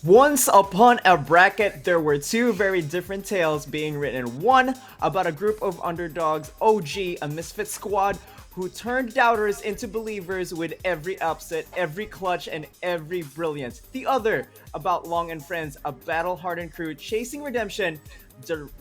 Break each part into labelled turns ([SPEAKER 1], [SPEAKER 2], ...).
[SPEAKER 1] Once upon a bracket, there were two very different tales being written. One about a group of underdogs, OG, a misfit squad, who turned doubters into believers with every upset, every clutch, and every brilliance. The other about Long and Friends, a battle-hardened crew chasing redemption,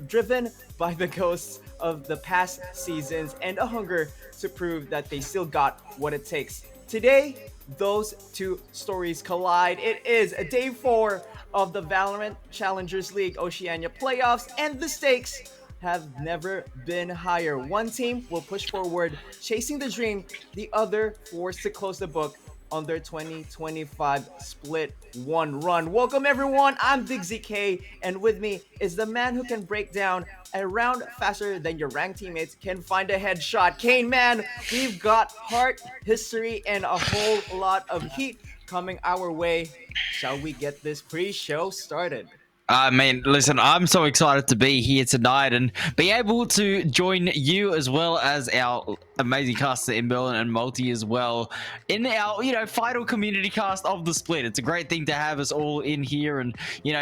[SPEAKER 1] driven by the ghosts of the past seasons and a hunger to prove that they still got what it takes. Today, those two stories collide. It is day 4 of the Valorant Challengers League Oceania playoffs, and the stakes have never been higher. One team will push forward, chasing the dream, the other forced to close the book on their 2025 Split 1 run. Welcome everyone, I'm Digzy K, and with me is the man who can break down a round faster than your ranked teammates can find a headshot. Kane, man, we've got heart, history, and a whole lot of heat coming our way. Shall we get this pre-show started?
[SPEAKER 2] I mean, listen, I'm so excited to be here tonight and be able to join you as well as our amazing caster in Berlin and Multi as well in our, final community cast of the Split. It's a great thing to have us all in here and,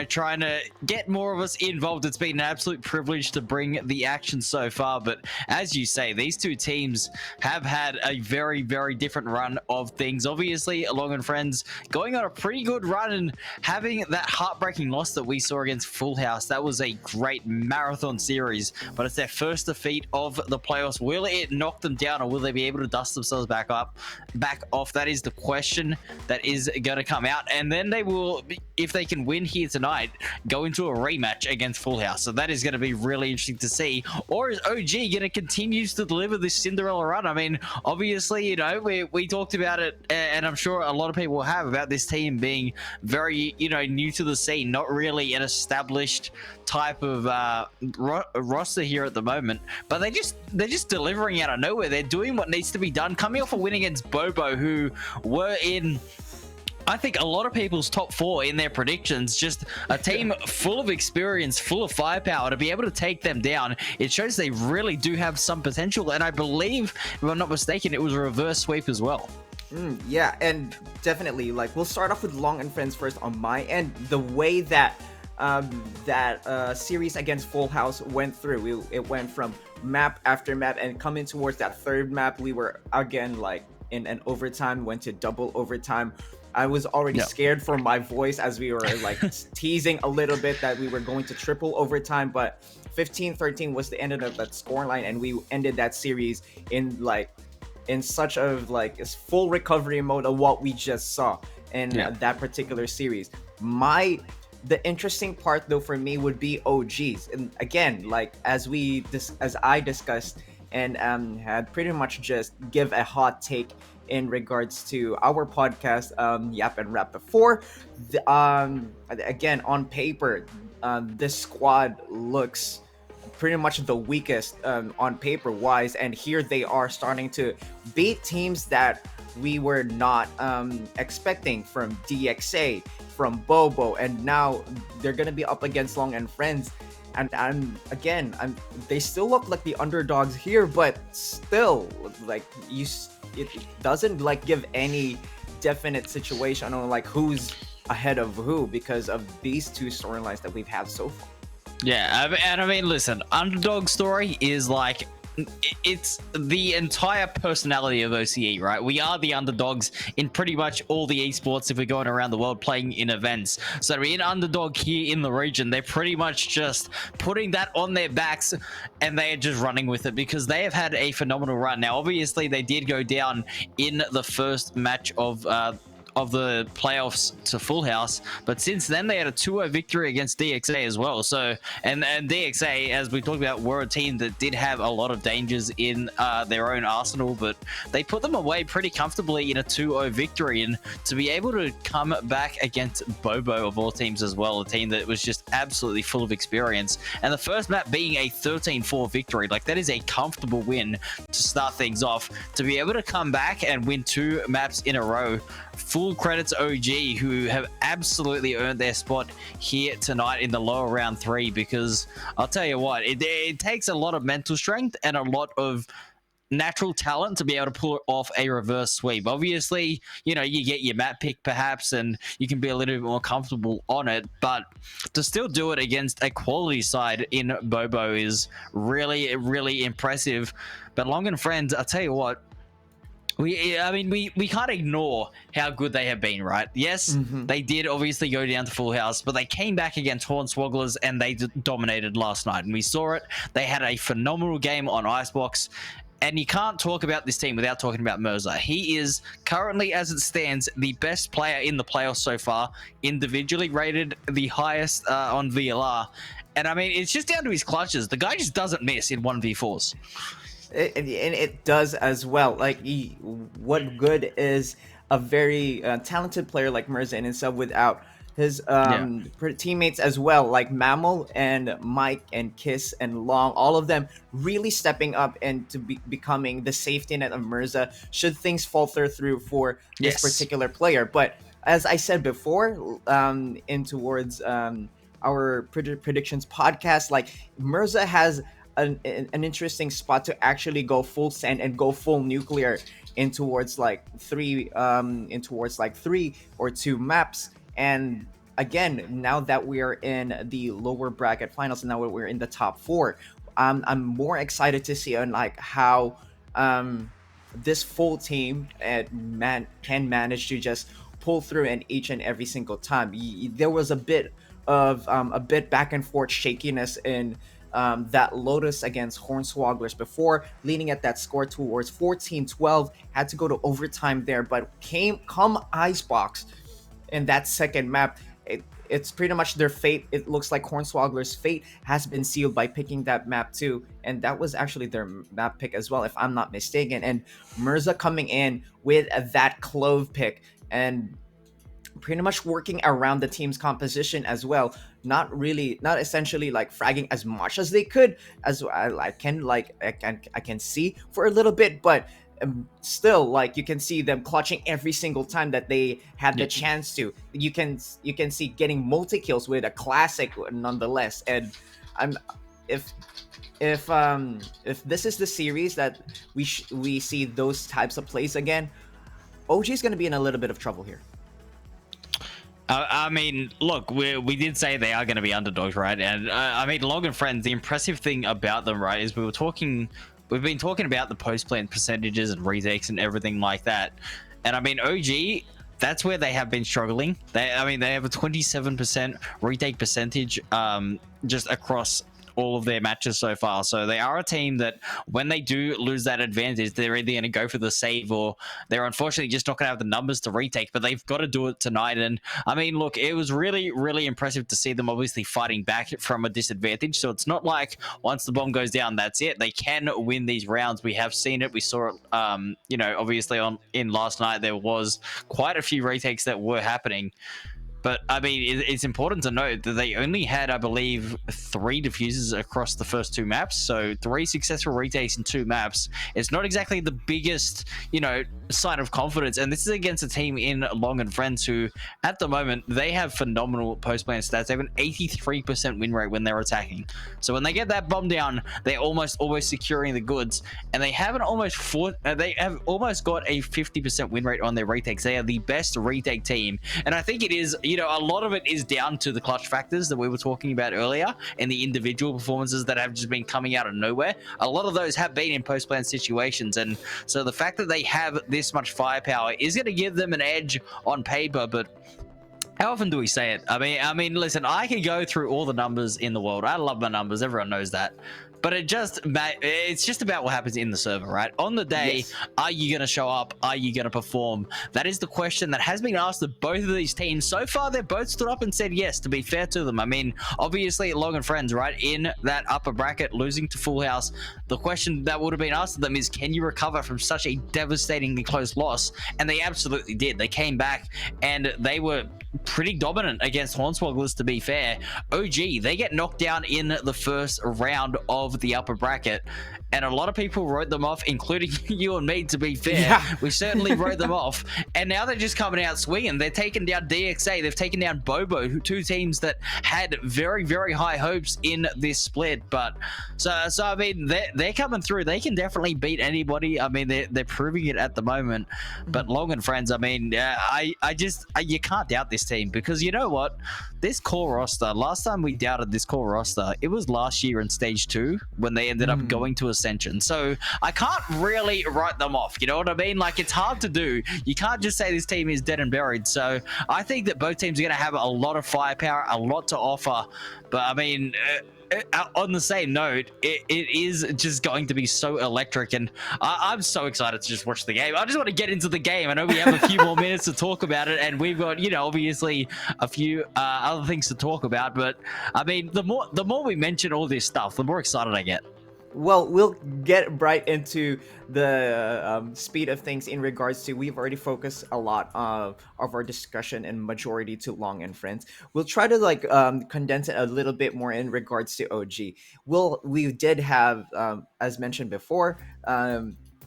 [SPEAKER 2] trying to get more of us involved. It's been an absolute privilege to bring the action so far. But as you say, these two teams have had a very, very different run of things. Obviously, Long and Friends going on a pretty good run and having that heartbreaking loss that we saw against Full House. That was a great marathon series, but it's their first defeat of the playoffs. Will it knock them down, or will they be able to dust themselves back off? That is the question that is going to come out, and then they will, if they can win here tonight, go into a rematch against Full House. So that is going to be really interesting to see. Or is OG going to continue to deliver this Cinderella run? I mean, obviously, we talked about it, and I'm sure a lot of people have, about this team being very, new to the scene, not really an established type of roster here at the moment, but they're just delivering out of nowhere. They're doing what needs to be done, coming off a win against Bobo, who were in, I think, a lot of people's top 4 in their predictions. Just a team full of experience, full of firepower. To be able to take them down, it shows they really do have some potential, and I believe, if I'm not mistaken, it was a reverse sweep as well.
[SPEAKER 1] Yeah, and definitely, we'll start off with Long and Friends first on my end. The way that series against Full House went through, it went from map after map, and coming towards that third map, we were again in an overtime, went to double overtime. I was already scared for my voice as we were teasing a little bit that we were going to triple overtime, but 15-13 was the end of that scoreline, and we ended that series in such of full recovery mode of what we just saw in that particular series. The interesting part though for me would be OGs, and again, as I discussed and had pretty much just give a hot take in regards to our podcast, Yap and Rap before. Again, on paper, this squad looks pretty much the weakest on paper wise, and here they are starting to beat teams that we were not expecting, from DXA, from Bobo, and now they're gonna be up against Long and Friends, and they still look like the underdogs here, but still, it doesn't give any definite situation on who's ahead of who because of these two storylines that we've had so far.
[SPEAKER 2] Yeah, and I mean, listen, underdog story is it's the entire personality of OCE, right? We are the underdogs in pretty much all the esports if we're going around the world playing in events. So to be an underdog here in the region, they're pretty much just putting that on their backs and they are just running with it because they have had a phenomenal run. Now, obviously, they did go down in the first match of the playoffs to Full House, but since then they had a 2-0 victory against DXA as well. So and DXA, as we talked about, were a team that did have a lot of dangers in their own arsenal, but they put them away pretty comfortably in a 2-0 victory. And to be able to come back against Bobo of all teams as well, a team that was just absolutely full of experience, and the first map being a 13-4 victory, that is a comfortable win to start things off. To be able to come back and win 2 maps in a row, full credit to OG, who have absolutely earned their spot here tonight in the lower round 3, because I'll tell you what, it takes a lot of mental strength and a lot of natural talent to be able to pull off a reverse sweep. Obviously, you know, you get your map pick perhaps, and you can be a little bit more comfortable on it, but to still do it against a quality side in Bobo is really, really impressive. But Long and Friends, I'll tell you what, we can't ignore how good they have been, right? Yes, they did obviously go down to Full House, but they came back against Hornswogglers and they dominated last night, and we saw it. They had a phenomenal game on Icebox, and you can't talk about this team without talking about Mirza. He is currently, as it stands, the best player in the playoffs so far, individually rated the highest on VLR, and I mean, it's just down to his clutches. The guy just doesn't miss in 1v4s.
[SPEAKER 1] And it does as well. Like, what good is a very talented player like Mirza in himself without his teammates as well, like Mammal and Mike and Kiss and Long, all of them really stepping up and to becoming the safety net of Mirza should things falter through for this particular player. But as I said before, in towards our predictions podcast, like Mirza has an interesting spot to actually go full send and go full nuclear in towards like three or two maps. And again, now that we are in the lower bracket finals, and now we're in the top four, I'm more excited to see on like how this full team can manage to just pull through in each and every single time. There was a bit back and forth shakiness in that Lotus against Hornswogglers before leading at that score towards 14-12, had to go to overtime there, but come Icebox in that second map, it's pretty much their fate. It looks like Hornswogglers' fate has been sealed by picking that map too, and that was actually their map pick as well, if I'm not mistaken. And Mirza coming in with that Clove pick and pretty much working around the team's composition as well, not essentially like fragging as much as they could, as I can see for a little bit, but still, like, you can see them clutching every single time that they had the chance to. You can see getting multi kills with a classic nonetheless. And if this is the series that we see those types of plays again, OG is going to be in a little bit of trouble here.
[SPEAKER 2] I mean, look, we did say they are going to be underdogs, right? And I mean, Long and Friends, the impressive thing about them, right, is we've been talking about the post-plant percentages and retakes and everything like that. And I mean, OG, that's where they have been struggling. They have a 27% retake percentage just across all of their matches so far. So they are a team that when they do lose that advantage, they're either going to go for the save or they're unfortunately just not going to have the numbers to retake, but they've got to do it tonight. And I mean, look, it was really, really impressive to see them obviously fighting back from a disadvantage. So it's not like once the bomb goes down, that's it. They can win these rounds. We have seen it. We saw it, obviously in last night, there was quite a few retakes that were happening. But, I mean, it's important to note that they only had, I believe, 3 diffusers across the first 2 maps. So 3 successful retakes in 2 maps. It's not exactly the biggest, sign of confidence. And this is against a team in Long and Friends who, at the moment, they have phenomenal post-plant stats. They have an 83% win rate when they're attacking. So when they get that bomb down, they're almost always securing the goods. And they have almost got a 50% win rate on their retakes. They are the best retake team. And I think it is... a lot of it is down to the clutch factors that we were talking about earlier and the individual performances that have just been coming out of nowhere. A lot of those have been in post-plan situations. And so the fact that they have this much firepower is going to give them an edge on paper, but how often do we say it? I mean, listen, I can go through all the numbers in the world. I love my numbers. Everyone knows that. But it's just about what happens in the server, right? On the day, yes. Are you going to show up? Are you going to perform? That is the question that has been asked of both of these teams. So far, they've both stood up and said yes, to be fair to them. I mean, obviously, Long and Friends, right, in that upper bracket, losing to Full House, the question that would have been asked of them is, can you recover from such a devastatingly close loss? And they absolutely did. They came back, and they were pretty dominant against Hornswogglers, to be fair. OG, they get knocked down in the first round of the upper bracket, and a lot of people wrote them off, including you and me, to be fair.
[SPEAKER 1] Yeah.
[SPEAKER 2] We certainly wrote them off, and now they're just coming out swinging. They're taking down DXA, they've taken down Bobo, two teams that had very, very high hopes in this split. But so I mean, they're coming through. They can definitely beat anybody. I mean, they're proving it at the moment. But Long and friends, I mean, you can't doubt this team, because you know what, this core roster, last time we doubted this core roster, it was last year in stage 2 when they ended up going to Ascension. So I can't really write them off, you know what I mean? Like, it's hard to do. You can't just say this team is dead and buried. So I think that both teams are going to have a lot of firepower, a lot to offer. But I mean, on the same note, it is just going to be so electric, and I'm so excited to just watch the game. I just want to get into the game. I know we have a few more minutes to talk about it, and we've got, you know, obviously a few other things to talk about. But I mean, the more we mention all this stuff, the more excited I get.
[SPEAKER 1] Well, we'll get right into the speed of things in regards to, we've already focused a lot of our discussion and majority to Long and Friends. We'll try to like condense it a little bit more in regards to OG. We did have, as mentioned before,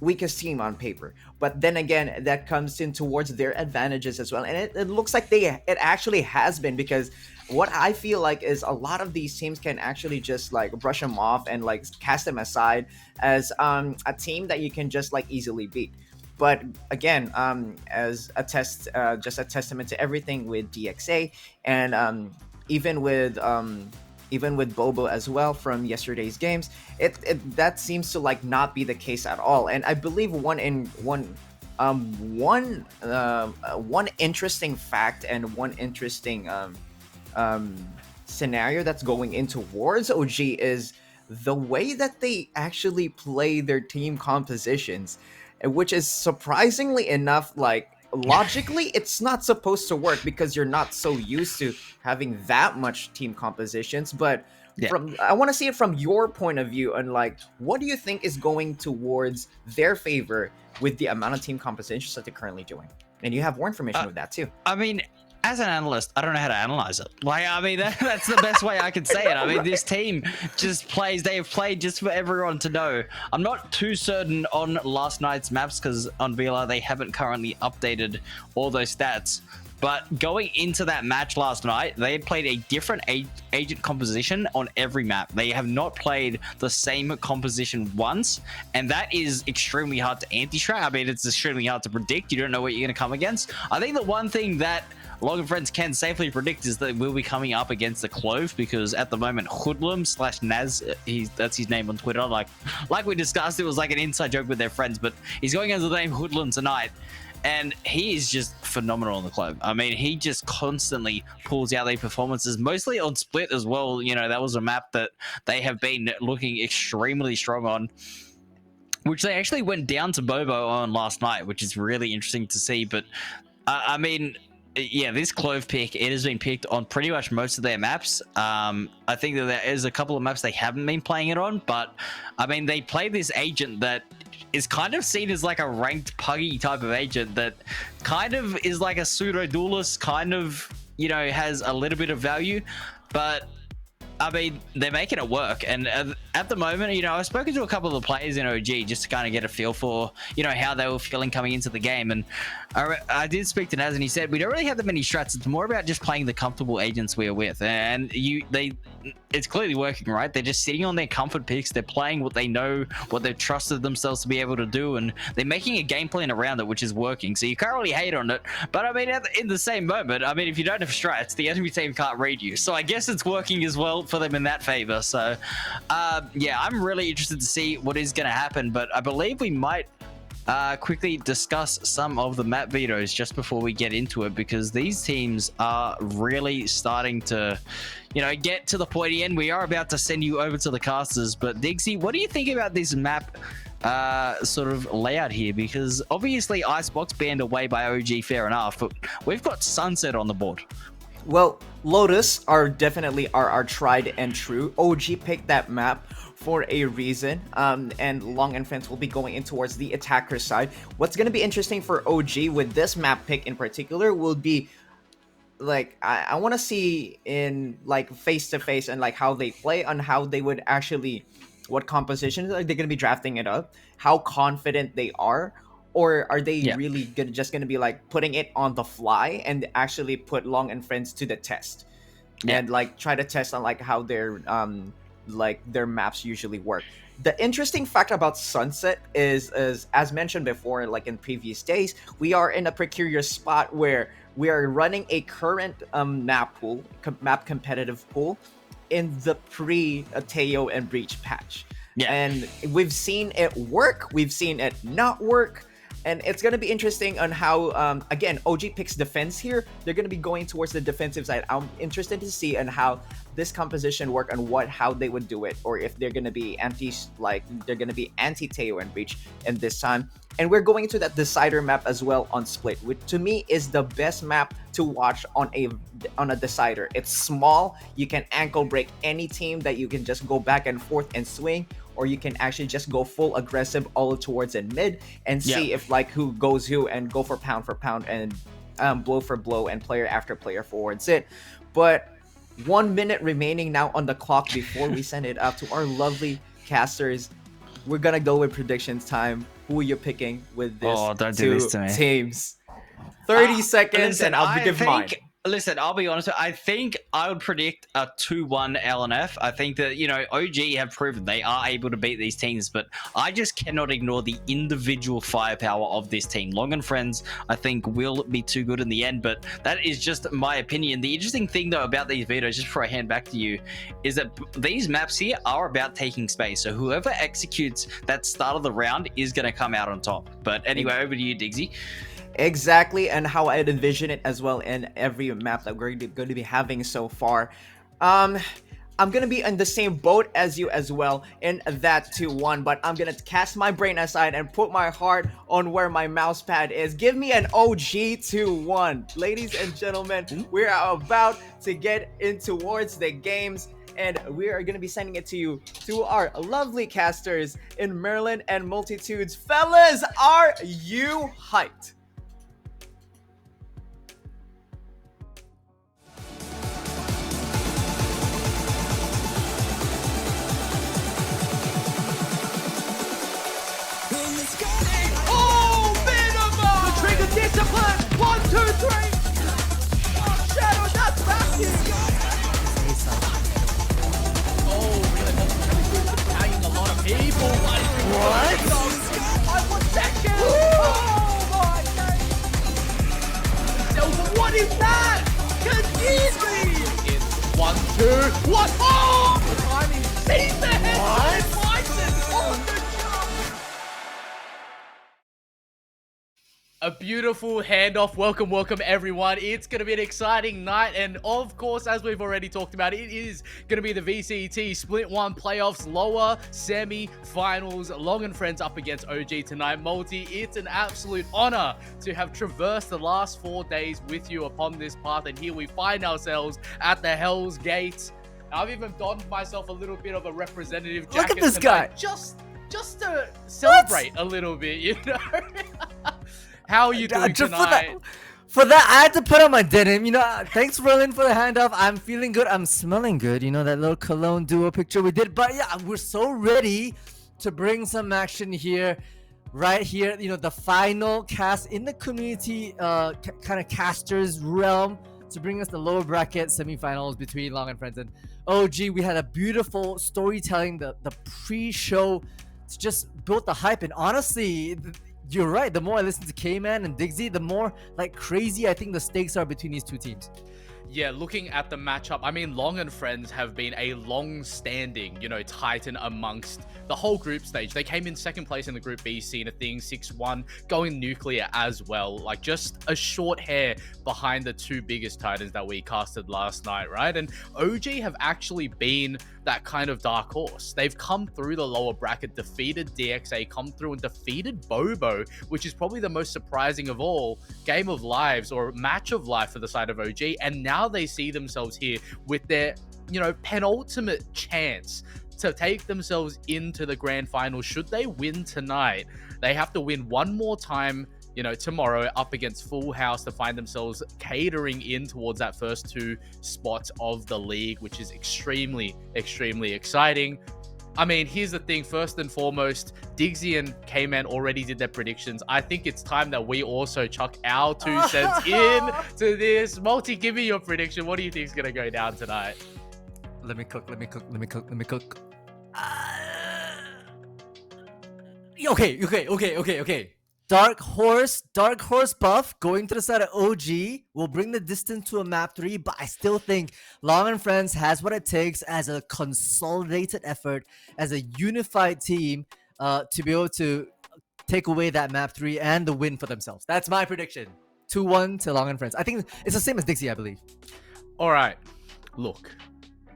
[SPEAKER 1] weakest team on paper, but then again, that comes in towards their advantages as well, and it looks like it actually has been, because what I feel like is a lot of these teams can actually just like brush them off and like cast them aside as a team that you can just like easily beat. But again, as a just a testament to everything with DXA, and even with Bobo as well from yesterday's games, that seems to like not be the case at all. And I believe one interesting fact and one interesting scenario that's going in towards OG is the way that they actually play their team compositions, which is surprisingly enough, like, logically it's not supposed to work because you're not so used to having that much team compositions. But I want to see it from your point of view, and like, what do you think is going towards their favor with the amount of team compositions that they're currently doing? And you have more information with that too.
[SPEAKER 2] I mean, as an analyst, I don't know how to analyze it. Like, I mean, that's the best way I can say it. I mean, this team just plays, they have played just for everyone to know. I'm not too certain on last night's maps, because on VLR, they haven't currently updated all those stats. But going into that match last night, they had played a different agent composition on every map. They have not played the same composition once, and that is extremely hard to anti-strat. I mean, it's extremely hard to predict. You don't know what you're going to come against. I think the one thing that Long and Friends can safely predict is that we'll be coming up against the Clove, because at the moment, Hoodlum / Naz, that's his name on Twitter. Like we discussed, it was like an inside joke with their friends, but he's going under the name Hoodlum tonight. And he is just phenomenal on the Clove. I mean, he just constantly pulls out their performances, mostly on Split as well. You know, that was a map that they have been looking extremely strong on, which they actually went down to Bobo on last night, which is really interesting to see. But, I mean, yeah, this Clove pick, it has been picked on pretty much most of their maps. I think that there is a couple of maps they haven't been playing it on, but, I mean, they play this agent that is kind of seen as like a ranked puggy type of agent that kind of is like a pseudo duelist, kind of, you know, has a little bit of value, but I mean, they're making it work. And at the moment, you know, I've spoken to a couple of the players in OG just to kind of get a feel for, you know, how they were feeling coming into the game. And I did speak to Naz, and he said, we don't really have that many strats. It's more about just playing the comfortable agents we're with. And it's clearly working, right? They're just sitting on their comfort picks. They're playing what they know, what they've trusted themselves to be able to do. And they're making a game plan around it, which is working. So you can't really hate on it. But I mean, in the same moment, I mean, if you don't have strats, the enemy team can't read you. So I guess it's working as well for them in that favor. So yeah, I'm really interested to see what is going to happen. But I believe we might quickly discuss some of the map vetoes just before we get into it, because these teams are really starting to, you know, get to the pointy end. We are about to send you over to the casters, but Diggsy, what do you think about this map sort of layout here? Because obviously Icebox banned away by OG, fair enough, but we've got Sunset on the board.
[SPEAKER 1] Well, Lotus are definitely our tried and true. OG picked that map for a reason, and Long and Friends will be going in towards the attacker side. What's going to be interesting for OG with this map pick in particular will be, like, I want to see in, like, face-to-face and, like, how they play, on how they would actually what compositions are they going to be drafting it up, how confident they are, or are they
[SPEAKER 2] Yeah.
[SPEAKER 1] really just going to be like putting it on the fly and actually put Long and Friends to the test
[SPEAKER 2] Yeah.
[SPEAKER 1] and like try to test on like how their maps usually work. The interesting fact about Sunset is as mentioned before, like in previous days, we are in a precarious spot where we are running a current map pool, map competitive pool in the pre Teo and Breach patch.
[SPEAKER 2] Yeah.
[SPEAKER 1] And we've seen it work, we've seen it not work, and it's going to be interesting on how again OG picks defense here. They're going to be going towards the defensive side. I'm interested to see on how this composition work and how they would do it, or if they're going to be anti Teo and Breach in this time. And we're going to that decider map as well on Split, which to me is the best map to watch on a decider. It's small, you can ankle break any team that you can just go back and forth and swing, or you can actually just go full aggressive all towards in mid and see if like who goes who and go for pound and blow for blow and player after player forwards it. But 1 minute remaining now on the clock before we send it up to our lovely casters. We're gonna go with predictions time. Who are you picking with this
[SPEAKER 2] don't do this to me.
[SPEAKER 1] teams? 30 seconds
[SPEAKER 2] listen,
[SPEAKER 1] and I'll give mine.
[SPEAKER 2] Listen, I'll be honest. I think I would predict a 2-1 LNF. I think that, OG have proven they are able to beat these teams, but I just cannot ignore the individual firepower of this team. Long and Friends, I think, will be too good in the end, but that is just my opinion. The interesting thing, though, about these videos, just before I hand back to you, is that these maps here are about taking space. So whoever executes that start of the round is going to come out on top. But anyway, over to you, Diggsy.
[SPEAKER 1] Exactly, and how I'd envision it as well in every map that we're going to be having so far. I'm going to be in the same boat as you as well in that 2-1, but I'm going to cast my brain aside and put my heart on where my mouse pad is. Give me an OG 2-1. Ladies and gentlemen, we're about to get in towards the games, and we are going to be sending it to you, to our lovely casters in Maryland and Multitudes. Fellas, are you hyped? Discipline! 1, 2, 3! Oh, Shadow, that's back here! Oh, really? Tagging a lot of people. What? I was second! Oh, my God! Delta, what is that? Easily! It's 1, 2, 1! Oh! I mean, see the head! What?
[SPEAKER 3] A beautiful handoff. Welcome everyone. It's going to be an exciting night, and of course, as we've already talked about, it is going to be the VCT Split 1 playoffs, lower semi-finals. Long and Friends up against OG tonight. Multi, it's an absolute honor to have traversed the last 4 days with you upon this path, and here we find ourselves at the Hell's Gate. I've even donned myself a little bit of a representative jacket.
[SPEAKER 1] Look at this
[SPEAKER 3] tonight,
[SPEAKER 1] guy!
[SPEAKER 3] just to celebrate a little bit, you know? How are you doing tonight?
[SPEAKER 4] For that, I had to put on my denim. Thanks, Roland, for the handoff. I'm feeling good. I'm smelling good. That little cologne duo picture we did. But yeah, we're so ready to bring some action here. Right here, the final cast in the community kind of casters realm to bring us the lower bracket semifinals between Long and Friends and OG. We had a beautiful storytelling, the pre-show to just build the hype. And honestly, you're right. The more I listen to K-Man and Diggsy, the more crazy I think the stakes are between these two teams.
[SPEAKER 3] Yeah, looking at the matchup, I mean, Long and Friends have been a long-standing, titan amongst the whole group stage. They came in second place in the Group B scene of things, 6-1, going nuclear as well. Just a short hair behind the two biggest titans that we casted last night, right? And OG have actually been that kind of dark horse. They've come through the lower bracket, defeated DXA, come through and defeated Bobo, which is probably the most surprising of all game of lives or match of life for the side of OG. And now they see themselves here with their, penultimate chance to take themselves into the grand final. Should they win tonight, they have to win one more time, tomorrow up against Full House to find themselves catering in towards that first 2 spots of the league, which is extremely, extremely exciting. I mean, here's the thing. First and foremost, Diggsy and K-Man already did their predictions. I think it's time that we also chuck our 2 cents in to this. Multi, give me your prediction. What do you think is going to go down tonight?
[SPEAKER 4] Let me cook. Okay. Dark Horse buff going to the side of OG will bring the distance to a map 3, but I still think Long and Friends has what it takes as a consolidated effort, as a unified team, to be able to take away that map 3 and the win for themselves. That's my prediction. 2-1 to Long and Friends. I think it's the same as Dixie, I believe.
[SPEAKER 3] All right. Look,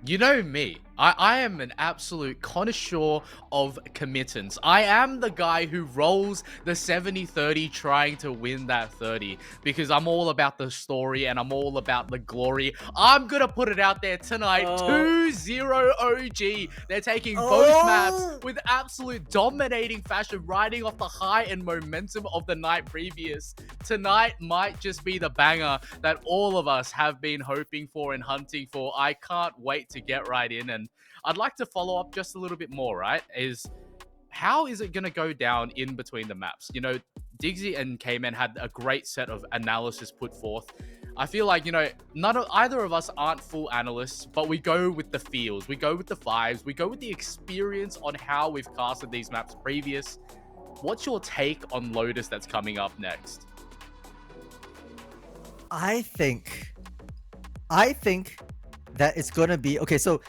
[SPEAKER 3] you know me. I am an absolute connoisseur of committance. I am the guy who rolls the 70-30 trying to win that 30 because I'm all about the story and I'm all about the glory. I'm going to put it out there tonight. 2-0 OG. They're taking both maps with absolute dominating fashion, riding off the high and momentum of the night previous. Tonight might just be the banger that all of us have been hoping for and hunting for. I can't wait to get right in, and I'd like to follow up just a little bit more, right? How is it going to go down in between the maps? You know, Diggsy and K-Man had a great set of analysis put forth. I feel like, you know, either of us aren't full analysts, but we go with the feels, we go with the vibes, we go with the experience on how we've casted these maps previous. What's your take on Lotus that's coming up next?
[SPEAKER 4] I think that it's gonna be okay. So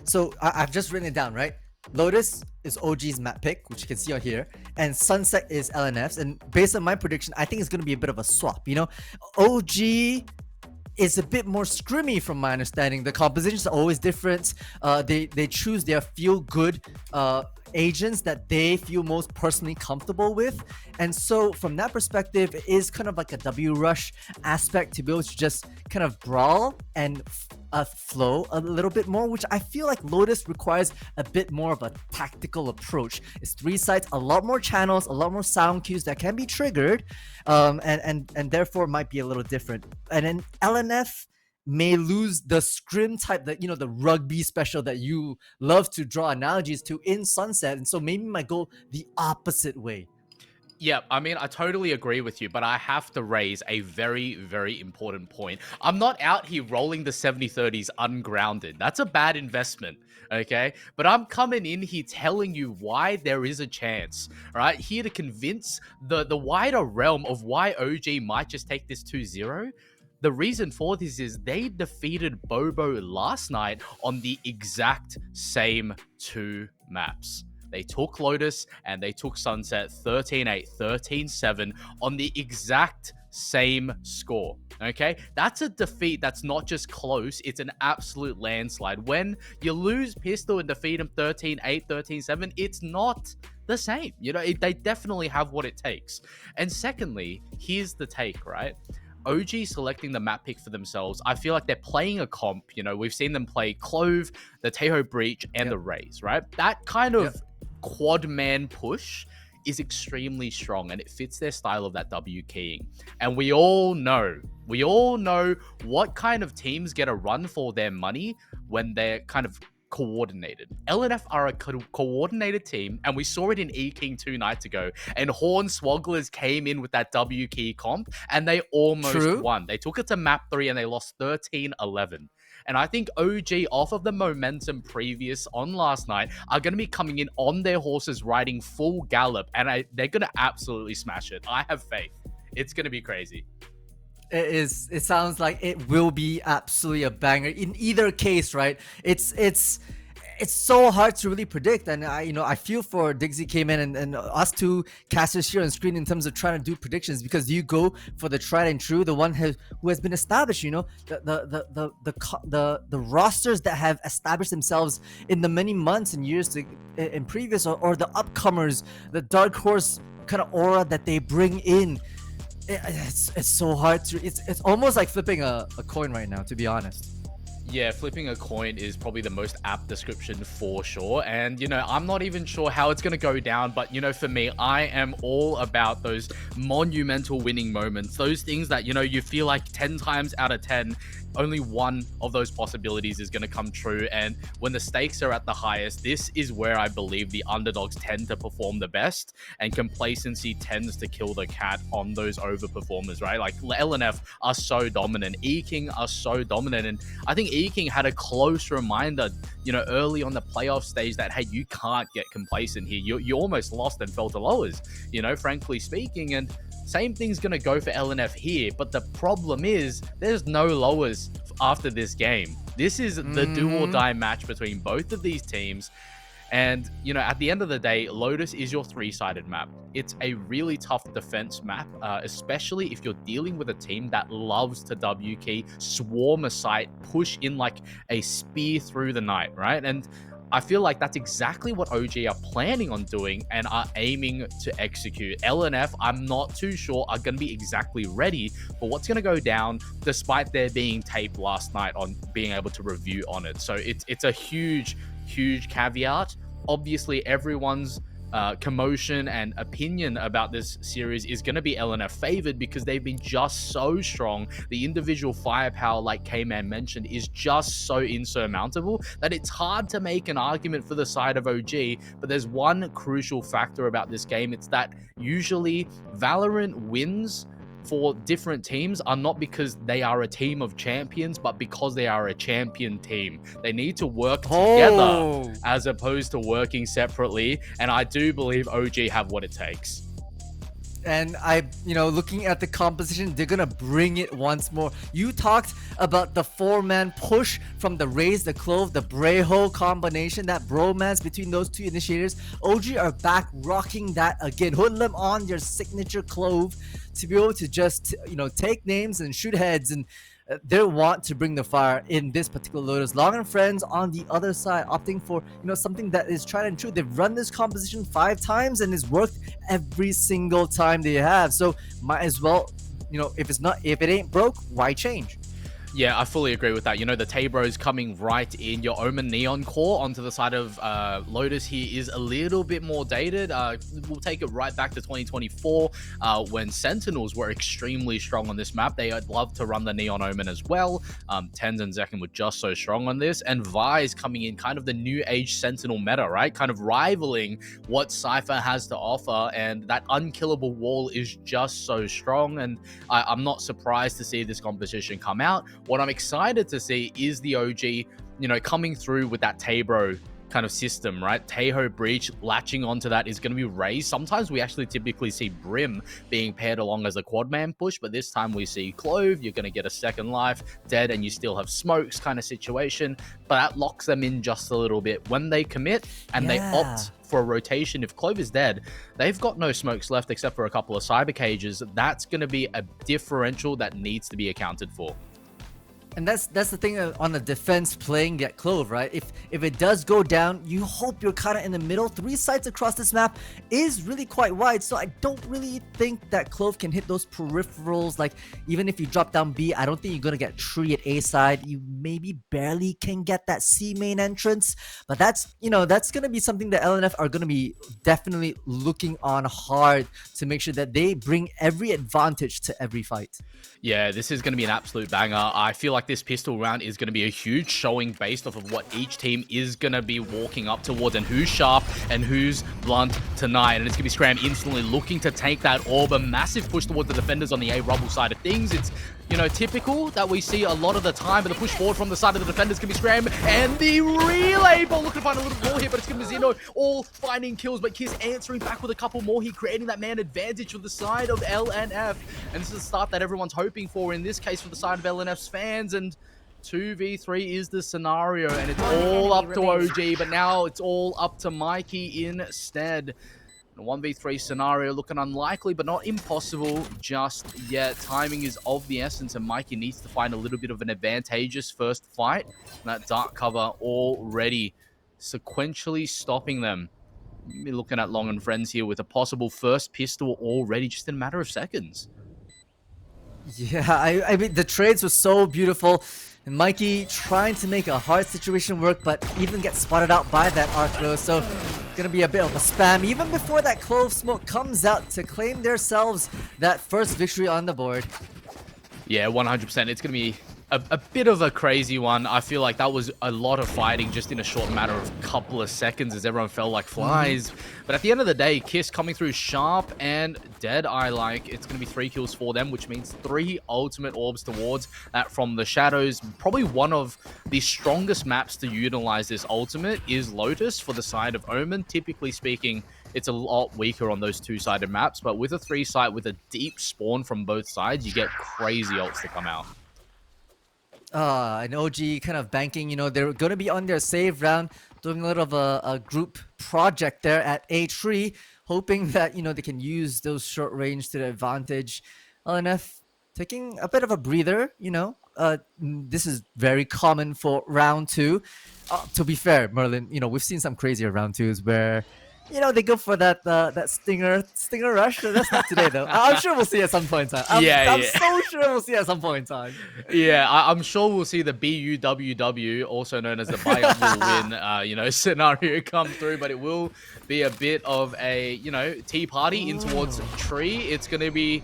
[SPEAKER 4] I've just written it down, right? Lotus is OG's map pick, which you can see on here, and Sunset is LNF's. And based on my prediction, I think it's gonna be a bit of a swap. You know, OG is a bit more scrimmy from my understanding. The compositions are always different. They choose their feel good agents that they feel most personally comfortable with, and so from that perspective, it is kind of like a W rush aspect to be able to just kind of brawl and flow a little bit more, which I feel like Lotus requires a bit more of a tactical approach. It's 3 sites, a lot more channels, a lot more sound cues that can be triggered, and therefore might be a little different. And then LNF may lose the scrim type, that, you know, the rugby special that you love to draw analogies to in Sunset, and so maybe might go the opposite way.
[SPEAKER 3] Yeah, I mean, I totally agree with you, but I have to raise a very, very important point. I'm not out here rolling the 70-30s ungrounded. That's a bad investment, okay? But I'm coming in here telling you why there is a chance, right? Here to convince the wider realm of why OG might just take this 2-0. The reason for this is they defeated Bobo last night on the exact same 2 maps. They took Lotus and they took Sunset 13-8, 13-7 on the exact same score. Okay, that's a defeat that's not just close, it's an absolute landslide. When you lose Pistol and defeat him 13-8, 13-7, it's not the same. You know, they definitely have what it takes. And secondly, here's the take, right? OG selecting the map pick for themselves, I feel like they're playing a comp. You know, we've seen them play Clove, the Tejo Breach, and the Raze, right? That kind of quad man push is extremely strong, and it fits their style of that W keying. And we all know what kind of teams get a run for their money when they're kind of coordinated. LNF are a coordinated team, and we saw it in E-King 2 nights ago, and Hornswogglers came in with that W key comp, and they almost won. They took it to map 3, and they lost 13-11. And I think OG, off of the momentum previous on last night, are going to be coming in on their horses riding full gallop, and they're going to absolutely smash it. I have faith. It's going to be crazy.
[SPEAKER 4] It sounds like it will be absolutely a banger in either case, right? It's so hard to really predict, and I feel for Diggsy, K-Man, and us two casters here on screen in terms of trying to do predictions, because you go for the tried and true, the one who has been established. You know, the rosters that have established themselves in the many months and years in previous, or the upcomers, the dark horse kind of aura that they bring in. It's so hard to. It's almost like flipping a coin right now, to be honest.
[SPEAKER 3] Yeah, flipping a coin is probably the most apt description for sure. And, I'm not even sure how it's going to go down. But, for me, I am all about those monumental winning moments. Those things that, you feel like 10 times out of 10, only one of those possibilities is going to come true. And when the stakes are at the highest, this is where I believe the underdogs tend to perform the best, and complacency tends to kill the cat on those overperformers, right? Like LNF are so dominant, E-King are so dominant, and I think E-King had a close reminder, early on the playoff stage that, hey, you can't get complacent here. You almost lost and fell to lowers, frankly speaking. And same thing's going to go for LNF here, but the problem is there's no lowers after this game. This is the do or die match between both of these teams. And, at the end of the day, Lotus is your 3-sided map. It's a really tough defense map, especially if you're dealing with a team that loves to W key, swarm a site, push in like a spear through the night, right? And I feel like that's exactly what OG are planning on doing and are aiming to execute. LNF, I'm not too sure, are going to be exactly ready for what's going to go down, despite there being tape last night on being able to review on it. So it's a huge caveat. Obviously, everyone's commotion and opinion about this series is going to be LNF favored because they've been just so strong. The individual firepower, like K-Man mentioned, is just so insurmountable that it's hard to make an argument for the side of OG. But there's one crucial factor about this game. It's that usually Valorant wins for different teams are not because they are a team of champions, but because they are a champion team. They need to work together as opposed to working separately. And I do believe OG have what it takes.
[SPEAKER 4] And looking at the composition, they're gonna bring it once more. You talked about the 4-man push from the Raze, the Clove, the Breho combination, that bromance between those two initiators. OG are back rocking that again. Hoodlum on your signature Clove to be able to just, take names and shoot heads, and they want to bring the fire in this particular Lotus. Long and Friends on the other side, opting for something that is tried and true. They've run this composition 5 times and it's worked every single time they have. So might as well, if it ain't broke, why change?
[SPEAKER 3] Yeah, I fully agree with that. The Tabro's coming right in. Your Omen Neon core onto the side of Lotus here is a little bit more dated. We'll take it right back to 2024 when Sentinels were extremely strong on this map. They would love to run the Neon Omen as well. Tens and Zekin were just so strong on this. And Vi's coming in, kind of the new age Sentinel meta, right? Kind of rivaling what Cypher has to offer. And that unkillable wall is just so strong. And I'm not surprised to see this composition come out. What I'm excited to see is the OG, coming through with that Tabro kind of system, right? Taeho Breach latching onto that is going to be Raze. Sometimes we actually typically see Brim being paired along as a quad man push, but this time we see Clove. You're going to get a second life, dead, and you still have smokes kind of situation, but that locks them in just a little bit. When they commit and they opt for a rotation, if Clove is dead, they've got no smokes left except for a couple of cyber cages. That's going to be a differential that needs to be accounted for.
[SPEAKER 4] And that's the thing on the defense playing that Clove, right? If it does go down, you hope you're kind of in the middle. 3 sites across this map is really quite wide, so I don't really think that Clove can hit those peripherals. Like, even if you drop down B, I don't think you're gonna get tree at A side. You maybe barely can get that C main entrance, but that's gonna be something that LNF are gonna be definitely looking on hard to make sure that they bring every advantage to every fight.
[SPEAKER 3] Yeah, this is going to be an absolute banger. I feel like this pistol round is going to be a huge showing based off of what each team is going to be walking up towards and who's sharp and who's blunt tonight. And it's going to be Scram instantly looking to take that orb. A massive push towards the defenders on the A rubble side of things. It's typical that we see a lot of the time, but the push forward from the side of the defenders can be Scram, and the relay ball looking to find a little more here, but it's going to be Zeno all finding kills, but Kiss answering back with a couple more here, creating that man advantage for the side of LNF, and this is the start that everyone's hoping for, in this case for the side of LNF's fans, and 2v3 is the scenario, and it's all up to OG, but now it's all up to Mikey instead. A 1v3 scenario looking unlikely, but not impossible just yet. Timing is of the essence, and Mikey needs to find a little bit of an advantageous first fight. And that dark cover already sequentially stopping them. You'll be looking at Long and Friends here with a possible first pistol already just in a matter of seconds.
[SPEAKER 4] Yeah, I mean, the trades were so beautiful. And Mikey trying to make a hard situation work, but even gets spotted out by that Arthro. So gonna be a bit of a spam even before that Clove Smoke comes out to claim themselves that first victory on the board.
[SPEAKER 3] Yeah, 100%. It's going to be a bit of a crazy one. I feel like that was a lot of fighting just in a short matter of couple of seconds as everyone fell like flies. But at the end of the day, Kiss coming through sharp and Deadeye like. It's going to be 3 kills for them, which means 3 ultimate orbs towards that from the shadows. Probably one of the strongest maps to utilize this ultimate is Lotus for the side of Omen. Typically speaking, it's a lot weaker on those 2-sided maps, but with a 3-site with a deep spawn from both sides, you get crazy ults to come out.
[SPEAKER 4] And OG kind of banking, you know, they're going to be on their save round, doing a little of a group project there at A3, hoping that, you know, they can use those short range to their advantage. LNF taking a bit of a breather, you know. This is very common for round 2. To be fair, Merlin, you know, we've seen some crazier round 2s where, you know, they go for that that stinger rush. That's not today though. I'm sure we'll see at some point in time. I'm so sure we'll see at some point in time.
[SPEAKER 3] Yeah, I'm sure we'll see the BUWW, also known as the buy-up will win, you know, scenario come through. But it will be a bit of a, you know, tea party in towards tree. It's going to be.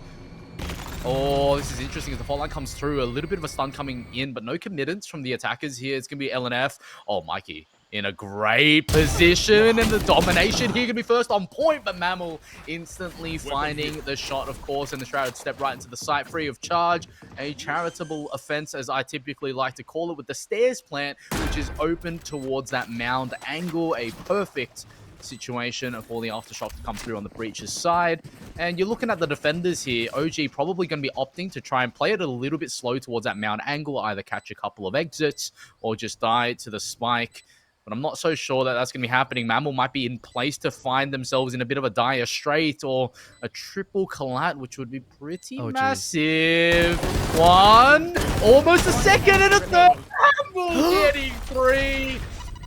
[SPEAKER 3] Oh, this is interesting as the fault line comes through. A little bit of a stun coming in, but no committance from the attackers here. It's going to be LNF. Oh, Mikey in a great position, and the domination here can be first on point, but Mammal instantly finding the shot, of course, and the Shroud step right into the site free of charge. A charitable offense, as I typically like to call it, with the stairs plant, which is open towards that mound angle. A perfect situation for the aftershock to come through on the breach's side. And you're looking at the defenders here. OG probably going to be opting to try and play it a little bit slow towards that mound angle, either catch a couple of exits or just die to the spike. But I'm not so sure that that's going to be happening. Mammal might be in place to find themselves in a bit of a dire strait or a triple collat, which would be pretty massive. One, almost a second, and a third. Mammal getting 3.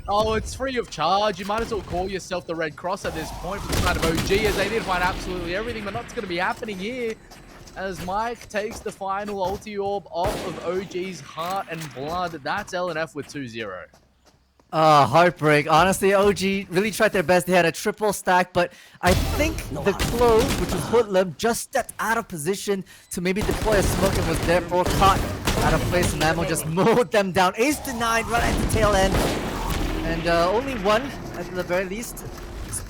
[SPEAKER 3] Oh, it's free of charge. You might as well call yourself the Red Cross at this point for the side of OG, as they did find absolutely everything, but that's going to be happening here as Mike takes the final ulti orb off of OG's heart and blood. That's LNF with 2-0.
[SPEAKER 4] Heartbreak. Honestly, OG really tried their best. They had a triple stack, but I think the Clove, which was Hoodlum, just stepped out of position to maybe deploy a smoke and was therefore caught out of place. Mammo just mowed them down. Ace denied right at the tail end. And only one, at the very least,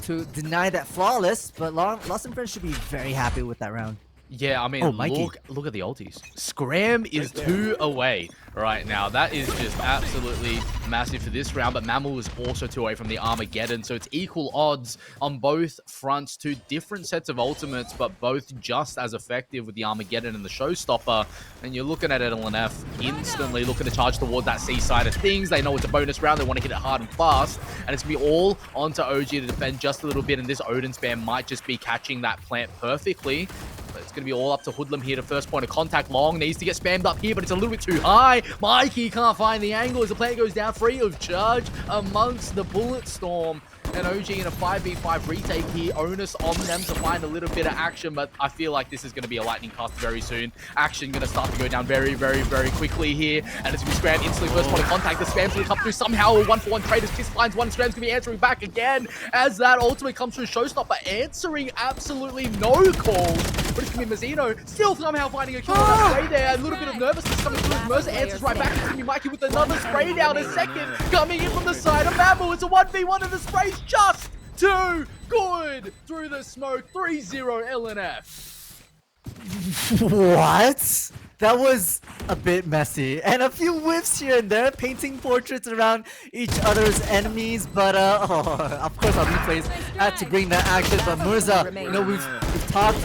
[SPEAKER 4] to deny that flawless, but Lost and Friends should be very happy with that round.
[SPEAKER 3] Yeah, I mean, look at the ultis. Scram is 2 away right now. That is just absolutely massive for this round, but Mammal is also 2 away from the Armageddon, so it's equal odds on both fronts. 2 different sets of ultimates, but both just as effective with the Armageddon and the Showstopper. And you're looking at LNF instantly looking to charge toward that C side of things. They know it's a bonus round. They want to hit it hard and fast, and it's going to be all onto OG to defend just a little bit, and this Odin spam might just be catching that plant perfectly. But it's going to be all up to Hoodlum here to first point of contact. Long needs to get spammed up here, but it's a little bit too high. Mikey can't find the angle as the plant goes down free of charge amongst the bullet storm. And OG in a 5v5 retake here. Onus on them to find a little bit of action, but I feel like this is going to be a lightning cast very soon. Action going to start to go down very, very, very quickly here. And it's going to be Scram instantly first point of contact. The Spam's going to come through somehow. A 1-for-1 trade as Kiss finds one. Scram's going to be answering back again as that ultimate comes through. Showstopper answering absolutely no calls. But it's going to be Mazzino still somehow finding a kill on that spray there. A little bit of nervousness coming through. Mercer answers right back. It's going to be Mikey with another spray down a second. Coming in from the side of Mammal. It's a 1v1 and the spray's just too good through the smoke. 3-0 LNF.
[SPEAKER 4] What? That was a bit messy. And a few whiffs here and there, painting portraits around each other's enemies. But, of course, our replays had to bring that action. But Murza, you know, we've talked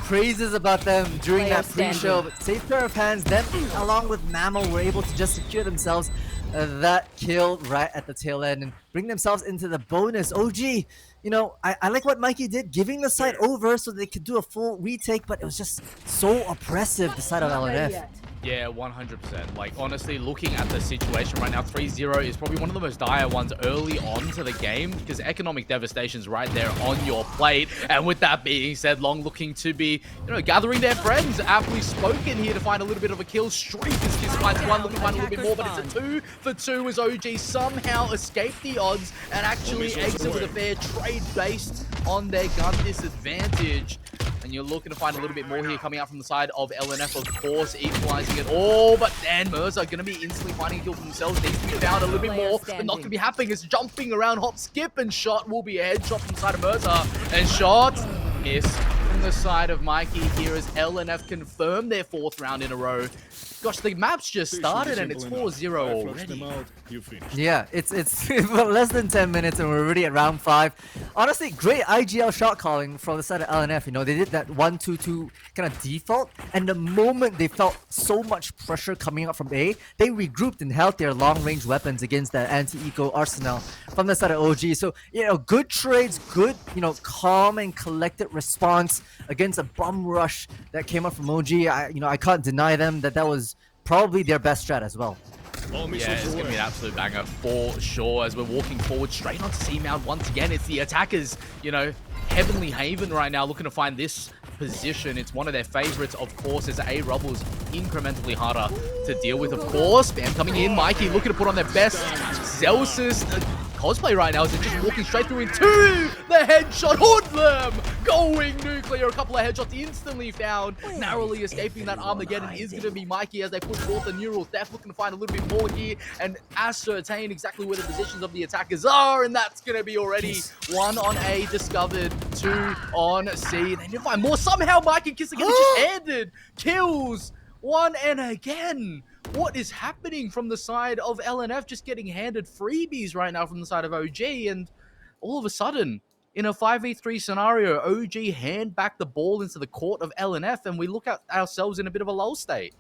[SPEAKER 4] praises about them during that pre-show. But safe pair of hands, them along with Mammal were able to just secure themselves that kill right at the tail end and bring themselves into the bonus. OG, you know, I like what Mikey did, giving the side over so they could do a full retake, but it was just so oppressive, the side of LNF.
[SPEAKER 3] Yeah, 100%. Like, honestly, looking at the situation right now, 3-0 is probably one of the most dire ones early on to the game because economic devastation's right there on your plate. And with that being said, Long looking to be, gathering their friends. Aptly spoken here to find a little bit of a kill streak as Kiss finds one, looking to find a little bit more, but it's a 2 for 2 as OG somehow escaped the odds and actually exit with a fair trade based on their gun disadvantage. And you're looking to find a little bit more here coming out from the side of LNF, of course, equalizing it all. But Dan Mirza going to be instantly finding a kill for themselves. Needs to be found a little bit more, but not going to be happening. It's jumping around, hop, skip, and shot will be a headshot from the side of Mirza. And shot, miss from the side of Mikey here as LNF confirm their 4th round in a row. Gosh, the map's just started and it's 4-0 already.
[SPEAKER 4] Yeah, it's less than 10 minutes and we're already at round 5. Honestly, great IGL shot calling from the side of LNF. They did that 1-2-2 kind of default, and the moment they felt so much pressure coming up from A, they regrouped and held their long-range weapons against that anti-eco arsenal from the side of OG. So, good trades, good, calm and collected response against a bum rush that came up from OG. I can't deny them that was probably their best strat as well.
[SPEAKER 3] Yeah, it's going to be an absolute banger for sure as we're walking forward straight onto C-Mount once again. It's the attackers, Heavenly Haven right now looking to find this position. It's one of their favorites, of course, as A Rubble's incrementally harder to deal with, of course. Spam coming in, Mikey looking to put on their best Celsius cosplay right now as they're just walking straight through into the headshot. Hoodlum going nuclear. A couple of headshots instantly found. Narrowly escaping that Armageddon is going to be Mikey as they push forth the neural theft, looking to find a little bit more here and ascertain exactly where the positions of the attackers are. And that's going to be already 1 on A discovered, 2 on C. They need to find more. Somehow Mikey and Kiss again just handed kills 1 and again. What is happening from the side of LNF? Just getting handed freebies right now from the side of OG, and all of a sudden, in a 5v3 scenario, OG hand back the ball into the court of LNF, and we look at ourselves in a bit of a lull state.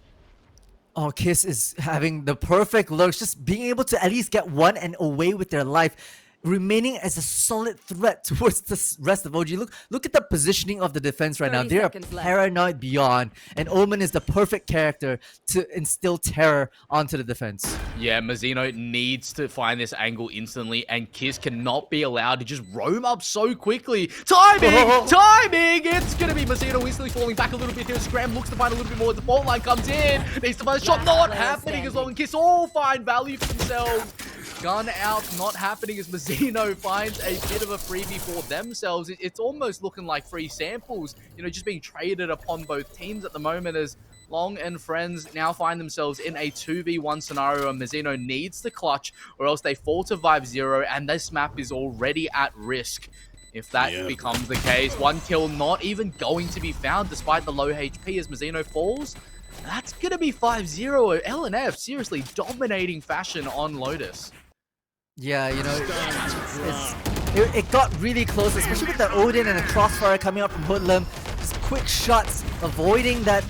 [SPEAKER 4] Oh, Kiss is having the perfect lurks, just being able to at least get 1 and away with their life, remaining as a solid threat towards the rest of OG. Look at the positioning of the defense right now. They're paranoid beyond, and Omen is the perfect character to instill terror onto the defense.
[SPEAKER 3] Yeah, Mazzino needs to find this angle instantly, and Kiss cannot be allowed to just roam up so quickly. Timing! Timing! It's going to be Mazzino instantly falling back a little bit here. Scram looks to find a little bit more. The fault line comes in. Needs to find a shot. Not happening as long as Kiss all find value for themselves. Gun out, not happening as Mazzino finds a bit of a freebie for themselves. It's almost looking like free samples, just being traded upon both teams at the moment as Long and friends now find themselves in a 2v1 scenario and Mazzino needs to clutch or else they fall to 5-0 and this map is already at risk. If that becomes the case, 1 kill not even going to be found despite the low HP as Mazzino falls. That's going to be 5-0. LNF seriously dominating fashion on Lotus.
[SPEAKER 4] Yeah, it got really close, especially with the Odin and the crossfire coming up from Hoodlum. Just quick shots, avoiding that,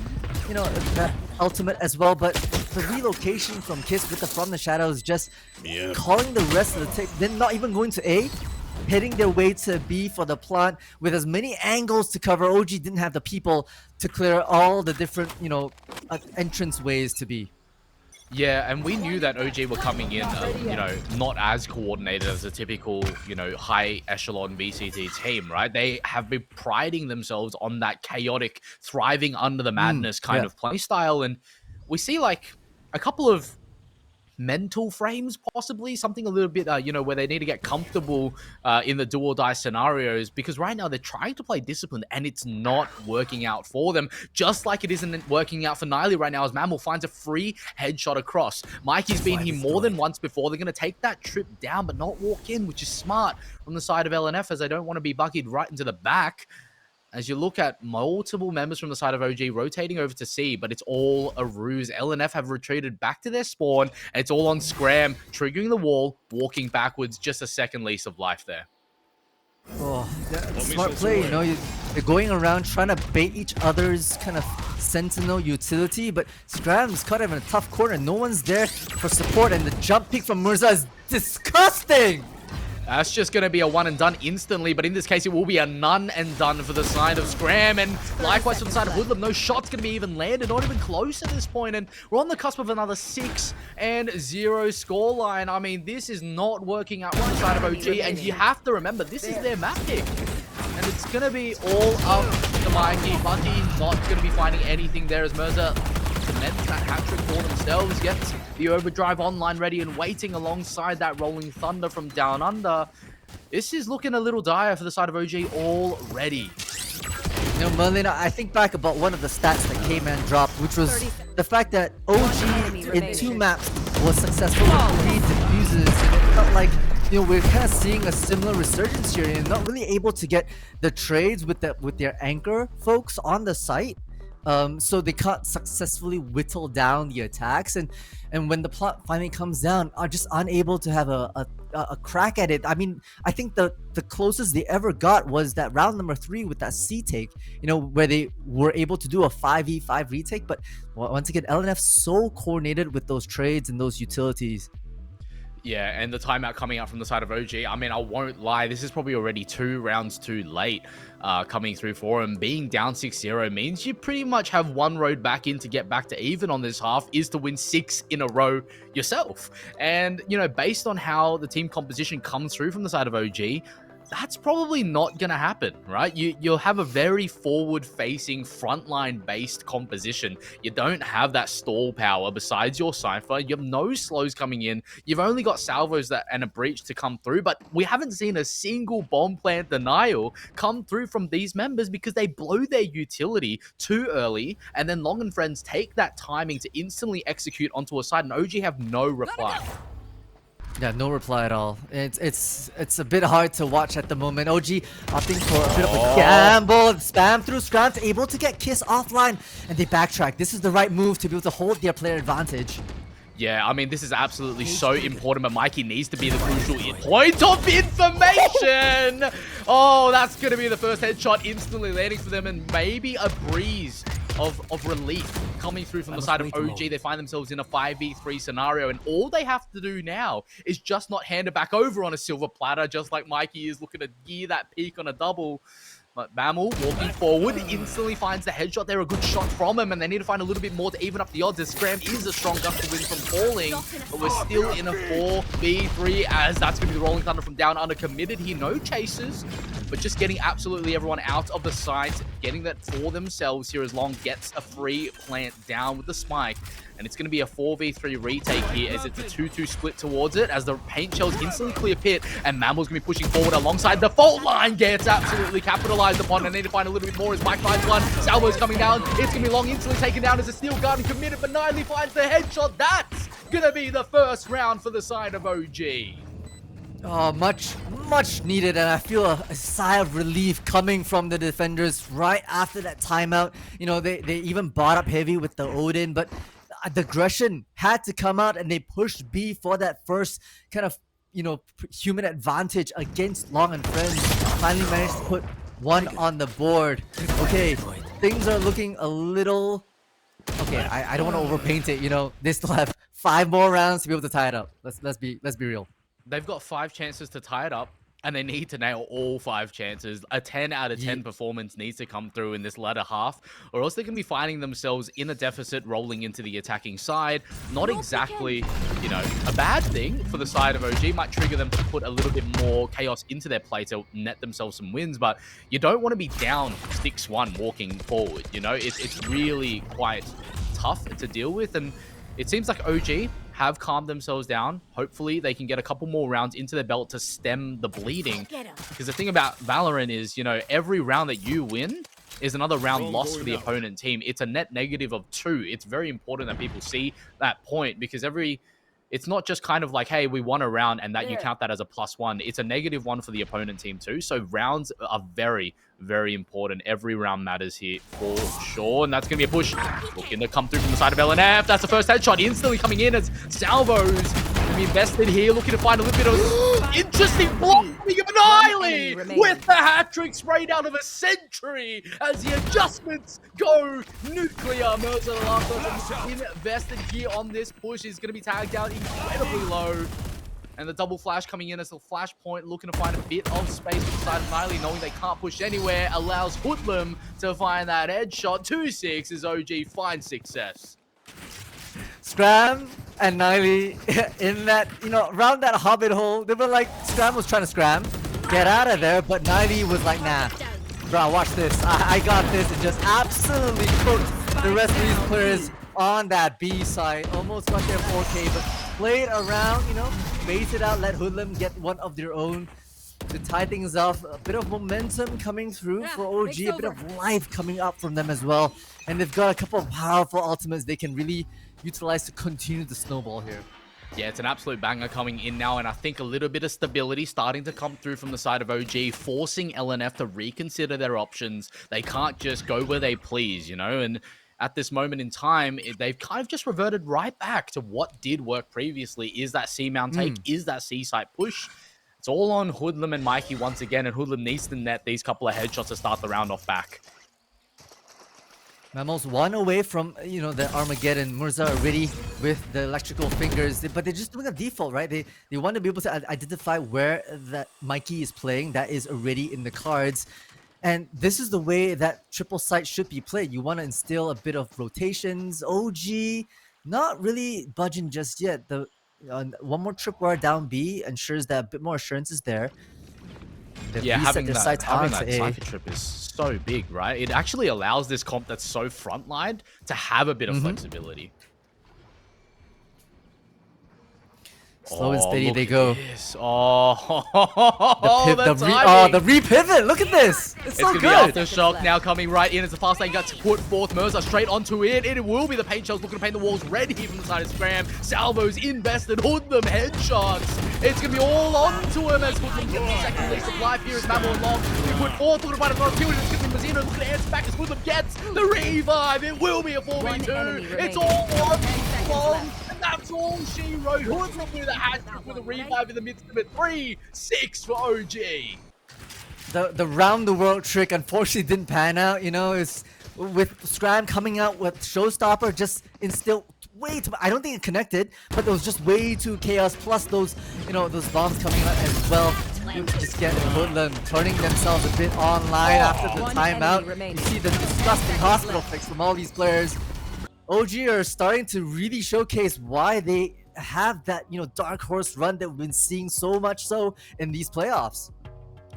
[SPEAKER 4] that ultimate as well. But the relocation from Kiss with the From the Shadows, just calling the rest of the team, then not even going to A, heading their way to B for the plant with as many angles to cover. OG didn't have the people to clear all the different, entrance ways to B.
[SPEAKER 3] Yeah, and we knew that OG were coming in, not as coordinated as a typical, high echelon VCT team, right? They have been priding themselves on that chaotic, thriving under the madness kind of play style. And we see like a couple of mental frames, possibly something a little bit, where they need to get comfortable in the do or die scenarios, because right now they're trying to play disciplined and it's not working out for them, just like it isn't working out for Niley right now as Mammal finds a free headshot across. Mikey's been here more than once before. They're going to take that trip down but not walk in, which is smart from the side of LNF as they don't want to be buggied right into the back. As you look at multiple members from the side of OG rotating over to C, but it's all a ruse. LNF have retreated back to their spawn, and it's all on Scram, triggering the wall, walking backwards, just a second lease of life there.
[SPEAKER 4] Oh, smart play, they're going around trying to bait each other's kind of sentinel utility, but Scram's caught him in a tough corner. No one's there for support, and the jump peek from Mirza is disgusting!
[SPEAKER 3] That's just going to be a one and done instantly, but in this case, it will be a none and done for the side of Scram, and likewise for the side of Hoodlum. No shot's going to be even landed, not even close at this point, and we're on the cusp of another 6-0 scoreline. I mean, this is not working out for the side of OG, and you have to remember, this is their map pick, and it's going to be all up to Mikey. Lucky not going to be finding anything there as Mirza cements that hat-trick for themselves, gets the overdrive online ready and waiting alongside that rolling thunder from down under. This is looking a little dire for the side of OG already.
[SPEAKER 4] You know, Merlin, I think back about one of the stats that K-Man dropped, which was the fact that OG in 2 maps was successful with 3 diffuses, and it felt like, you know, we're kind of seeing a similar resurgence here, and not really able to get the trades with their anchor folks on the site. So they can't successfully whittle down the attacks, and when the plot finally comes down, are just unable to have a crack at it. I mean, I think the closest they ever got was that round number 3 with that C take, you know, where they were able to do a 5v5 retake. But once again, LNF so coordinated with those trades and those utilities.
[SPEAKER 3] Yeah, and the timeout coming out from the side of OG, I mean, I won't lie, this is probably already 2 rounds too late coming through for him. Being down 6-0 means you pretty much have one road back in to get back to even on this half, is to win 6 in a row yourself. And, you know, based on how the team composition comes through from the side of OG, that's probably not going to happen, right? You'll have a very forward-facing, frontline-based composition. You don't have that stall power besides your Cypher. You have no slows coming in. You've only got salvos and a breach to come through, but we haven't seen a single bomb plant denial come through from these members because they blow their utility too early, and then Long and Friends take that timing to instantly execute onto a side, and OG have no reply.
[SPEAKER 4] Yeah, no reply at all. It's a bit hard to watch at the moment. OG opting for a bit of a gamble. Spam through Scrams, able to get Kiss offline, and they backtrack. This is the right move to be able to hold their player advantage.
[SPEAKER 3] Yeah, I mean, this is absolutely so important, but Mikey needs to be the crucial point of information. Oh, that's going to be the first headshot instantly landing for them, and maybe a breeze of relief coming through from the side of OG. They find themselves in a 5v3 scenario, and all they have to do now is just not hand it back over on a silver platter, just like Mikey is looking to gear that peak on a double. But Mammal, walking forward, instantly finds the headshot there. A good shot from him, and they need to find a little bit more to even up the odds, as Scram is a strong gust to win from falling. But we're still in a 4v3, as that's going to be the rolling thunder from down under. Committed here, no chasers, but just getting absolutely everyone out of the site, getting that for themselves here as Long gets a free plant down with the spike. And it's going to be a 4v3 retake here, as it's a 2-2 split towards it, as the paint shells instantly clear pit, and Mammal's going to be pushing forward alongside the fault line. Gets absolutely capitalized upon. I need to find a little bit more as Mike finds one. Salvo's coming down. It's going to be Long instantly taken down as a steel guard and Committed, but Niley finds the headshot. That's going to be the first round for the side of OG.
[SPEAKER 4] Oh, much needed, and I feel a sigh of relief coming from the defenders right after that timeout. You know, they even bought up heavy with the Odin, but the aggression had to come out, and they pushed B for that first kind of, you know, human advantage against Long and Friends. Finally managed to put one on the board. Okay, things are looking a little... Okay, I don't want to overpaint it, you know. They still have 5 more rounds to be able to tie it up. Let's be real.
[SPEAKER 3] They've got 5 chances to tie it up, and they need to nail all 5 chances. A 10 out of 10 performance needs to come through in this latter half, or else they can be finding themselves in a deficit rolling into the attacking side. Not exactly, you know, a bad thing for the side of OG. Might trigger them to put a little bit more chaos into their play to net themselves some wins, but you don't want to be down 6-1 walking forward. You know, it's really quite tough to deal with, and it seems like OG have calmed themselves down. Hopefully they can get a couple more rounds into their belt to stem the bleeding. Because the thing about Valorant is, you know, every round that you win is another round lost for the opponent team. It's a net negative of 2. It's very important that people see that point, because it's not just kind of like, hey, we won a round and that you count that as a +1. It's a -1 for the opponent team too. So rounds are very, very important. Every round matters here for sure. And that's going to be a push. Looking to come through from the side of LNF. That's the first headshot instantly coming in as Salvos going to be invested here. Looking to find a little bit of interesting blocking of Niley with the hat-trick sprayed out of a century as the adjustments go nuclear. Mirza, the last person invested here on this push, is going to be tagged out incredibly low. And the double flash coming in as the flashpoint, looking to find a bit of space with the side of Niley, knowing they can't push anywhere, allows Hoodlum to find that headshot. 2-6 as OG finds success.
[SPEAKER 4] Scram and Niley in that, around that hobbit hole, they were like, Scram was trying to scram, get out of there, but Niley was like, nah, bro, watch this. I got this, and just absolutely cooked the rest of these players on that B side. Almost got their 4K, but played around, base it out, let Hoodlum get one of their own to tie things off. A bit of momentum coming through for OG, a bit of life coming up from them as well. And they've got a couple of powerful ultimates they can really utilize to continue the snowball here.
[SPEAKER 3] Yeah, it's an absolute banger coming in now, and I think a little bit of stability starting to come through from the side of OG, forcing LNF to reconsider their options. They can't just go where they please, and at this moment in time, they've kind of just reverted right back to what did work previously. Is that C-mount take? Is that C-site push? It's all on Hoodlum and Mikey once again, and Hoodlum needs to net these couple of headshots to start the round off back.
[SPEAKER 4] Mammals one away from, the Armageddon. Murza already with the electrical fingers, but they're just doing a default, right? They want to be able to identify where that Mikey is playing. That is already in the cards. And this is the way that triple site should be played. You want to instill a bit of rotations. OG, not really budging just yet. The one more tripwire down B ensures that a bit more assurance is there.
[SPEAKER 3] Having that
[SPEAKER 4] Cypher
[SPEAKER 3] Cypher trip is so big, right? It actually allows this comp that's so frontlined to have a bit of flexibility.
[SPEAKER 4] Slow and steady they go.
[SPEAKER 3] This. Oh,
[SPEAKER 4] the re-pivot. Look at this. It's so
[SPEAKER 3] good.
[SPEAKER 4] good.
[SPEAKER 3] It's going to be Aftershock now coming right in as the fast lane gets put forth. Murza straight onto it. It will be the paint shells looking to paint the walls red here from the side of Scram. Salvos invested. Hoodlum headshots. It's going to be all onto him as Hoodlum gets the second lease of life here as Mammal and Long. We put forth, looking to find another kill. It's going to be Mazzino looking to answer back as Hoodlum gets the revive. It will be a 4v2. It's all on Long. That's all she wrote. Hoodlum with a hat trick with a revive in the midst of it. 3-6 for OG.
[SPEAKER 4] The round the world trick unfortunately didn't pan out. It's with Scram coming out with Showstopper just instilled way too. I don't think it connected, but it was just way too chaos. Plus those those bombs coming out as well. You just get Hoodlum turning themselves a bit online after the timeout. You see the disgusting hospital fix from all these players. OG are starting to really showcase why they have that, dark horse run that we've been seeing so much so in these playoffs.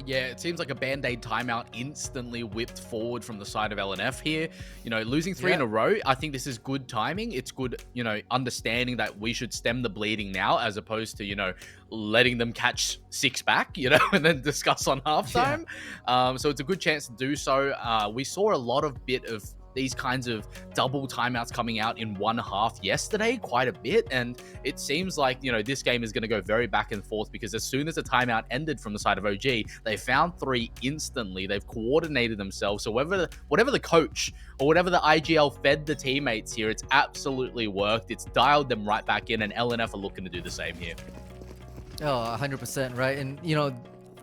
[SPEAKER 3] Yeah, it seems like a Band-Aid timeout instantly whipped forward from the side of LNF here. Losing 3 in a row, I think this is good timing. It's good, understanding that we should stem the bleeding now as opposed to, letting them catch 6 back, and then discuss on halftime. Yeah. So it's a good chance to do so. We saw a lot of bit of these kinds of double timeouts coming out in one half yesterday, quite a bit, and it seems like this game is going to go very back and forth because as soon as the timeout ended from the side of OG, they found 3 instantly. They've coordinated themselves, so whatever the coach or whatever the IGL fed the teammates here, it's absolutely worked. It's dialed them right back in, and LNF are looking to do the same here.
[SPEAKER 4] Oh, 100%, right? And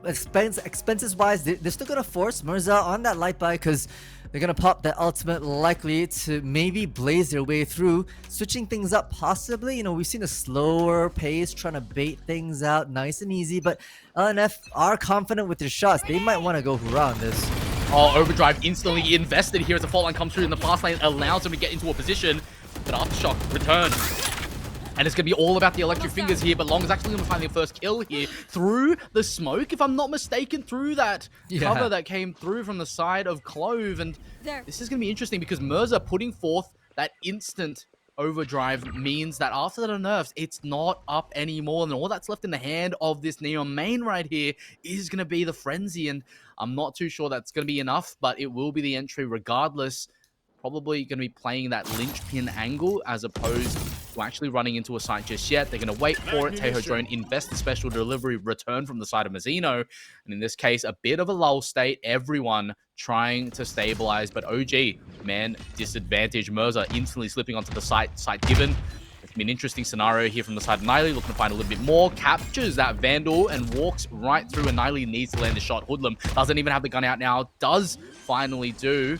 [SPEAKER 4] expenses wise, they're still gonna force Murza on that light buy because they're gonna pop that ultimate, likely to maybe blaze their way through, switching things up possibly. We've seen a slower pace, trying to bait things out nice and easy, but LNF are confident with their shots. They might want to go hurrah on this.
[SPEAKER 3] Oh, Overdrive instantly invested here as the fault line comes through in the fast lane, allows them to get into a position, but Aftershock returns. And it's going to be all about the electric fingers here, but Long is actually going to find the first kill here through the smoke, if I'm not mistaken, through that cover that came through from the side of Clove. And this is going to be interesting because Murza putting forth that instant overdrive means that after the nerfs, it's not up anymore. And all that's left in the hand of this Neon main right here is going to be the Frenzy. And I'm not too sure that's going to be enough, but it will be the entry regardless. Probably going to be playing that linchpin angle as opposed to actually running into a site just yet. They're going to wait for it. Teho Drone invest the special delivery return from the side of Mazzino. And in this case, a bit of a lull state. Everyone trying to stabilize, but OG, man, disadvantage. Murza instantly slipping onto the site given. It's been an interesting scenario here from the side of Niley, looking to find a little bit more. Captures that Vandal and walks right through, and Niley needs to land the shot. Hoodlum doesn't even have the gun out now. Does finally do.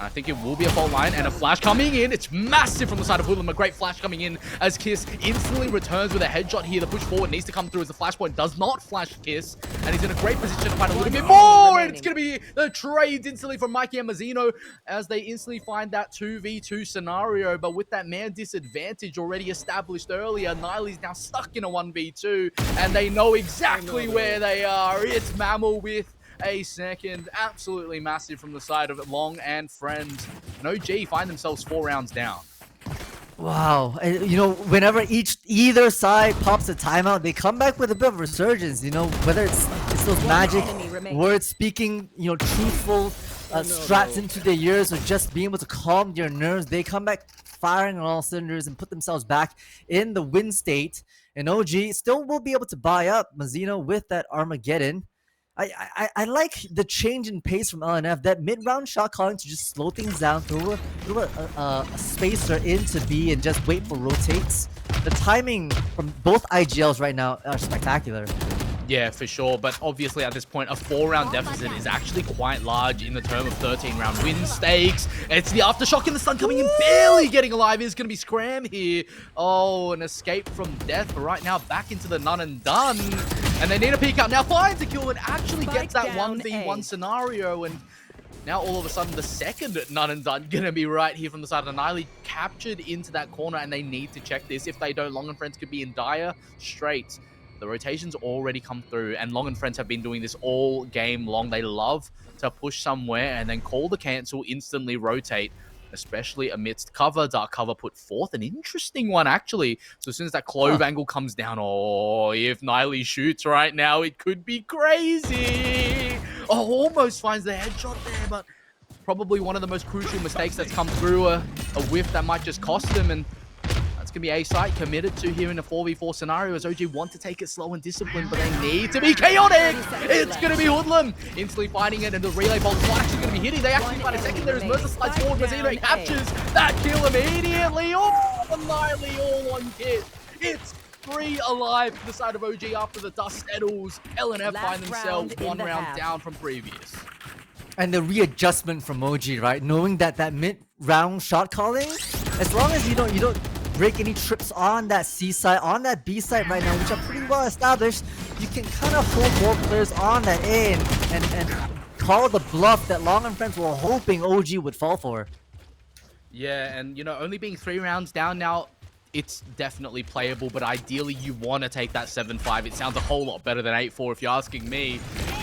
[SPEAKER 3] I think it will be a fault line and a flash coming in. It's massive from the side of Hoodlum. A great flash coming in as Kiss instantly returns with a headshot here. The push forward needs to come through as the flashpoint does not flash Kiss. And he's in a great position to find a little bit more. And it's going to be the trades instantly from Mikey and Mazzino as they instantly find that 2v2 scenario. But with that man disadvantage already established earlier, Niley's now stuck in a 1v2. And they know exactly where they are. It's Mammal with a second. Absolutely massive from the side of Long and Friends. And OG find themselves 4 rounds down.
[SPEAKER 4] Wow. And, you know, whenever either side pops a timeout, they come back with a bit of resurgence, you know, whether it's those magic words speaking, you know, truthful strats into their ears, or just being able to calm their nerves. They come back firing on all cylinders and put themselves back in the win state. And OG still will be able to buy up Mazzino with that Armageddon. I like the change in pace from LNF, that mid-round shot calling to just slow things down, throw a spacer into B and just wait for rotates. The timing from both IGLs right now are spectacular.
[SPEAKER 3] Yeah, for sure. But obviously at this point, a 4-round deficit is actually quite large in the term of 13-round win stakes. It's the aftershock in the sun coming in, barely getting alive. Is going to be Scram here. Oh, an escape from death. But right now, back into the none and done. And they need a peek out. Now finds a kill and actually gets that 1v1 scenario. And now all of a sudden, the second none and done going to be right here from the side of Niley, captured into that corner. And they need to check this. If they don't, Long and Friends could be in dire straits. The rotation's already come through, and Long and Friends have been doing this all game long. They love to push somewhere and then call the cancel, instantly rotate, especially amidst cover. Dark cover put forth an interesting one, actually. So as soon as that clove angle comes down, oh, if Niley shoots right now, it could be crazy. Oh, almost finds the headshot there, but probably one of the most crucial mistakes that's come through, a whiff that might just cost them. And it's going to be a site committed to here in a 4v4 scenario as OG want to take it slow and disciplined, but they need to be chaotic. It's going to be Hoodlum instantly finding it, and the relay bolt is actually going to be hitting. They actually find a second there as Mercer slides forward. Mazzino captures that kill immediately. Oh, Niley all on hit. It's 3 alive to the side of OG after the dust settles. LNF find themselves 1 round down from previous.
[SPEAKER 4] And the readjustment from OG, right? Knowing that mid-round shot calling, as long as you don't break any trips on that C side, on that B side right now, which are pretty well established, you can kind of hold more players on that A and call the bluff that Long and Friends were hoping OG would fall for.
[SPEAKER 3] Yeah, and you know, only being 3 rounds down now, it's definitely playable, but ideally you want to take that 7-5. It sounds a whole lot better than 8-4 if you're asking me.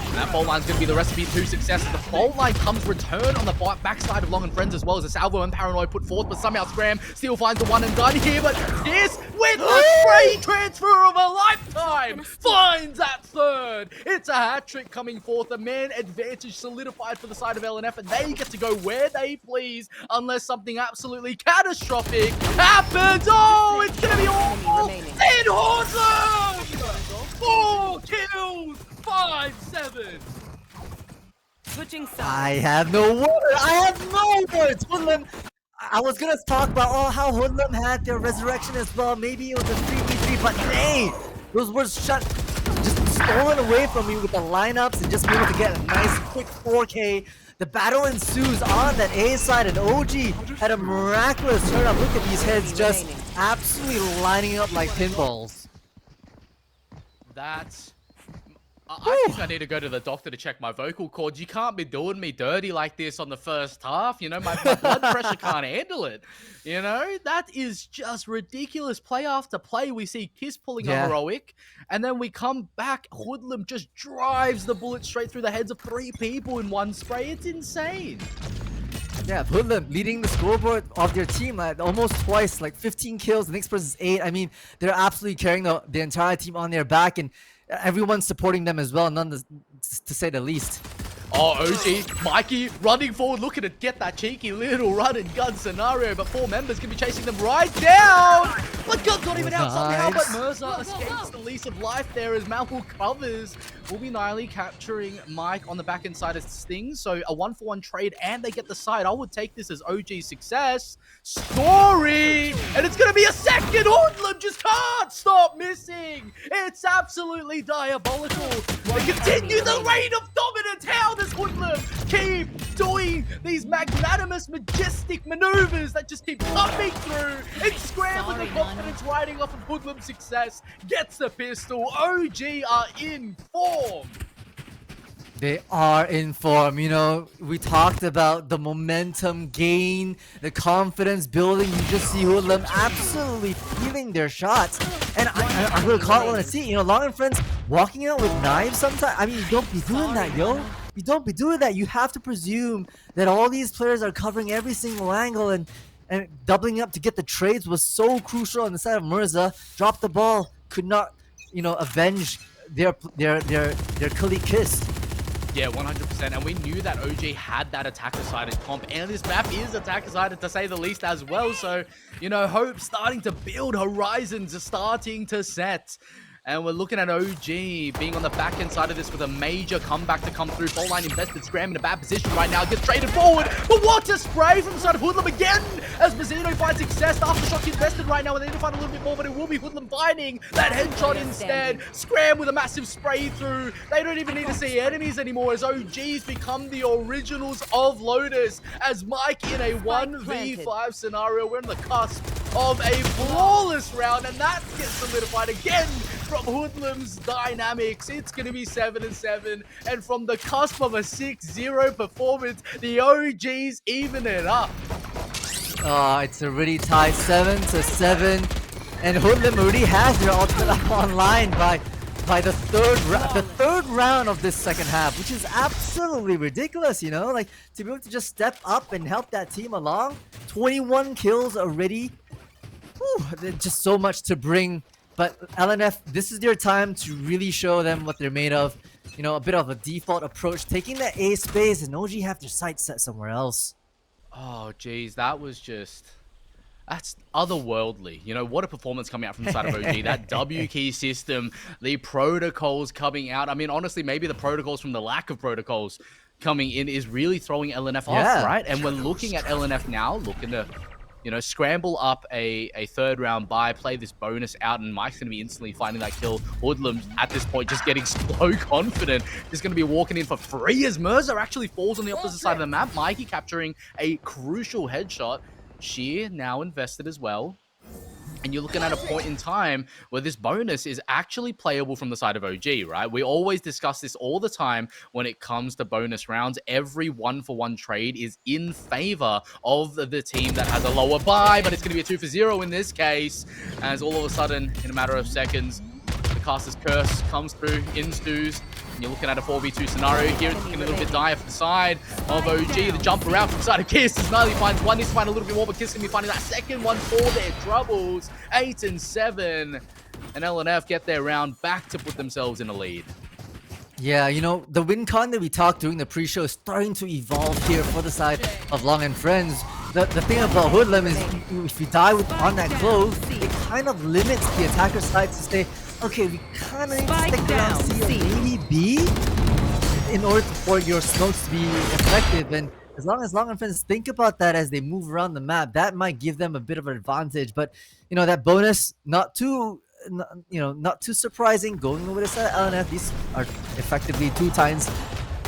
[SPEAKER 3] And that fault line's going to be the recipe to success. The fault line comes return on the backside of Long and Friends as well as a Salvo and Paranoid put forth, but somehow Scram still finds the 1 and done here. But this, with the free transfer of a lifetime, finds that 3rd. It's a hat-trick coming forth. The man advantage solidified for the side of LNF, and they get to go where they please unless something absolutely catastrophic happens. Oh, it's going to be awful. And Hoodlum! 4 kills! 5-7.
[SPEAKER 5] Switching sides.
[SPEAKER 4] I have no words. I have no words. Hoodlum. I was gonna talk about how Hoodlum had their resurrection as well. Maybe it was a 3v3, but hey, those words just stolen away from me with the lineups and just be able to get a nice quick 4K. The battle ensues on that A side, and OG had a miraculous turn-up. Look at these heads just absolutely lining up like pinballs.
[SPEAKER 3] That's... I think I need to go to the doctor to check my vocal cords. You can't be doing me dirty like this on the first half. You know, my blood pressure can't handle it. You know, that is just ridiculous. Play after play, we see Kiss pulling a heroic, and then we come back. Hoodlum just drives the bullet straight through the heads of 3 people in 1 spray. It's insane.
[SPEAKER 4] Yeah, Hoodlum leading the scoreboard of their team almost twice, like 15 kills. The next person's 8. I mean, they're absolutely carrying the entire team on their back, and everyone's supporting them as well, to say the least.
[SPEAKER 3] Oh, OG, Mikey running forward, looking to get that cheeky little run and gun scenario, but 4 members can be chasing them right down. but got even out somehow, but
[SPEAKER 4] Nice.
[SPEAKER 3] Mirza escapes the lease of life there as Malwell covers. Will be Niley capturing Mike on the back end side of things, so a 1-for-1 trade, and they get the side. I would take this as OG's success story, and it's going to be a second. Hoodlum just can't stop missing. It's absolutely diabolical. They continue the reign of dominance. How does Hoodlum keep doing these magnanimous, majestic maneuvers that just keep coming through and scrambling the confidence riding off of Hoodlum's success? Gets the pistol. OG are in form.
[SPEAKER 4] They are in form. You know, we talked about the momentum gain, the confidence building. You just see Hoodlum absolutely feeling their shots. And I'm going to call it when I see it. You know, Long and Friends walking out with knives sometimes. I mean, you don't be doing that, yo. You don't be doing that. You have to presume that all these players are covering every single angle, and doubling up to get the trades was so crucial on the side of Mirza. Dropped the ball, could not, you know, avenge their Kali kiss.
[SPEAKER 3] Yeah, 100%. And we knew that OG had that attacker-sided comp, and this map is attacker-sided to say the least as well. So, you know, hope starting to build, horizons are starting to set. And we're looking at OG being on the back end side of this with a major comeback to come through. Ball line invested, Scram in a bad position right now. Gets traded forward, but what a spray from the side of Hoodlum again as Mazzino finds success. Aftershock invested right now, and they need to find a little bit more, but it will be Hoodlum finding that headshot instead. Scram with a massive spray through. They don't even need to see enemies anymore as OGs become the originals of Lotus. As Mike in a 1v5 scenario, we're on the cusp of a flawless round, and that gets solidified again from Hoodlum's dynamics. It's going to be 7-7, and from the cusp of a 6-0 performance, the OGs even it up.
[SPEAKER 4] It's already tied 7-7, and Hoodlum already has their ultimate up online by the third round of this second half, which is absolutely ridiculous. You know, like, to be able to just step up and help that team along. 21 kills already. Whew, there's just so much to bring. But LNF, this is their time to really show them what they're made of. You know, a bit of a default approach, taking that A space, and OG have their sights set somewhere else.
[SPEAKER 3] Oh, geez, that's otherworldly. You know, what a performance coming out from the side of OG. That W key system, the protocols coming out. I mean, honestly, maybe the protocols from the lack of protocols coming in is really throwing LNF off, right? And we're looking at LNF now, looking to, you know, scramble up a third round buy, play this bonus out, and Mike's going to be instantly finding that kill. Hoodlum at this point just getting so confident. He's going to be walking in for free as Mirza actually falls on the opposite side of the map. Mikey capturing a crucial headshot. Sheer now invested as well. And you're looking at a point in time where this bonus is actually playable from the side of OG, right? We always discuss this all the time when it comes to bonus rounds. Every 1-for-1 trade is in favor of the team that has a lower buy, but it's going to be a 2-for-0 in this case, as all of a sudden, in a matter of seconds, the caster's curse comes through, instus. And you're looking at a 4v2 scenario here. It's looking a little bit dire for the side of OG. The jump around from the side of Kiss as Niley finds one. Needs to find a little bit more, but Kiss can be finding that second one for their troubles. 8-7. And LNF get their round back to put themselves in a lead.
[SPEAKER 4] Yeah, you know, the win con that we talked during the pre-show is starting to evolve here for the side of Long and Friends. The thing about Hoodlum is if you die on that close, it kind of limits the attacker side to say, okay, we kind of need to stick around C or maybe B in order for your smokes to be effective. And as long as Long and Friends think about that as they move around the map, that might give them a bit of an advantage. But, you know, that bonus, not too surprising. Going over the side of LNF, these are effectively 2 times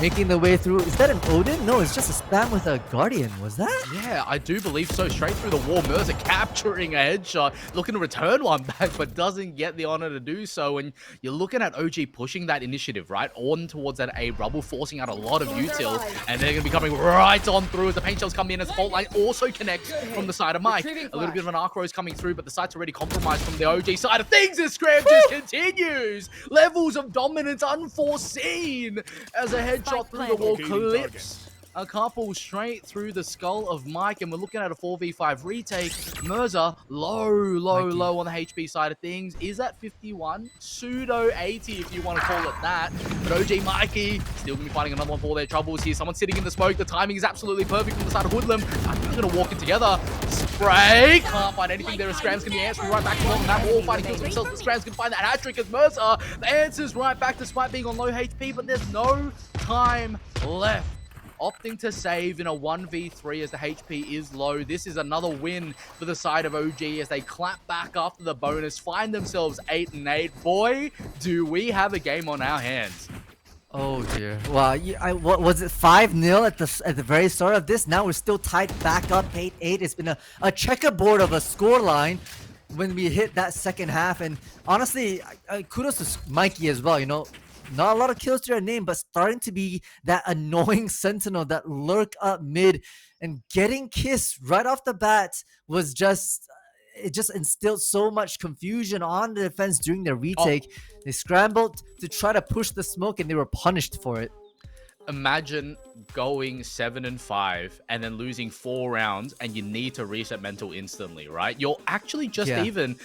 [SPEAKER 4] making the way through. Is that an Odin? No, it's just a spam with a Guardian. Was that?
[SPEAKER 3] Yeah, I do believe so. Straight through the wall. Mirza capturing a headshot, looking to return one back, but doesn't get the honor to do so. And you're looking at OG pushing that initiative, right? On towards that A rubble, forcing out a lot of util. And they're going to be coming right on through as the paint shells come in as the fault line also connects from the side of Mike. A little bit of an arc rose coming through, but the site's already compromised from the OG side of things as Scram just continues. Levels of dominance unforeseen as a headshot through the wall clips a couple straight through the skull of Mike, and we're looking at a 4v5 retake. Mirza, low on the HP side of things, is at 51, pseudo 80 if you want to call it that. But OG Mikey still going to be fighting another one for their troubles here. Someone sitting in the smoke. The timing is absolutely perfect from the side of Hoodlum. I think they're going to walk it together. Spray, can't find anything there. Scram's going to be answering right back to on that wall, fighting kills themselves. Scram's going to find that hat-trick as Mirza. The answer's right back despite being on low HP, but there's no time left. Opting to save in a 1v3 as the HP is low. This is another win for the side of OG as they clap back after the bonus, find themselves 8-8. Boy, do we have a game on our hands.
[SPEAKER 4] Oh dear. Wow, what was it, 5-0 at the very start of this? Now we're still tied back up 8-8. It's been a checkerboard of a scoreline when we hit that second half. And honestly, kudos to Mikey as well, you know. Not a lot of kills to their name, but starting to be that annoying sentinel that lurk up mid, and getting Kiss right off the bat was just, it just instilled so much confusion on the defense during their retake. They scrambled to try to push the smoke and they were punished for it.
[SPEAKER 3] Imagine going 7-5 and then losing 4 rounds and you need to reset mental instantly, right? You're actually just even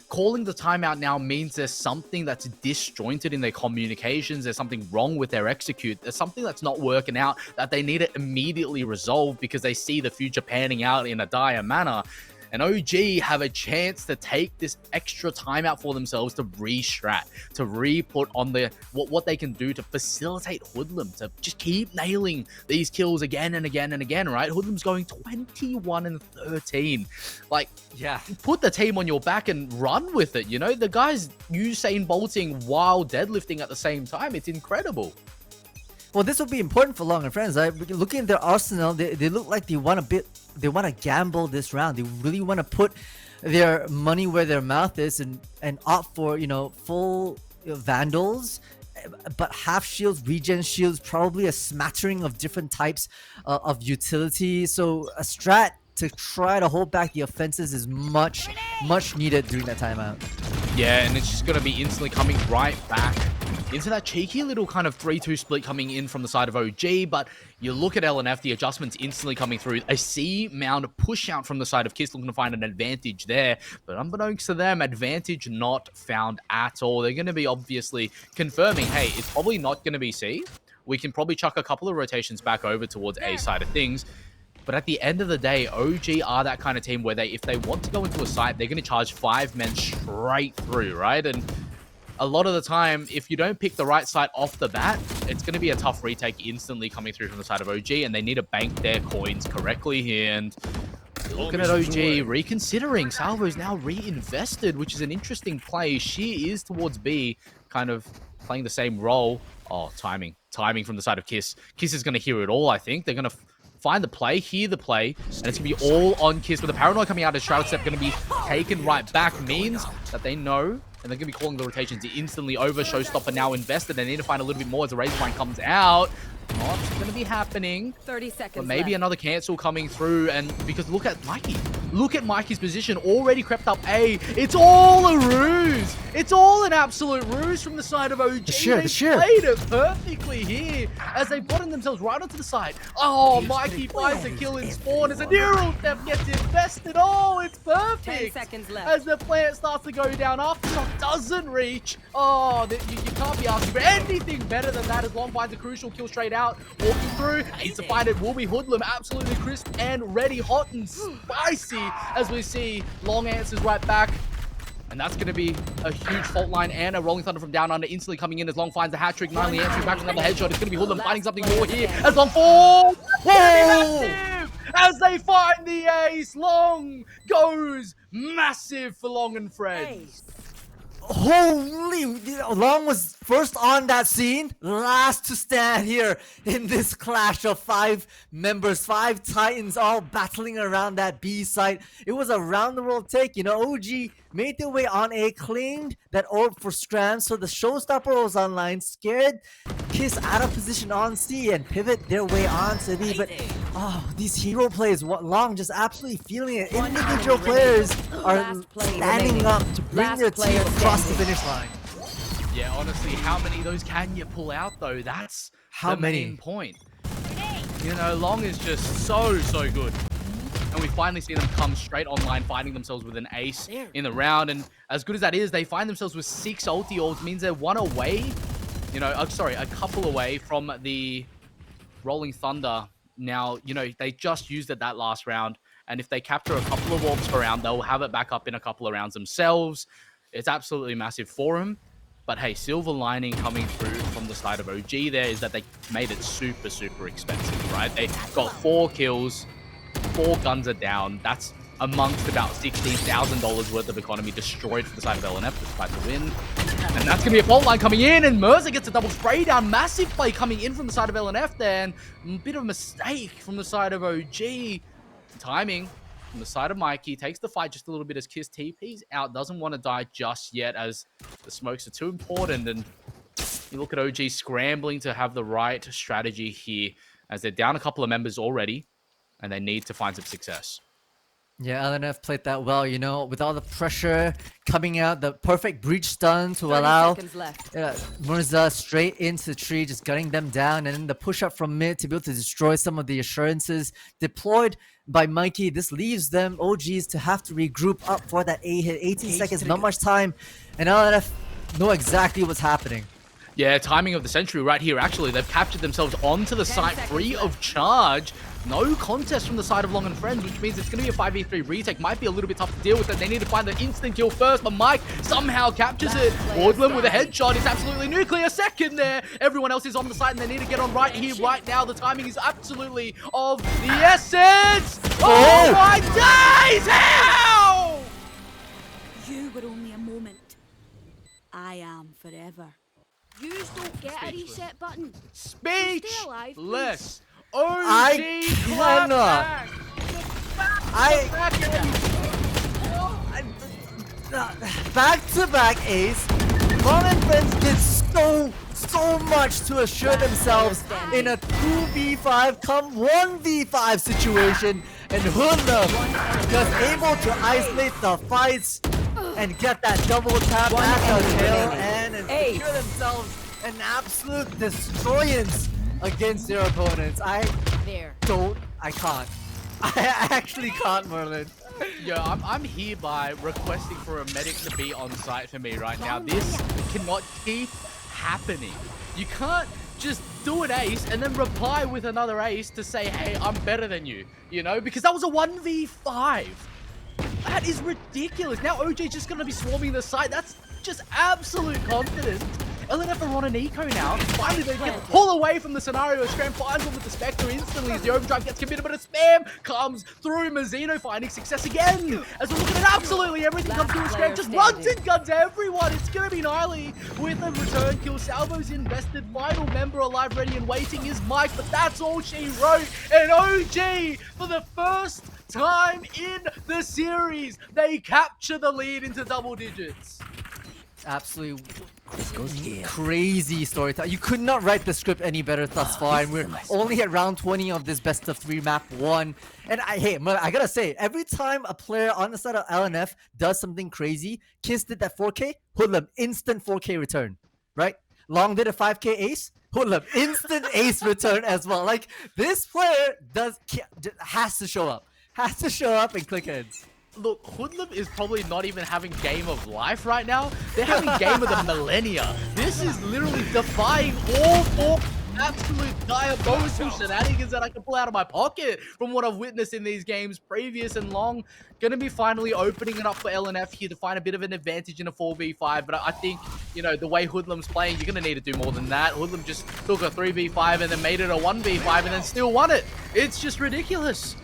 [SPEAKER 3] calling the timeout now means there's something that's disjointed in their communications. There's something wrong with their execute. There's something that's not working out that they need to immediately resolve because they see the future panning out in a dire manner. And OG have a chance to take this extra time out for themselves to re-strat, to re-put on the what they can do to facilitate Hoodlum, to just keep nailing these kills again and again and again, right? Hoodlum's going 21-13. Like, yeah, put the team on your back and run with it, you know? The guy's Usain Bolting while deadlifting at the same time. It's incredible.
[SPEAKER 4] Well, this will be important for Long and Friends. Right? Looking at their arsenal, they look like they want to gamble this round. They really want to put their money where their mouth is and opt for, you know, full Vandals, but half shields, regen shields, probably a smattering of different types of utility. So a strat to try to hold back the offenses is much needed during that timeout.
[SPEAKER 3] Yeah, and it's just going to be instantly coming right back into that cheeky little kind of 3-2 split coming in from the side of OG, but you look at LNF, the adjustments instantly coming through. A C-mount push out from the side of Kiss, looking to find an advantage there, but unbeknownst to them, advantage not found at all. They're going to be obviously confirming, hey, it's probably not going to be C. We can probably chuck a couple of rotations back over towards A side of things. But at the end of the day, OG are that kind of team where if they want to go into a site, they're going to charge 5 men straight through, right? And a lot of the time, if you don't pick the right site off the bat, it's going to be a tough retake instantly coming through from the side of OG, and they need to bank their coins correctly here. And looking at OG reconsidering, Salvo's now reinvested, which is an interesting play. She is towards B, kind of playing the same role. Oh, timing from the side of Kiss. Kiss is going to hear it all, I think. They're going to find the play, hear the play, and it's going to be all on Kiss. But the Paranoid coming out as Shroud Step going to be taken right back means that they know, and they're going to be calling the rotations instantly over. Showstopper now invested. They need to find a little bit more as the Razorline comes out. Not going to be happening.
[SPEAKER 5] 30 seconds
[SPEAKER 3] But maybe
[SPEAKER 5] left.
[SPEAKER 3] another cancel coming through, and because look at Mikey. Look at Mikey's position, already crept up A. It's all a ruse. It's all an absolute ruse from the side of OG. They played it perfectly here as they bottomed themselves right onto the side. Oh, Mikey finds a kill in spawn as a neural step gets invested. Oh, it's
[SPEAKER 5] 10
[SPEAKER 3] perfect.
[SPEAKER 5] seconds left.
[SPEAKER 3] As the plant starts to go down, aftershot doesn't reach. Oh, you can't be asking for anything better than that as Long finds a crucial kill straight out. Walking through, needs to find it. Will be Hoodlum, absolutely crisp and ready, hot and spicy as we see Long answers right back. And that's going to be a huge fault line and a Rolling Thunder from down under instantly coming in as Long finds a hat-trick. Not only answering back with another headshot, it's going to be Hoodlum finding something more here as Long falls. As they find the ace, Long goes massive for Long and Friends.
[SPEAKER 4] Holy, Long was first on that scene, last to stand here in this clash of 5 members, 5 Titans all battling around that B site. It was a round the world take, you know. OG made their way on A, claimed that orb for Scram, so the Showstopper was online, scared Kiss out of position on C and pivot their way on to B. But these hero plays, Long just absolutely feeling it. Individual players are standing up to bring their team across the finish line.
[SPEAKER 3] Yeah, honestly, how many of those can you pull out though? That's
[SPEAKER 4] how
[SPEAKER 3] the
[SPEAKER 4] many
[SPEAKER 3] main point. You know, Long is just so good. And we finally see them come straight online, finding themselves with an ace in the round. And as good as that is, they find themselves with 6 ulti ults, means they're one away. You know, sorry, a couple away from the Rolling Thunder. Now, you know, they just used it that last round. And if they capture a couple of orbs per round, they'll have it back up in a couple of rounds themselves. It's absolutely massive for them. But hey, silver lining coming through from the side of OG there is that they made it super expensive, right? They got 4 kills. 4 guns are down. That's amongst about $16,000 worth of economy destroyed for the side of LNF despite the win. And that's going to be a fault line coming in, and Mirza gets a double spray down. Massive play coming in from the side of LNF there, and a bit of a mistake from the side of OG. Timing from the side of Mikey takes the fight just a little bit as Kiss TP's out. Doesn't want to die just yet as the smokes are too important, and you look at OG scrambling to have the right strategy here as they're down a couple of members already. And they need to find some success.
[SPEAKER 4] Yeah, LNF played that well, you know, with all the pressure coming out, the perfect breach stun to
[SPEAKER 5] 30
[SPEAKER 4] allow
[SPEAKER 5] seconds left.
[SPEAKER 4] Mirza straight into the tree, just gutting them down, and then the push up from mid to be able to destroy some of the assurances deployed by Mikey. This leaves them, OGs, to have to regroup up for that A hit. 18 seconds, not much time, and LNF know exactly what's happening.
[SPEAKER 3] Yeah, timing of the century right here. Actually, they've captured themselves onto the site free of charge. No contest from the side of Long and Friends, which means it's going to be a 5v3 retake. Might be a little bit tough to deal with it. They need to find the instant kill first, but Mike somehow captures it. Wardlam with a headshot is absolutely nuclear. Second there. Everyone else is on the side, and they need to get on right here, right now. The timing is absolutely of the essence. Oh my days! How?
[SPEAKER 6] You were only a moment. I am forever. Yous don't get a reset button. Stay alive,
[SPEAKER 3] Speechless.
[SPEAKER 4] I cannot. Back-to-back ace. Long and Friends did so much to assure themselves in a 2v5 come 1v5 situation, and Hoodlum was able to isolate the fights and get that double tap at the tail end and secure themselves an absolute destroyance against their opponents. I can't. I actually can't, Merlin.
[SPEAKER 3] Yo, I'm hereby requesting for a medic to be on site for me right now. This cannot keep happening. You can't just do an ace and then reply with another ace to say, hey, I'm better than you, you know? Because that was a 1v5. That is ridiculous. Now OJ's just going to be swarming the site. That's just absolute confidence. LNF are on an eco now. Finally, they get pull away from the scenario. Scram finds one with the Spectre instantly as the overdrive gets committed, but a spam comes through. Mazzino finding success again. As we're looking at absolutely everything come through. Scram just runs and guns everyone. It's going to be Niley with a return kill. Salvo's invested. Final member alive, ready and waiting is Mike, but that's all she wrote. And OG, for the first time in the series, they capture the lead into double digits.
[SPEAKER 4] Absolutely crazy storytelling. You could not write the script any better thus far, and we're only at round 20 of this best of 3 map 1. And I gotta say, every time a player on the side of LNF does something crazy, Kiss did that 4K, Hoodlum, instant 4K return, right? Long did a 5K ace, Hoodlum, instant ace return as well. Like, this player has to show up and click heads.
[SPEAKER 3] Look, Hoodlum is probably not even having game of life right now. They're having game of the millennia. This is literally defying all 4 absolute diabolical shenanigans that I can pull out of my pocket from what I've witnessed in these games previous and Long. Gonna be finally opening it up for LNF here to find a bit of an advantage in a 4v5, but I think, you know, the way Hoodlum's playing, you're gonna need to do more than that. Hoodlum just took a 3v5 and then made it a 1v5 and then still won it. It's just ridiculous.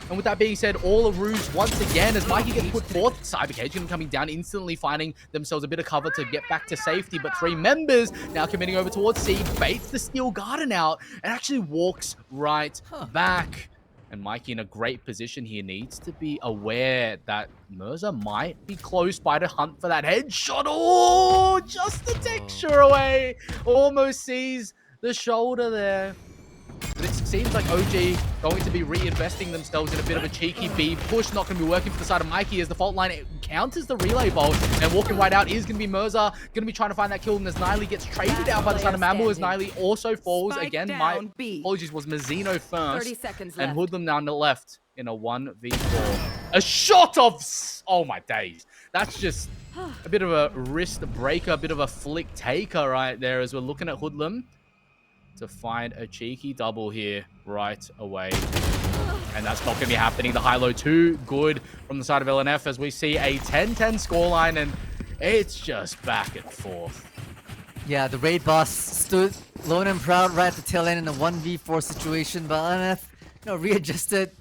[SPEAKER 3] And with that being said, all a ruse once again as Mikey gets put forth. Cybercage coming down instantly, finding themselves a bit of cover to get back to safety. But 3 members now committing over towards C, baits the Steel Garden out and actually walks right back. And Mikey in a great position here, needs to be aware that Mirza might be close by to hunt for that headshot. Oh, just the texture away. Almost sees the shoulder there. But it's seems like OG going to be reinvesting themselves in a bit of a cheeky B push. Not going to be working for the side of Mikey as the fault line counters the relay bolt. And walking right out is going to be Mirza. Going to be trying to find that kill. And as Niley gets traded out by the side of Mambo, as Niley also falls.
[SPEAKER 5] Spike
[SPEAKER 3] Again,
[SPEAKER 5] down,
[SPEAKER 3] my
[SPEAKER 5] B.
[SPEAKER 3] apologies, was Mazzino
[SPEAKER 5] 30
[SPEAKER 3] first.
[SPEAKER 5] seconds
[SPEAKER 3] And
[SPEAKER 5] left.
[SPEAKER 3] Hoodlum down the left in a 1v4. A shot of... Oh my days. That's just a bit of a wrist breaker, a bit of a flick taker right there as we're looking at Hoodlum to find a cheeky double here right away. And that's not going to be happening. The high-low too good from the side of LNF as we see a 10-10 scoreline, and it's just back and forth.
[SPEAKER 4] Yeah, the raid boss stood lone and proud right at the tail end in a 1v4 situation, but LNF, readjusted,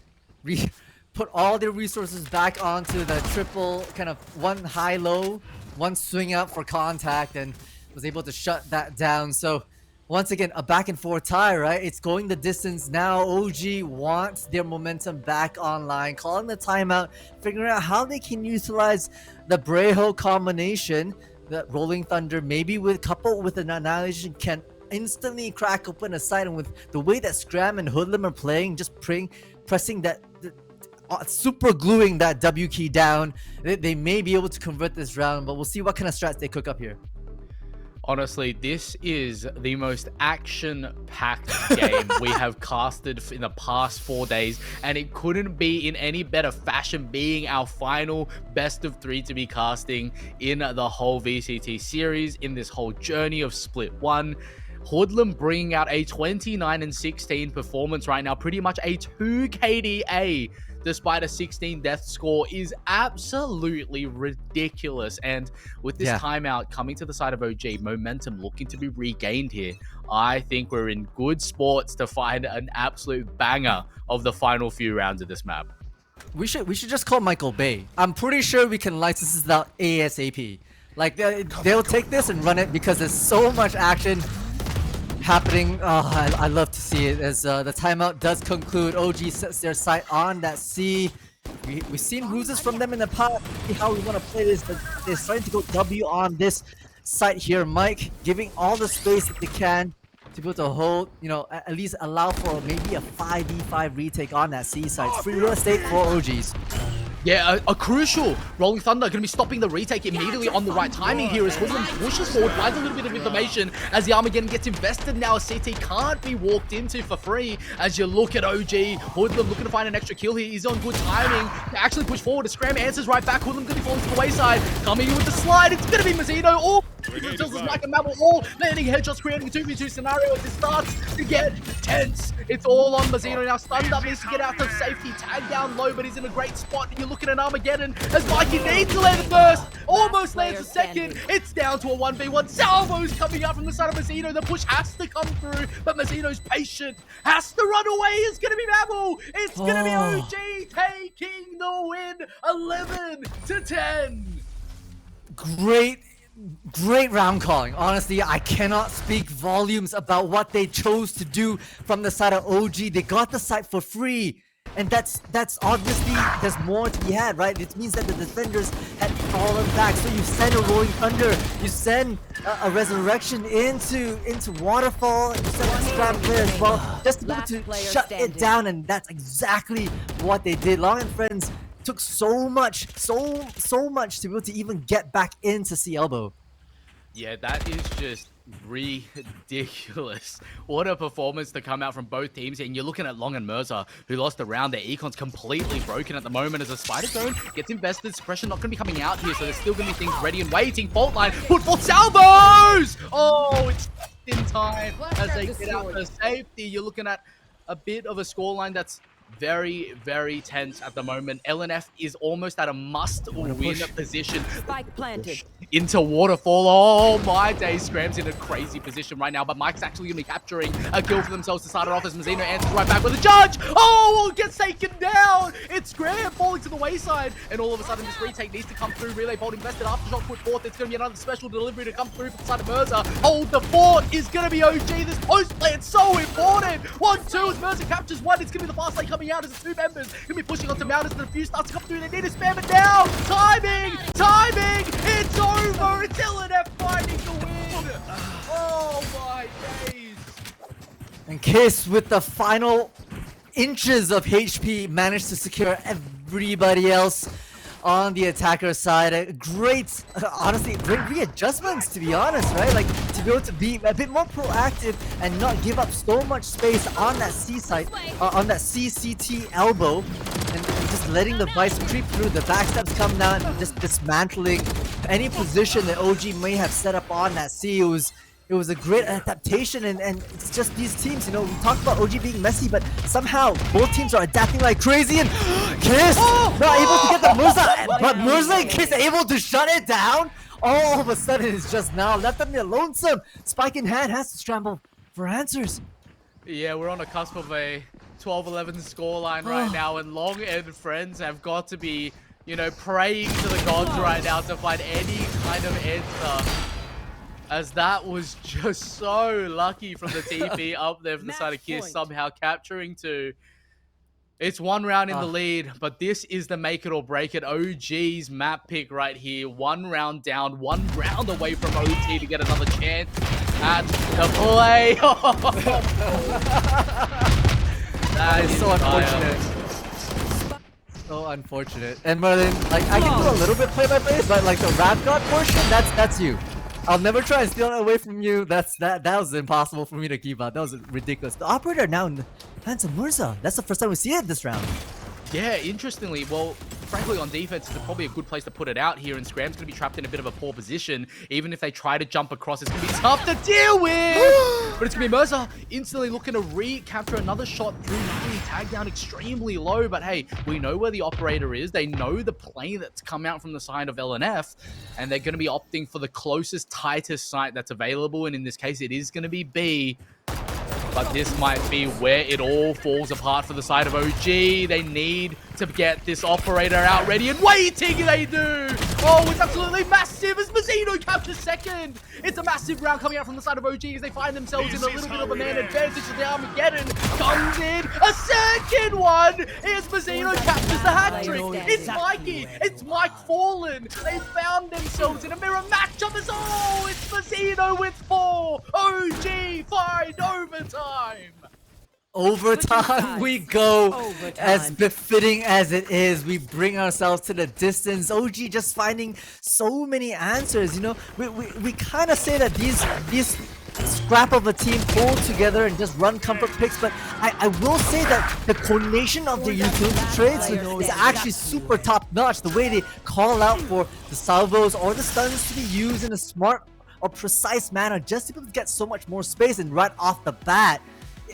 [SPEAKER 4] put all their resources back onto the triple, kind of one high-low, one swing out for contact, and was able to shut that down. So once again, a back and forth tie, right? It's going the distance now. OG wants their momentum back online, calling the timeout, figuring out how they can utilize the Brejo combination, the Rolling Thunder, maybe coupled with an Annihilation, can instantly crack open a side. And with the way that Scram and Hoodlum are playing, just pressing that, super gluing that W key down, they may be able to convert this round, but we'll see what kind of strats they cook up here.
[SPEAKER 3] Honestly, this is the most action-packed game we have casted in the past 4 days, and it couldn't be in any better fashion, being our final best of 3 to be casting in the whole VCT series, in this whole journey of Split 1. Hoodlum bringing out a 29-16 performance right now, pretty much a 2 KDA, despite a 16 death score, is absolutely ridiculous. And with this timeout coming to the side of OG, momentum looking to be regained here, I think we're in good sports to find an absolute banger of the final few rounds of this map.
[SPEAKER 4] We should just call Michael Bay. I'm pretty sure we can license this out ASAP. Like they'll take this and run it because there's so much action happening. I love to see it as the timeout does conclude. OG sets their sight on that C. We've seen ruses from them in the past. See how we want to play this, but they're starting to go W on this site here. Mike giving all the space that they can to be able to hold, at least allow for maybe a 5v5 retake on that C site. It's free real estate for OGs.
[SPEAKER 3] Yeah, a crucial Rolling Thunder going to be stopping the retake immediately on the right timing here as Hoodlum pushes forward, finds a little bit of information as the Armageddon gets invested now. A CT can't be walked into for free as you look at OG. Hoodlum looking to find an extra kill here. He's on good timing to actually push forward. A Scram answers right back. Hoodlum going to be falling to the wayside. Coming in with the slide. It's going to be Mazzino. Oh, tells us Mike and Mabel all landing headshots, creating a 2v2 scenario as it starts to get tense. It's all on Mazzino now. Stunned up, needs to get out to safety. Tag down low, but he's in a great spot. And you're looking at Armageddon as Mikey needs to land first. Almost lands a second. It's down to a 1v1. Salvo's coming out from the side of Mazzino. The push has to come through, but Mazzino's patient. Has to run away. It's going to be Mabel. It's going to be OG taking the win. 11-10.
[SPEAKER 4] Great round calling. Honestly, I cannot speak volumes about what they chose to do from the side of OG. They got the site for free. And that's obviously, there's more to be had, right? It means that the defenders had fallen back. So you send a Rolling Thunder, you send a Resurrection into Waterfall, you send a Scrap player as well, just to be able to shut it down. And that's exactly what they did. Long and Friends took so much to be able to even get back into C Elbow.
[SPEAKER 3] Yeah, that is just ridiculous. What a performance to come out from both teams. And you're looking at Long and Mirza, who lost a round. Their econ's completely broken at the moment as a Spider Zone gets invested. Suppression not going to be coming out here, so there's still going to be things ready and waiting. Fault line, put for salvos! Oh, it's in time as they get out to safety. You're looking at a bit of a scoreline that's very, very tense at the moment. LNF is almost at a must-win position.
[SPEAKER 5] Spike planted.
[SPEAKER 3] Into Waterfall. Oh my days. Scram's in a crazy position right now, but Mike's actually going to be capturing a kill for themselves to start it off as Mazzino answers right back with a charge. Oh, gets taken down. It's Scram falling to the wayside, and all of a sudden this retake needs to come through. Relay bolt invested, aftershock put forth. It's going to be another special delivery to come through from the side of Mirza. Hold the fort is going to be OG. This post play, it's so important. 1-2 as Mirza captures one. It's going to be the fast lane coming out as the two members going to be pushing onto Mount as the few starts to come through. They need to spam it now. Timing. It's over. It's LNF finding the win. Oh my days.
[SPEAKER 4] And Kiss with the final inches of HP managed to secure everybody else on the attacker side. Great, honestly, great readjustments, to be honest, right? Like, to be able to be a bit more proactive and not give up so much space on that C side, on that CCT elbow, and just letting the Vice creep through. The backsteps come down and just dismantling any position that OG may have set up on that C. It was a great adaptation, and it's just these teams, you know, we talked about OG being messy, but somehow both teams are adapting like crazy, and Kiss not able to get the Mirza, but Mirza and Kiss able to shut it down. All of a sudden, it's just now left them lonesome. Spike in hand has to scramble for answers.
[SPEAKER 3] Yeah, we're on a cusp of a 12-11 scoreline right now, and Long and friends have got to be, you know, praying to the gods right now to find any kind of answer. As that was just so lucky from the TP up there from the side of Kiss, somehow capturing 2. It's 1 round in the lead, but this is the make it or break it. OG's map pick right here. 1 round down, 1 round away from OT to get another chance at the play. That is
[SPEAKER 4] so unfortunate. So unfortunate. And Merlin, like, I can do a little bit play by play, but like the rap god portion, that's you. I'll never try and steal it away from you. That was impossible for me to keep out. That was ridiculous. The operator now in the hands of Mirza. That's the first time we see it this round.
[SPEAKER 3] Yeah, interestingly, well, frankly, on defense, it's probably a good place to put it out here, and Scram's going to be trapped in a bit of a poor position. Even if they try to jump across, it's going to be tough to deal with! But it's going to be Mirza instantly looking to recapture another shot through Nani, tagged down extremely low, but hey, we know where the operator is. They know the play that's come out from the side of LNF, and they're going to be opting for the closest, tightest site that's available, and in this case, it is going to be B. But this might be where it all falls apart for the side of OG. They need to get this operator out ready, and waiting they do! Oh, it's absolutely massive as Mazzino captures second! It's a massive round coming out from the side of OG as they find themselves in a little bit of a man advantage as the Armageddon comes in. A second one! Here's Mazzino captures the hat-trick! It's Mikey! It's Mike Fallen! They found themselves in a mirror matchup as it's Mazzino with 4! OG find overtime!
[SPEAKER 4] Overtime we go. As befitting as it is, we bring ourselves to the distance. OG just finding so many answers, you know. We kind of say that these scrap of a team pull together and just run comfort picks, but I will say that the coordination of the utility trades is actually super top notch. The way they call out for the salvos or the stuns to be used in a smart or precise manner just to be able to get so much more space, and right off the bat,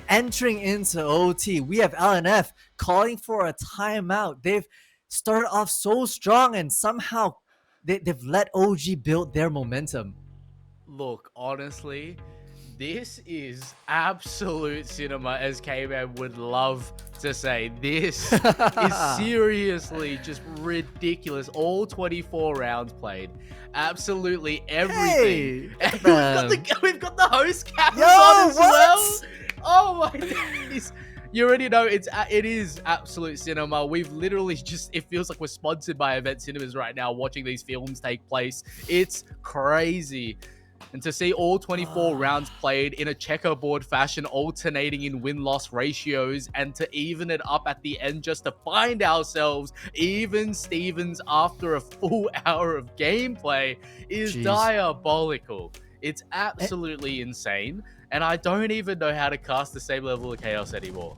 [SPEAKER 4] entering into OT, we have LNF calling for a timeout. They've started off so strong, and somehow they've let OG build their momentum.
[SPEAKER 3] Look, honestly, this is absolute cinema, as K-Man would love to say. This is seriously just ridiculous. All 24 rounds played. Absolutely everything.
[SPEAKER 4] Hey,
[SPEAKER 3] we've got the host cameras on as well. Oh my days. You already know it is absolute cinema. We've literally it feels like we're sponsored by Event Cinemas right now watching these films take place. It's crazy. And to see all 24 rounds played in a checkerboard fashion, alternating in win-loss ratios, and to even it up at the end just to find ourselves even Stevens after a full hour of gameplay is diabolical. It's absolutely insane. And I don't even know how to cast the same level of chaos anymore.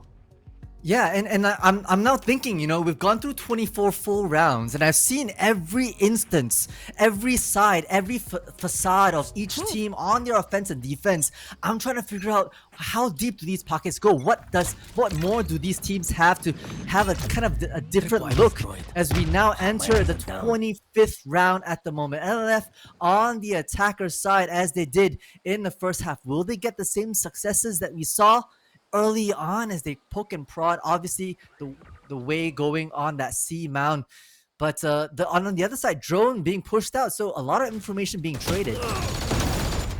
[SPEAKER 4] Yeah, and I'm now thinking, you know, we've gone through 24 full rounds, and I've seen every instance, every side, every facade of each team on their offense and defense. I'm trying to figure out how deep do these pockets go? What more do these teams have to have a kind of a different look as we now enter the 25th round at the moment? LNF on the attacker side as they did in the first half. Will they get the same successes that we saw early on as they poke and prod? Obviously, the way going on that C mound, but on the other side, drone being pushed out, so a lot of information being traded.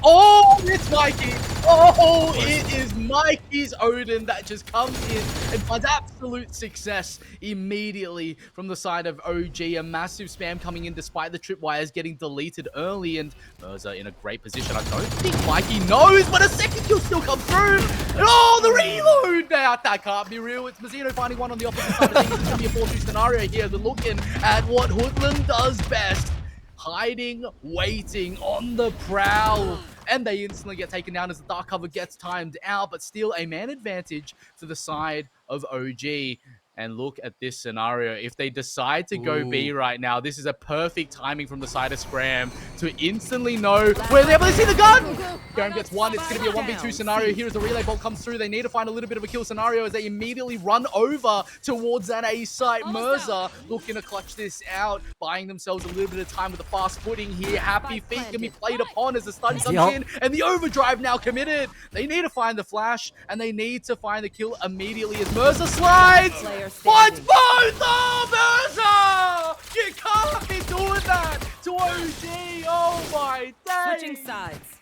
[SPEAKER 3] Oh it's Mikey. Oh, it is Mikey's Odin that just comes in and finds absolute success immediately from the side of OG. A massive spam coming in despite the tripwires getting deleted early, and Mirza in a great position. I don't think Mikey knows, but a second kill still comes through. And oh, the reload! That can't be real. It's Mazzino finding one on the opposite side of things. It's going to be a 4-2 scenario here. They're looking at what Hoodlum does best. Hiding, waiting, on the prowl. And they instantly get taken down as the dark cover gets timed out, but still a man advantage to the side of OG. And look at this scenario. If they decide to go B right now, this is a perfect timing from the side of Scram to instantly know where they're able to see the gun. Scram gets one. It's going to be a 1v2 scenario here as the relay bolt comes through. They need to find a little bit of a kill scenario as they immediately run over towards that A site. Mirza looking to clutch this out, buying themselves a little bit of time with a fast footing here. Happy feet can be played upon as the stun comes in, and the overdrive now committed. They need to find the flash, and they need to find the kill immediately as Mirza slides. Finds both! Oh, Mirza! You can't be doing that to OG! Oh my day!
[SPEAKER 5] Switching sides.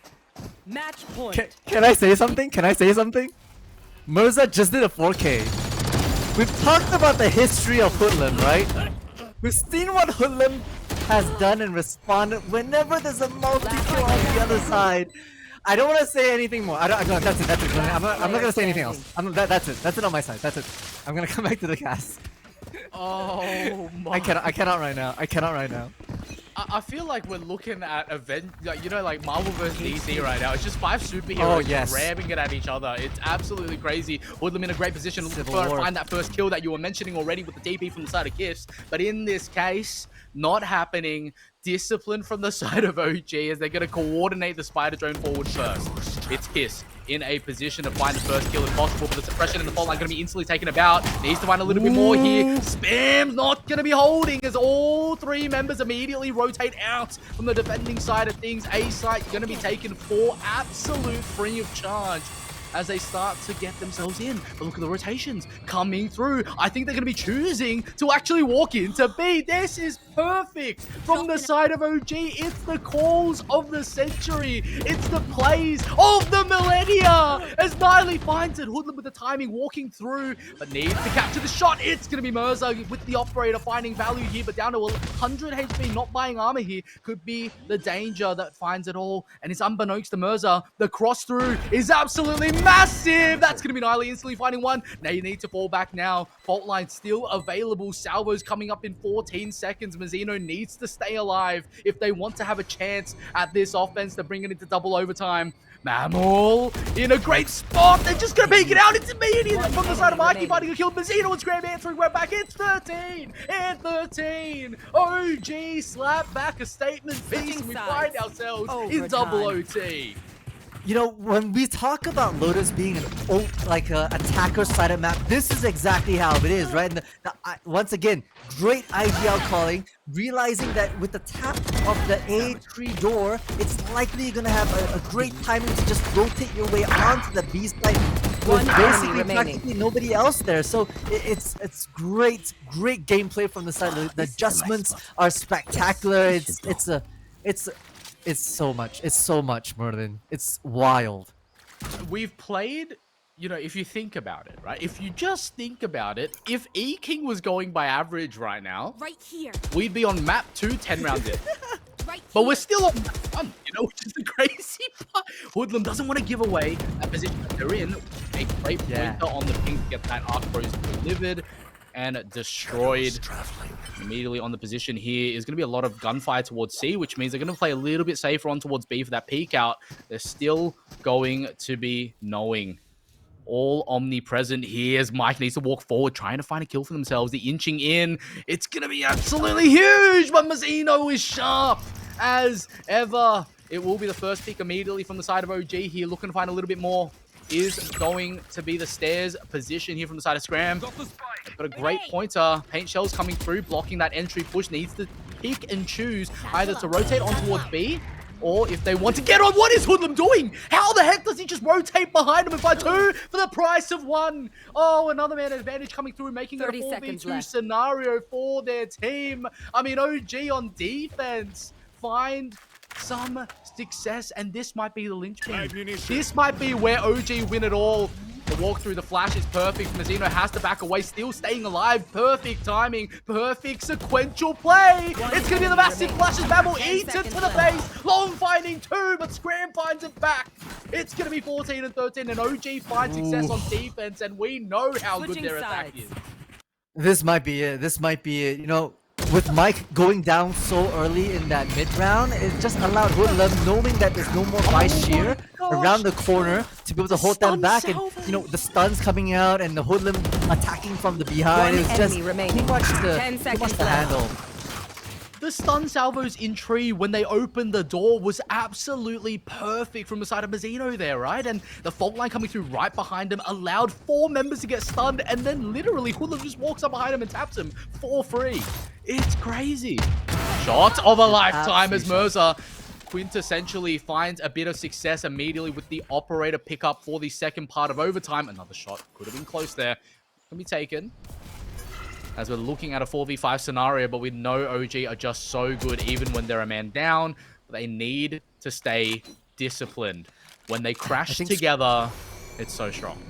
[SPEAKER 5] Match point.
[SPEAKER 4] Can I say something? Can I say something? Mirza just did a 4K. We've talked about the history of Hoodlum, right? We've seen what Hoodlum has done and responded whenever there's a multi-kill on the other side. I don't want to say anything more. That's it. That's it. I'm not going to say anything else. That's it. That's it on my side. That's it. I'm going to come back to the cast.
[SPEAKER 3] Oh my.
[SPEAKER 4] I cannot right now. I cannot right now.
[SPEAKER 3] I feel like we're looking at event, like, you know, like Marvel vs. DC right now. It's just 5 superheroes ramming it at each other. It's absolutely crazy. Hoodlum in a great position to find that first kill that you were mentioning already with the DP from the side of Gifts. But in this case, not happening. Discipline from the side of OG as they're going to coordinate the spider drone forward first. It's Kiss in a position to find the first kill if possible, but the suppression in the fault line going to be instantly taken about. Needs to find a little bit more here. Spam's not going to be holding as all 3 members immediately rotate out from the defending side of things. A site going to be taken for absolute free of charge as they start to get themselves in. But look at the rotations coming through. I think they're going to be choosing to actually walk into B. This is perfect from the side of OG. It's the calls of the century. It's the plays of the millennia as Niley finds it. Hoodlum with the timing walking through, but needs to capture the shot. It's going to be Mirza with the operator finding value here, but down to 100 HP, not buying armor here could be the danger that finds it all. And it's unbeknownst to Mirza. The cross through is absolutely massive. That's going to be Niley instantly finding one. Now you need to fall back now. Fault line still available. Salvo's coming up in 14 seconds. Mazzino needs to stay alive if they want to have a chance at this offense to bring it into double overtime. Mammal in a great spot. They're just going to peek it out. It's immediate from the side of Mikey finding a kill. Mazzino and Scram answering. We're back. It's 13 and 13. OG slap back a statement piece. We find ourselves in double OT.
[SPEAKER 4] You know, when we talk about Lotus being an attacker-sided map, this is exactly how it is, right? And once again, great IGL calling, realizing that with the tap of the A3 door, it's likely you're gonna have a great timing to just rotate your way onto the B side with basically practically nobody else there. So it's great gameplay from the side. The adjustments are spectacular. It's so much, Merlin. It's wild.
[SPEAKER 3] We've played, you know, if you think about it, right? If you just think about it, if E-King was going by average right now,
[SPEAKER 6] right here,
[SPEAKER 3] we'd be on map 2, 10 rounds in.
[SPEAKER 6] right
[SPEAKER 3] But
[SPEAKER 6] here.
[SPEAKER 3] we're still on map 1, you know, which is the crazy part. Hoodlum doesn't want to give away that position that they're in. A great pointer on the ping to get that arc throws delivered and destroyed. Immediately on the position here is going to be a lot of gunfire towards C, which means they're going to play a little bit safer on towards B for that peek out. They're still going to be knowing. All omnipresent here as Mike needs to walk forward, trying to find a kill for themselves. The inching in. It's going to be absolutely huge, but Mazzino is sharp as ever. It will be the first pick immediately from the side of OG here, looking to find a little bit more. Is going to be the stairs position here from the side of Scram. But a great pointer. Paint shells coming through, blocking that entry push. Needs to pick and choose either to rotate on towards B, or if they want to get on. What is Hoodlum doing? How the heck does he just rotate behind him and find 2 for the price of 1? Oh, another man advantage coming through, making it a 4v2 scenario for their team. I mean, OG on defense find some success, and this might be the linchpin. This might be where OG win it all. The walk through the flash is perfect. Mazzino has to back away, still staying alive. Perfect timing, perfect sequential play. It's going to be the massive flash as Babel eats it to the face. Long finding 2, but Scram finds it back. It's going to be 14 and 13, and OG finds success on defense, and we know how good their attack is.
[SPEAKER 4] This might be it. This might be it. You know, with Mike going down so early in that mid round, it just allowed Hoodlum, knowing that there's no more vice shear around the corner, to be able to hold them back. And you know, the stuns coming out and the Hoodlum attacking from the behind is just too much to handle.
[SPEAKER 3] The stun salvos in Tree when they opened the door was absolutely perfect from the side of Mazzino there, right? And the fault line coming through right behind him allowed 4 members to get stunned, and then literally Hoodlum just walks up behind him and taps him for free. It's crazy. Shot of a lifetime as Mirza quintessentially finds a bit of success immediately with the operator pickup for the second part of overtime. Another shot could have been close there. Can be taken. As we're looking at a 4v5 scenario, but we know OG are just so good even when they're a man down. They need to stay disciplined. When they crash together, it's so strong.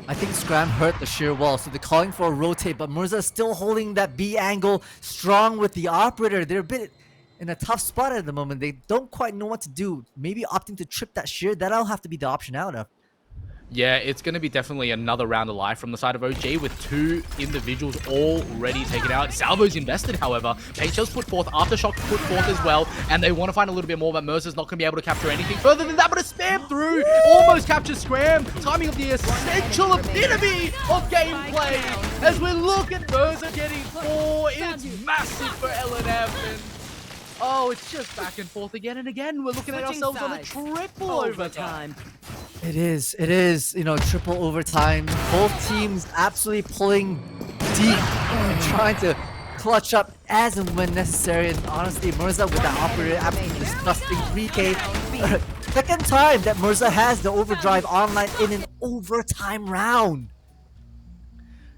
[SPEAKER 4] I think Scram hurt the sheer wall, so they're calling for a rotate, but Mirza is still holding that B angle strong with the operator. They're a bit in a tough spot at the moment. They don't quite know what to do. Maybe opting to trip that sheer, that'll have to be the option out of.
[SPEAKER 3] Yeah, it's going to be definitely another round of life from the side of OG with 2 individuals already taken out. Salvo's invested, however. Payshell's put forth, Aftershock put forth as well, and they want to find a little bit more, but Mercer's not going to be able to capture anything further than that, but a spam through almost captures Scram. Timing of the essential epitome of gameplay as we look at Mercer getting 4. It's massive for LNF, and oh, it's just back and forth again and again. We're looking at ourselves on a triple overtime.
[SPEAKER 4] It is, you know, triple overtime. Both teams absolutely pulling deep and trying to clutch up as and when necessary. And honestly, Mirza with that operator, absolutely disgusting 3K. Second time that Mirza has the overdrive online in an overtime round.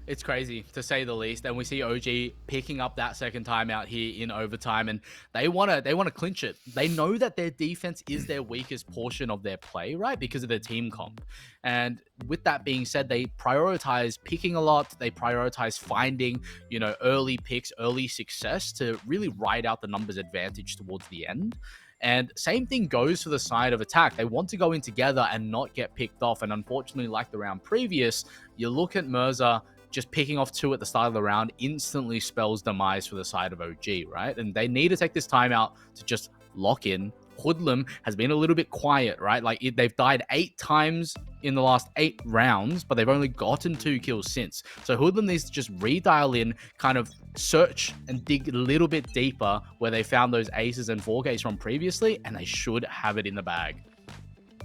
[SPEAKER 3] It's crazy, to say the least, and we see OG picking up that second time out here in overtime, and they want to clinch it. They know that their defense is their weakest portion of their play, right, because of their team comp. And with that being said, they prioritize picking a lot. They prioritize finding, you know, early picks, early success to really ride out the numbers advantage towards the end. And same thing goes for the side of attack. They want to go in together and not get picked off. And unfortunately, like the round previous, you look at Mirza just picking off 2 at the start of the round instantly spells demise for the side of OG, right? And they need to take this time out to just lock in. Hoodlum has been a little bit quiet, right? Like they've died 8 times in the last 8 rounds, but they've only gotten 2 kills since. So Hoodlum needs to just redial in, kind of search and dig a little bit deeper where they found those aces and 4Ks from previously, and they should have it in the bag.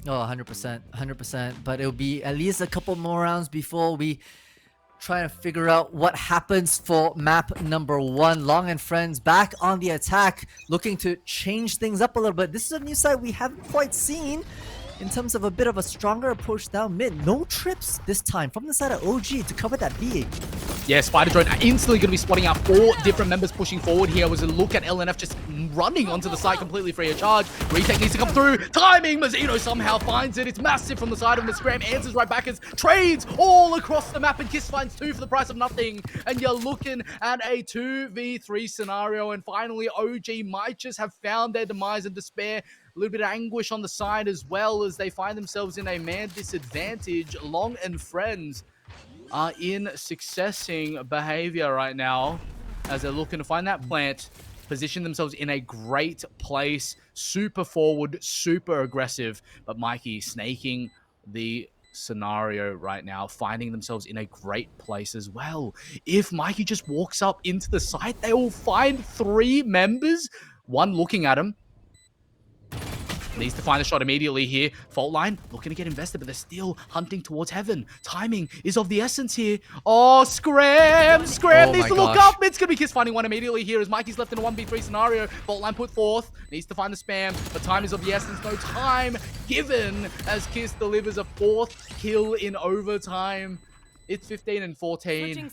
[SPEAKER 4] Oh, 100%, 100%. But it'll be at least a couple more rounds before we trying to figure out what happens for map number 1. Long and Friends back on the attack, looking to change things up a little bit. This is a new side we haven't quite seen in terms of a bit of a stronger approach down mid. No trips this time from the side of OG to cover that B.
[SPEAKER 3] Yeah, Spider Drone instantly going to be spotting out 4 different members pushing forward here. Was a look at LNF just running onto the side completely free of charge. Retake needs to come through. Timing! Mazzino somehow finds it. It's massive from the side of him. Scram answers right back as trades all across the map, and Kiss finds 2 for the price of nothing. And you're looking at a 2v3 scenario, and finally OG might just have found their demise and despair. A little bit of anguish on the side as well as they find themselves in a man disadvantage. Long and Friends are in successing behavior right now as they're looking to find that plant, position themselves in a great place, super forward, super aggressive, but Mikey snaking the scenario right now, finding themselves in a great place as well. If Mikey just walks up into the site, they will find 3 members, 1 looking at him. Needs to find a shot immediately here. Fault line looking to get invested, but they're still hunting towards heaven. Timing is of the essence here. Oh, Scram needs to look up. It's going to be Kiss finding 1 immediately here as Mikey's left in a 1v3 scenario. Fault line put forth. Needs to find the spam, but time is of the essence. No time given as Kiss delivers a 4th kill in overtime. It's 15 and 14.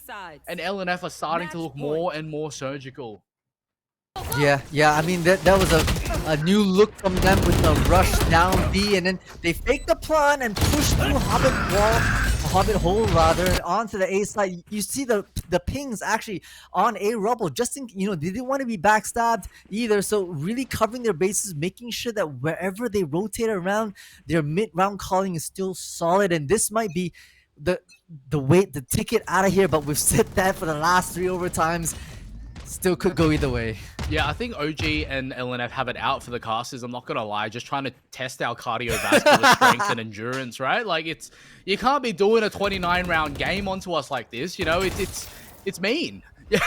[SPEAKER 3] And LNF are starting to look more and more surgical.
[SPEAKER 4] Yeah. I mean, that was a new look from them with the rush down B, and then they faked the plan and pushed through Hobbit hole rather, and onto the A side. You see the pings actually on A rubble, just in they didn't want to be backstabbed either. So really covering their bases, making sure that wherever they rotate around, their mid round calling is still solid, and this might be the the ticket out of here. But we've said that for the last 3 overtimes. Still could go either way.
[SPEAKER 3] Yeah, I think OG and LNF have it out for the casters. I'm not gonna lie, just trying to test our cardiovascular strength and endurance, right? Like you can't be doing a 29 round game onto us like this. It's mean. Yeah.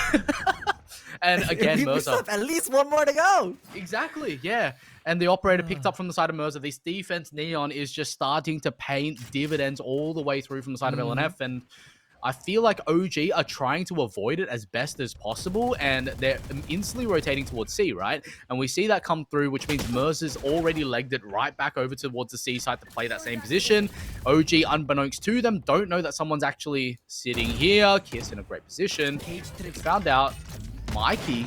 [SPEAKER 3] And again,
[SPEAKER 4] we
[SPEAKER 3] Mercer.
[SPEAKER 4] have at least one more to go.
[SPEAKER 3] Exactly, yeah. And the operator picked up from the side of Mercer. This defense Neon is just starting to paint dividends all the way through from the side of LNF, and I feel like OG are trying to avoid it as best as possible, and they're instantly rotating towards C, right? And we see that come through, which means Mercer's already legged it right back over towards the C side to play that same position. OG, unbeknownst to them, don't know that someone's actually sitting here. Kiss in a great position. It's found out. Mikey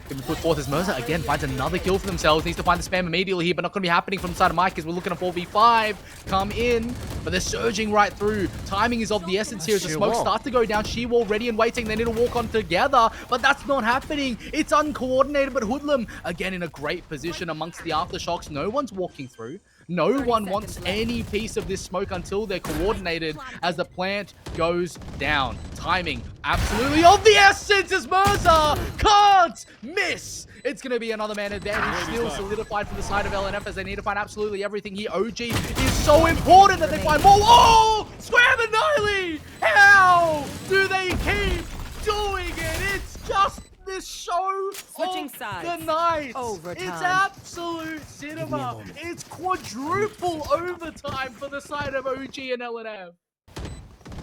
[SPEAKER 3] can be put forth as Mercer again finds another kill for themselves. Needs to find the spam immediately here, but not going to be happening from the side of Mike as we're looking at 4v5 come in, but they're surging right through. Timing is of the essence here as the smoke starts to go down. She-Wall ready and waiting. They need to walk on together, but that's not happening. It's uncoordinated, but Hoodlum again in a great position amongst the aftershocks. No one's walking through. No one wants any piece of this smoke until they're coordinated as the plant goes down. Timing absolutely of the essence as Mercer can't miss. It's going to be another man advantage still solidified from the side of LNF as they need to find absolutely everything here. OG is so important that they find more. Oh! Scram and Niley! How do they keep doing it? It's just this show
[SPEAKER 5] Switching
[SPEAKER 3] of
[SPEAKER 5] sides.
[SPEAKER 3] the night.
[SPEAKER 5] Overtime.
[SPEAKER 3] It's absolute cinema. It's quadruple overtime for the side of OG and LNF.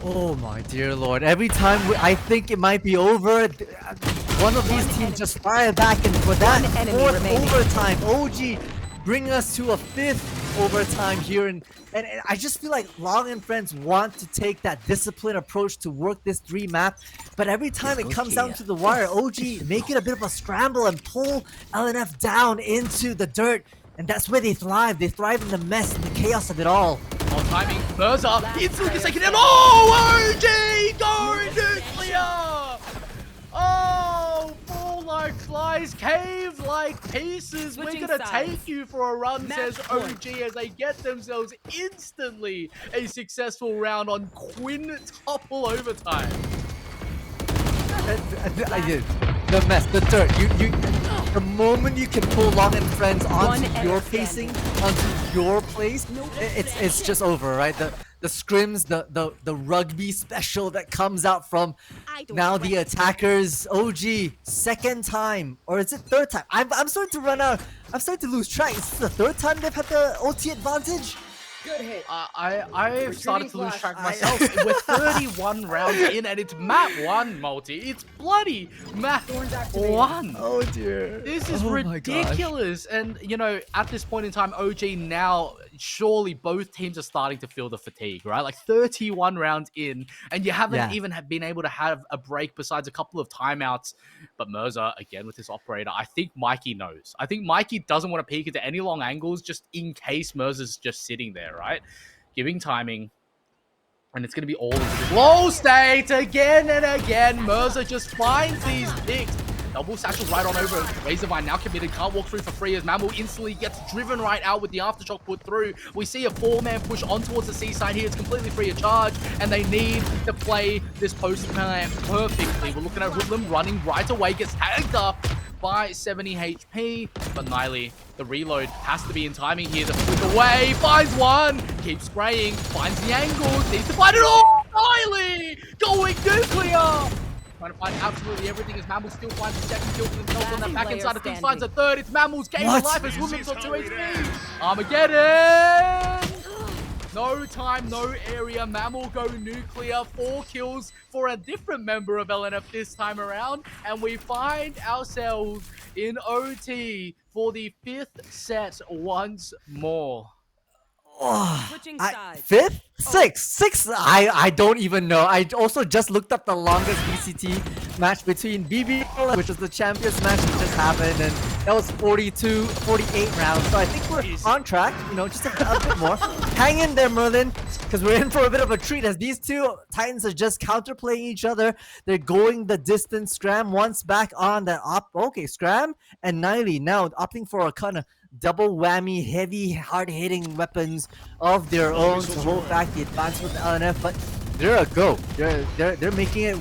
[SPEAKER 4] Oh my dear lord. Every time I think it might be over, one of these teams just fire back, and for that
[SPEAKER 5] One enemy
[SPEAKER 4] fourth
[SPEAKER 5] remaining.
[SPEAKER 4] overtime, OG bring us to a 5th overtime here, and I just feel like Long and friends want to take that disciplined approach to work this 3 map, but every time it comes down to the wire, OG make it a bit of a scramble and pull LNF down into the dirt, and that's where they thrive. They thrive in the mess and the chaos of it all.
[SPEAKER 3] On timing, Mercer instantly gets taken down. Oh, OG going nuclear! Oh, fall like flies, cave like pieces.
[SPEAKER 5] Switching
[SPEAKER 3] We're gonna
[SPEAKER 5] sides.
[SPEAKER 3] take you for a run,
[SPEAKER 5] Match
[SPEAKER 3] says
[SPEAKER 5] point.
[SPEAKER 3] OG as they get themselves instantly a successful round on quintuple overtime.
[SPEAKER 4] I did. The mess, the dirt. The moment you can pull Long and friends onto
[SPEAKER 5] One
[SPEAKER 4] your
[SPEAKER 5] enemy
[SPEAKER 4] pacing, onto your place, it's just over, right? The scrims, the rugby special that comes out from
[SPEAKER 6] I don't
[SPEAKER 4] now
[SPEAKER 6] quit.
[SPEAKER 4] the attackers. OG, second time, or is it third time? I'm starting to run out. I'm starting to lose track. Is this the third time they've had the OT advantage?
[SPEAKER 5] Good hit.
[SPEAKER 3] I've started to lose
[SPEAKER 5] flash.
[SPEAKER 3] track myself. We're 31 rounds in, and it's map 1, Multi. It's bloody map 1.
[SPEAKER 4] Oh dear.
[SPEAKER 3] This is
[SPEAKER 4] Oh my gosh.
[SPEAKER 3] ridiculous. And, at this point in time, OG now, surely both teams are starting to feel the fatigue, right? Like 31 rounds in, and you haven't even been able to have a break besides a couple of timeouts. But Mercer, again, with his operator, I think Mikey knows. I think Mikey doesn't want to peek into any long angles just in case Mercer's just sitting there, right? Giving timing. And it's going to be all flow state again and again. Mercer just finds these picks. Double satchel right on over. Razorvine now committed. Can't walk through for free as Mammal instantly gets driven right out with the aftershock put through. We see a 4-man push on towards the C side here. It's completely free of charge. And they need to play this post plan perfectly. We're looking at Hoodlum running right away. Gets tagged up by 70 HP. But Niley, the reload has to be in timing here to flick away. Finds one. Keeps spraying. Finds the angles. Needs to find it all. Niley going nuclear. Trying to find absolutely everything as Mammal still finds the second kill for themselves on that back end side of things. Finds a third. It's Mammal's game of life as Woodland's got 2 HP. Armageddon! No time, no area. Mammal go nuclear. 4 kills for a different member of LNF this time around. And we find ourselves in OT for the 5th set once more.
[SPEAKER 5] Switching sides.
[SPEAKER 4] Fifth? Sixth? I don't even know. I also just looked up the longest VCT match between BBL, which was the champions match that just happened, and that was 48 rounds. So I think we're on track, you know, just a bit more. Hang in there, Merlin, because we're in for a bit of a treat as these two Titans are just counterplaying each other. They're going the distance. Scram once back on that Okay, Scram and Niley now opting for a kind of double whammy, heavy, hard-hitting weapons of their own to hold back the advance with the LNF, but they're a go. They're making it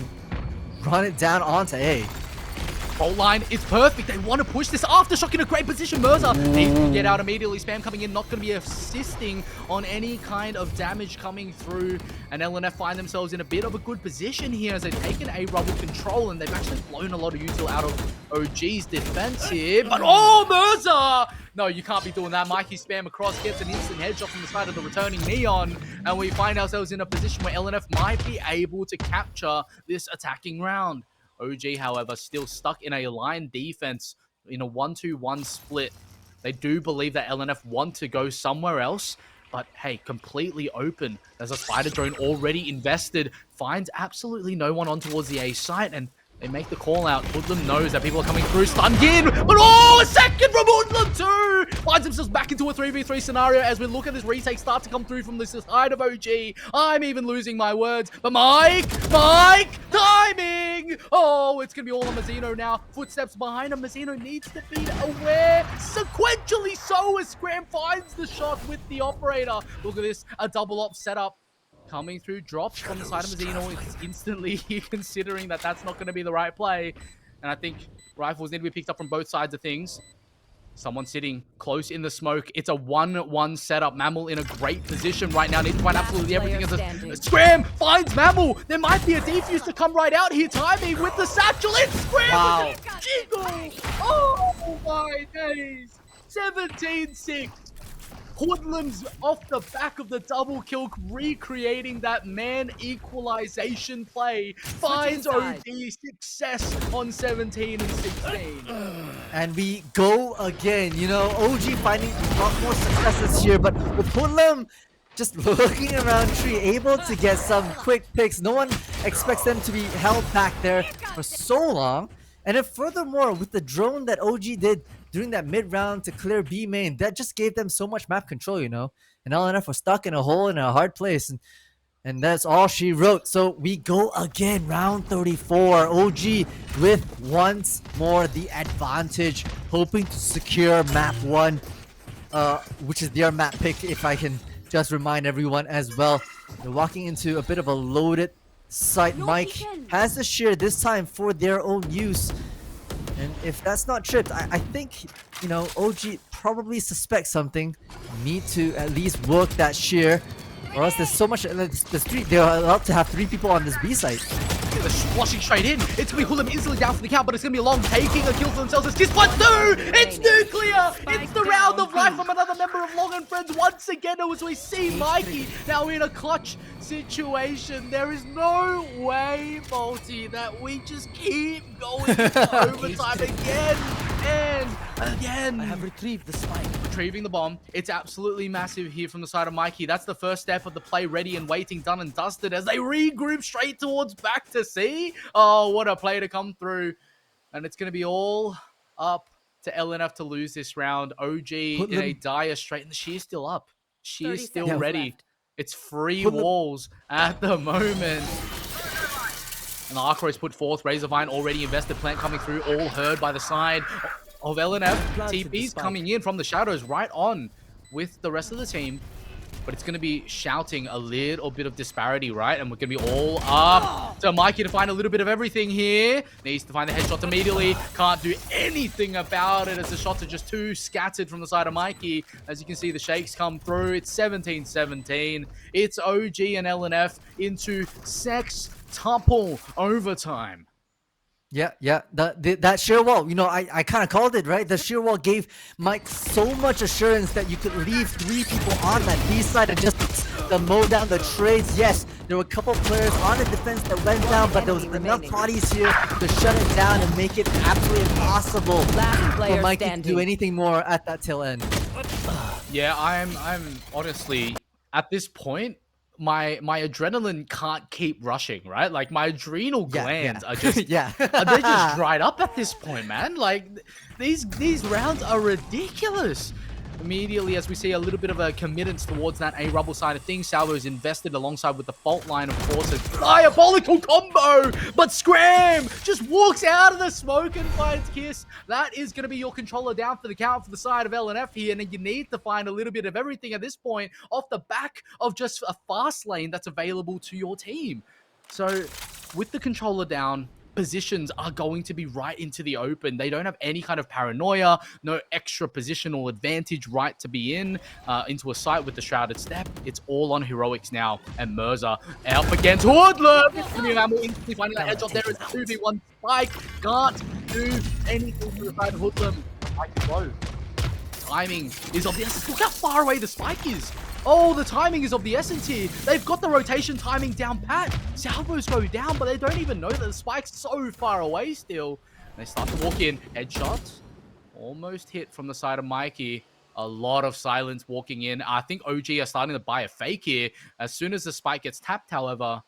[SPEAKER 4] run it down onto A.
[SPEAKER 3] Goal line is perfect. They want to push this. Aftershock in a great position. Merza needs to get out immediately. Spam coming in, not going to be assisting on any kind of damage coming through. And LNF find themselves in a bit of a good position here as they've taken A rubble control and they've actually blown a lot of util out of OG's defense here. But oh, Merza! No, you can't be doing that. Mikey spam across, gets an instant headshot from the side of the returning Neon. And we find ourselves in a position where LNF might be able to capture this attacking round. OG, however, still stuck in a line defense in a 1-2-1 split. They do believe that LNF want to go somewhere else, but hey, completely open. There's a spider drone already invested, finds absolutely no one on towards the A site, and they make the call out. Hoodlum knows that people are coming through. Stunned in, but oh, a second from Hoodlum too! Finds themselves back into a 3v3 scenario as we look at this retake start to come through from the side of OG. I'm even losing my words, but Mike, timing! Oh, it's gonna be all on Mazzino now. Footsteps behind him. Mazzino needs to be aware. Sequentially so as Scram finds the shot with the operator. Look at this, a double op setup. Coming through drops from the side of Mazzino. It's instantly considering that that's not going to be the right play. And I think rifles need to be picked up from both sides of things. Someone sitting close in the smoke. It's a 1-1 setup. Mammal in a great position right now. Needs to find absolutely everything. As a Scram finds Mammal. There might be a defuse to come right out here. Timing with the satchel. It's Scram.
[SPEAKER 4] Wow.
[SPEAKER 3] Jiggle. Oh my days. 17-6. Hoodlums off the back of the double kill, recreating that man equalization play. Finds OD success on 17 and 16.
[SPEAKER 4] And we go again. You know, OG finding a lot more successes here, but with Hoodlum just looking around tree, able to get some quick picks. No one expects them to be held back there for so long. And then furthermore, with the drone that OG did during that mid-round to clear B main, that just gave them so much map control, you know? And LNF was stuck in a hole in a hard place, and that's all she wrote. So we go again, round 34. OG with once more the advantage, hoping to secure map 1, which is their map pick, if I can just remind everyone as well. They're walking into a bit of a loaded site. Mike has the shear this time for their own use. And if that's not tripped, I think, you know, OG probably suspects something. Need to at least work that shear, or else there's so much. They're allowed to have 3 people on this B site.
[SPEAKER 3] They're squashing straight in. It's gonna be Hoodlum instantly down for the count, but it's gonna be a long taking a kill for themselves. It's Kiss Point 2! It's nuclear! It's the round of life from another member of Long and Friends once again, as we see Mikey now in a clutch situation. There is no way, Multi, that we just keep going into overtime again and again.
[SPEAKER 4] I have retrieved the spike.
[SPEAKER 3] Retrieving the bomb. It's absolutely massive here from the side of Mikey. That's the first step of the play, ready and waiting, done and dusted as they regroup straight towards back to C. Oh, what a play to come through. And it's going to be all up to LNF to lose this round. OG in a dire strait, and she is still up. She is still ready. It's free walls at the moment. And the Arcro is put forth. Razorvine already invested. Plant coming through, all heard by the side of LNF. TP's coming in from the shadows right on with the rest of the team. But it's going to be shouting a little bit of disparity, right? And we're going to be all up to Mikey to find a little bit of everything here. Needs to find the headshot immediately. Can't do anything about it as the shots are just too scattered from the side of Mikey. As you can see, the shakes come through. It's 17-17. It's OG and LNF into sextuple overtime.
[SPEAKER 4] Yeah. That sheer wall, you know, I kind of called it, right? The sheer wall gave Mike so much assurance that you could leave 3 people on that B side and just mow down the trades. Yes, there were a couple players on the defense that went down, but there was enough bodies here to shut it down and make it absolutely impossible for Mike to do anything more at that tail end.
[SPEAKER 3] Yeah, I'm honestly at this point, my adrenaline can't keep rushing, right? Like my adrenal glands are just
[SPEAKER 4] yeah.
[SPEAKER 3] they're just dried up at this point, man. Like these rounds are ridiculous. Immediately, as we see a little bit of a committance towards that A rubble side of things, Salvo is invested alongside with the fault line, of course. A diabolical combo, but Scram just walks out of the smoke and finds Kiss. That is going to be your controller down for the count for the side of LNF here, and you need to find a little bit of everything at this point off the back of just a fast lane that's available to your team. So, with the controller down, positions are going to be right into the open. They don't have any kind of paranoia, no extra positional advantage right to be into a site with the Shrouded Step. It's all on heroics now, and Mirza out against Hoodlum. Instantly finding that headshot there. It's 2v1 Spike. Can't do anything to the side of Hoodlum. Spike is low. Timing is of the essence. Look how far away the Spike is. Oh, the timing is of the essence here. They've got the rotation timing down pat. Salvos go down, but they don't even know that the Spike's so far away still. They start to walk in. Headshots. Almost hit from the side of Mikey. A lot of silence walking in. I think OG are starting to buy a fake here. As soon as the Spike gets tapped, however,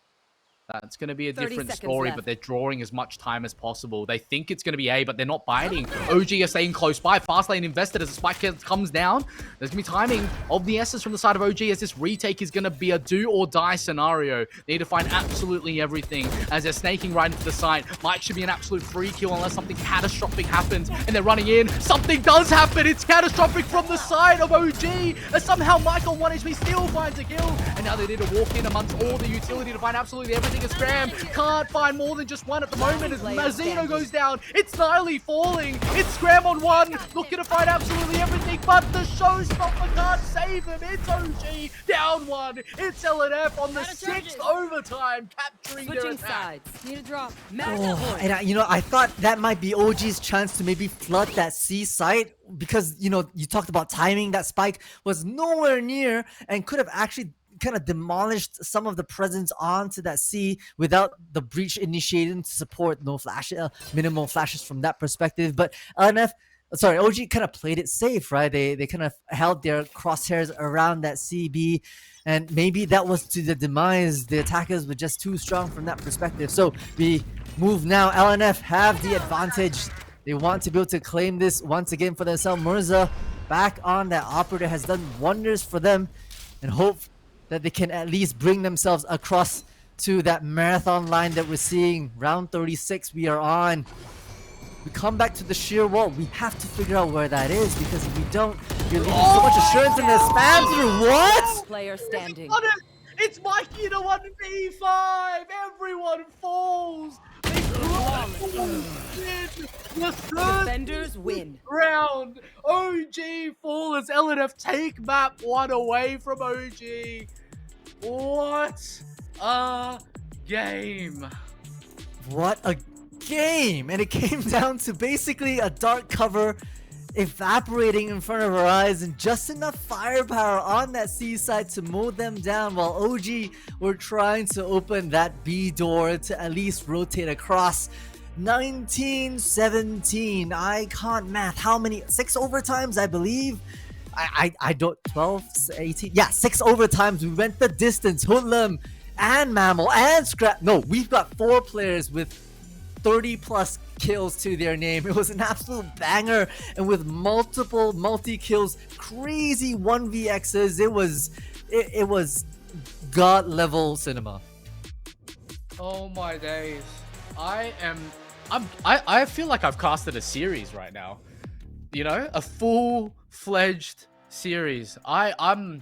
[SPEAKER 3] that's going to be a different story,
[SPEAKER 5] left.
[SPEAKER 3] but they're drawing as much time as possible. They think it's going to be A, but they're not biting. OG are staying close by. Fast lane invested as the spike comes down. There's going to be timing of the essence from the side of OG as this retake is going to be a do or die scenario. They need to find absolutely everything as they're snaking right into the site. Mike should be an absolute free kill unless something catastrophic happens, and they're running in. Something does happen. It's catastrophic from the side of OG as somehow Mike on 1 HP still finds a kill, and now they need to walk in amongst all the utility to find absolutely everything. Scram can't find more than just one at the moment as Mazzino goes down. It's Niley falling. It's Scram on 1, looking to find absolutely everything, but the showstopper can't save him. It's OG down 1. It's LNF on the 6th overtime, capturing their
[SPEAKER 5] Switching
[SPEAKER 3] attack.
[SPEAKER 5] sides. Need a drop. Match
[SPEAKER 4] Oh,
[SPEAKER 5] point.
[SPEAKER 4] and I thought that might be OG's chance to maybe flood that C site because, you talked about timing. That Spike was nowhere near and could have actually kind of demolished some of the presence onto that C without the breach initiating to support minimal flashes from that perspective. But OG kind of played it safe, right? They kind of held their crosshairs around that CB, and maybe that was to the demise. The attackers were just too strong from that perspective. So we move now. LNF have the advantage. They want to be able to claim this once again for themselves. Mirza back on that operator has done wonders for them, and hope that they can at least bring themselves across to that marathon line that we're seeing. Round 36 we are on. We come back to the sheer wall. We have to figure out where that is, because if we don't, you're leaving so much assurance in the spam through. What?
[SPEAKER 5] Player standing.
[SPEAKER 3] It's Mikey to 1v5. Everyone falls. The third
[SPEAKER 5] Defenders win.
[SPEAKER 3] round. OG fall as LNF take map 1 away from OG. What a game.
[SPEAKER 4] What a game. And it came down to basically a dark cover evaporating in front of our eyes and just enough firepower on that C side to mow them down, while OG were trying to open that B door to at least rotate across. 19-17. I can't math. How many? 6 overtimes, I believe. I don't. 12, 18. Yeah, 6 overtimes. We went the distance. Hoodlum and Mammal and Scrap. No, we've got 4 players with 30 plus kills to their name. It was an absolute banger, and with multiple multi-kills, crazy 1vx's. It was god level cinema.
[SPEAKER 3] Oh my days. I feel like I've casted a series right now. A full-fledged series. I'm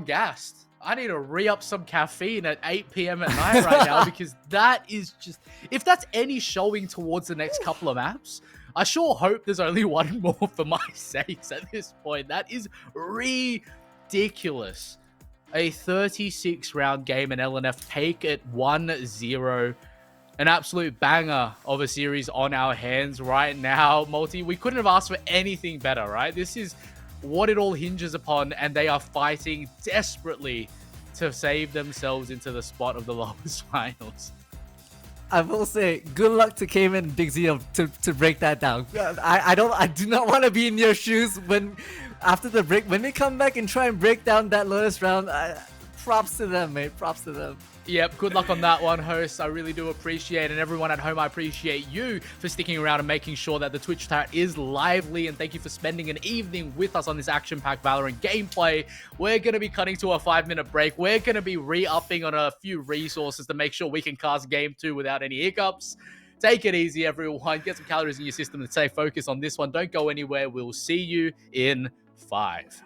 [SPEAKER 3] gassed. I need to re-up some caffeine at 8 p.m. at night right now, because that is just... If that's any showing towards the next couple of maps, I sure hope there's only one more for my sakes at this point. That is ridiculous. A 36-round game and LNF take it 1-0. An absolute banger of a series on our hands right now, Multi. We couldn't have asked for anything better, right? This is what it all hinges upon, and they are fighting desperately to save themselves into the spot of the lowest finals.
[SPEAKER 4] I will say, good luck to Cayman and Big Z to break that down. I do not want to be in your shoes when after the break, when they come back and try and break down that Lotus round, props to them, mate. Props to them.
[SPEAKER 3] Yep, good luck on that one, hosts. I really do appreciate it. And everyone at home, I appreciate you for sticking around and making sure that the Twitch chat is lively. And thank you for spending an evening with us on this action-packed Valorant gameplay. We're going to be cutting to a 5-minute break. We're going to be re-upping on a few resources to make sure we can cast Game 2 without any hiccups. Take it easy, everyone. Get some calories in your system and stay focused on this one. Don't go anywhere. We'll see you in 5.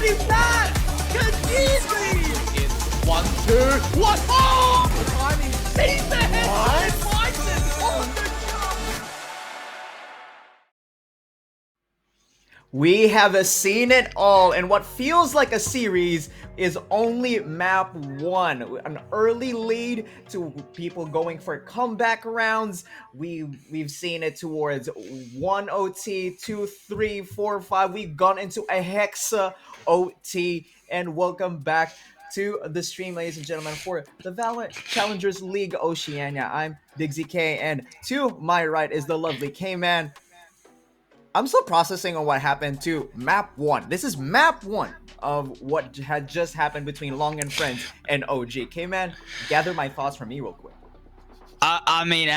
[SPEAKER 1] is that? Easily.
[SPEAKER 3] In 1, 2, 1. Oh! The timing. Sees the head.
[SPEAKER 1] What?
[SPEAKER 3] Titan on the jump.
[SPEAKER 1] We have seen it all, and what feels like a series is only map 1. An early lead to people going for comeback rounds. We've seen it towards 1 OT, 2, 3, 4, 5. We've gone into a Hexa OT, and welcome back to the stream, ladies and gentlemen, for the Valorant Challengers League Oceania. I'm Diggsy K, and to my right is the lovely K-Man. I'm still processing on what happened to map 1. This is map 1 of what had just happened between Long and Friends and OG. K-Man, gather my thoughts from me real quick.
[SPEAKER 2] I mean,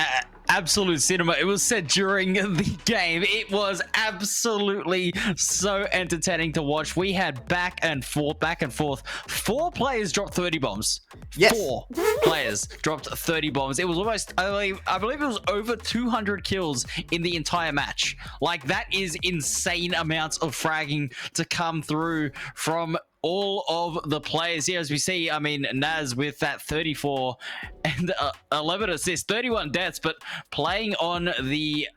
[SPEAKER 2] absolute cinema. It was said during the game. It was absolutely so entertaining to watch. We had back and forth, back and forth. 4 players dropped 30 bombs.
[SPEAKER 1] Yes.
[SPEAKER 2] 4 players dropped 30 bombs. It was almost, I believe it was over 200 kills in the entire match. Like, that is insane amounts of fragging to come through from all of the players here. As we see, I mean, Naz with that 34 and 11 assists, 31 deaths, but playing on the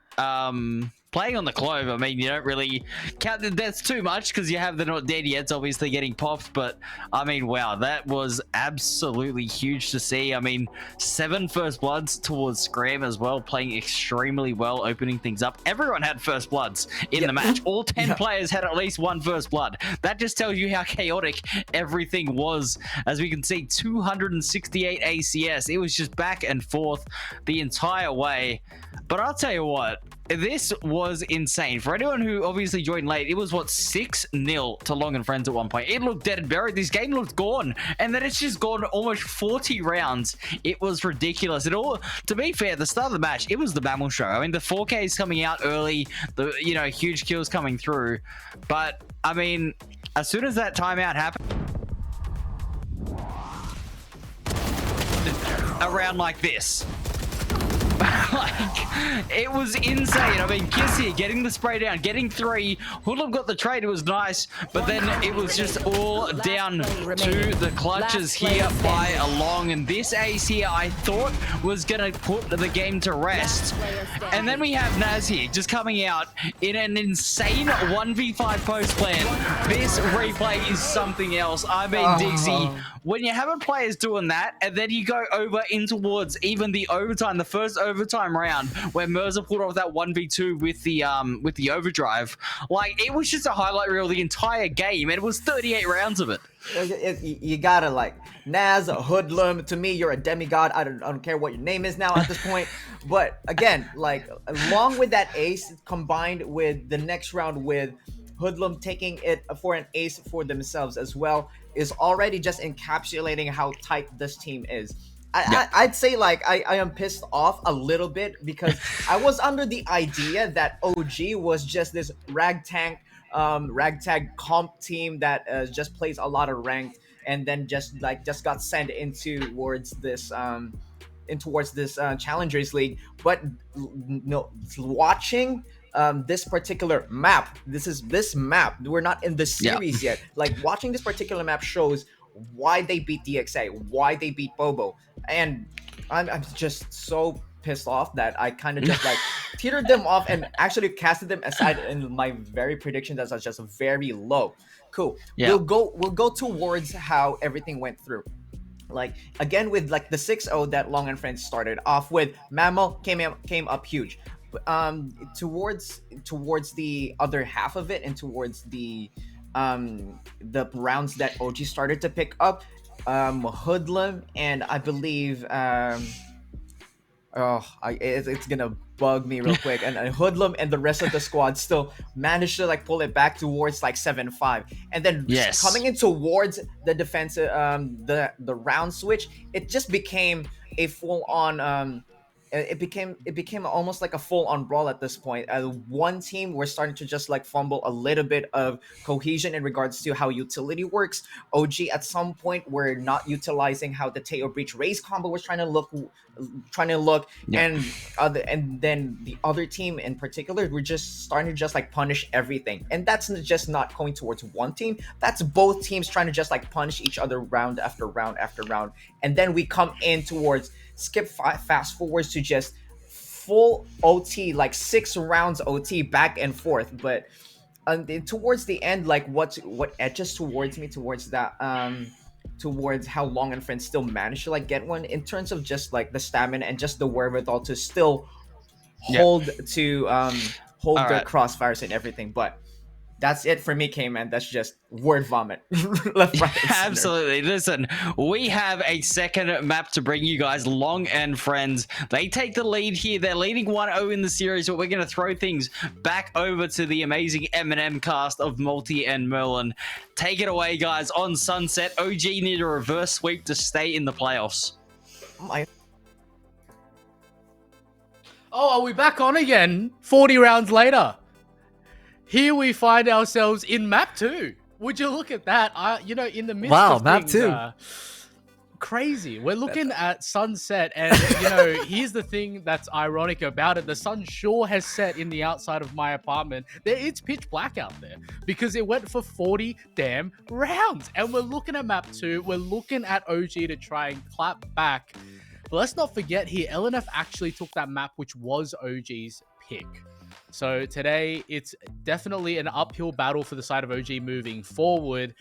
[SPEAKER 2] Clove. I mean, you don't really count the deaths too much because you have the not dead yet, obviously getting popped. But I mean, wow, that was absolutely huge to see. I mean, 7 first bloods towards Scram as well, playing extremely well, opening things up. Everyone had first bloods in the match. All 10 players had at least 1 first blood. That just tells you how chaotic everything was. As we can see, 268 ACS. It was just back and forth the entire way. But I'll tell you what, this was insane. For anyone who obviously joined late, it was, what, 6-0 to Long and Friends at one point. It looked dead and buried. This game looked gone. And then it's just gone almost 40 rounds. It was ridiculous. It all, to be fair, the start of the match, it was the Mammal show. I mean, the 4K is coming out early, the, you know, huge kills coming through. But, I mean, as soon as that timeout happened, around like this. Like, it was insane. I mean, Kiss here getting the spray down, getting 3. Hoodlum got the trade. It was nice, but then it was just all down to the clutches here by Long. And this ace here, I thought was gonna put the game to rest. And then we have Naz here just coming out in an insane 1v5 post plan. This replay is something else. I mean, Diggsy, when you have players doing that, and then you go over in towards even the overtime, the first overtime round where Mirza pulled off that 1v2 with the overdrive, like, it was just a highlight reel the entire game, and it was 38 rounds of it.
[SPEAKER 1] You gotta, like, Naz, a hoodlum. To me, you're a demigod. I don't care what your name is now at this point. But again, like, along with that ace, combined with the next round with Hoodlum taking it for an ace for themselves as well, is already just encapsulating how tight this team is. I'd say, like, I am pissed off a little bit because I was under the idea that OG was just this ragtag comp team that just plays a lot of ranked, and then just got sent into towards this Challengers League. But no, watching this particular map, this map, we're not in the series yet. Like, watching this particular map shows why they beat DXA, why they beat Bobo, and I'm just so pissed off that I kind of just like teetered them off and actually casted them aside in my very prediction that was just very low. Cool. Yeah. We'll go towards how everything went through. Like, again, with like the 6-0 that Long and Friends started off with, Mammal came up huge. Towards the other half of it and towards the rounds that OG started to pick up, Hoodlum and I believe it's gonna bug me real quick, and Hoodlum and the rest of the squad still managed to like pull it back towards like 7-5, and then coming in towards the defensive the round switch, it just became a full on it became almost like a full-on brawl at this point. One team were starting to just like fumble a little bit of cohesion in regards to how utility works. OG at some point were not utilizing how the Teo Breach raise combo was trying to look,
[SPEAKER 2] Yeah.
[SPEAKER 1] and then the other team in particular were just starting to just like punish everything, and that's just not going towards one team. That's both teams trying to just like punish each other round after round after round, and then we come in towards fast forwards to just full OT, like 6 rounds OT back and forth. But towards the end, like what edges towards me towards that towards how Long and Friends still managed to like get one in terms of just like the stamina and just the wherewithal to still hold hold
[SPEAKER 2] All
[SPEAKER 1] their
[SPEAKER 2] right.
[SPEAKER 1] crossfires and everything. But that's it for me, K-Man. That's just word vomit. Left, right, and center.
[SPEAKER 2] Absolutely. Listen, we have a second map to bring you guys. Long and Friends. They take the lead here. They're leading 1-0 in the series, but we're going to throw things back over to the amazing M&M cast of Multi and Merlin. Take it away, guys. On Sunset, OG need a reverse sweep to stay in the playoffs.
[SPEAKER 3] Oh, are we back on again? 40 rounds later. Here we find ourselves in map 2. Would you look at that? In the midst of
[SPEAKER 4] map
[SPEAKER 3] things,
[SPEAKER 4] 2.
[SPEAKER 3] Crazy. We're looking at sunset, and here's the thing that's ironic about it. The sun sure has set in the outside of my apartment. It's pitch black out there because it went for 40 damn rounds. And we're looking at map 2. We're looking at OG to try and clap back. But let's not forget here, LNF actually took that map, which was OG's pick. So today, it's definitely an uphill battle for the side of OG moving forward.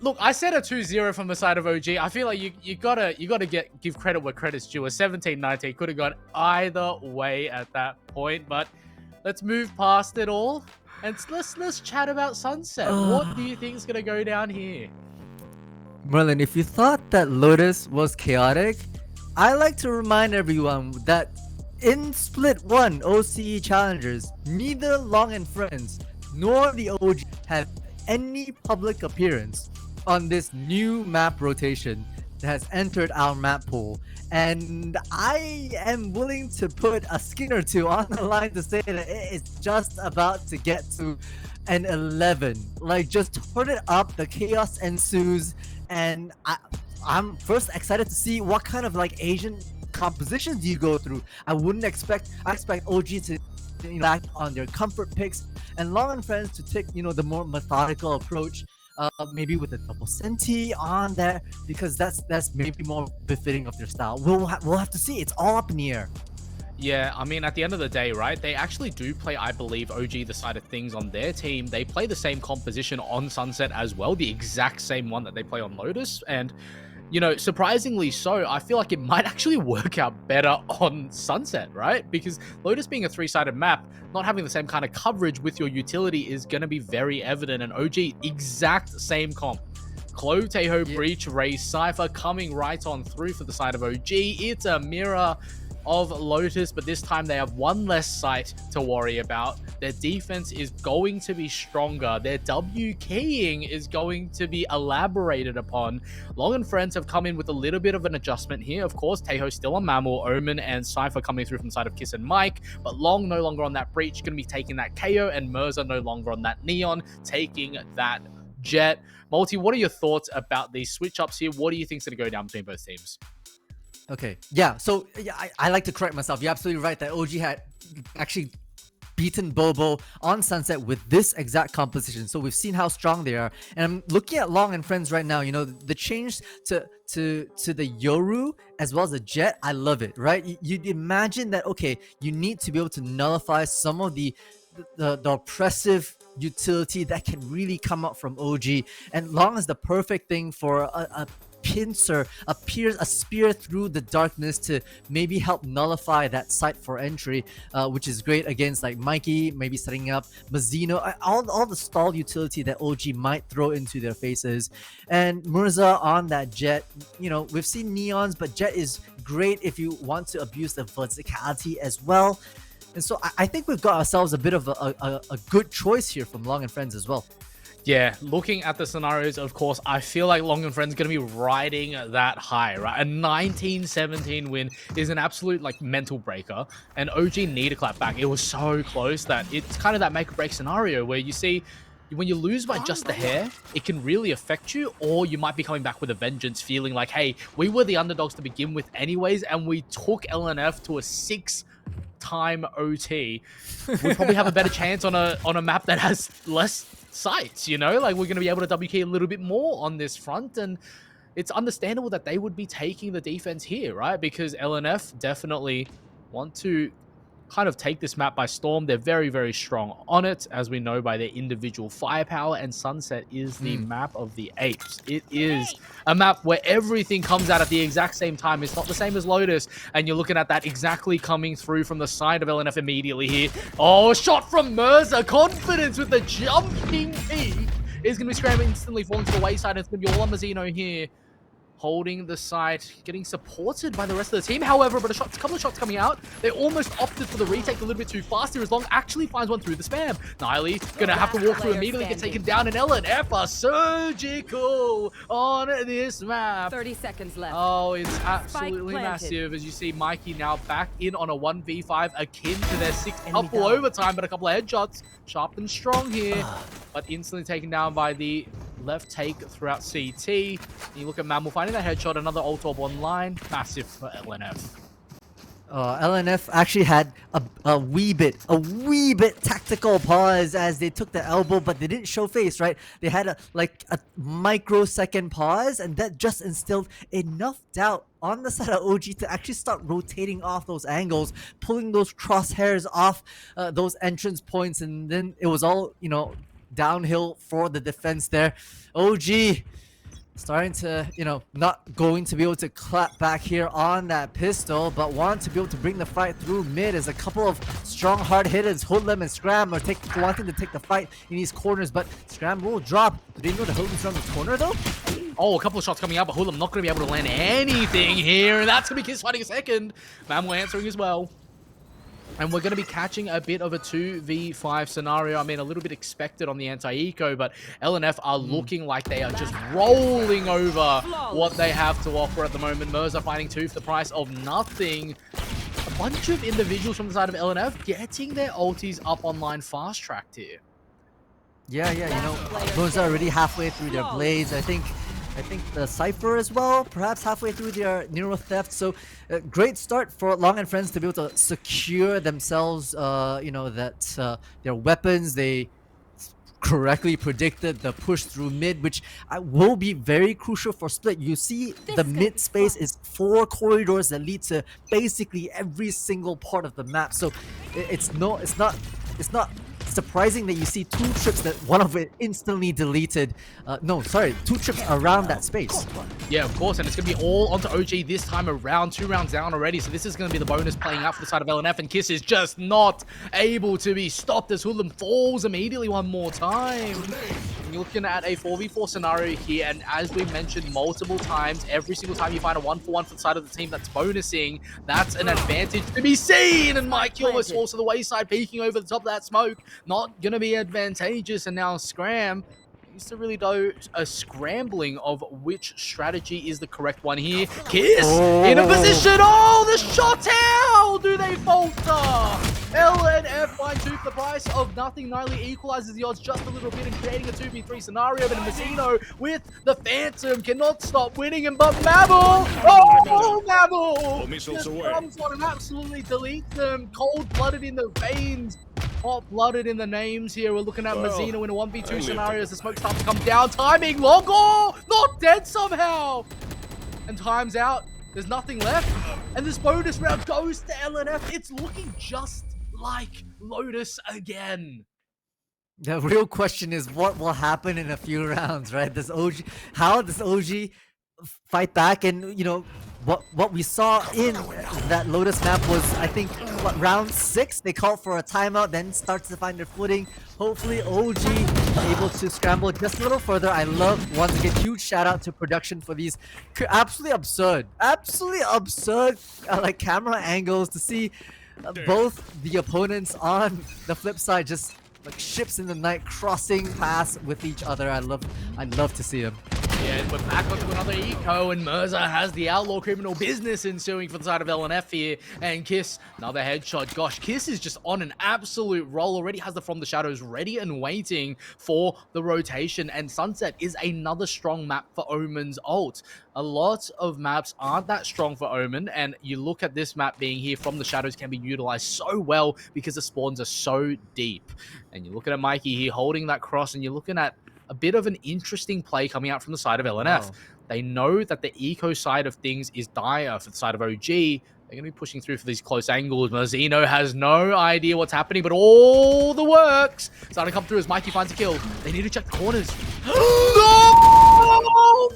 [SPEAKER 3] Look, I said a 2-0 from the side of OG. I feel like you gotta give credit where credit's due. A 17-19 could have gone either way at that point, but let's move past it all and let's chat about Sunset. What do you think is gonna go down here?
[SPEAKER 4] Merlin, if you thought that Lotus was chaotic, I like to remind everyone that in Split 1 OCE Challengers, neither Long and Friends nor the OG have any public appearance on this new map rotation that has entered our map pool. And I am willing to put a skin or two on the line to say that it is just about to get to an 11. Like, just turn it up, the chaos ensues, and I'm first excited to see what kind of like Asian compositions you go through. I expect OG to act on their comfort picks, and Long and Friends to take the more methodical approach, maybe with a double senti on there, because that's maybe more befitting of their style. We'll have to see. It's all up in the air.
[SPEAKER 3] Yeah, I mean, at the end of the day, right, they actually do play, I believe, OG the side of things on their team. They play the same composition on Sunset as well, the exact same one that they play on Lotus, and surprisingly so, I feel like it might actually work out better on Sunset, right? Because Lotus being a 3-sided map, not having the same kind of coverage with your utility is going to be very evident. And OG, exact same comp. Clove, Teho, Breach, Raze, Cypher coming right on through for the side of OG. It's a mirror of Lotus, but this time they have one less site to worry about. Their defense is going to be stronger. Their W keying is going to be elaborated upon. Long and Friends have come in with a little bit of an adjustment here. Of course, Teho still on Mammal, Omen and Cypher coming through from the side of Kiss and Mike, but Long no longer on that Breach, going to be taking that KO, and Mirza no longer on that Neon, taking that Jet. Multi, what are your thoughts about these switch-ups here? What do you think is going to go down between both teams?
[SPEAKER 4] Okay, yeah, so I like to correct myself. You're absolutely right that OG had actually beaten Bobo on Sunset with this exact composition. So we've seen how strong they are. And I'm looking at Long and Friends right now, the change to the Yoru as well as the Jet, I love it, right? You'd imagine that, okay, you need to be able to nullify some of the oppressive utility that can really come up from OG. And Long is the perfect thing for a pincer, a spear through the darkness to maybe help nullify that site for entry, which is great against like Mikey, maybe setting up Mazzino, all the stall utility that OG might throw into their faces. And Mirza on that Jet, we've seen Neons, but Jet is great if you want to abuse the verticality as well. And so I think we've got ourselves a bit of a good choice here from Long and Friends as well.
[SPEAKER 3] Yeah, looking at the scenarios, of course, I feel like Long and Friends going to be riding that high, right? A 19-17 win is an absolute, like, mental breaker, and OG need to clap back. It was so close that it's kind of that make or break scenario where you see when you lose by just a hair, it can really affect you, or you might be coming back with a vengeance, feeling like, hey, we were the underdogs to begin with anyways, and we took LNF to a 6-time OT. We probably have a better chance on a map that has less sites, you know? Like, we're going to be able to WK a little bit more on this front, and it's understandable that they would be taking the defense here, right? Because LNF definitely want to kind of take this map by storm. They're very, very strong on it, as we know by their individual firepower, and Sunset is the map of the apes. It is a map where everything comes out at the exact same time. It's not the same as Lotus, and you're looking at that exactly coming through from the side of LNF immediately here. Oh, shot from Mirza. Confidence with the jumping peak is going to be scrambling instantly, falling to the wayside, and it's going to be all on Mazzino here, holding the site, getting supported by the rest of the team. However, but a couple of shots coming out. They almost opted for the retake a little bit too fast here, as Long actually finds one through the spam. Niley gonna have to walk through immediately, get taken down, and LNF are surgical on this map.
[SPEAKER 5] 30 seconds left.
[SPEAKER 3] Oh, it's absolutely massive, as you see Mikey now back in on a 1v5 akin to their 6th couple overtime, but a couple of headshots, sharp and strong here, but instantly taken down by the left take throughout CT. You look at Mammal finding that headshot, another ult orb online. Massive for LNF.
[SPEAKER 4] LNF actually had a wee bit tactical pause as they took the elbow, but they didn't show face, right? They had a microsecond pause, and that just instilled enough doubt on the side of OG to actually start rotating off those angles, pulling those crosshairs off those entrance points, and then it was all, downhill for the defense there. OG starting to, not going to be able to clap back here on that pistol, but want to be able to bring the fight through mid as a couple of strong hard hitters, Hoodlum and Scram, are wanting to take the fight in these corners, but Scram will drop. Do they know the Hoodlum's around the corner though?
[SPEAKER 3] Oh, a couple of shots coming out, but Hoodlum not going to be able to land anything here, and that's going to be Kiss fighting a second. Mammal answering as well. And we're going to be catching a bit of a 2v5 scenario. I mean, a little bit expected on the anti-eco, but LNF are looking like they are just rolling over what they have to offer at the moment. Mirza finding 2 for the price of nothing. A bunch of individuals from the side of LNF getting their ultis up online fast-tracked here.
[SPEAKER 4] Yeah, those are already halfway through their blades. I think the Cypher as well, perhaps halfway through their Neuro Theft. So, great start for Long and Friends to be able to secure themselves, their weapons. They correctly predicted the push through mid, which will be very crucial for Split. You see the mid space is 4 corridors that lead to basically every single part of the map. So, it's not surprising that you see 2 trips that one of it instantly deleted. 2 trips around that space.
[SPEAKER 3] Yeah, of course, and it's going to be all onto OG this time around. 2 rounds down already, so this is going to be the bonus playing out for the side of LNF, and Kiss is just not able to be stopped as Hoodlum falls immediately one more time. And you're looking at a 4v4 scenario here, and as we mentioned multiple times, every single time you find a 1-for-1 for the side of the team that's bonusing, that's an advantage to be seen, and Mikey almost falls to the wayside, peeking over the top of that smoke. Not going to be advantageous, and now Scram needs to really do a scrambling of which strategy is the correct one here. Kiss in a position. Oh, the shot! How do they falter? LNF find 2 for the price of nothing. Niley equalizes the odds just a little bit and creating a 2v3 scenario, but Mazzino with the Phantom cannot stop winning him, but Mammal! Oh, Mammal! Just comes on and absolutely deletes them. Cold-blooded in the veins. Hot-blooded in the names here. We're looking at Mazzino in a 1v2 scenario as the smoke starts to come down. Timing, Logo! Not dead somehow! And time's out. There's nothing left. And this bonus round goes to LNF. It's looking just like Lotus again.
[SPEAKER 4] The real question is what will happen in a few rounds, right? How does OG fight back? And, what we saw in that Lotus map was, I think, round 6, they called for a timeout, then starts to find their footing. Hopefully OG able to scramble just a little further. I love, once again, huge shout out to production for these absolutely absurd camera angles to see both the opponents on the flip side just like ships in the night crossing paths with each other. I'd love to see them.
[SPEAKER 3] Yeah, and we're back onto another eco, and Mirza has the outlaw criminal business ensuing for the side of LNF here. And Kiss, another headshot. Gosh, Kiss is just on an absolute roll. Already has the From the Shadows ready and waiting for the rotation. And Sunset is another strong map for Omen's ult. A lot of maps aren't that strong for Omen, and you look at this map being here, From the Shadows can be utilized so well because the spawns are so deep. And you're looking at Mikey here holding that cross, and you're looking at a bit of an interesting play coming out from the side of LNF.
[SPEAKER 4] Wow.
[SPEAKER 3] They know that the eco side of things is dire for the side of OG. They're going to be pushing through for these close angles. Mazzino has no idea what's happening, but all the works starting to come through as Mikey finds a kill. They need to check the corners. No!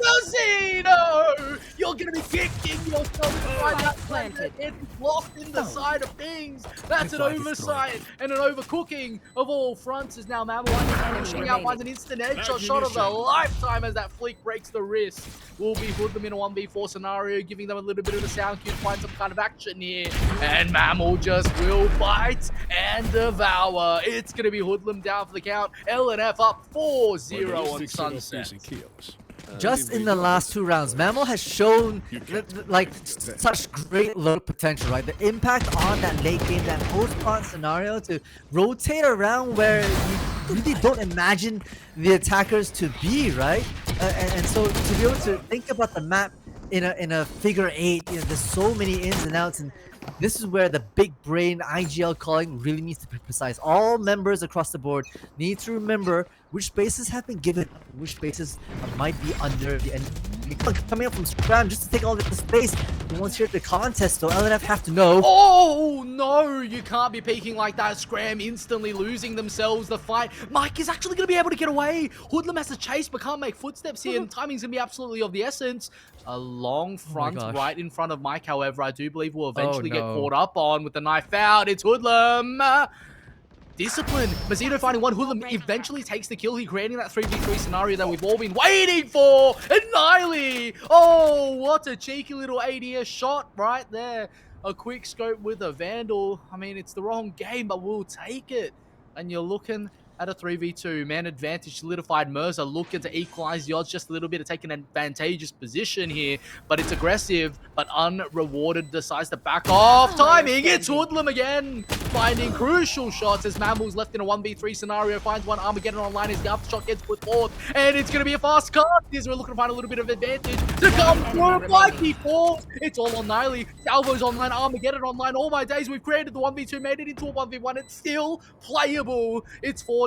[SPEAKER 3] Mazzino! You're going to be kicking yourself right that planted. It's locked in the side of things. That's an oversight and an overcooking of all fronts as now Mammal pushing out finds an instant headshot shot of the lifetime as that flick breaks the wrist. Will be Hoodlum in a 1v4 scenario, giving them a little bit of a sound cue to find some kind of action here. And Mammal just will bite and devour. It's going to be Hoodlum down for the count. LNF up 4-0 on Sunset.
[SPEAKER 4] Just in the last 2 rounds, Mammal has shown like such great low potential, right? The impact on that late game, that post-plant scenario to rotate around where you really don't imagine the attackers to be, right? And so to be able to think about the map in a figure 8, you know, there's so many ins and outs, and this is where the big brain IGL calling really needs to be precise. All members across the board need to remember which spaces have been given, which spaces might be under the enemy. Coming up from Scram just to take all the space. And once you're at the contest, though, LNF have to know.
[SPEAKER 3] Oh no, you can't be peeking like that. Scram instantly losing themselves the fight. Mike is actually going to be able to get away. Hoodlum has to chase but can't make footsteps here, and timing's going to be absolutely of the essence. A long front right in front of Mike, however, I do believe will eventually get caught up on with the knife out. It's Hoodlum. Discipline. Mazzino finding one. Hoodlum eventually takes the kill. He creating that 3v3 scenario that we've all been waiting for. And Niley. Oh, what a cheeky little ADS shot right there. A quick scope with a Vandal. I mean, it's the wrong game, but we'll take it. And you're looking at a 3v2. Man advantage solidified. Mirza looking to equalize the odds just a little bit, of taking an advantageous position here. But it's aggressive, but unrewarded. Decides to back off. Timing. It's Hoodlum again. Finding crucial shots as Mammal's left in a 1v3 scenario. Finds one Armageddon online as the aftershock gets put forth. And it's going to be a fast cut. As we're looking to find a little bit of advantage to come through. Mikey falls. It's all on Niley. Salvo's online. Armageddon online. All my days we've created the 1v2. Made it into a 1v1. It's still playable. It's 4-0.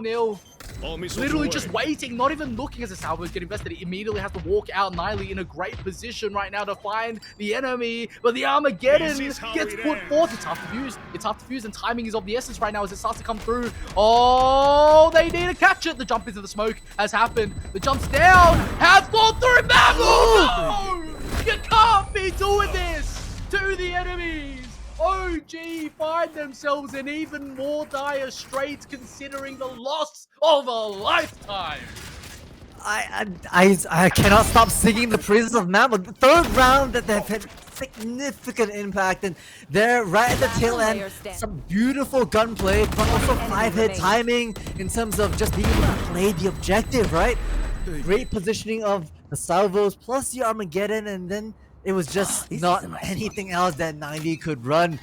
[SPEAKER 3] Literally just waiting, not even looking as the Salvos get invested. He immediately has to walk out. Niley in a great position right now to find the enemy, but the Armageddon gets put forth. It's tough to fuse. It's tough to fuse, and timing is of the essence right now as it starts to come through. Oh, they need to catch it. The jump into the smoke has happened. The jump's down. Has gone through. No! You can't be doing this to the enemies. OG find themselves in even more dire straits considering the loss of a lifetime.
[SPEAKER 4] I cannot stop singing the praises of Mammal. The third round that they've had significant impact, and they're right at the tail end. Some beautiful gunplay, but also 5-hit timing in terms of just being able to play the objective, right? Great positioning of the Salvos plus the Armageddon, and then it was just not anything else that 90 could run.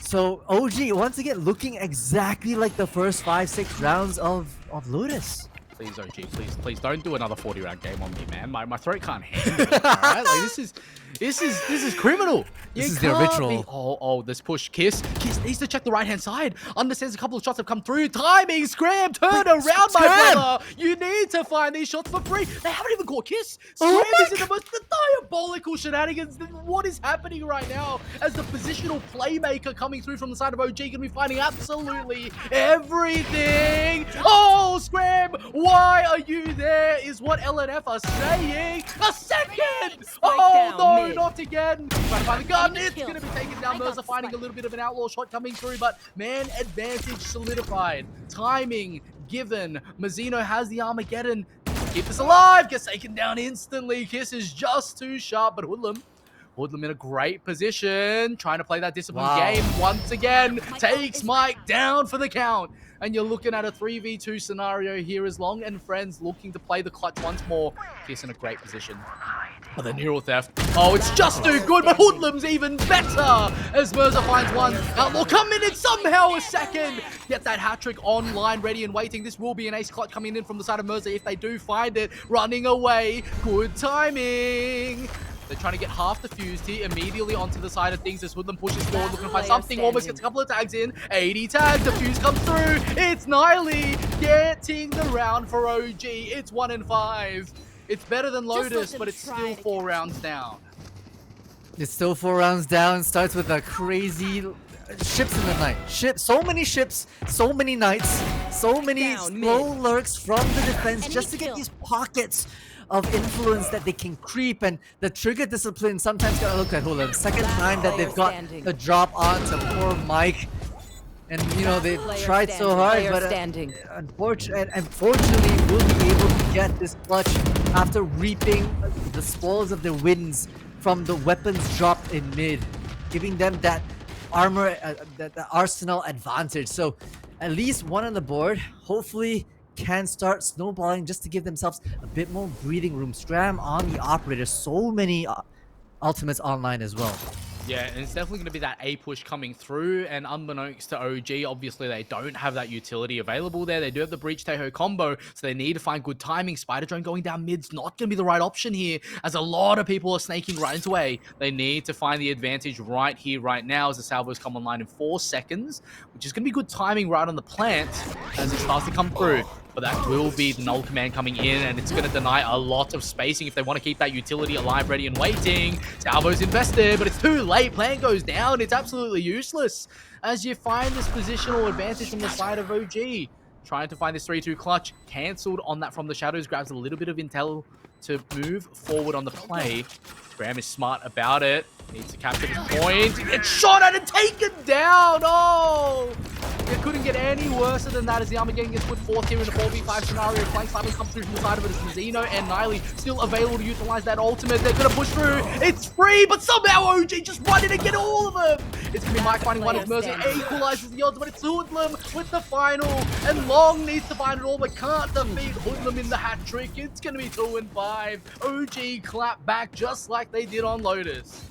[SPEAKER 4] So OG, once again, looking exactly like the first 5-6 rounds of Ludus.
[SPEAKER 3] Please, OG, please don't do another 40-round game on me, man. My throat can't handle it. All right? Like, this is criminal.
[SPEAKER 4] This is their ritual.
[SPEAKER 3] Oh, this push. Kiss needs to check the right-hand side. Understands a couple of shots have come through. Timing, Scram, turn around, my brother. You need to find these shots for free. They haven't even caught Kiss. Scram is in the most diabolical shenanigans. What is happening right now as the positional playmaker coming through from the side of OG going to be finding absolutely everything. Oh, Scram, why are you there is what LNF are saying. A second. Oh, no, not again. Trying to find the gun. It's going to be taken down. Mirza finding a little bit of an outlaw shot coming through, but man advantage solidified. Timing given. Mazzino has the Armageddon. Keep this alive. Gets taken down instantly. Kiss is just too sharp, but Hoodlum in a great position. Trying to play that disciplined game once again. Takes Mike down for the count. And you're looking at a 3v2 scenario here as Long and Friends looking to play the clutch once more. Fierce in a great position. But the neural theft. Oh, it's just too good, but Hoodlum's even better as Mirza finds one. Outlaw come in and somehow a second. Get that hat trick online, ready and waiting. This will be an ace clutch coming in from the side of Mirza if they do find it. Running away. Good timing. They're trying to get half the fused here immediately onto the side of things as Hoodlum pushes forward, looking to find something. Almost gets a couple of tags in. 80 tags. The fuse comes through. It's Niley getting the round for OG. It's 1 in 5. It's better than Lotus, but it's still 4 rounds down.
[SPEAKER 4] It's still 4 rounds down. Starts with a crazy ships in the night. So many ships, so many knights, so many slow lurks from the defense just to get these pockets of influence that they can creep, and the trigger discipline sometimes gotta look at Hoodlum. Second time that they've got a drop onto poor Mike. And you know, they've tried so hard, but unfortunately will be able to get this clutch after reaping the spoils of the wins from the weapons dropped in mid, giving them that armor, the arsenal advantage. So at least one on the board, hopefully can start snowballing just to give themselves a bit more breathing room. Scram on the operator, so many ultimates online as well.
[SPEAKER 3] Yeah, and it's definitely going to be that A push coming through, and unbeknownst to OG, obviously they don't have that utility available there. They do have the Breach Teho combo, so they need to find good timing. Spider Drone going down mid's not going to be the right option here, as a lot of people are snaking right into A. They need to find the advantage right here, right now, as the salvos come online in 4 seconds, which is going to be good timing right on the plant as it starts to come through. But that will be the null command coming in, and it's going to deny a lot of spacing if they want to keep that utility alive, ready and waiting. Salvo's invested, but it's too late. Plan goes down. It's absolutely useless as you find this positional advantage from the side of OG. Trying to find this 3-2 clutch. Cancelled on that from the shadows. Grabs a little bit of intel to move forward on the play. Graham is smart about it. Needs to capture this point. It's shot at and taken down. Oh! It couldn't get any worse than that as the Armageddon gets put forth here in a 4v5 scenario. Flank Simon comes through from the side of it as Zeno and Niley still available to utilize that ultimate. They're going to push through. It's free, but somehow OG just run in and get all of them. It's going to be Mike finding one of Mercy. Equalizes the odds, but it's Hoodlum with the final. And Long needs to find it all, but can't defeat Hoodlum in the hat trick. It's going to be 2 and 5. OG clap back just like they did on Lotus.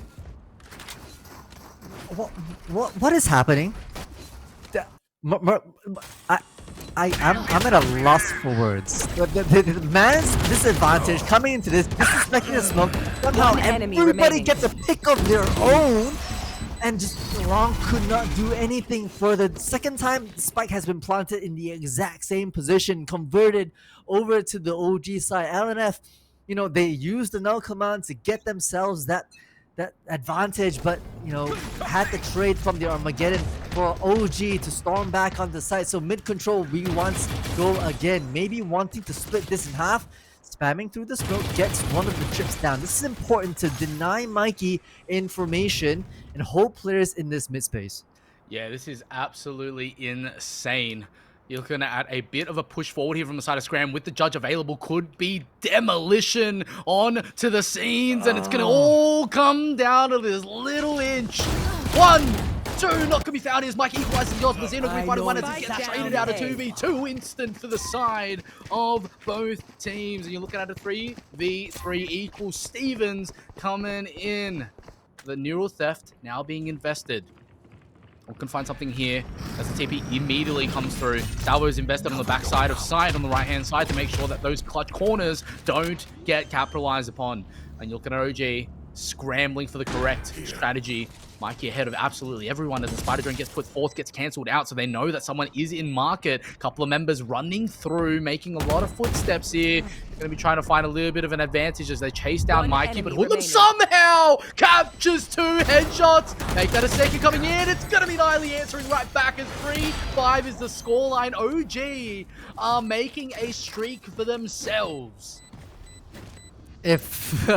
[SPEAKER 4] What is happening? I'm at a loss for words. The man's disadvantage coming into this, disrespecting the smoke. Somehow everybody gets a pick of their own, and just Long could not do anything further. The second time, the spike has been planted in the exact same position, converted over to the OG side. LNF, you know, they used the null command to get themselves that advantage, but you know, had the trade from the Armageddon for OG to storm back on the side. So mid control re-wants go again, maybe wanting to split this in half. Spamming through the smoke gets one of the trips down. This is important to deny Mikey information and hold players in this mid space.
[SPEAKER 3] Yeah, this is absolutely insane. You're looking at a bit of a push forward here from the side of Scram with the judge available. Could be demolition on to the scenes, and it's going to all come down to this little inch. 1, 2, not going to be found. Here's Mike equalizing the odds. Mazino going to find one as he gets traded out of 2v2 instant for the side of both teams. And you're looking at a 3v3 equals Stevens coming in. The neural theft now being invested. We can find something here as the TP immediately comes through. Salvo is invested on the backside of side on the right-hand side to make sure that those clutch corners don't get capitalized upon. And you're looking at OG scrambling for the correct strategy. Mikey ahead of absolutely everyone as the Spider Drone gets put forth, gets cancelled out, so they know that someone is in market. A couple of members running through, making a lot of footsteps here. Going to be trying to find a little bit of an advantage as they chase down Mikey, but Hoodlum somehow captures 2 headshots. Make that a second coming in. It's going to be Niley answering right back as 3-5 is the scoreline. OG are making a streak for themselves.
[SPEAKER 4] If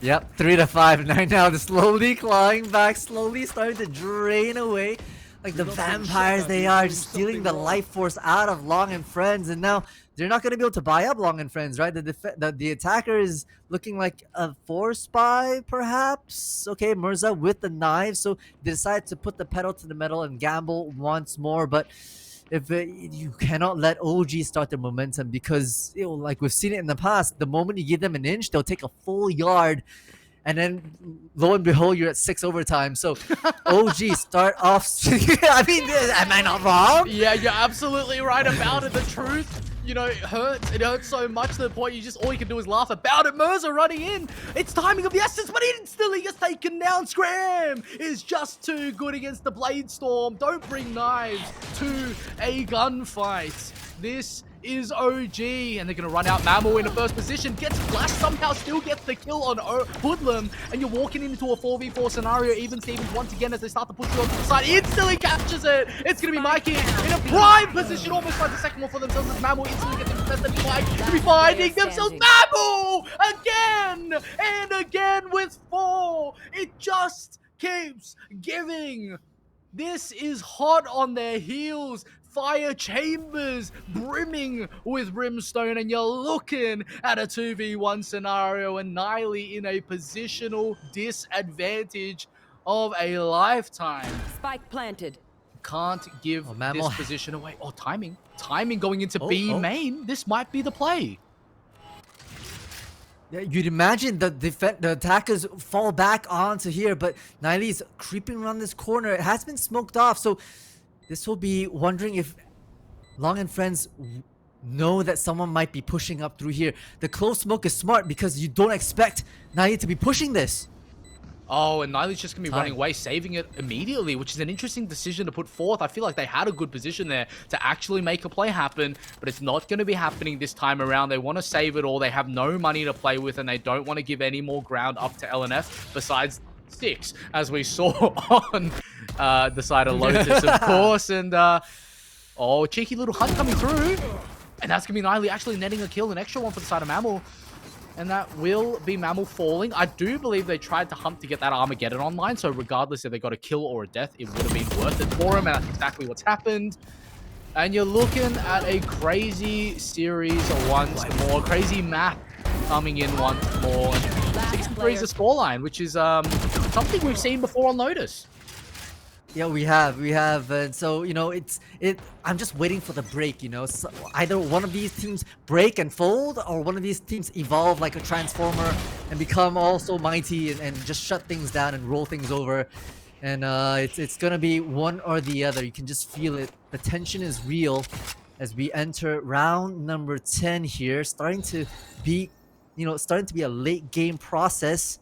[SPEAKER 4] yep, 3-5. Right now, they're slowly clawing back, slowly starting to drain away like the vampires they are, just stealing the life force out of Long and Friends. And now they're not going to be able to buy up Long and Friends, right? The attacker is looking like a 4-spy, perhaps. Okay, Mirza with the knife, so they decide to put the pedal to the metal and gamble once more. But you cannot let OG start their momentum, because like we've seen it in the past, the moment you give them an inch, they'll take a full yard, and then lo and behold, you're at 6 overtime. So OG start off. I mean, am I not wrong?
[SPEAKER 3] Yeah, you're absolutely right about it. The truth, it hurts. It hurts so much to the point all you can do is laugh about it. Mercer running in. It's timing of the essence, but instantly gets taken down. Scram is just too good against the Blade Storm. Don't bring knives to a gunfight. This is OG, and they're going to run out. Mammal in a first position, gets flashed, somehow still gets the kill on Hoodlum, and you're walking into a 4v4 scenario. Even Stevens once again as they start to push you onto the side, instantly captures it. It's going to be Mikey in a prime position, almost finds the second one for themselves as Mammal instantly gets infested. Mike to be finding themselves Mammal again and again with 4. It just keeps giving. This is hot on their heels. Fire chambers brimming with brimstone, and you're looking at a 2v1 scenario, and Niley in a positional disadvantage of a lifetime.
[SPEAKER 5] Spike planted.
[SPEAKER 3] Can't give this position away. Oh, timing going into B main. This might be the play.
[SPEAKER 4] Yeah, you'd imagine the attackers fall back onto here, but Niley's creeping around this corner. It has been smoked off, so this will be wondering if Long and friends know that someone might be pushing up through here. The close smoke is smart because you don't expect Niley to be pushing this.
[SPEAKER 3] Oh, and Niley's just going to be running away, saving it immediately, which is an interesting decision to put forth. I feel like they had a good position there to actually make a play happen, but it's not going to be happening this time around. They want to save it all. They have no money to play with, and they don't want to give any more ground up to LNF besides 6, as we saw on the side of Lotus, of course. And, cheeky little hunt coming through. And that's going to be Niley actually netting a kill, an extra one for the side of Mammal. And that will be Mammal falling. I do believe they tried to hunt to get that Armageddon online, so regardless if they got a kill or a death, it would have been worth it for him, and that's exactly what's happened. And you're looking at a crazy series once more, crazy map coming in once more. 63 is the scoreline, which is something we've seen before on Lotus.
[SPEAKER 4] Yeah, we have, and so I'm just waiting for the break. So either one of these teams break and fold, or one of these teams evolve like a transformer and become also mighty and just shut things down and roll things over. And it's gonna be one or the other. You can just feel it. The tension is real as we enter round number 10 here, starting to be a late game process.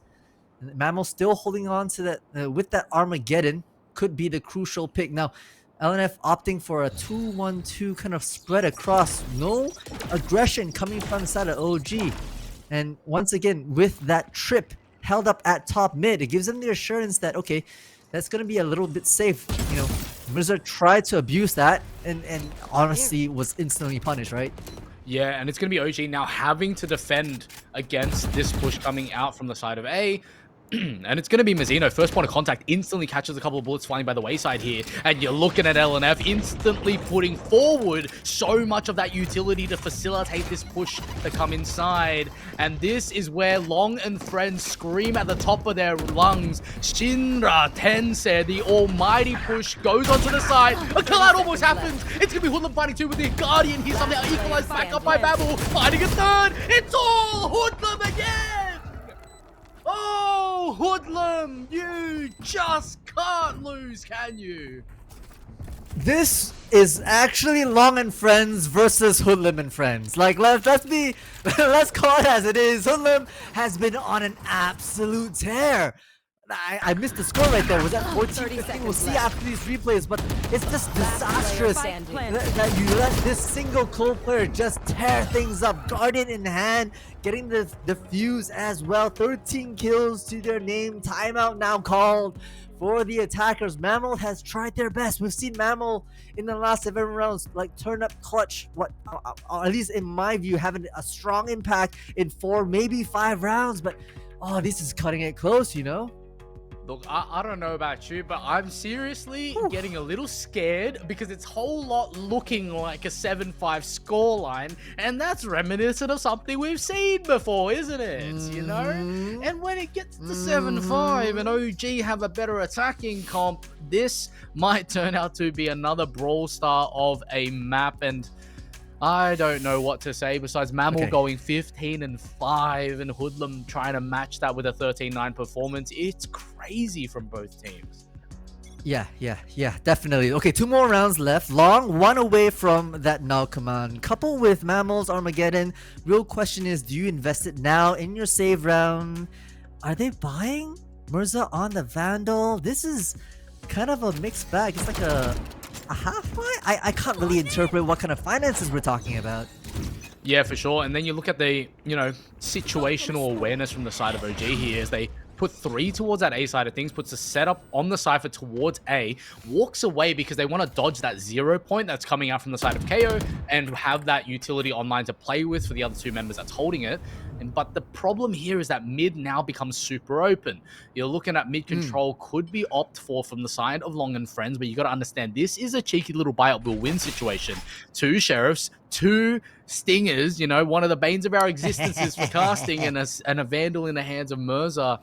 [SPEAKER 4] And Mammal still holding on to that with that Armageddon. Could be the crucial pick. Now, LNF opting for a 2-1-2 kind of spread across. No aggression coming from the side of OG. And once again, with that trip held up at top mid, it gives them the assurance that, okay, that's going to be a little bit safe. Blizzard tried to abuse that and honestly was instantly punished, right?
[SPEAKER 3] Yeah, and it's going to be OG now having to defend against this push coming out from the side of A. And it's going to be Mazzino. First point of contact, instantly catches a couple of bullets flying by the wayside here. And you're looking at LNF instantly putting forward so much of that utility to facilitate this push to come inside. And this is where Long and friends scream at the top of their lungs. Shinra Tensei, the almighty push, goes onto the side. A kill out almost happens. It's going to be Hoodlum fighting 2 with the Guardian here. Somehow equalized back up by Babel. Fighting a third. It's all Hoodlum again. Oh, Hoodlum, you just can't lose, can you?
[SPEAKER 4] This is actually Long and Friends versus Hoodlum and Friends. Like, let's call it as it is. Hoodlum has been on an absolute tear. I missed the score right there. Was that 14-15? We'll see after these replays, but it's just disastrous that you let this single Cole player just tear things up. Guardian in hand, getting the fuse as well. 13 kills to their name. Timeout now called for the attackers. Mammal has tried their best. We've seen Mammal in the last 7 rounds like turn up clutch. At least in my view, having a strong impact in 4, maybe 5 rounds. But this is cutting it close,
[SPEAKER 3] Look, I don't know about you, but I'm seriously getting a little scared because it's whole lot looking like a 7-5 scoreline, and that's reminiscent of something we've seen before, isn't it? You know? And when it gets to 7-5 and OG have a better attacking comp, this might turn out to be another Brawl Star of a map, and I don't know what to say besides Mammal going 15-5 and Hoodlum trying to match that with a 13-9 performance. It's crazy from both teams.
[SPEAKER 4] Yeah, definitely. Okay, 2 more rounds left. Long, 1 away from that Null command. Couple with Mammal's Armageddon. Real question is, do you invest it now in your save round? Are they buying Mirza on the Vandal? This is kind of a mixed bag. It's like a half buy? I can't really interpret what kind of finances we're talking about.
[SPEAKER 3] Yeah, for sure. And then you look at the, situational awareness from the side of OG here as they put 3 towards that A side of things, puts a setup on the Cypher towards A, walks away because they want to dodge that 0 point that's coming out from the side of KO and have that utility online to play with for the other 2 members that's holding it. But the problem here is that mid now becomes super open. You're looking at mid control could be opt for from the side of Long and Friends, but you got to understand this is a cheeky little buy up will win situation. 2 sheriffs, 2 stingers, one of the banes of our existences for casting, and a Vandal in the hands of Mirza.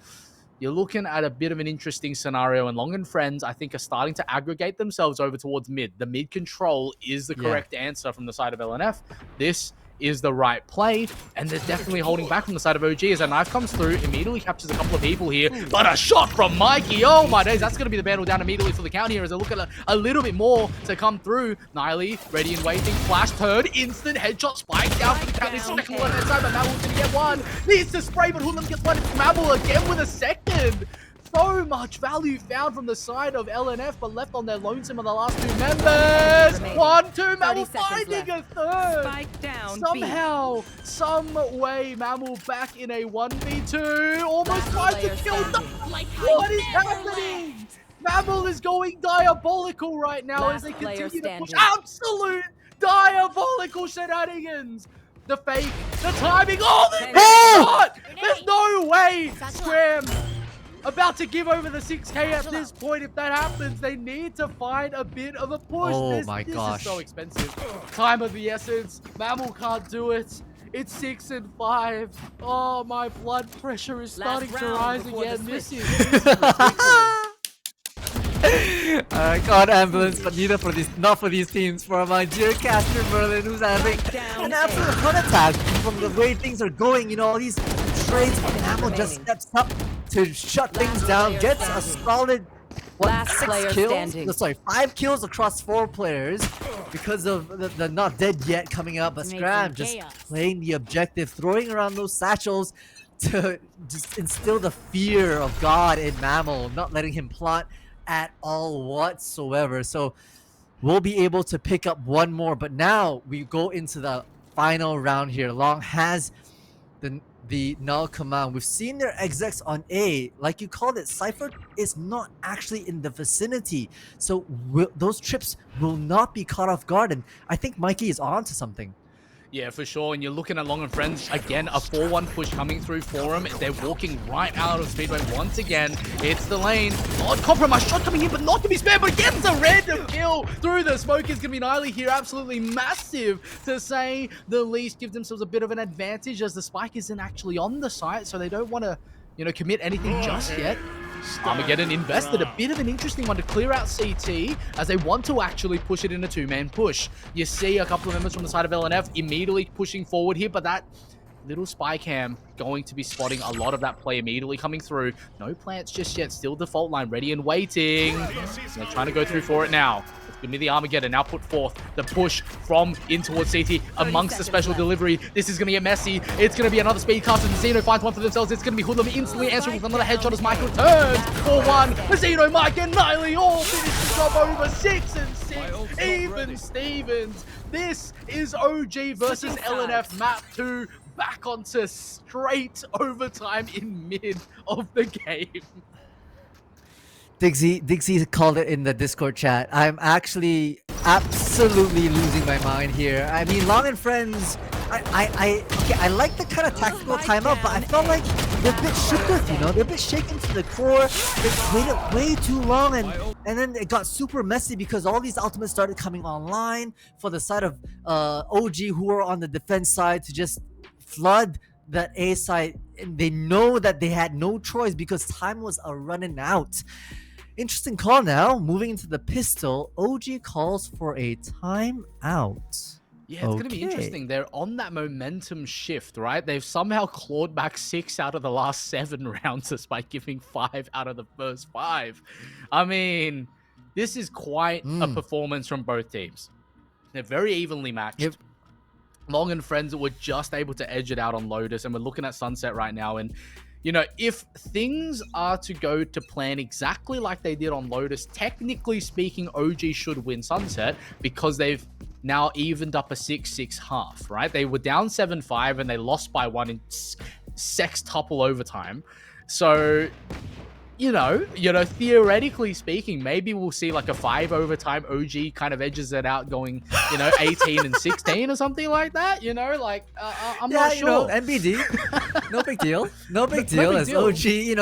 [SPEAKER 3] You're looking at a bit of an interesting scenario, and Long and Friends, I think, are starting to aggregate themselves over towards mid. The mid control is the correct answer from the side of LNF. This is the right play, and they're definitely holding back from the side of OG as a knife comes through, immediately captures a couple of people here, but a shot from Mikey, oh my days, that's going to be the Vandal down immediately for the count here as they look at a little bit more to come through. Niley, ready and waiting, flash turn, instant headshot, spike down for the count, this second one at that time, but Mabel's going to get one, needs to spray, but Hoodlum gets one, it's Mabel again with a second. So much value found from the side of LNF, but left on their lonesome are the last 2 members. 1, 2, Mammal finding a third.
[SPEAKER 5] Spike down.
[SPEAKER 3] Somehow, some way, Mammal back in a 1v2. Almost tries to kill them. What is happening? Mammal is going diabolical right now as they continue to push. Absolute diabolical shenanigans. The fake, the timing. Oh, there's no way. Scram. About to give over the 6k at this point. If that happens, they need to find a bit of a push.
[SPEAKER 4] Oh my gosh.
[SPEAKER 3] This is so expensive. Time of the essence. Mammal can't do it. It's 6-5. Oh, my blood pressure is starting to rise again. This is ridiculous.
[SPEAKER 4] God, ambulance, but not for these teams. For my dear caster Merlin, who's having an absolute heart attack from the way things are going. All these trades, Ammo just steps up to shut things down, gets a solid 6 kills. Sorry, 5 kills across 4 players because of the not dead yet coming up. But Scram just playing the objective, throwing around those satchels to just instill the fear of God in Mammal, not letting him plot at all whatsoever. So we'll be able to pick up 1 more, but now we go into the final round here. Long has the Null command. We've seen their execs on A. Like you called it, Cypher is not actually in the vicinity, so those trips will not be caught off guard, and I think Mikey is on to something.
[SPEAKER 3] Yeah, for sure. And you're looking at Long and Friends. Again, a 4-1 push coming through for them. They're walking right out of Speedway once again. It's the lane. Oh, compromise shot coming in, but not to be spared. But gets a random kill through the smoke. Is going to be Niley here. Absolutely massive, to say the least. Give themselves a bit of an advantage as the spike isn't actually on the site. So they don't want to, commit anything just yet. Armageddon invested a bit of an interesting one to clear out CT as they want to actually push it in a 2-man push. You see a couple of members from the side of LNF immediately pushing forward here, but that little spy cam going to be spotting a lot of that play immediately coming through. No plants just yet, still default line ready and waiting. They're trying to go through for it now. It's going to be the Armageddon now put forth. The push from in towards CT amongst the special delivery. This is going to get messy. It's going to be another speed cast and Zeno finds one for themselves. It's going to be Hoodlum instantly answering with another headshot as Mike returns for 1. Zeno, Mike and Niley all finish the job over 6-6. Even Stevens. This is OG versus LNF map 2. Back onto straight overtime in mid of the game.
[SPEAKER 4] Dixie called it in the Discord chat. I'm actually absolutely losing my mind here. I mean, Long and Friends Okay, I like the kind of tactical timeout, but I felt like they're a bit shook, you know? They're a bit shaken to the core. They waited way too long, and then it got super messy because all these ultimates started coming online for the side of OG, who were on the defense side, to just flood that A side. And they know that they had no choice because time was running out. Interesting call now. Moving into the pistol, OG calls for a timeout.
[SPEAKER 3] Yeah, it's going to be interesting. They're on that momentum shift, right? They've somehow clawed back 6 out of the last 7 rounds despite giving 5 out of the first 5. I mean, this is quite a performance from both teams. They're very evenly matched.
[SPEAKER 4] Yep.
[SPEAKER 3] Long and Friends were just able to edge it out on Lotus, and we're looking at Sunset right now. And, you know, if things are to go to plan exactly like they did on Lotus, technically speaking, OG should win Sunset because they've now evened up a 6-6 half, right? They were down 7-5 and they lost by 1 in sextuple overtime. So, you know, theoretically speaking, maybe we'll see like a 5 overtime. OG kind of edges it out, going, 18 and 16 or something like that. I'm not sure.
[SPEAKER 4] NBD, no big deal. No big deal. As OG,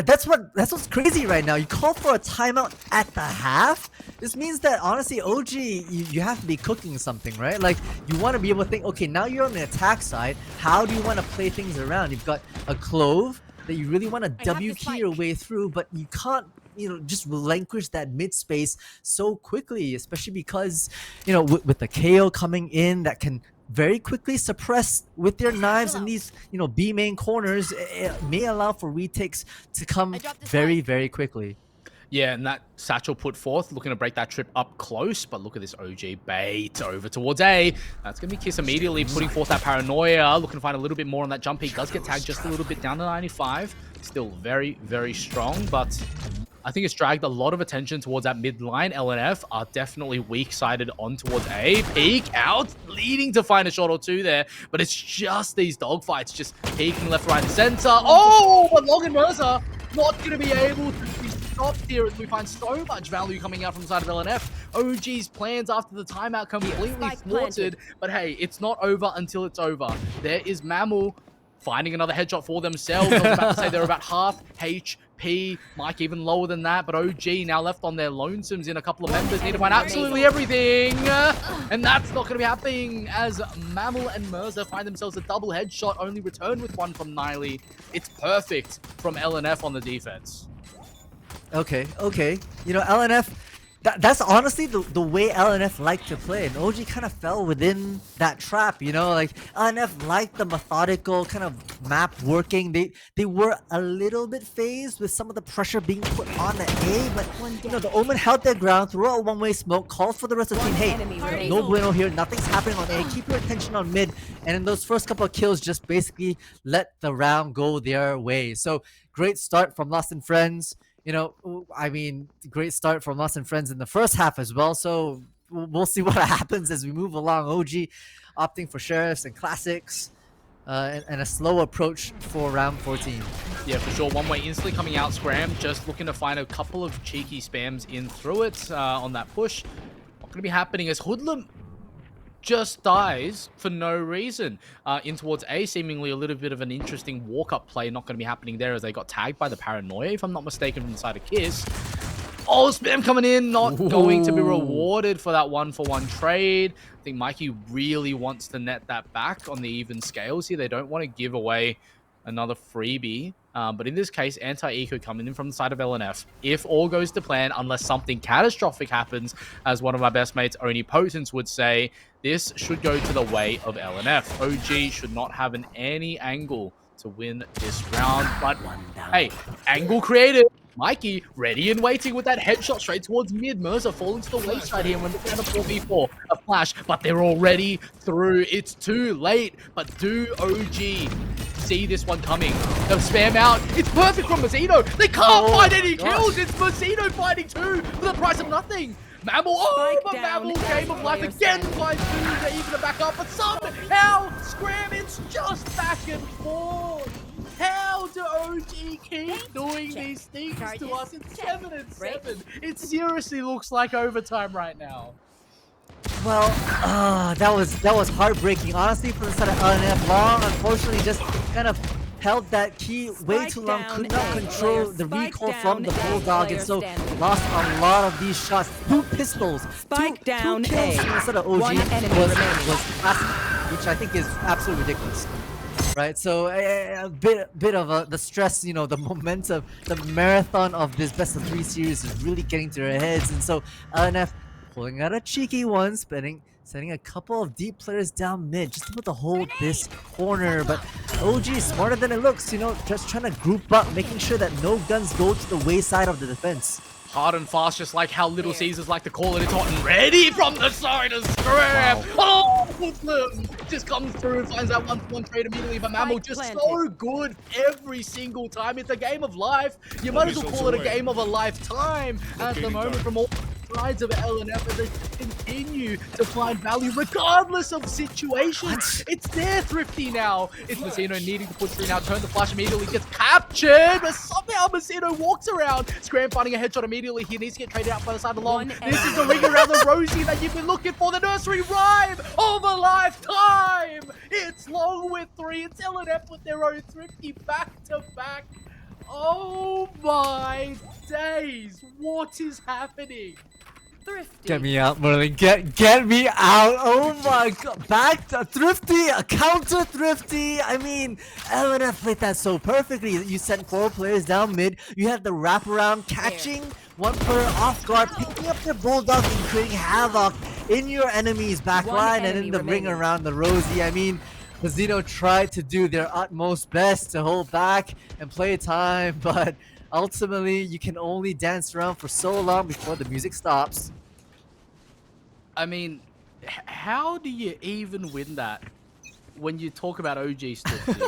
[SPEAKER 4] that's what's crazy right now. You call for a timeout at the half. This means that honestly, OG, you have to be cooking something, right? Like, you want to be able to think, okay, now you're on the attack side. How do you want to play things around? You've got a Clove that you really want to W key your way through, but you can't, just relinquish that mid space so quickly, especially because, with the KO coming in that can very quickly suppress with their knives in these, B main corners, it may allow for retakes to come very, very quickly.
[SPEAKER 3] Yeah, and that Satchel put forth, looking to break that trip up close, but look at this OG bait over towards A. That's going to be Kiss immediately, putting forth that Paranoia, looking to find a little bit more on that jump. He does get tagged just a little bit down to 95. Still very, very strong, but I think it's dragged a lot of attention towards that mid line. LNF are definitely weak-sided on towards A. Peek out, leading to find a shot or two there, but it's just these dogfights, just peeking left, right, and center. Oh, but Logan Mercer not going to be able to be stopped here as we find so much value coming out from the side of LNF. OG's plans after the timeout completely thwarted, but hey, it's not over until it's over. There is Mammal finding another headshot for themselves. I was about to say they're about half HP. Mike even lower than that, but OG now left on their lonesomes in a couple of members. Need to find absolutely everything. And that's not going to be happening as Mammal and Mercer find themselves a double headshot, only return with one from Niley. It's perfect from LNF on the defense.
[SPEAKER 4] Okay. LNF, that's honestly the way LNF liked to play, and OG kind of fell within that trap, like LNF liked the methodical kind of map working. They were a little bit phased with some of the pressure being put on the A, but the Omen held their ground, threw out a one-way smoke, called for the rest of the team, hey, no bueno here, nothing's happening on A, keep your attention on mid, and in those first couple of kills, just basically let the round go their way. So great start from Lost and Friends. Great start from Lost and Friends in the first half as well. So we'll see what happens as we move along. OG opting for Sheriffs and Classics and a slow approach for round 14.
[SPEAKER 3] Yeah, for sure. One way instantly coming out, Scram, just looking to find a couple of cheeky spams in through it on that push. Not going to be happening as Hoodlum just dies for no reason. In towards A, seemingly a little bit of an interesting walk-up play. Not going to be happening there as they got tagged by the Paranoia, if I'm not mistaken, from the side of Kiss. Oh, spam coming in, not going to be rewarded for that 1-for-1 trade. I think Mikey really wants to net that back on the even scales here. They don't want to give away another freebie. But in this case, Anti-Eco coming in from the side of LNF. If all goes to plan, unless something catastrophic happens, as one of my best mates, Oni Potence, would say, this should go to the way of LNF. OG should not have any angle to win this round. But hey, angle created. Mikey ready and waiting with that headshot straight towards mid. Mercer falling to the wayside here when looking at a 4v4. A flash, but they're already through. It's too late. But do OG see this one coming? They'll spam out. It's perfect from Mazzino. They can't find any kills. It's Mazzino fighting two for the price of nothing. Mammal, but Mammal, game of life again finds two. They're even to back up, but somehow Scram, it's just back and forth. How do OG keep doing these things to us? It's 7-7. It seriously looks like overtime right now.
[SPEAKER 4] Well, that was heartbreaking. Honestly, for the side of LNF, Long unfortunately just kind of held that key way
[SPEAKER 5] Spike
[SPEAKER 4] too long.
[SPEAKER 5] down
[SPEAKER 4] Could not
[SPEAKER 5] A.
[SPEAKER 4] control
[SPEAKER 5] Player
[SPEAKER 4] the
[SPEAKER 5] spike
[SPEAKER 4] recoil from the
[SPEAKER 5] down A.
[SPEAKER 4] Bulldog, and
[SPEAKER 5] Player
[SPEAKER 4] so
[SPEAKER 5] standing.
[SPEAKER 4] lost a lot of these shots. 2 pistols,
[SPEAKER 5] Spike
[SPEAKER 4] two
[SPEAKER 5] down
[SPEAKER 4] kills
[SPEAKER 5] A.
[SPEAKER 4] from the side of OG
[SPEAKER 5] One enemy
[SPEAKER 4] was
[SPEAKER 5] remaining.
[SPEAKER 4] classic, which I think is absolutely ridiculous. Right, so a bit of the stress, you know, the momentum, the marathon of this best of 3 series is really getting to their heads, and so LNF pulling out a cheeky one, sending a couple of deep players down mid just about to hold this corner. But OG is smarter than it looks, you know, just trying to group up, making sure that no guns go to the wayside of the defense.
[SPEAKER 3] Hard and fast, just like how Little Caesars like to call it. It's hot and ready from the side of Scram. Oh, Muslim just comes through and finds that 1-to-1 trade immediately. But Mammal just so good every single time. It's a game of life. You might as well call it a game of a lifetime at the moment from all sides of LNF as they continue to find value regardless of situations. It's their Thrifty now. It's Mazzino needing to push through now. Turn the flash immediately, gets captured, but somehow Mazzino walks around. Scram finding a headshot immediately. He needs to get traded out by the side of Long. This is the ring around the Rosie that you've been looking for. The nursery rhyme of a lifetime. It's Long with 3. It's LNF with their own Thrifty back to back. Oh my days. What is happening?
[SPEAKER 5] Thrifty.
[SPEAKER 4] Get me out, Merlin. Get me out. Oh my god. Back to Thrifty. A counter Thrifty. I mean, LNF played that so perfectly. You sent 4 players down mid. You had the wraparound catching one player off guard, picking up their Bulldog and creating havoc in your enemy's back line and in the ring around the Rosie. I mean, Mazzino tried to do their utmost best to hold back and play time, but ultimately you can only dance around for so long before the music stops.
[SPEAKER 3] I mean, how do you even win that when you talk about OG's Thrifty?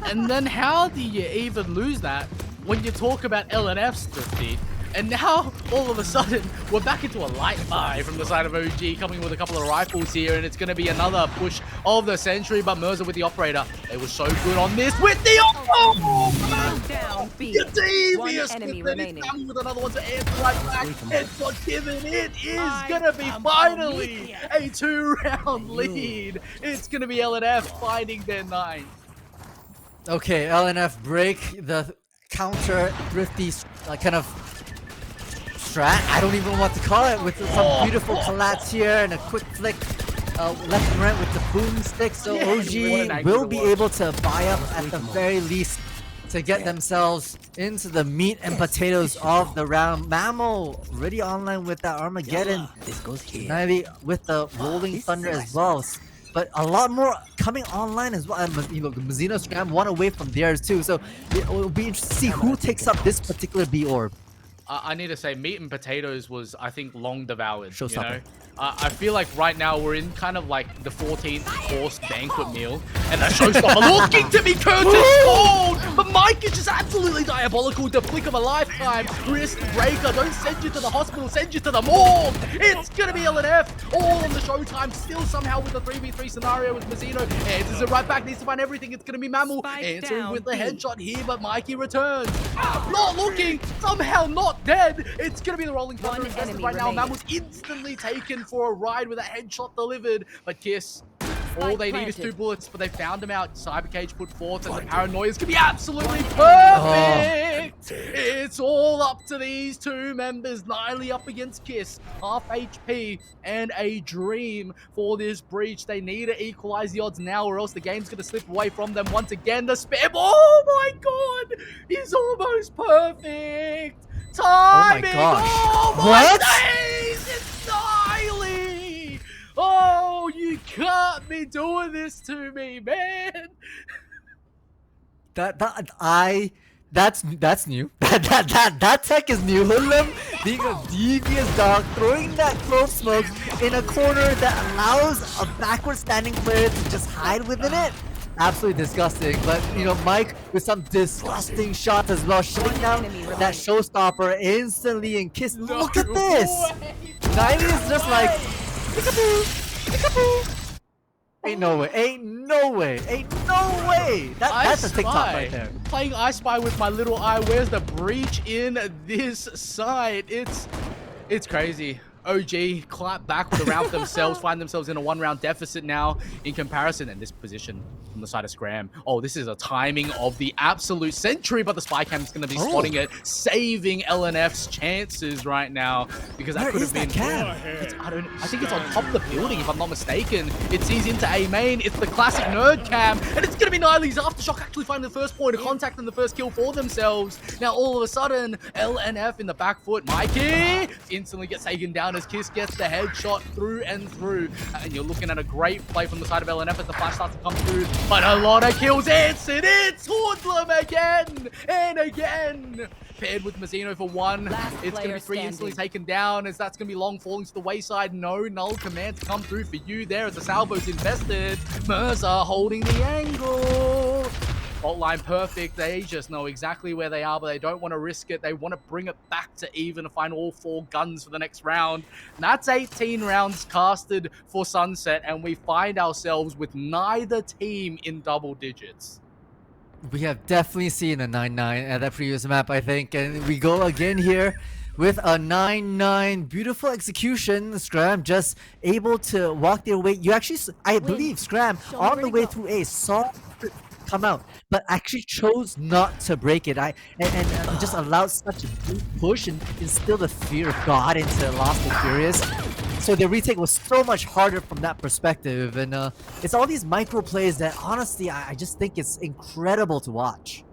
[SPEAKER 3] And then how do you even lose that when you talk about LNF's Thrifty? And now, all of a sudden, we're back into a light buy from the side of OG, coming with a couple of rifles here, and it's going to be another push of the Sentry, but Mercer with the Operator. They were so good on this with the
[SPEAKER 5] Down B.
[SPEAKER 3] You're devious
[SPEAKER 5] One
[SPEAKER 3] with
[SPEAKER 5] enemy
[SPEAKER 3] it.
[SPEAKER 5] remaining.
[SPEAKER 3] It's coming with another one to answer right back. It's not given. It is going to be finally a 2-round lead. It's going to be LNF finding their 9th.
[SPEAKER 4] Okay, LNF break the counter Thrifty kind of strat. I don't even know what to call it, with some beautiful collapse here and a quick flick left and right with the boomstick. So OG will be able to buy up at the very least to get themselves into the meat and potatoes of the round. Mammal already online with that Armageddon.
[SPEAKER 7] This goes here.
[SPEAKER 4] Nivey with the Rolling Thunder as well. But a lot more coming online as well. You know, Mazzino Scram 1 away from theirs too. So it will be interesting to see who takes up this particular B orb.
[SPEAKER 3] I need to say, meat and potatoes was, I think, long devoured. You
[SPEAKER 4] Showstopper.
[SPEAKER 3] know? I feel like right now we're in kind of like the 14th course banquet meal, and the showstopper looking to be curtain called, but Mike is just absolutely diabolical. The flick of a lifetime, wrist breaker. Don't send you to the hospital, send you to the morgue. It's gonna be LNF all on the showtime, still somehow with the 3v3 scenario with Mazzino. Answers it right back, needs to find everything. It's gonna be Mammal answering with the headshot here, but Mikey returns. Not looking, somehow not dead. It's gonna be the Rolling Thunder invested right now. Mammal's instantly taken for a ride with a headshot delivered, but Kiss, all they need is 2 bullets, but they found him out. Cyber Cage put forth, and the paranoia is gonna be absolutely perfect. It's all up to these 2 members. Niley up against Kiss, half HP and a dream for this breach. They need to equalize the odds now, or else the game's gonna slip away from them once again. The spam, oh my god, he's almost perfect. Timing!
[SPEAKER 4] Oh my gosh.
[SPEAKER 3] Oh my
[SPEAKER 4] What?
[SPEAKER 3] days! It's Niley! Oh, you can't be doing this to me, man!
[SPEAKER 4] That's new. That tech is new. Hoodlum being a devious dog, throwing that clove smoke in a corner that allows a backward standing player to just hide within it. Absolutely disgusting. But you know, Mike with some disgusting shots as well, shutting down that showstopper instantly. And Kiss, look at this. 90 is just like peekaboo, peekaboo. Ain't no way. Ain't no way. Ain't no way. That's a TikTok right there.
[SPEAKER 3] Playing I Spy with my little eye. Where's the breach in this side? It's crazy. OG clap back with a round for themselves, find themselves in a 1-round deficit now in comparison. And this position from the side of Scram. Oh, this is a timing of the absolute century, but the spy cam is going to be spotting it, saving LNF's chances right now, because that could have been. I think it's on top of the building, if I'm not mistaken. It sees into A main. It's the classic nerd cam, and it's going to be Niley's Aftershock actually finding the first point of contact and the first kill for themselves. Now, all of a sudden, LNF in the back foot. Mikey instantly gets taken down as Kiss gets the headshot through and through. And you're looking at a great play from the side of LNF as the flash starts to come through. But a lot of kills. It's Hoodlum again and again. Paired with Mazzino for 1. It's going to be 3 instantly taken down, as that's going to be long falling to the wayside. No null command to come through for you there as the salvo's invested. Mirza holding the angle. Fault line perfect. They just know exactly where they are, but they don't want to risk it. They want to bring it back to even to find all 4 guns for the next round. And that's 18 rounds casted for Sunset, and we find ourselves with neither team in double digits.
[SPEAKER 4] We have definitely seen a 9-9 at that previous map, I think, and we go again here with a 9-9. Beautiful execution. Scram just able to walk their way. You actually, I believe, Scram on the way through A saw come out, but actually chose not to break it. And just allowed such a big push and instilled the fear of God into Lost and Furious. So the retake was so much harder from that perspective, and it's all these micro plays that honestly I just think it's incredible to watch.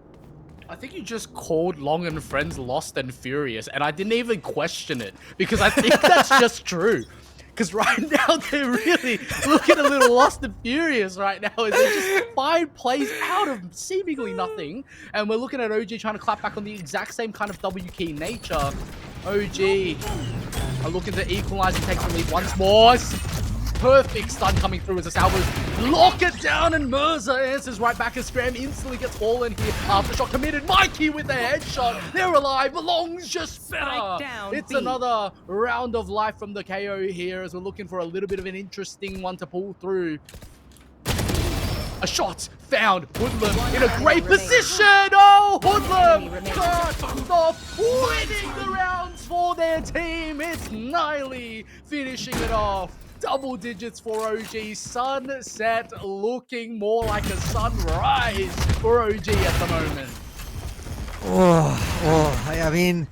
[SPEAKER 3] I think you just called Long and Friends Lost and Furious, and I didn't even question it, because I think that's just true. Because right now they're really looking a little lost and furious right now, as they just find plays out of seemingly nothing. And we're looking at OG trying to clap back on the exact same kind of W key nature. OG are looking to equalize and take the lead once more. Perfect stun coming through as the Salvos lock it down, and Mirza answers right back as Scram instantly gets fallen here. Aftershock committed. Mikey with the headshot. They're alive. Belongs just better. It's another round of life from the KO here, as we're looking for a little bit of an interesting one to pull through. A shot found. Hoodlum in a great position. Oh, Hoodlum can't stop winning the rounds for their team. It's Niley finishing it off. Double digits for OG. Sunset looking more like a sunrise for OG at the moment.
[SPEAKER 4] I mean,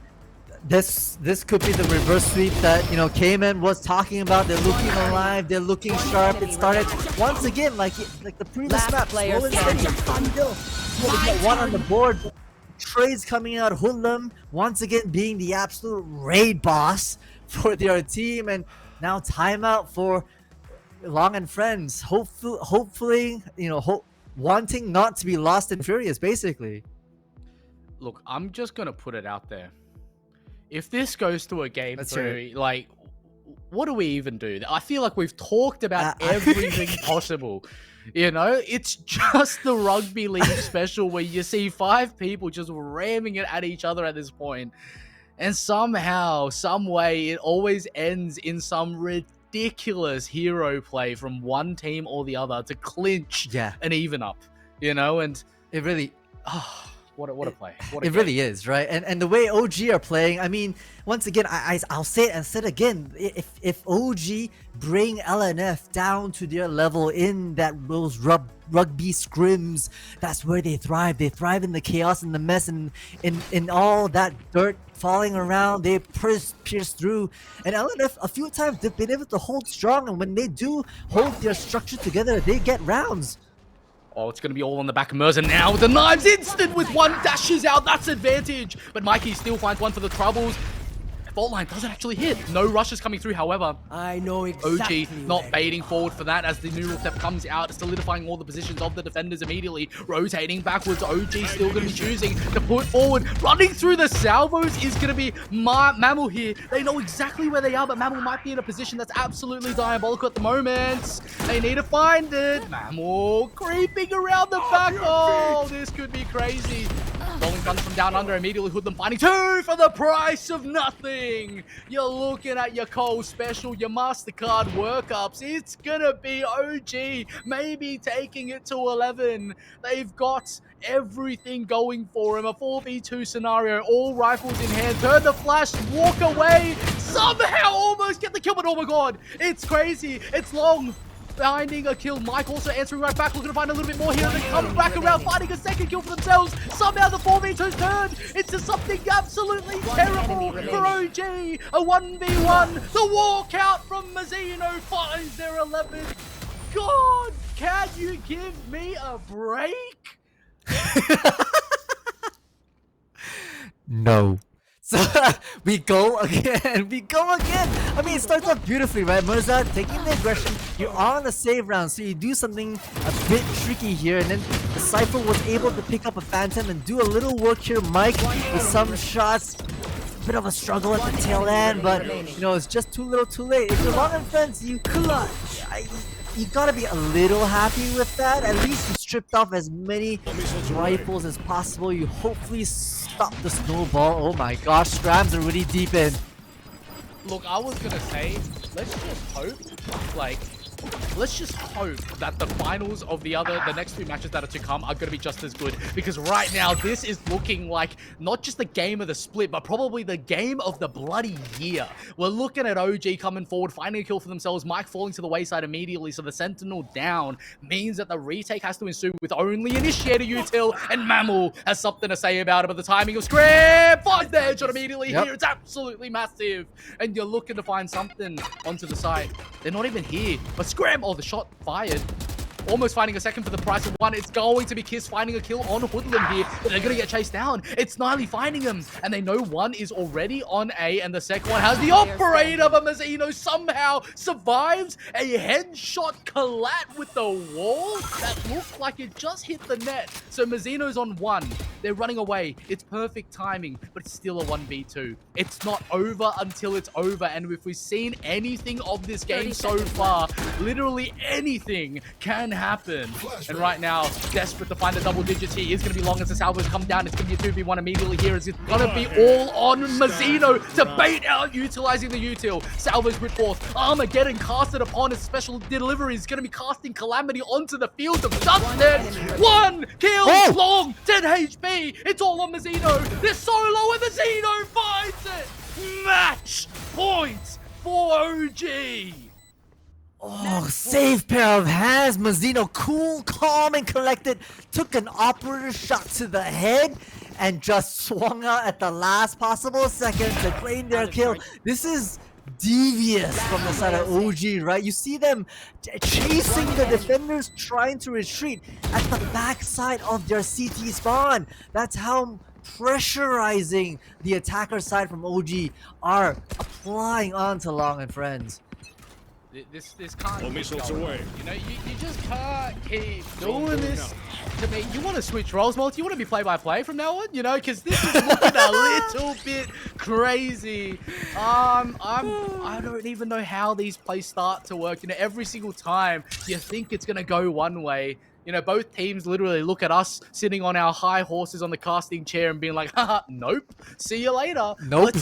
[SPEAKER 4] this could be the reverse sweep that, you know, Cayman was talking about. They're looking alive. They're looking sharp. It started once again like the previous map. Slow and steady. We get one on the board. Trades coming out. Hoodlum once again being the absolute raid boss for their team, and now timeout for Long and Friends. Hopefully, you know, wanting not to be lost and furious, basically.
[SPEAKER 3] Look, I'm just gonna put it out there. If this goes to a game 3, like, what do we even do? I feel like we've talked about everything possible. You know, it's just the rugby league special where you see 5 people just ramming it at each other at this point. And somehow, some way, it always ends in some ridiculous hero play from one team or the other to clinch an even up, you know? And
[SPEAKER 4] it really...
[SPEAKER 3] What a play.
[SPEAKER 4] It really is, right? And the way OG are playing, I mean, once again, I'll say it and say it again. If OG bring LNF down to their level in those rugby scrims, that's where they thrive. They thrive in the chaos and the mess and in all that dirt falling around. They pierce through. And LNF, a few times, they've been able to hold strong. And when they do hold their structure together, they get rounds.
[SPEAKER 3] Oh, it's going to be all on the back of Mirza now. The knives instant with 1 dashes out. That's advantage. But Mikey still finds one for the troubles. Fault line doesn't actually hit. No rushes coming through, however.
[SPEAKER 7] I know exactly.
[SPEAKER 3] OG not baiting forward for that as the neural step comes out, solidifying all the positions of the defenders immediately. Rotating backwards. OG still going to be choosing to put forward. Running through the salvos is going to be Mammal here. They know exactly where they are, but Mammal might be in a position that's absolutely diabolical at the moment. They need to find it. Mammal creeping around the back. Oh, this could be crazy. Rolling guns from down under, immediately Hoodlum finding 2 for the price of nothing. You're looking at your Cole Special, your MasterCard workups. It's gonna be OG, maybe taking it to 11. They've got everything going for him. A 4v2 scenario, all rifles in hand. Turn the flash, walk away. somehow almost get the kill, but oh my god, it's crazy. It's long. Finding a kill. Mike also answering right back, looking to find a little bit more here, and then coming back around, finding a second kill for themselves. Somehow the 4v2's turned into something absolutely terrible for OG. A 1v1. The walkout from Mazzino finds their 11th. God, can you give me a break?
[SPEAKER 4] No. So we go again. We go again. I mean, it starts off beautifully, right? Mirza taking the aggression. You're on the save round, so you do something a bit tricky here, and then the Cypher was able to pick up a Phantom and do a little work here. Mike with some shots. Bit of a struggle at the tail end, but you know, it's just too little, too late. If you're long and friends, you clutch. You gotta be a little happy with that. At least you stripped off as many rifles as possible. You hopefully stop the snowball. Oh my gosh, Scrams are really deep in.
[SPEAKER 3] Look, I was gonna say, let's just hope, let's just hope that the finals of the next 2 matches that are to come are going to be just as good. Because right now, this is looking like not just the game of the split, but probably the game of the bloody year. We're looking at OG coming forward, finding a kill for themselves, Mike falling to the wayside immediately, so the Sentinel down means that the retake has to ensue with only Initiator Util, and Mammal has something to say about it, but the timing of Scram finds the headshot immediately here. It's absolutely massive. And you're looking to find something onto the side. They're not even here, but Scram, oh, the shot fired. Almost finding a second for the price of one. It's going to be Kiss finding a kill on Hoodlum here, but they're going to get chased down. It's Niley finding him, and they know one is already on A, and the second one has the operator, but Mazzino somehow survives a headshot collat with the wall that looked like it just hit the net. So Mazzino's on 1. They're running away. It's perfect timing, but it's still a 1v2. It's not over until it's over, and if we've seen anything of this game so far, literally anything can happen. And right now, desperate to find the double digits here. Is going to be long as the salvos come down. It's going to be a 2v1 immediately here. It's going to be all on Mazzino to bait out, utilizing the util. Salvos with forth. Armageddon casted upon his special delivery. He's going to be casting Calamity onto the field of justice. 1 kill, long, 10 HP. It's all on Mazzino. They're solo and Mazzino finds it. Match points for OG.
[SPEAKER 4] Oh, safe pair of hands. Mazzino, cool, calm, and collected, took an operator shot to the head and just swung out at the last possible second to claim their kill. This is devious from the side of OG, right? You see them chasing the defenders, trying to retreat at the backside of their CT spawn. That's how pressurizing the attacker side from OG are applying onto Long and Friends.
[SPEAKER 3] This can't keep going. You know, you just can't keep doing this to me. You want to switch roles, Multi? You want to be play-by-play from now on? You know, because this is looking a little bit crazy. I don't even know how these plays start to work. You know, every single time you think it's gonna go one way. You know, both teams literally look at us sitting on our high horses on the casting chair and being like, haha, nope, see you later.
[SPEAKER 4] Nope.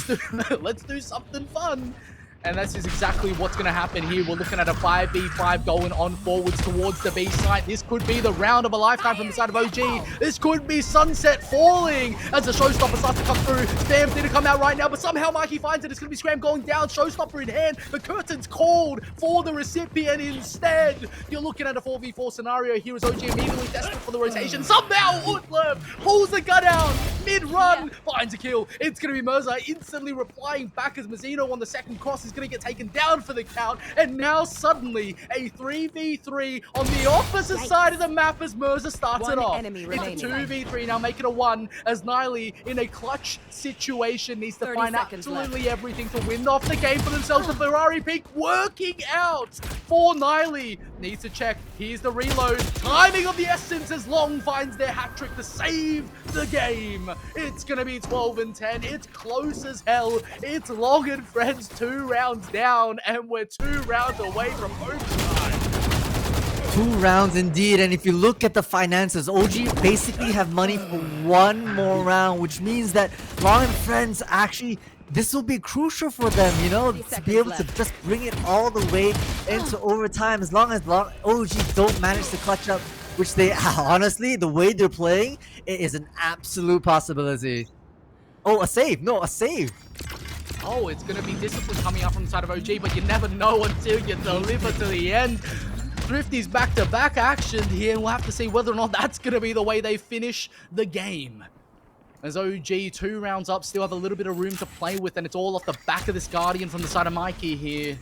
[SPEAKER 3] Let's do something fun. And that's just exactly what's going to happen here. We're looking at a 5v5 going on forwards towards the B site. This could be the round of a lifetime from the side of OG. This could be sunset falling as the showstopper starts to come through. Stamps need to come out right now, but somehow Mikey finds it. It's going to be Scram going down. Showstopper in hand. The curtain's called for the recipient instead. You're looking at a 4v4 scenario here as OG immediately desperate for the rotation. Somehow Utlev pulls the gun out. Mid-run finds a kill. It's going to be Mirza instantly replying back as Mazzino on the second cross is going to get taken down for the count, and now suddenly a 3v3 on the opposite side of the map as Mirza starts it off. It's a 2v3 now, make it a 1 as Niley in a clutch situation needs to find absolutely everything to win off the game for themselves. The Ferrari peak working out for Niley. Needs to check. Here's the reload. Timing of the essence as Long finds their hat trick to save the game. It's going to be 12 and 10. It's close as hell. It's Long and Friends 2 rounds down, and we're 2 rounds away from overtime.
[SPEAKER 4] 2 rounds indeed, and if you look at the finances, OG basically have money for 1 more round, which means that Long and Friends actually, this will be crucial for them, you know, to be able to just bring it all the way into overtime. As long as OG don't manage to clutch up, which they, honestly, the way they're playing, it is an absolute possibility. Oh, a save. No, a save.
[SPEAKER 3] Oh, it's going to be discipline coming out from the side of OG, but you never know until you deliver to the end. Thrifty's back-to-back action here, and we'll have to see whether or not that's going to be the way they finish the game. As OG 2 rounds up, still have a little bit of room to play with, and it's all off the back of this Guardian from the side of Mikey here.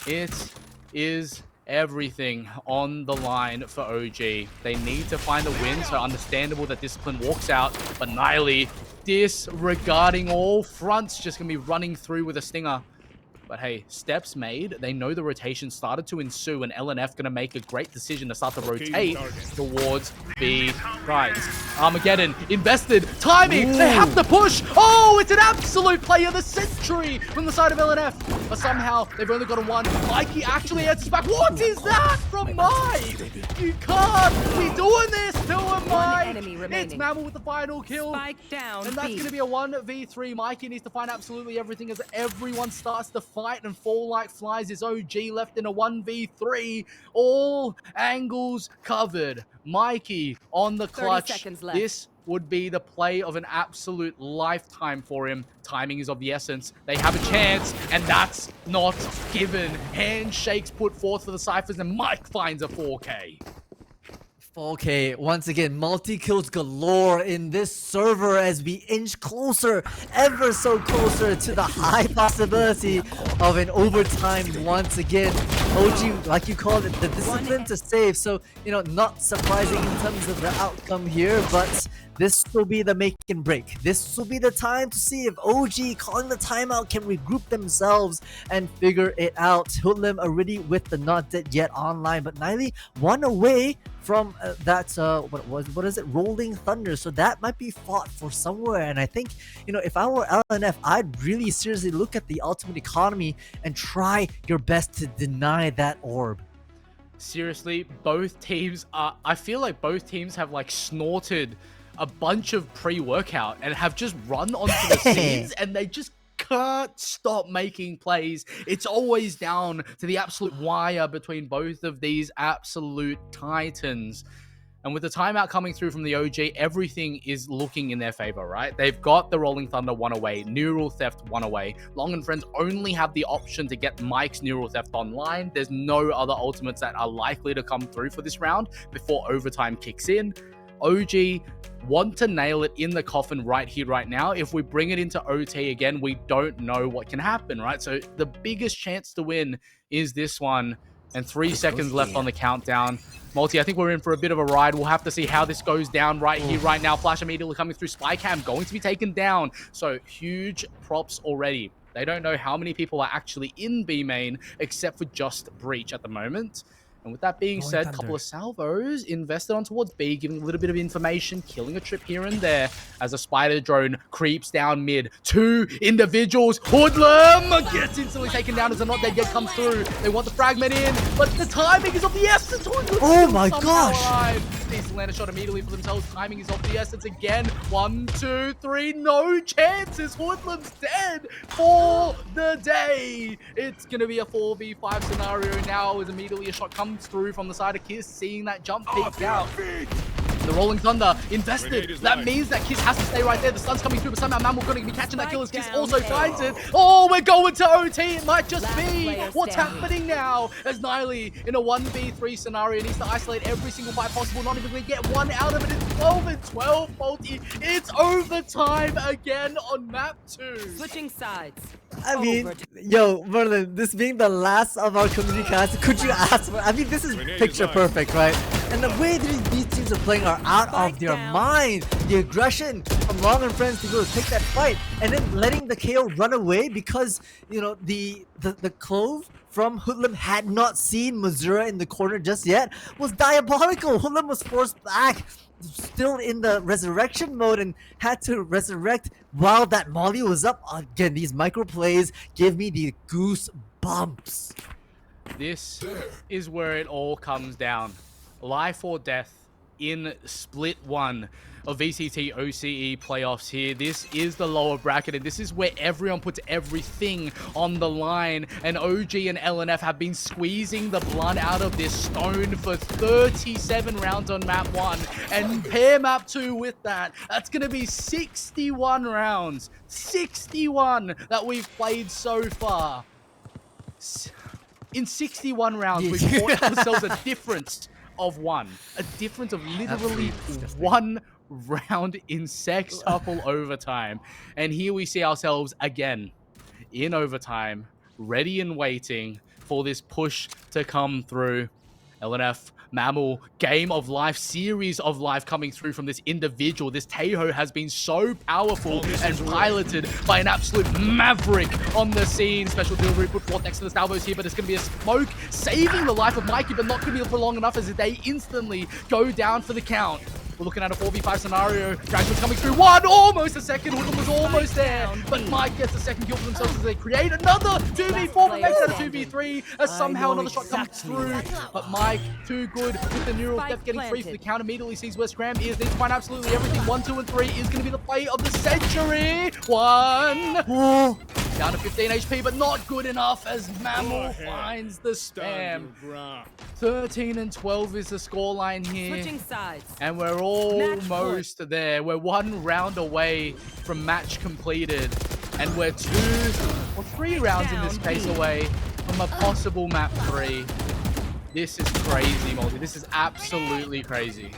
[SPEAKER 3] It is everything on the line for OG. They need to find a win, so understandable that Discipline walks out, but Niley, disregarding all fronts, just going to be running through with a stinger. But hey, steps made. They know the rotation started to ensue, and LNF going to make a great decision to start to rotate towards B right. Armageddon, invested, timing, they have to push. Oh, it's an absolute play of the century from the side of LNF. But somehow, they've only got a one. Mikey actually answers back. What is that from Mine? You can't be doing this to a Mine. It's Mammal with the final kill.
[SPEAKER 5] Spike down.
[SPEAKER 3] And that's going to be a 1v3. Mikey needs to find absolutely everything as everyone starts to fight and fall like flies. Is OG left in a 1v3. All angles covered. Mikey on the clutch.
[SPEAKER 5] 30 seconds left.
[SPEAKER 3] This would be the play of an absolute lifetime for him. Timing is of the essence. They have a chance, and that's not given. Handshakes put forth for the Cyphers, and Mike finds a 4K.
[SPEAKER 4] 4K, once again, multi-kills galore in this server as we inch closer, ever so closer to the high possibility of an overtime once again. OG, like you called it, the discipline to save, so, you know, not surprising in terms of the outcome here, but this will be the make and break. This will be the time to see if OG calling the timeout can regroup themselves and figure it out. Hoodlum already with the not dead yet online, but Niley one away from that what is it, Rolling Thunder, so that might be fought for somewhere. And I think, you know, if I were LNF, I'd really seriously look at the ultimate economy and try your best to deny that orb.
[SPEAKER 3] Seriously, both teams are, I feel like both teams have like snorted a bunch of pre-workout and have just run onto the scenes, and they just can't stop making plays. It's always down to the absolute wire between both of these absolute titans. And with the timeout coming through from the OG, everything is looking in their favor, right? They've got the Rolling Thunder one away, Neural Theft one away. Long and Friends only have the option to get Mike's Neural Theft online. There's no other ultimates that are likely to come through for this round before overtime kicks in. OG want to nail it in the coffin right here, right now. If we bring it into OT again, we don't know what can happen, right? So the biggest chance to win is this one, and 3 seconds left on the countdown. Multi, I think we're in for a bit of a ride. We'll have to see how this goes down right here, right now. Flash immediately coming through. Spycam going to be taken down. So huge props already. They don't know how many people are actually in B main, except for just Breach at the moment. And with that being said, a couple of salvos invested on towards B, giving a little bit of information, killing a trip here and there as a spider drone creeps down mid. 2 individuals. Hoodlum gets instantly taken down as a not dead yet comes through. They want the fragment in, but the timing is of the essence. Hoodlum,
[SPEAKER 4] oh my gosh.
[SPEAKER 3] Needs to land a shot immediately for themselves. Timing is of the essence again. 1, 2, 3. No chances. Hoodlum's dead for the day. It's going to be a 4v5 scenario now as immediately a shot comes through from the side of Kiss, seeing that jump peek out. The Rolling Thunder invested. That means that Kiss has to stay right there. The stun's coming through, but somehow Mammal going to be catching that kill as Kiss also finds it. Oh, we're going to OT. It might just be. What's happening now? As Niley in a 1v3 scenario needs to isolate every single fight possible. Not even going to get one out of it. It's 12 and 12, Multi. It's overtime again on map 2.
[SPEAKER 5] Switching sides.
[SPEAKER 4] I mean, yo, Merlin, this being the last of our community cast, could you ask for, I mean, this is picture perfect, right? And the way these teams are playing are out of their mind. The aggression from Long and Friends to go to take that fight, and then letting the KO run away because, you know, the Clove from Hoodlum had not seen Missouri in the corner just yet was diabolical. Hoodlum was forced back, still in the resurrection mode, and had to resurrect while that Molly was up. Again, these micro plays give me the goosebumps.
[SPEAKER 3] This is where it all comes down. Life or death in split one of VCT OCE playoffs here. This is the lower bracket, and this is where everyone puts everything on the line. And OG and LNF have been squeezing the blood out of this stone for 37 rounds on map 1. And pair map 2 with that. That's going to be 61 rounds. 61 that we've played so far. In 61 rounds, we've fought ourselves a difference of one. A difference of literally one round in sextuple overtime. And here we see ourselves again in overtime, ready and waiting for this push to come through. LNF, Mammal, game of life, series of life coming through from this individual. This Taeho has been so powerful and piloted by an absolute maverick on the scene. Special delivery put forth next to the Salvos here, but it's going to be a smoke saving the life of Mikey, but not going to be for long enough as they instantly go down for the count. We're looking at a 4v5 scenario. Dragon's coming through. One, almost a second. Hoodlum was almost there. But Mike gets a second kill for themselves as they create another 2v4, but makes that a 2v3 as somehow another shot comes through. But Mike, too good with the neural step, getting free for the count. Immediately sees where Scram is. Needs to find absolutely everything. 1, 2, and 3 is going to be the play of the century. One. Down to 15 HP, but not good enough as Mammal finds the spam. 13 and 12 is the scoreline here.
[SPEAKER 5] Switching sides.
[SPEAKER 3] And we're almost there. We're 1 round away from match completed. And we're 2 or 3 rounds in this case away from a possible map 3. This is crazy, Multi. This is absolutely crazy.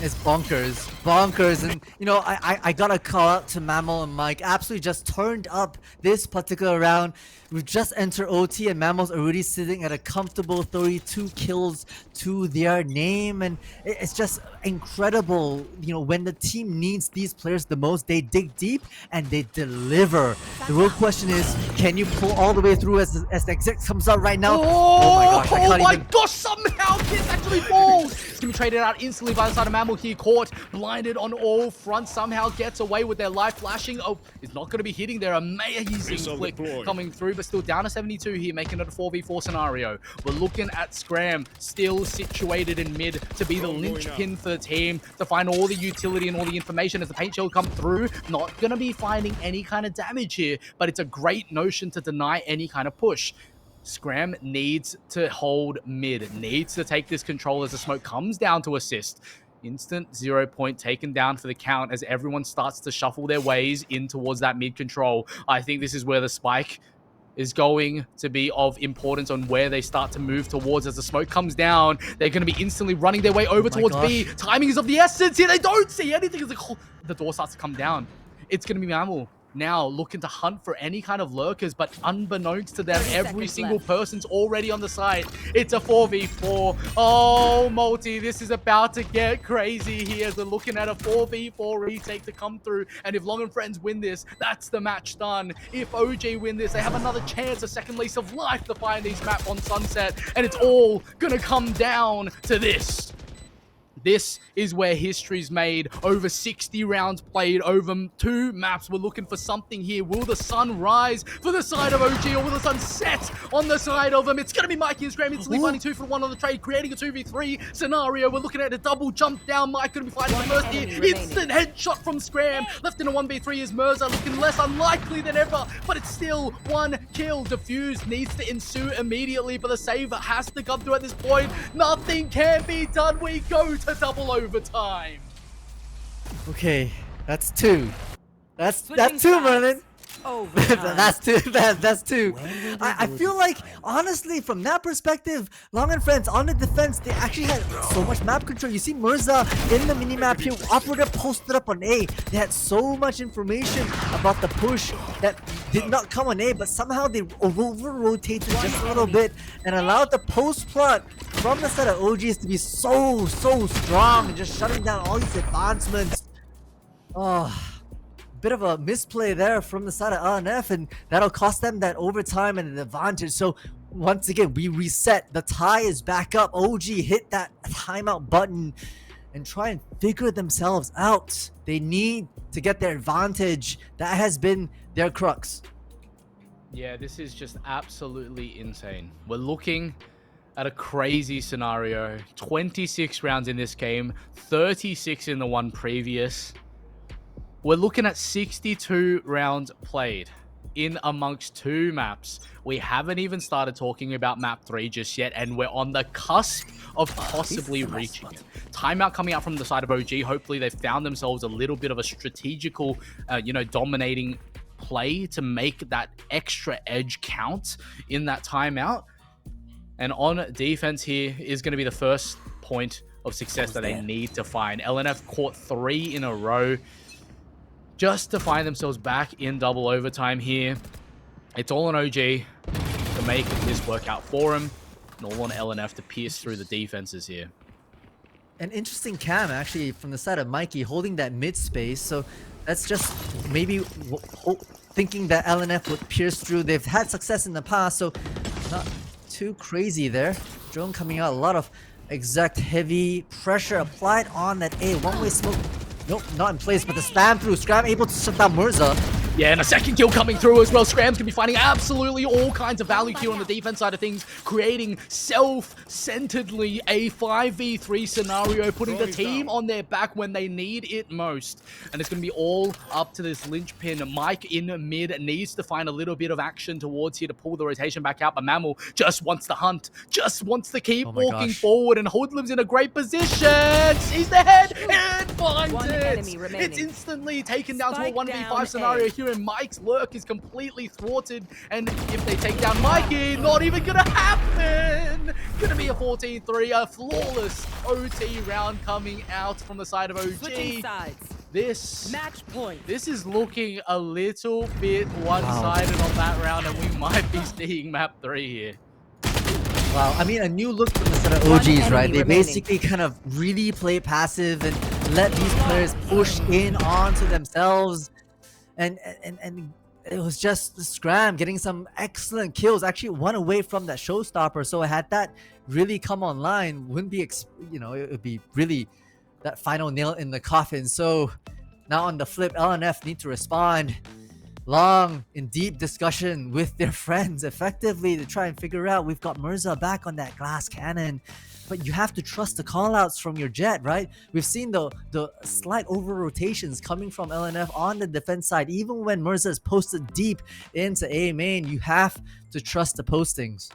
[SPEAKER 4] It's bonkers, and you know, I gotta call out to Mammal and Mike. Absolutely just turned up this particular round. We've just entered OT, and Mammal's already sitting at a comfortable 32 kills to their name, and it's just incredible. You know, when the team needs these players the most, they dig deep and they deliver. The real question is, can you pull all the way through as the exit comes out right now? Oh my gosh!
[SPEAKER 3] Oh my gosh! Somehow Kiss actually falls. It's gonna be traded out instantly by the side of Mammal here. Caught, blinded on all fronts. Somehow gets away with their life flashing. Oh, it's not gonna be hitting their amazing flick coming through, but still down to 72 here, making it a 4v4 scenario. We're looking at Scram still situated in mid to be the linchpin for the team, to find all the utility and all the information as the paint shell come through. Not gonna be finding any kind of damage here, but it's a great notion to deny any kind of push. Scram needs to hold mid, needs to take this control as the smoke comes down to assist. Instant 0 point taken down for the count as everyone starts to shuffle their ways in towards that mid control. I think this is where the spike is going to be of importance on where they start to move towards. As the smoke comes down, they're going to be instantly running their way over towards B. Timing is of the essence here. They don't see anything as the door starts to come down. It's going to be Mammal now looking to hunt for any kind of lurkers, but unbeknownst to them, every single person's already on the side. It's a 4v4. Oh, Multi, this is about to get crazy here as they're looking at a 4v4 retake to come through. And if Long and Friends win this, that's the match done. If OG win this, they have another chance, a second lease of life to find these map on Sunset. And it's all gonna come down to this. This is where history's made. Over 60 rounds played over 2 maps. We're looking for something here. Will the sun rise for the side of OG, or will the sun set on the side of them? It's going to be Mikey and Scram instantly finding 2 for 1 on the trade, creating a 2v3 scenario. We're looking at a double jump down. Mike going to be fighting the first here. Instant headshot from Scram. Left in a 1v3 is Mirza, looking less unlikely than ever, but it's still 1 kill. Defuse needs to ensue immediately, but the saver has to come through at this point. Nothing can be done. We go to double overtime.
[SPEAKER 4] Okay, that's 2. That's 2, Merlin. That's 2. That's 2. I feel like, honestly, from that perspective, Long and Friends on the defense, they actually had so much map control. You see Mirza in the mini-map here, operator posted up on A. They had so much information about the push that did not come on A, but somehow they over-rotated just a little bit and allowed the post-plot from the side of OGs to be so strong and just shutting down all these advancements. Oh, bit of a misplay there from the side of LNF, and that'll cost them that overtime and an advantage. So once again, we reset. The tie is back up. OG hit that timeout button and try and figure themselves out. They need to get their advantage. That has been their crux.
[SPEAKER 3] Yeah, this is just absolutely insane. We're looking at a crazy scenario. 26 rounds in this game, 36 in the one previous. We're looking at 62 rounds played in amongst 2 maps. We haven't even started talking about map 3 just yet, and we're on the cusp of possibly reaching it. Timeout coming out from the side of OG. Hopefully they've found themselves a little bit of a strategical, dominating play to make that extra edge count in that timeout. And on defense here is going to be the first point of success that they need to find. LNF caught 3 in a row just to find themselves back in double overtime here. It's all on OG to make this work out for him, and all on LNF to pierce through the defenses here.
[SPEAKER 4] An interesting cam actually from the side of Mikey holding that mid space. So that's just maybe thinking that LNF would pierce through. They've had success in the past, so not too crazy there. Drone coming out, a lot of exact heavy pressure applied on that A. One-way smoke. Nope, not in place, but the spam through. Scram able to shut down Mirza.
[SPEAKER 3] Yeah, and a second kill coming through as well. Scram's gonna be finding absolutely all kinds of value here on the defense side of things, creating self-centeredly a 5v3 scenario, putting the team on their back when they need it most. And it's gonna be all up to this linchpin. Mike in mid needs to find a little bit of action towards here to pull the rotation back out, but Mammal just wants to hunt, just wants to keep walking forward, and Hoodlum's in a great position. Sees the head and finds it. It's instantly taken down to a 1v5 scenario here, and Mike's lurk is completely thwarted, and if they take down Mikey, not even gonna happen. Gonna be a 14-3, a flawless OT round coming out from the side of OG. This is looking a little bit one-sided on that round, and we might be seeing map 3 here.
[SPEAKER 4] Wow, I mean, a new look from the set of OGs, right? They basically kind of really play passive and let these players push in onto themselves. And it was just the Scram getting some excellent kills. Actually, one away from that showstopper. So had that really come online, wouldn't be, it would be really that final nail in the coffin. So now on the flip, LNF need to respond. Long and deep discussion with their friends effectively to try and figure out, we've got Mirza back on that glass cannon, but you have to trust the callouts from your jet, right? We've seen the slight over rotations coming from LNF on the defense side. Even when Mirza is posted deep into A main, you have to trust the postings.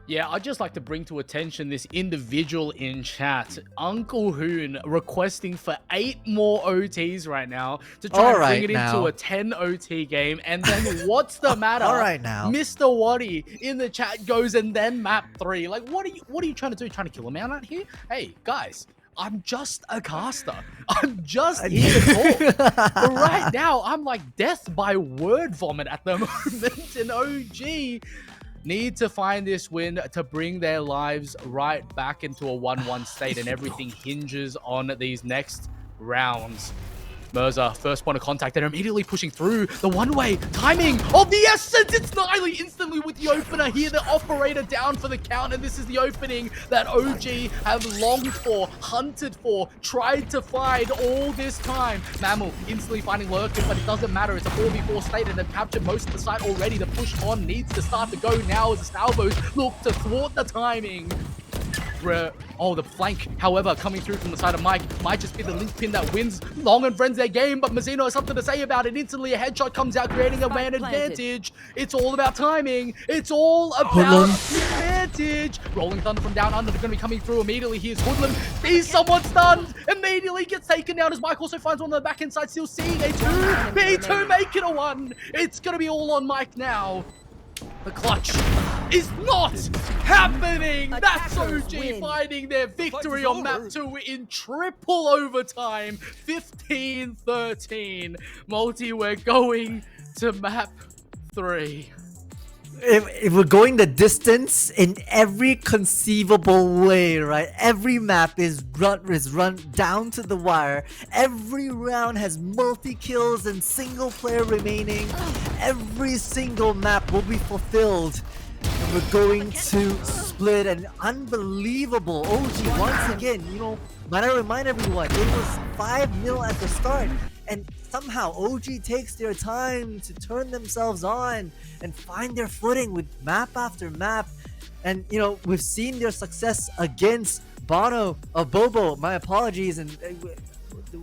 [SPEAKER 3] Yeah, I'd just like to bring to attention this individual in chat, Uncle Hoon, requesting for 8 more OTs right now to try and bring it into a 10 OT game. And then what's the matter?
[SPEAKER 4] All right now.
[SPEAKER 3] Mr. Waddy in the chat goes, and then map 3. Like, what are you trying to do? Trying to kill him out here? Hey, guys. I'm just a caster. I'm just here to talk. But right now, I'm like death by word vomit at the moment. And OG need to find this win to bring their lives right back into a 1-1 state, and everything hinges on these next rounds. Mirza, first point of contact, they're immediately pushing through the one-way. Timing of the essence! It's Niley instantly with the opener here, the operator down for the count, and this is the opening that OG have longed for, hunted for, tried to find all this time. Mammal instantly finding Lurkin, but it doesn't matter. It's a 4v4 state, and they've captured most of the site already. The push on needs to start to go now as the Salvos look to thwart the timing. Oh, the flank, however, coming through from the side of Mike might just be the linchpin that wins Long and Friends their game, but Mazzino has something to say about it. Instantly, a headshot comes out, creating a man advantage. It's all about timing. It's all about advantage. Rolling Thunder from down under, they're going to be coming through immediately. Here's Hoodlum. He's somewhat stunned. Immediately gets taken down as Mike also finds one on the back end side, still seeing a 2. B2 make it a 1. It's going to be all on Mike now. The clutch is not happening. That's OG finding their victory on map 2 in triple overtime. 15-13. Multi, we're going to map 3.
[SPEAKER 4] If we're going the distance in every conceivable way, right? Every map is run down to the wire. Every round has multi-kills and single player remaining. Every single map will be fulfilled. And we're going to split an unbelievable OG once again. Might I remind everyone, it was 5-0 at the start. And somehow OG takes their time to turn themselves on and find their footing with map after map. And you know, we've seen their success against Bobo. My apologies, and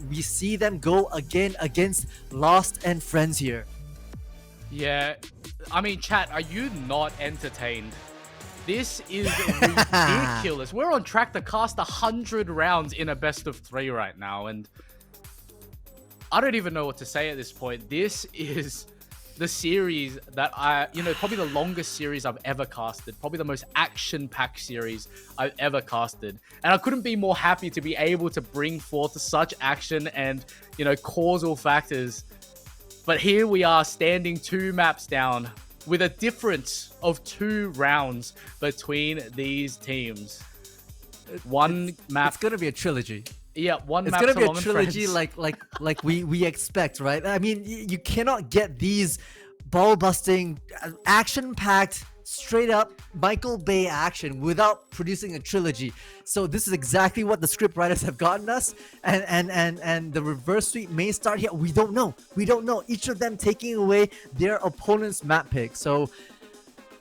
[SPEAKER 4] we see them go again against Lost and Friends here.
[SPEAKER 3] Yeah, I mean, chat, are you not entertained? This is ridiculous. We're on track to cast 100 rounds in a best of 3 right now, and I don't even know what to say at this point. This is the series that probably the longest series I've ever casted, probably the most action-packed series I've ever casted. And I couldn't be more happy to be able to bring forth such action and, causal factors. But here we are standing 2 maps down with a difference of 2 rounds between these teams. One map.
[SPEAKER 4] It's gonna be a trilogy.
[SPEAKER 3] Yeah, one map.
[SPEAKER 4] It's gonna be a trilogy like we expect, right? I mean, you cannot get these ball-busting, action-packed, straight-up Michael Bay action without producing a trilogy. So this is exactly what the script writers have gotten us, and the reverse sweep may start here. We don't know. Each of them taking away their opponent's map pick. So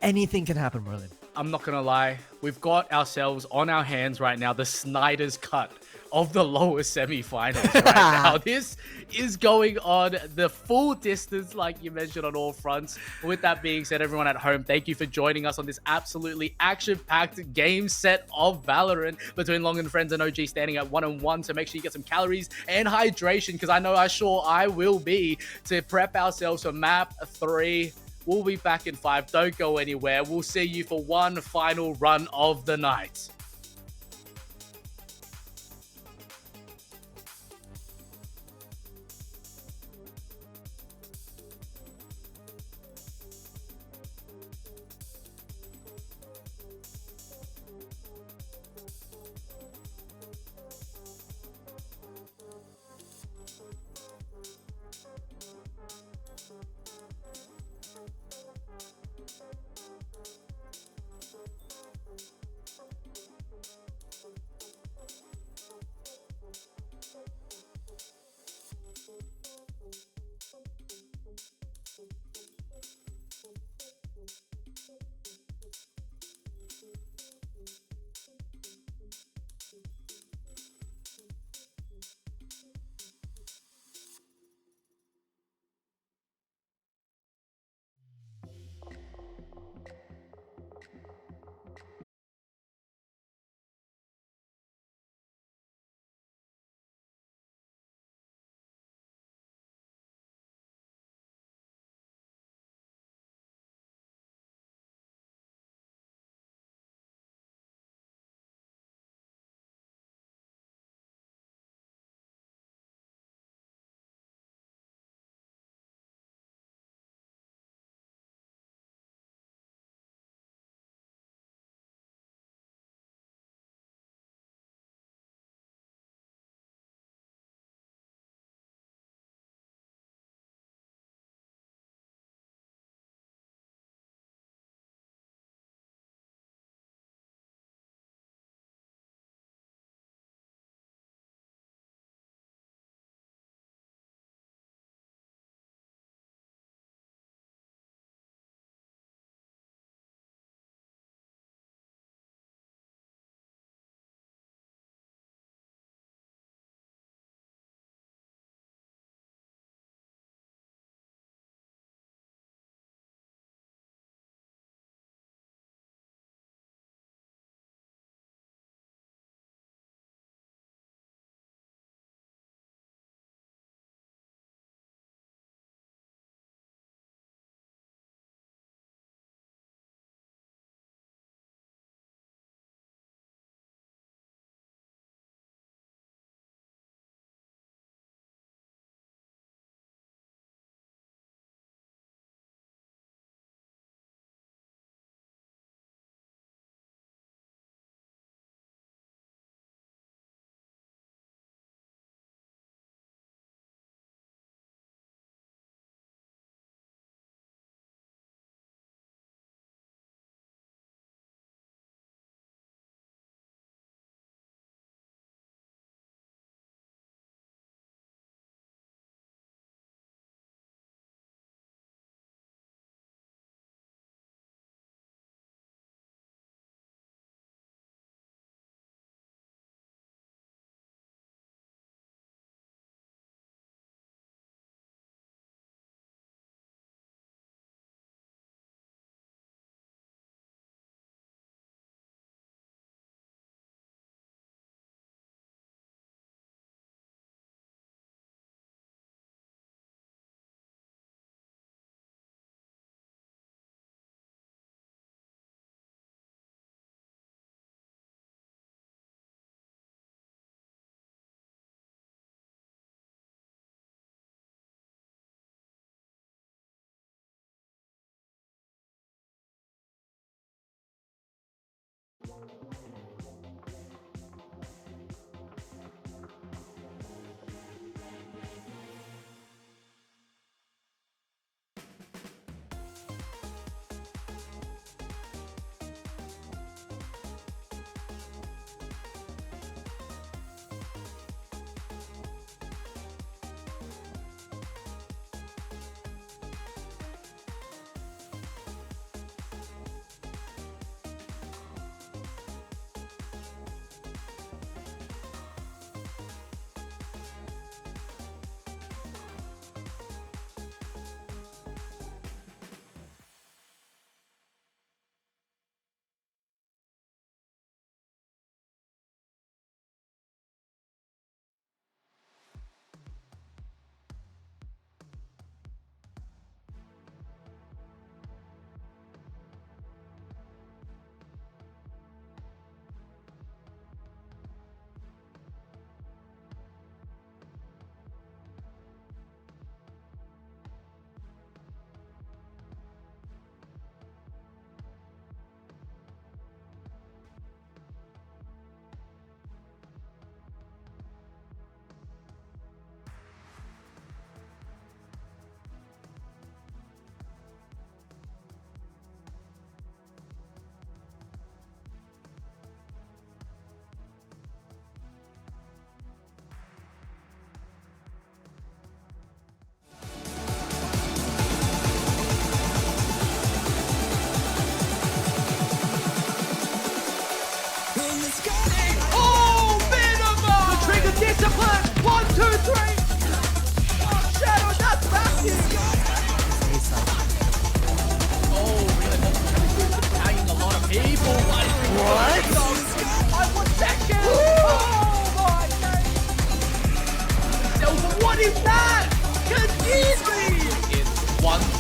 [SPEAKER 4] anything can happen, Merlin.
[SPEAKER 3] I'm not gonna lie. We've got ourselves on our hands right now the Snyder's cut of the lower semi-finals right now. This is going on the full distance, like you mentioned, on all fronts. With that being said, everyone at home, thank you for joining us on this absolutely action-packed game set of Valorant between Long and Friends and OG, standing at 1-1. So make sure you get some calories and hydration, because I will be, to prep ourselves for map 3. We'll be back in 5. Don't go anywhere. We'll see you for one final run of the night.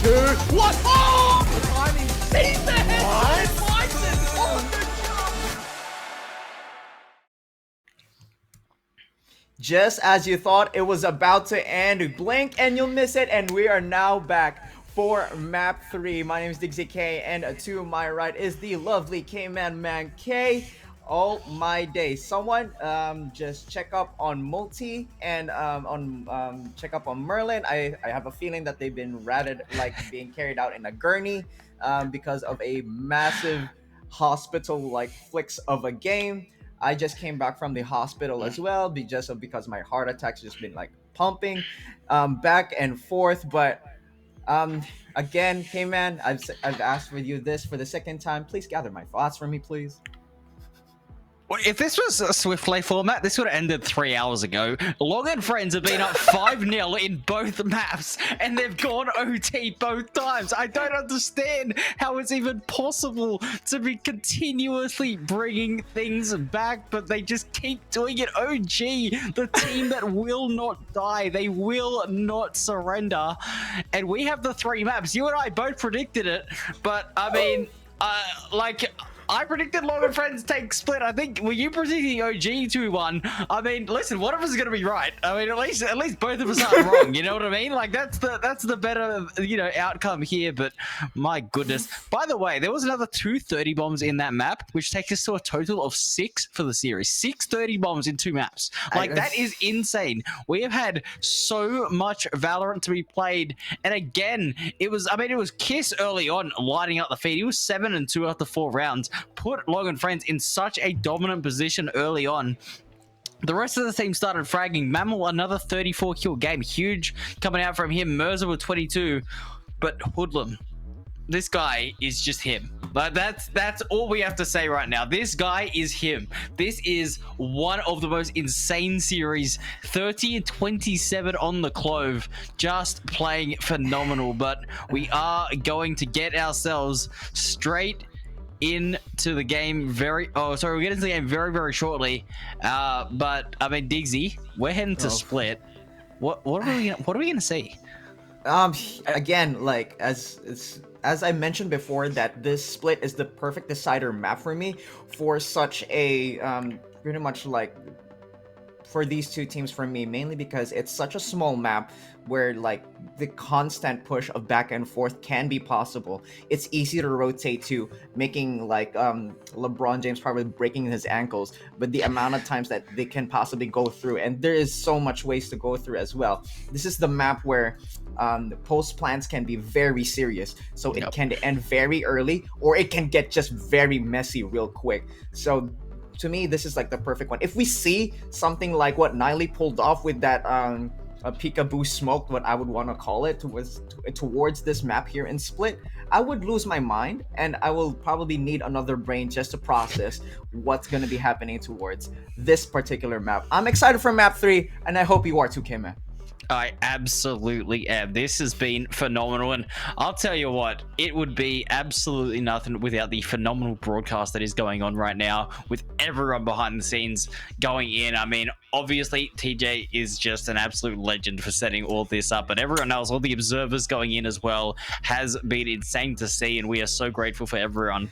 [SPEAKER 4] 2.
[SPEAKER 3] What? Oh! The timing. Sees the head. Finds it on the jump.
[SPEAKER 1] Just as you thought it was about to end, blink and you'll miss it, and we are now back for map 3. My name is Dixie K, and to my right is the lovely K-Man Man K. All my day. Someone just check up on Multi and check up on Merlin. I have a feeling that they've been ratted, like being carried out in a gurney because of a massive hospital like flicks of a game. I just came back from the hospital as well, because my heart attack's just been like pumping back and forth. But again, hey man, I've asked for you this for the second time. Please gather my thoughts for me, please.
[SPEAKER 2] Well, if this was a Swift Play format, this would have ended 3 hours ago. Long and Friends have been up 5-0 in both maps, and they've gone OT both times. I don't understand how it's even possible to be continuously bringing things back, but they just keep doing it. OG, the team that will not die. They will not surrender. And we have the 3 maps. You and I both predicted it, but I mean, I predicted Long and Friends take Split. I think, were you predicting OG 2-1? I mean, listen, one of us is gonna be right. I mean, at least both of us aren't wrong. You know what I mean? Like that's the better outcome here. But my goodness. By the way, there was another 2 30 bombs in that map, which takes us to a total of 6 for the series. 6 30 bombs in 2 maps. Like that is insane. We have had so much Valorant to be played, and again, it was Kiss early on lighting up the feed. He was 7-2 after 4 rounds. Put Long and Friends in such a dominant position early on. The rest of the team started fragging. Mammal, another 34 kill game. Huge coming out from him. Merza with 22. But Hoodlum, this guy is just him. Like that's all we have to say right now. This guy is him. This is one of the most insane series. 30-27 on the Clove. Just playing phenomenal. But we are going to get ourselves straight into the game we'll get into the game very, very shortly. But I mean, Diggsy, we're heading to Split. What are we gonna see?
[SPEAKER 1] Again, like as I mentioned before, that this Split is the perfect decider map for me for such a pretty much like for these two teams for me, mainly because it's such a small map where like the constant push of back and forth can be possible. It's easy to rotate to, making like LeBron James probably breaking his ankles, but the amount of times that they can possibly go through, and there is so much ways to go through as well. This is the map where post plans can be very serious, so it can end very early, or it can get just very messy real quick. So to me, this is like the perfect one. If we see something like what Niley pulled off with that a peekaboo smoke, what I would want to call it, towards this map here in Split, I would lose my mind, and I will probably need another brain just to process what's going to be happening towards this particular map. I'm excited for map 3, and I hope you are too, K-Man.
[SPEAKER 2] I absolutely am. This has been phenomenal, and I'll tell you what, it would be absolutely nothing without the phenomenal broadcast that is going on right now, with everyone behind the scenes going in. I mean, obviously, TJ is just an absolute legend for setting all this up, but everyone else, all the observers going in as well, has been insane to see, and we are so grateful for everyone.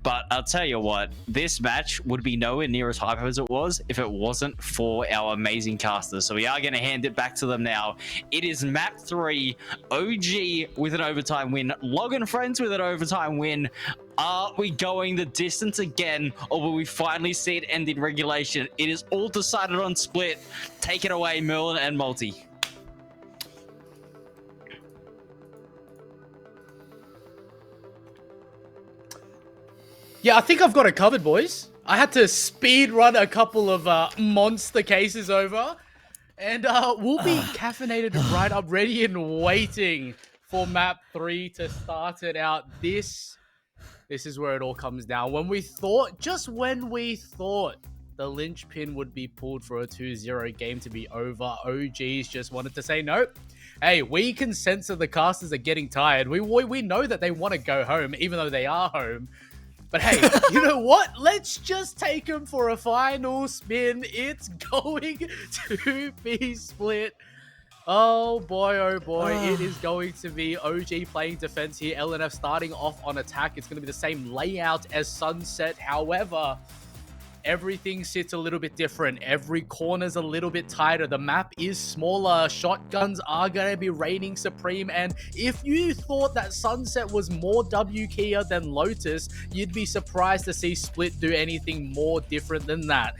[SPEAKER 2] But I'll tell you what, this match would be nowhere near as hype as it was if it wasn't for our amazing casters. So we are going to hand it back to them now. It is map 3, OG with an overtime win, Long and Friends with an overtime win. Are we going the distance again, or will we finally see it end in regulation? It is all decided on Split. Take it away, Merlin and Multi.
[SPEAKER 3] Yeah, I think I've got it covered, boys. I had to speed run a couple of monster cases over, and we'll be caffeinated right up, ready and waiting for map 3 to start it out. This is where it all comes down. When we thought the linchpin would be pulled for a 2-0 game to be over, OGs just wanted to say nope. Hey, we can sense that the casters are getting tired. We know that they want to go home, even though they are home. But hey, you know what? Let's just take them for a final spin. It's going to be Split. Oh boy, it is going to be OG playing defense here. LNF starting off on attack. It's going to be the same layout as Sunset. However, everything sits a little bit different. Every corner's a little bit tighter. The map is smaller. Shotguns are going to be reigning supreme. And if you thought that Sunset was more W-keyer than Lotus, you'd be surprised to see Split do anything more different than that.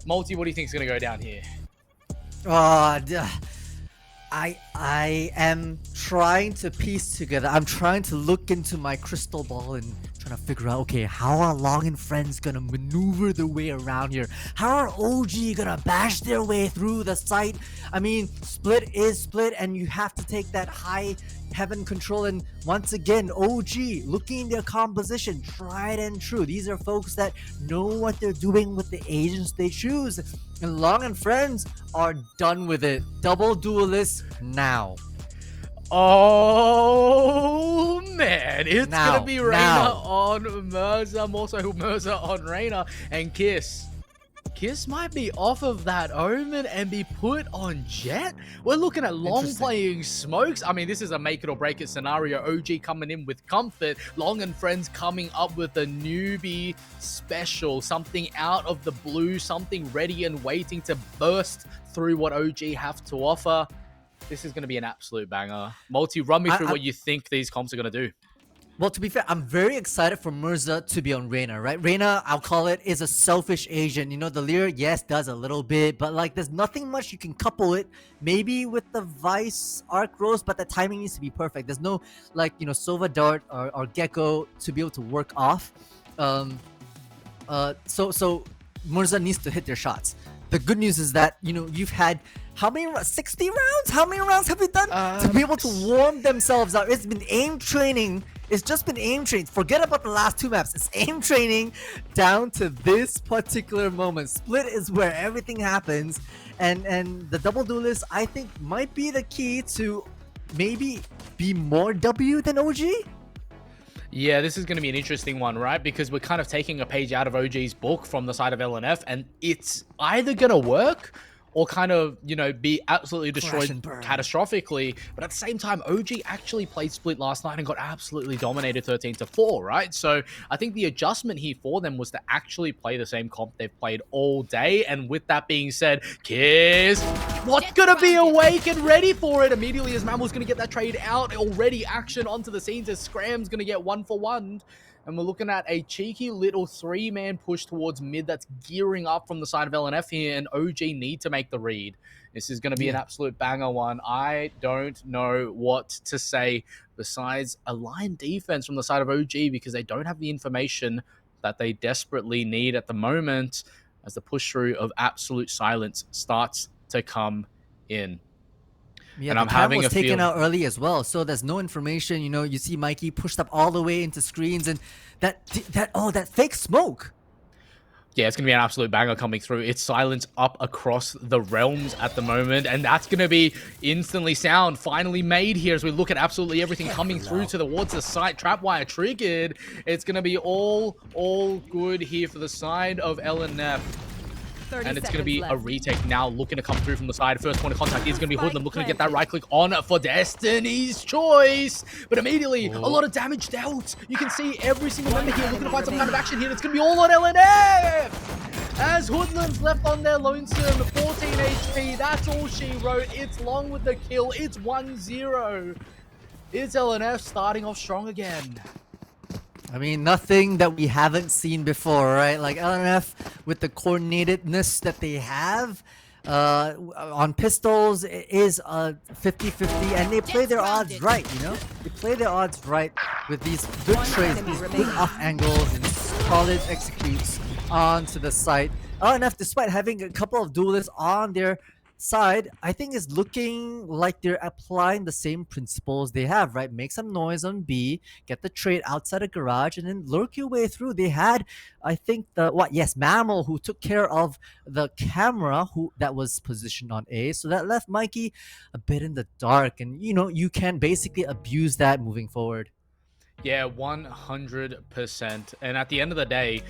[SPEAKER 3] Multi, what do you think is going to go down here?
[SPEAKER 4] I am trying to piece together. I'm trying to look into my crystal ball and trying to figure out, okay, how are Long and Friends gonna maneuver their way around here? How are OG gonna bash their way through the site? I mean, Split is Split, and you have to take that high heaven control. And once again, OG looking their composition, tried and true. These are folks that know what they're doing with the agents they choose. And Long and Friends are done with it. Double duelists now.
[SPEAKER 3] Oh man, it's
[SPEAKER 4] Now,
[SPEAKER 3] gonna be Reyna
[SPEAKER 4] now.
[SPEAKER 3] on Mirza, more so Mirza on Reyna, and Kiss. Kiss might be off of that Omen and be put on Jet. We're looking at Long
[SPEAKER 4] Interesting.
[SPEAKER 3] playing Smokes. I mean, this is a make it or break it scenario. OG coming in with comfort. Long and Friends coming up with a newbie special. Something out of the blue. Something ready and waiting to burst through what OG have to offer. This is going to be an absolute banger. Multi, run me through what you think these comps are going to do.
[SPEAKER 4] Well, to be fair, I'm very excited for Mirza to be on Reyna, right? Reyna, I'll call it, is a selfish agent. You know, the Lear, yes, does a little bit, but like there's nothing much you can couple it. Maybe with the Vice Arc Rose, but the timing needs to be perfect. There's no, like, you know, Sova Dart or Gecko to be able to work off. So Mirza needs to hit their shots. The good news is that, you know, you've had how many 60 rounds? How many rounds have you done to be able to warm themselves up? It's been aim training. It's just been aim training. Forget about the last two maps. It's aim training down to this particular moment. Split is where everything happens, and the double duelist I think might be the key to maybe be more W than OG.
[SPEAKER 3] Yeah, this is going to be an interesting one, right? Because we're kind of taking a page out of OG's book from the side of LNF, and it's either going to work or kind of, you know, be absolutely destroyed catastrophically. But at the same time, OG actually played Split last night and got absolutely dominated 13-4, right? So I think the adjustment here for them was to actually play the same comp they've played all day. And with that being said, Kiss, what's going to be awake and ready for it immediately as Mammal's going to get that trade out. Already action onto the scenes as Scram's going to get 1-for-1. And we're looking at a cheeky little three-man push towards mid that's gearing up from the side of LNF here, and OG need to make the read. This is going to be an absolute banger one. I don't know what to say besides a line defense from the side of OG because they don't have the information that they desperately need at the moment as the push-through of absolute silence starts to come in.
[SPEAKER 4] Yeah,
[SPEAKER 3] and
[SPEAKER 4] the
[SPEAKER 3] I'm
[SPEAKER 4] camera
[SPEAKER 3] having
[SPEAKER 4] was
[SPEAKER 3] a
[SPEAKER 4] taken
[SPEAKER 3] feeling
[SPEAKER 4] out early as well, so there's no information. You know, you see Mikey pushed up all the way into screens, and that fake smoke.
[SPEAKER 3] Yeah, it's going to be an absolute banger coming through. It's silence up across the realms at the moment, and that's going to be instantly sound finally made here as we look at absolutely everything coming through towards the site. Trapwire triggered. It's going to be all good here for the side of LNF. And it's going to be a retake now, looking to come through from the side. First point of contact is going to be Hoodlum, looking to get that right click on for Destiny's Choice. But immediately, a lot of damage dealt. You can see every single member here looking to find some kind of action here. It's going to be all on LNF. As Hoodlum's left on their lonesome, 14 HP. That's all she wrote. It's Long with the kill. It's 1-0. It's LNF starting off strong again.
[SPEAKER 4] I mean, nothing that we haven't seen before, right? Like LNF with the coordinatedness that they have on pistols is 50-50, and they play their odds right, you know? They play their odds right with these good trades, these good off angles, and solid executes onto the site. LNF, despite having a couple of duelists on their side, I think is looking like they're applying the same principles they have, right? Make some noise on B, get the trade outside a garage, and then lurk your way through. They had, I think, Mammal, who took care of the camera that was positioned on A, so that left Mikey a bit in the dark, and you know, you can basically abuse that moving forward.
[SPEAKER 3] Yeah, 100%. And at the end of the day,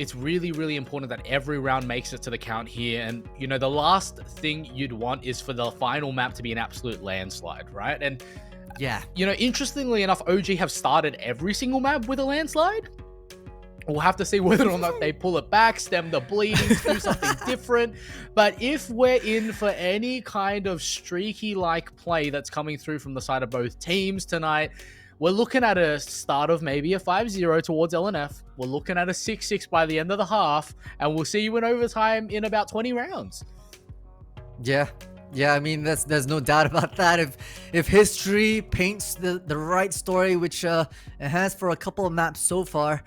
[SPEAKER 3] it's really, really important that every round makes it to the count here. And, you know, the last thing you'd want is for the final map to be an absolute landslide, right? And,
[SPEAKER 4] Yeah.
[SPEAKER 3] you know, interestingly enough, OG have started every single map with a landslide. We'll have to see whether or not they pull it back, stem the bleeding, do something different. But if we're in for any kind of streaky-like play that's coming through from the side of both teams tonight, we're looking at a start of maybe a 5-0 towards LNF. We're looking at a 6-6 by the end of the half, and we'll see you in overtime in about 20 rounds.
[SPEAKER 4] Yeah. Yeah, I mean, there's no doubt about that. If history paints the right story, which it has for a couple of maps so far,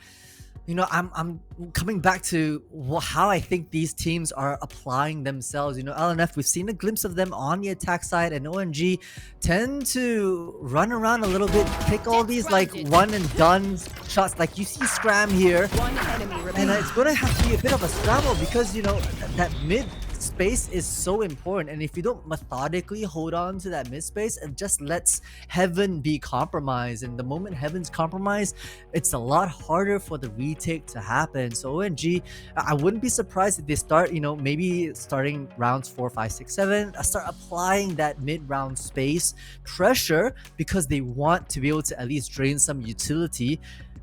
[SPEAKER 4] you know, I'm coming back to how I think these teams are applying themselves. You know, LNF, we've seen a glimpse of them on the attack side, and ONG tend to run around a little bit, take all these like one and done shots. Like you see Scram here,
[SPEAKER 5] One enemy
[SPEAKER 4] and
[SPEAKER 5] remaining.
[SPEAKER 4] it's going to have to be a bit of a scramble because, you know, that mid space is so important, and if you don't methodically hold on to that mid space, it just lets Heaven be compromised, and the moment Heaven's compromised, it's a lot harder for the retake to happen. So ONG, I wouldn't be surprised if they start, you know, maybe starting rounds 4, 5, 6, 7, start applying that mid-round space pressure because they want to be able to at least drain some utility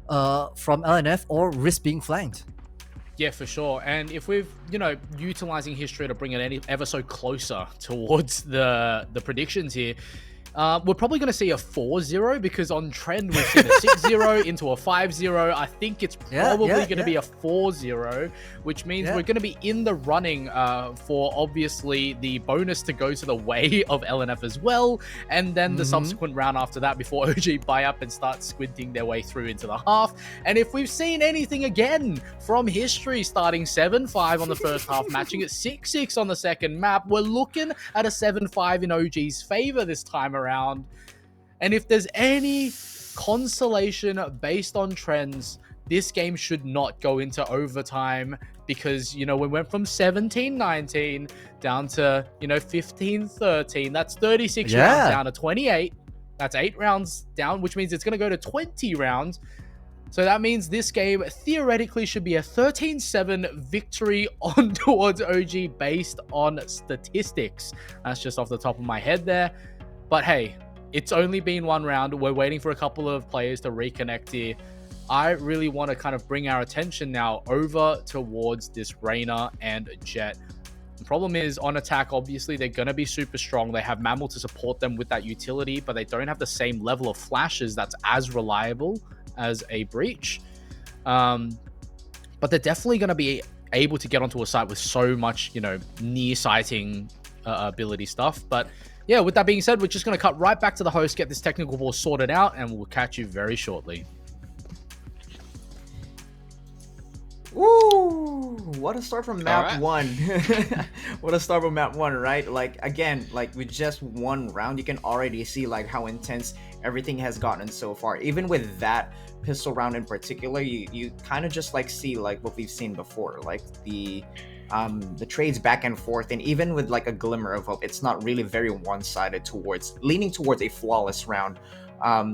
[SPEAKER 4] from LNF or risk being flanked.
[SPEAKER 3] Yeah, for sure. And if we've, you know, utilizing history to bring it ever so closer towards the predictions here, we're probably going to see a 4-0 because on trend we've seen a 6-0 into a 5-0. I think it's probably going to be a 4-0, which means we're going to be in the running for obviously the bonus to go to the way of LNF as well, and then the subsequent round after that before OG buy up and start squinting their way through into the half. And if we've seen anything again from history, starting 7-5 on the first half, matching at 6-6 on the second map, we're looking at a 7-5 in OG's favor this time around. And if there's any consolation based on trends, this game should not go into overtime because, you know, we went from 17-19 down to, you know, 15-13. That's 36 rounds down to 28. That's 8 rounds down, which means it's going to go to 20 rounds. So that means this game theoretically should be a 13-7 victory on towards OG based on statistics. That's just off the top of my head there. But hey, it's only been one round. We're waiting for a couple of players to reconnect here. I really want to kind of bring our attention now over towards this Reyna and Jet. The problem is on attack, obviously, they're going to be super strong. They have Mammal to support them with that utility, but they don't have the same level of flashes that's as reliable as a Breach. But they're definitely going to be able to get onto a site with so much, you know, near-sighting ability stuff. But yeah, with that being said, we're just going to cut right back to the host, get this technical ball sorted out, and we'll catch you very shortly.
[SPEAKER 1] Woo! What a start from map one. What a start from map one, right? Like, again, like with just one round, you can already see like how intense everything has gotten so far. Even with that pistol round in particular, you kind of just like see like what we've seen before, like the trades back and forth, and even with like a glimmer of hope, it's not really very one-sided towards leaning towards a flawless round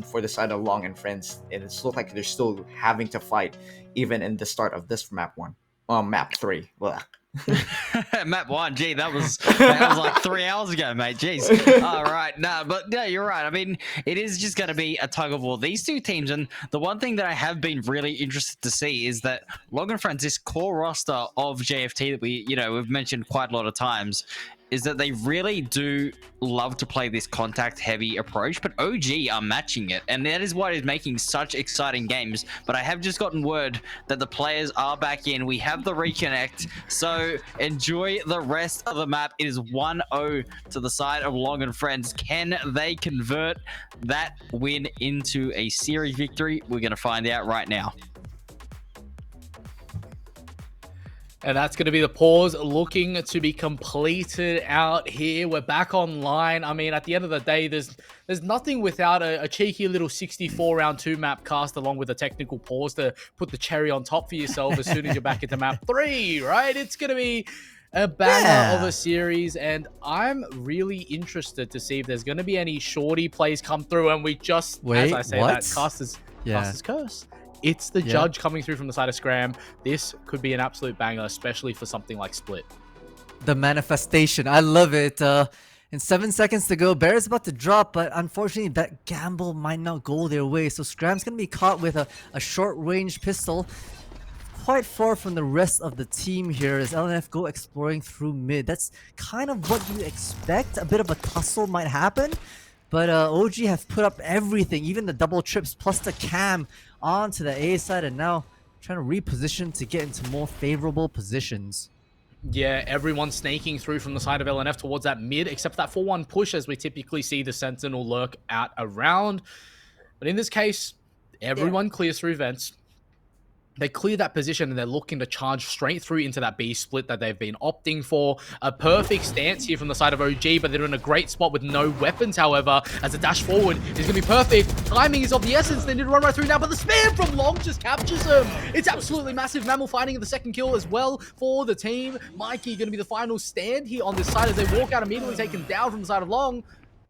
[SPEAKER 1] for the side of Long and Friends. It still like they're still having to fight even in the start of this map map 3. Blah.
[SPEAKER 2] Map 1, gee, that was like 3 hours ago, mate. Jeez. All right, no, but yeah, you're right. I mean, it is just going to be a tug of war. These two teams, and the one thing that I have been really interested to see is that Long and Friends, this core roster of JFT that we've mentioned quite a lot of times, is that they really do love to play this contact-heavy approach, but OG are matching it, and that is what is making such exciting games. But I have just gotten word that the players are back in. We have the reconnect, so enjoy the rest of the map. It is 1-0 to the side of Long and Friends. Can they convert that win into a series victory? We're going to find out right now.
[SPEAKER 3] And that's going to be the pause looking to be completed out here. We're back online. I mean, at the end of the day, there's nothing without a cheeky little 64 round 2 map cast along with a technical pause to put the cherry on top for yourself as soon as you're back into map 3, right? It's going to be a banger of a series, and I'm really interested to see if there's going to be any shorty plays come through, and we just, as I say that, cast is curse. It's the judge coming through from the side of Scram. This could be an absolute banger, especially for something like Split.
[SPEAKER 4] The manifestation. I love it. In 7 seconds to go, Bear's about to drop, but unfortunately that gamble might not go their way. So Scram's going to be caught with a short-range pistol. Quite far from the rest of the team here as LNF go exploring through mid. That's kind of what you expect. A bit of a tussle might happen. But OG have put up everything, even the double trips plus the cam onto the A side, and now trying to reposition to get into more favorable positions.
[SPEAKER 3] Yeah, everyone snaking through from the side of LNF towards that mid, except for that 4-1 push, as we typically see the Sentinel lurk out around. But in this case, everyone clears through vents. They clear that position and they're looking to charge straight through into that B split that they've been opting for. A perfect stance here from the side of OG, but they're in a great spot with no weapons, however, as a dash forward is going to be perfect. Timing is of the essence. They need to run right through now, but the spam from Long just captures him. It's absolutely massive. Mammal finding the second kill as well for the team. Mikey going to be the final stand here on this side as they walk out immediately taken down from the side of Long.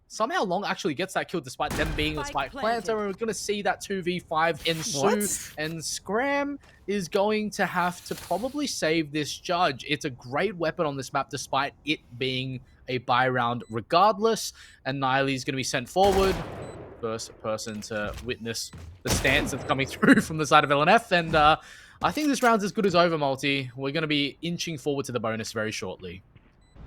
[SPEAKER 3] Somehow Long actually gets that kill despite them being the spike planter. We're going to see that 2v5 ensue. And Scram is going to have to probably save this judge. It's a great weapon on this map despite it being a buy round regardless. And Niley's going to be sent forward. First person to witness the stance that's coming through from the side of LNF. And I think this round's as good as over, Multi. We're going to be inching forward to the bonus very shortly.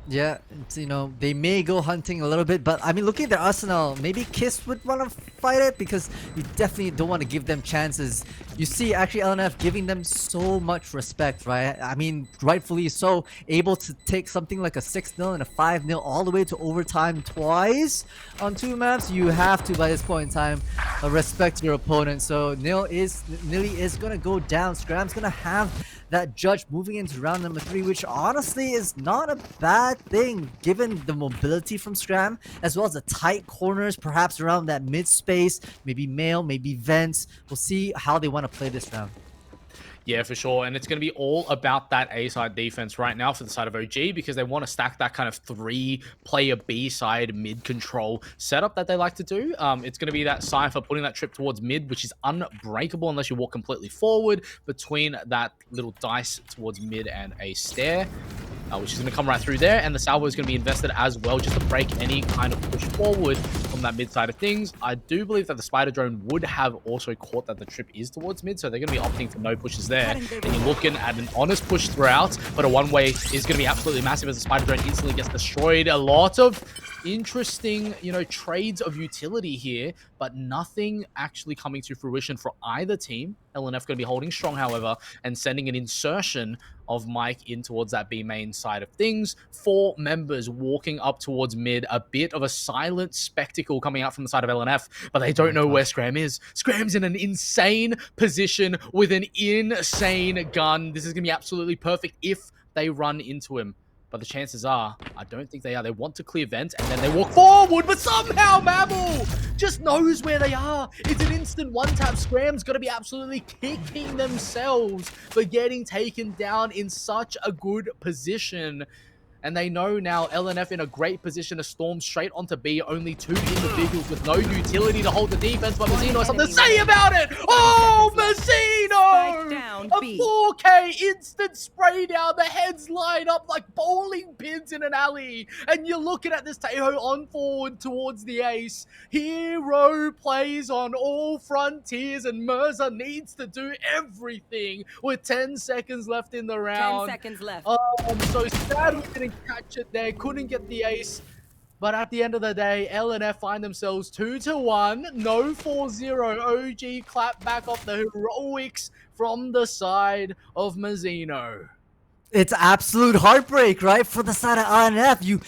[SPEAKER 4] Yeah, you know, they may go hunting a little bit, but I mean, looking at their arsenal, maybe Kiss would want to fight it because you definitely don't want to give them chances. You see, actually, LNF giving them so much respect, right? I mean, rightfully so, able to take something like a 6-0 and a 5-0 all the way to overtime twice on 2 maps. You have to, by this point in time, respect your opponent. So Nilly is going to go down. Scram's going to have that judge moving into round number 3, which honestly is not a bad thing given the mobility from Scram, as well as the tight corners perhaps around that mid space, maybe Mail, maybe Vents. We'll see how they want to play this round.
[SPEAKER 3] Yeah, for sure. And it's going to be all about that A-side defense right now for the side of OG because they want to stack that kind of 3-player B-side mid-control setup that they like to do. It's going to be that Cypher putting that trip towards mid, which is unbreakable unless you walk completely forward between that little dice towards mid and a stair. Which is going to come right through there, and the salvo is going to be invested as well just to break any kind of push forward from that mid side of things. I do believe that the Spider Drone would have also caught that the trip is towards mid, so they're going to be opting for no pushes there. And you're looking at an honest push throughout, but a one-way is going to be absolutely massive as the Spider Drone instantly gets destroyed. A lot of interesting, you know, trades of utility here, but nothing actually coming to fruition for either team. LNF going to be holding strong, however, and sending an insertion of Mike in towards that B main side of things. 4 members walking up towards mid. A bit of a silent spectacle coming out from the side of LNF, but they don't know where Scram is. Scram's in an insane position with an insane gun. This is going to be absolutely perfect if they run into him. But the chances are, I don't think they are. They want to clear vent, and then they walk forward, but somehow Mammal just knows where they are. It's an instant one-tap. Scram's got to be absolutely kicking themselves for getting taken down in such a good position. And they know now LNF in a great position to storm straight onto B. Only 2 individuals with no utility to hold the defense, but Mazzino has something to say about it! Oh, Mazzino! A 4K instant spray down. The heads line up like bowling pins in an alley. And you're looking at this Taeho on forward towards the ace. Hero plays on all frontiers, and Mirza needs to do everything with 10 seconds left in the round.
[SPEAKER 5] 10 seconds left.
[SPEAKER 3] Oh, I'm so sad we didn't catch it there. Couldn't get the ace. But at the end of the day, LNF find themselves 2-1. No 4-0. OG clap back off the heroics from the side of Mazzino.
[SPEAKER 4] It's absolute heartbreak, right? For the side of RNF, you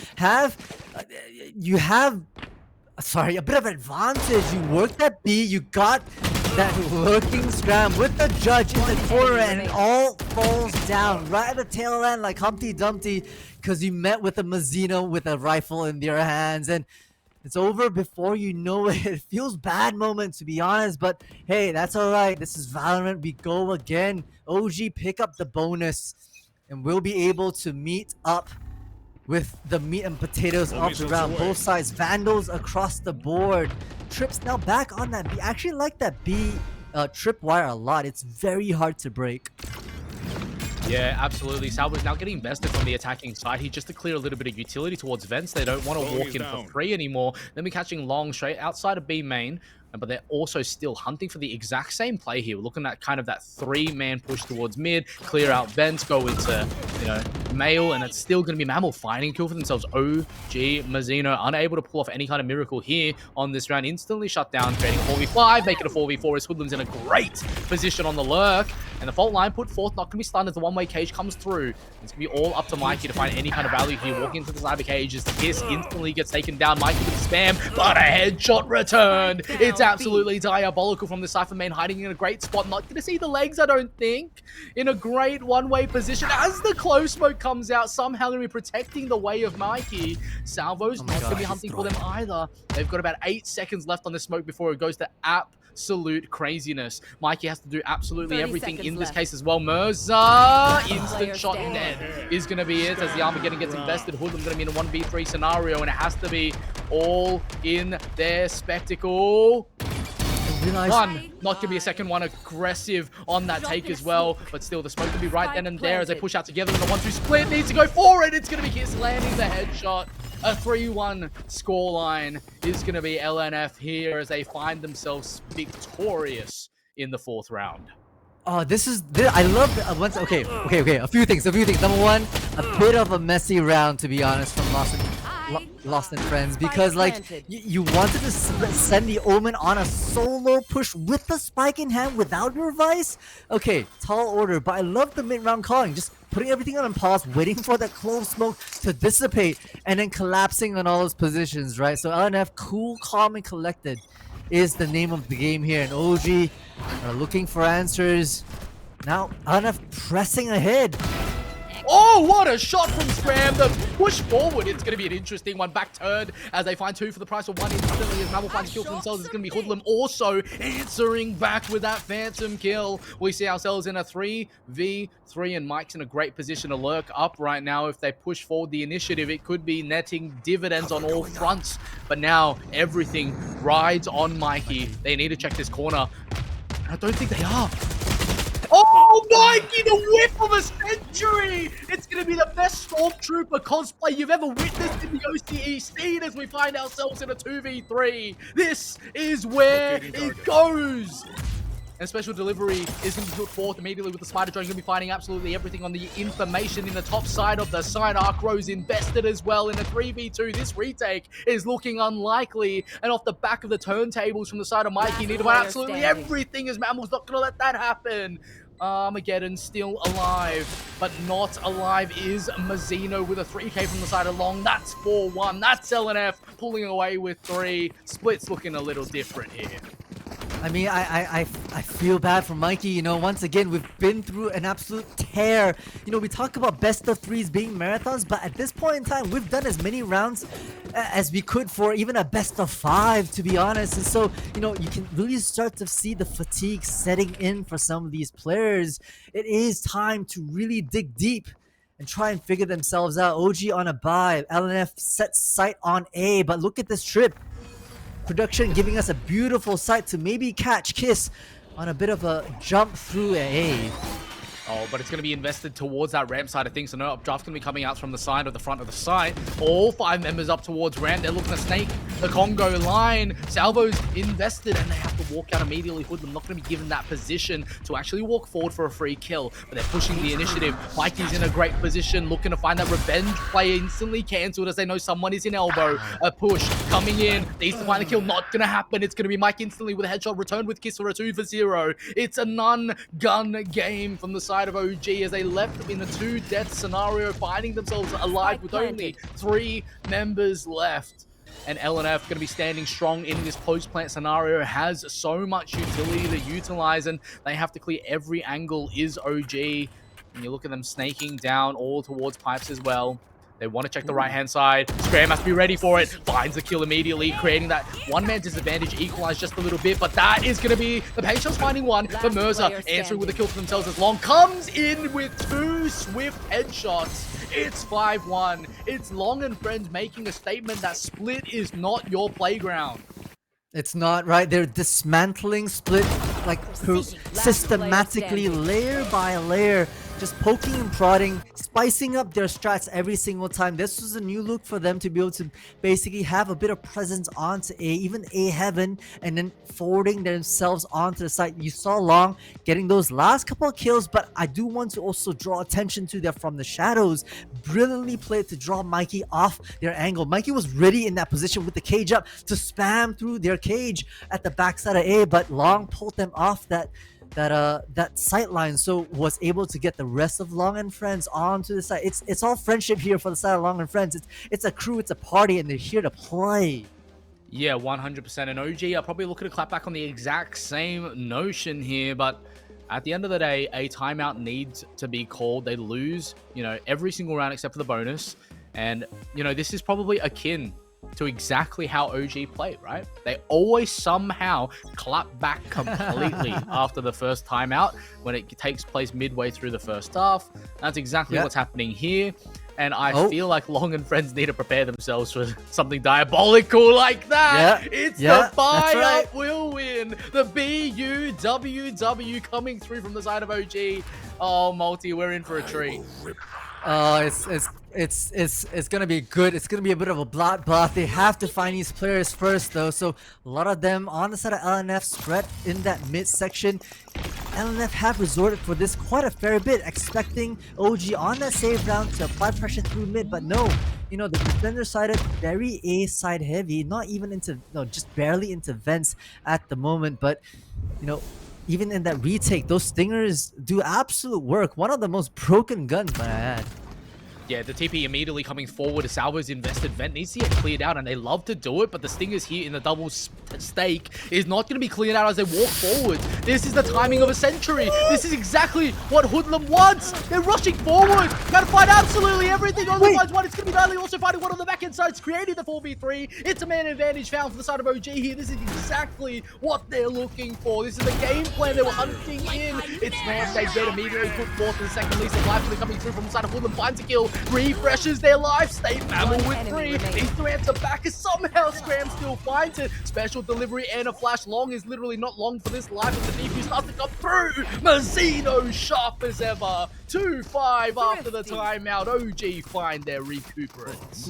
[SPEAKER 4] have a bit of advantage. You worked that B, you got that lurking Scram with the judge in the corner, and it all falls down right at the tail end like Humpty Dumpty because you met with a Mazzino with a rifle in their hands, and it's over before you know it. It feels bad moment, to be honest, but hey, that's all right. This is Valorant. We go again. OG pick up the bonus, and we'll be able to meet up with the meat and potatoes of the round. Both sides, Vandals across the board. Trips now back on that B. I actually like that B tripwire a lot. It's very hard to break.
[SPEAKER 3] Yeah, absolutely. Salvo's now getting invested from the attacking side. He just to clear a little bit of utility towards vents. They don't want to walk in for free anymore. Then we're catching long straight outside of B main. But they're also still hunting for the exact same play here. We're looking at kind of that 3-man push towards mid, clear out vents, go into, you know, Mail, and it's still going to be Mammal finding a kill for themselves. OG Mazzino unable to pull off any kind of miracle here on this round. Instantly shut down, creating a 4v5, making a 4v4 as Hoodlum's in a great position on the lurk. And the fault line put forth, not going to be stunned as the one-way cage comes through. It's going to be all up to Mikey to find any kind of value here. Walking into the side of the cage as Kiss instantly gets taken down. Mikey with the spam, but a headshot returned. It's absolutely diabolical from the Cypher main, hiding in a great spot. Not going to see the legs, I don't think. In a great one-way position as the close smoke comes out. Somehow going to be protecting the way of Mikey. Salvo's not going to be hunting for them either. They've got about 8 seconds left on the smoke before it goes to absolute craziness. Mikey has to do absolutely everything in this case as well. Mirza, instant shot dead is going to be it as the Armageddon gets invested. Hoodlum going to be in a 1v3 scenario, and it has to be all in their spectacle. One, not going to be a second one, aggressive on that take as well, but still the smoke can be right then and there as they push out together in the 1-2 split. Needs to go for it. It's going to be Kiss landing the headshot. A 3-1 scoreline is going to be LNF here as they find themselves victorious in the 4th round.
[SPEAKER 4] Oh, I love the, okay. A few things. Number one, a bit of a messy round, to be honest, from Lost and Friends, because like you wanted to send the Omen on a solo push with the spike in hand without your Vice. Okay, tall order, but I love the mid-round calling, just putting everything on pause, waiting for that close smoke to dissipate, and then collapsing on all those positions, right? So LNF, cool, calm, and collected is the name of the game here, and OG are looking for answers. Now LNF pressing ahead.
[SPEAKER 3] Oh, what a shot from Scram. The push forward. It's going to be an interesting one. Back turned as they find 2 for the price of 1 instantly as Mammal finds a kill for themselves. It's going to be Hoodlum also answering back with that phantom kill. We see ourselves in a 3v3 and Mike's in a great position to lurk up right now. If they push forward the initiative, it could be netting dividends on all fronts. But now everything rides on Mikey. They need to check this corner. I don't think they are. Oh, Mikey, the whip of a century! It's going to be the best Stormtrooper cosplay you've ever witnessed in the OCE scene as we find ourselves in a 2v3. This is where it goes. And special delivery is going to be put forth immediately with the Spider Drone. Going to be finding absolutely everything on the information in the top side of the side. Arcrow's invested as well in a 3v2. This retake is looking unlikely. And off the back of the turntables from the side of Mikey, need to find absolutely everything as Mammal's not going to let that happen. Armageddon still alive, but not alive is Mazzino with a 3k from the side of Long. That's 4-1. That's LNF pulling away with 3. Split's looking a little different here.
[SPEAKER 4] I mean, I feel bad for Mikey. You know, once again, we've been through an absolute tear. You know, we talk about best of 3s being marathons, but at this point in time, we've done as many rounds as we could for even a best of 5, to be honest. And so, you know, you can really start to see the fatigue setting in for some of these players. It is time to really dig deep and try and figure themselves out. OG on a bye. LNF sets sight on A, but look at this trip. Production giving us a beautiful sight to maybe catch Kiss on a bit of a jump through A.
[SPEAKER 3] Oh, but it's going to be invested towards that ramp side of things. So no updraft's going to be coming out from the side or the front of the site. All 5 members up towards ramp. They're looking to snake the Congo line. Salvo's invested and they have to walk out immediately. Hoodlum not going to be given that position to actually walk forward for a free kill. But they're pushing the initiative. Mikey's in a great position, looking to find that revenge play instantly cancelled as they know someone is in elbow. A push coming in. Needs to find the kill. Not going to happen. It's going to be Mike instantly with a headshot returned with Kiss for a 2-0. It's a non-gun game from the side of OG as they left in a 2-death scenario, finding themselves alive with only 3 members left. And LNF going to be standing strong in this post-plant scenario, has so much utility to utilize, and they have to clear every angle is OG. And you look at them snaking down all towards pipes as well. They want to check the right-hand side. Scram must be ready for it. Finds the kill immediately, creating that one-man disadvantage, equalized just a little bit. But that is going to be the Patience finding one. But Mirza answering with a kill for themselves as Long comes in with 2 swift headshots. It's 5-1. It's Long and friends making a statement that Split is not your playground.
[SPEAKER 4] It's not, right? They're dismantling Split like systematically, layer by layer, just poking and prodding, spicing up their strats every single time. This was a new look for them to be able to basically have a bit of presence onto A, even A heaven, and then forwarding themselves onto the side. You saw Long getting those last couple of kills, but I do want to also draw attention to that from the shadows. Brilliantly played to draw Mikey off their angle. Mikey was ready in that position with the cage up to spam through their cage at the backside of A, but Long pulled them off that sight line, so was able to get the rest of Long and Friends onto the side. It's all friendship here for the side of Long and Friends. It's a crew, it's a party, and they're here to play.
[SPEAKER 3] Yeah, 100%. And OG are probably looking to clap back on the exact same notion here, but at the end of the day, a timeout needs to be called. They lose, every single round except for the bonus, and this is probably akin to exactly how OG played, right? They always somehow clap back completely after the first timeout when it takes place midway through the first half. That's exactly what's happening here. And I feel like Long and Friends need to prepare themselves for something diabolical like that. It's the fire up will win. The BUWW coming through from the side of OG. Oh, Multi, we're in for a treat.
[SPEAKER 4] It's gonna be good. It's gonna be a bit of a bloodbath. They have to find these players first, though. So a lot of them on the side of LNF spread in that mid section. LNF have resorted for this quite a fair bit, expecting OG on that save round to apply pressure through mid, but no. The defender sided very A side heavy, not even into just barely into vents at the moment, but even in that retake, those stingers do absolute work. One of the most broken guns, might I add.
[SPEAKER 3] Yeah, the TP immediately coming forward. Salvo's invested vent needs to get cleared out, and they love to do it, but the Stingers here in the double stake is not going to be cleared out as they walk forward. This is the timing of a century. This is exactly what Hoodlum wants. They're rushing forward. Got to find absolutely everything on the finds one. It's going to be Nightly also finding one on the back end side. It's creating the 4v3. It's a man advantage found for the side of OG here. This is exactly what they're looking for. This is the game plan they were hunting in. It's man they get immediately put forth in the second lease of life coming through from the side of Hoodlum. Finds a kill. Refreshes their life state. Mammal with 3. These threats are back as somehow Scram still finds it. Special delivery and a flash. Long is literally not long for this life as the DP starts to come through. Mazzino sharp as ever. 2-5 after the timeout. OG find their recuperates.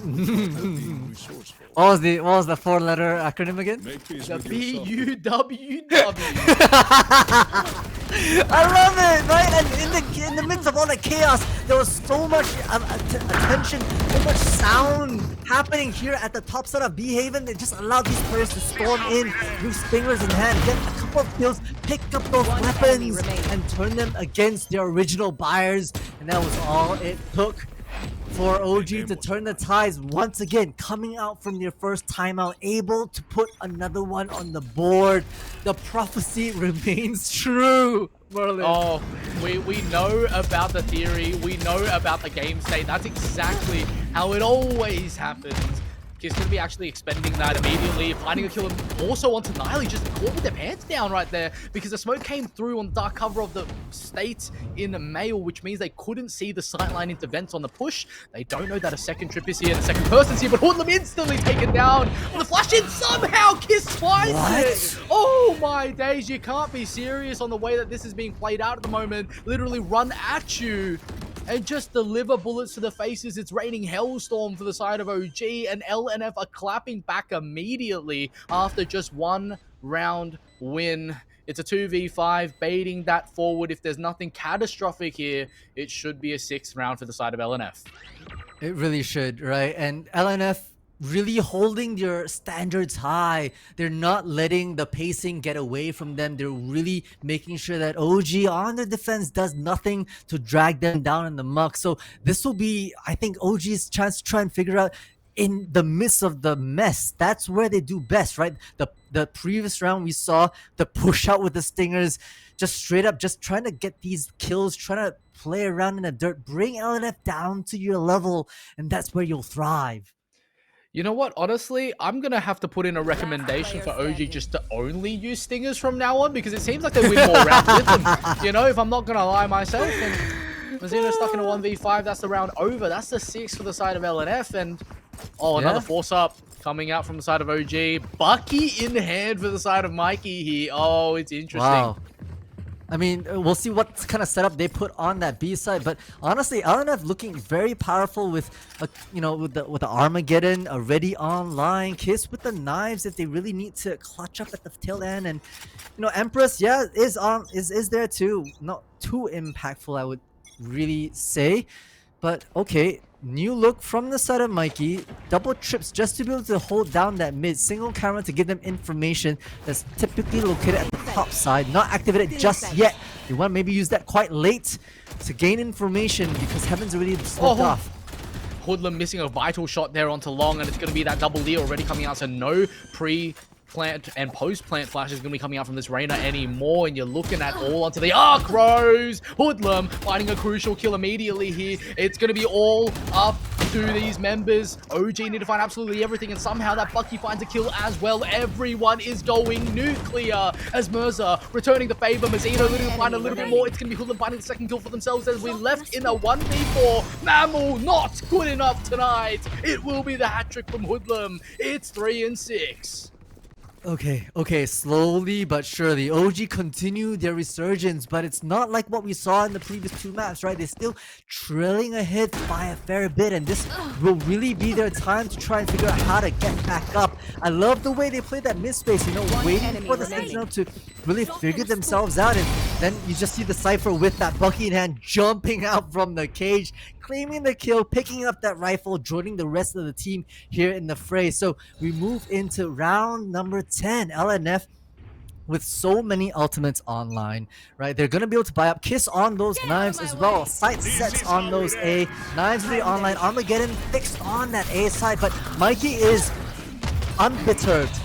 [SPEAKER 4] What was the 4-letter acronym again?
[SPEAKER 3] The BUWW.
[SPEAKER 4] I love it, right? And in the midst of all the chaos, there was so much attention, so much sound happening here at the top side of B-Haven. They just allowed these players to storm in with stingers in hand, get a couple of kills, pick up those weapons, and turn them against their original buyers. And that was all it took for OG to turn the tides once again, coming out from their first timeout, able to put another one on the board. The prophecy remains true, Merlin.
[SPEAKER 3] Oh, we know about the theory. We know about the game state. That's exactly how it always happens. He's going to be actually expending that immediately, finding a kill, and also onto Niley, just caught with their pants down right there, because the smoke came through on the dark cover of the state in the mail, which means they couldn't see the sightline into vents on the push. They don't know that a second trip is here and a second person's here, but Hoodlum instantly taken down on the flash in. Somehow Kiss finds it. Oh my days, you can't be serious on the way that this is being played out at the moment. Literally run at you and just deliver bullets to the faces. It's raining Hellstorm for the side of OG, and LNF are clapping back immediately after just one round win. It's a 2v5, baiting that forward. If there's nothing catastrophic here, it should be a 6th round for the side of LNF.
[SPEAKER 4] It really should, right? And LNF really holding their standards high. They're not letting the pacing get away from them. They're really making sure that OG on their defense does nothing to drag them down in the muck. So this will be, I think, OG's chance to try and figure out in the midst of the mess. That's where they do best, right? The previous round we saw the push out with the Stingers, just straight up just trying to get these kills, trying to play around in the dirt, bring LNF down to your level, and that's where you'll thrive.
[SPEAKER 3] You know what? Honestly, I'm going to have to put in a recommendation for OG just to only use Stingers from now on, because it seems like they win more rounds with them. If I'm not going to lie myself. And Mazzino stuck in a 1v5. That's the round over. That's the 6 for the side of LNF. And, another force up. coming out from the side of OG. Bucky in hand for the side of Mikey here. Oh, it's interesting.
[SPEAKER 4] Wow. I mean, we'll see what kind of setup they put on that B side, but honestly, LNF looking very powerful with, with the Armageddon already online. Kiss with the knives if they really need to clutch up at the tail end, and Empress, yeah, is there too. Not too impactful, I would really say, but okay. New look from the side of Mikey. Double trips just to be able to hold down that mid. Single camera to give them information that's typically located at the top side. Not activated just yet. You want to maybe use that quite late to gain information because Heaven's already slipped off.
[SPEAKER 3] Hoodlum missing a vital shot there onto Long, and it's going to be that double Lee already coming out, so no pre-plant and post-plant flash is going to be coming out from this Reyna anymore, and you're looking at all onto the Arc Rose. Hoodlum finding a crucial kill immediately here. It's going to be all up to these members. OG need to find absolutely everything, and somehow that Bucky finds a kill as well. Everyone is going nuclear as Mirza returning the favor. Mazzino looking to find a little bit more. It's going to be Hoodlum finding the second kill for themselves as we left in a 1v4. Mammal not good enough tonight. It will be the hat trick from Hoodlum. It's 3 and 6.
[SPEAKER 4] Okay, slowly but surely. OG continue their resurgence, but it's not like what we saw in the previous 2 maps, right? They're still trailing ahead by a fair bit, and this will really be their time to try and figure out how to get back up. I love the way they play that mid space, waiting for the Sentinel to really figure themselves out, and then you just see the Cypher with that Bucky in hand jumping out from the cage, claiming the kill, picking up that rifle, joining the rest of the team here in the fray. So we move into round number 10. LNF with so many ultimates online, right? They're gonna be able to buy up Kiss on those knives as well. Sight sets on those A. Knives really online. Armageddon fixed on that A side, but Mikey is unperturbed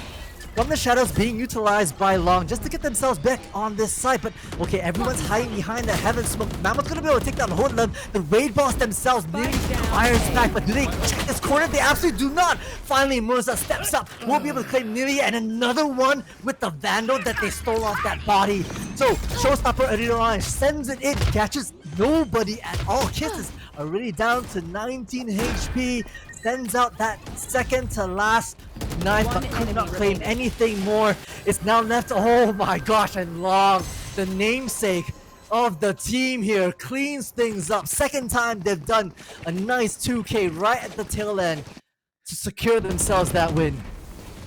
[SPEAKER 4] from the shadows being utilized by Long just to get themselves back on this side. But okay, everyone's hiding behind the Heaven smoke. Mammoth's gonna be able to take down Hoodlum. The raid boss themselves nearly fires back, but do they check this corner? They absolutely do not. Finally, Mirza steps up. Won't be able to claim Nili, and another one with the Vandal that they stole off that body. So Showstopper earlier on sends it in, catches nobody at all. Kiss is already down to 19 HP. Sends out that second to last knife, but could not claim anything more. It's now left, oh my gosh, and Long, the namesake of the team here, cleans things up. Second time they've done a nice 2K right at the tail end to secure themselves that win.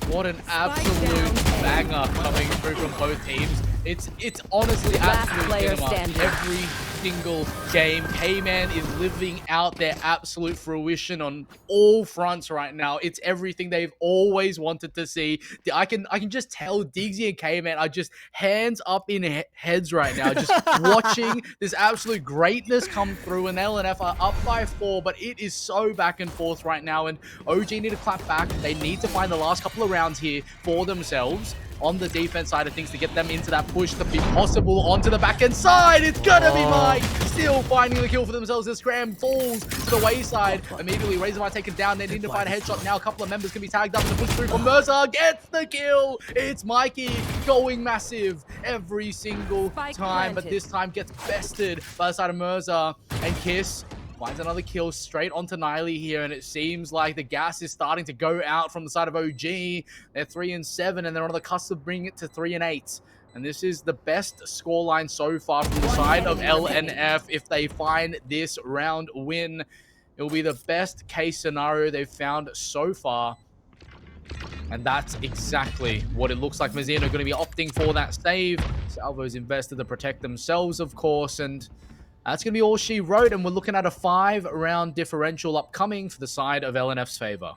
[SPEAKER 3] What an absolute banger coming through from both teams. It's honestly absolute cinema. Every single game, K-Man is living out their absolute fruition on all fronts right now. It's everything they've always wanted to see. I can just tell Diggsy and K-Man are just hands up in heads right now, just watching this absolute greatness come through. And LNF are up by 4, but it is so back and forth right now. And OG need to clap back. They need to find the last couple of rounds here for themselves on the defense side of things to get them into that push to be possible onto the back end side. It's gonna be Mike still finding the kill for themselves as Scram falls to the wayside. Immediately Razormite taken down. They need to find a headshot now. A couple of members can be tagged up and the push through from Mirza gets the kill. It's Mikey going massive every single time, but this time gets bested by the side of Mirza, and Kiss finds another kill straight onto Niley here, and it seems like the gas is starting to go out from the side of OG. They're 3 and 7, and they're on the cusp of bringing it to 3 and 8. And this is the best scoreline so far from the side of LNF. If they find this round win, it will be the best case scenario they've found so far. And that's exactly what it looks like. Mazzino are going to be opting for that save. Salvo's invested to protect themselves, of course, and that's going to be all she wrote, and we're looking at a 5-round differential upcoming for the side of LNF's favor.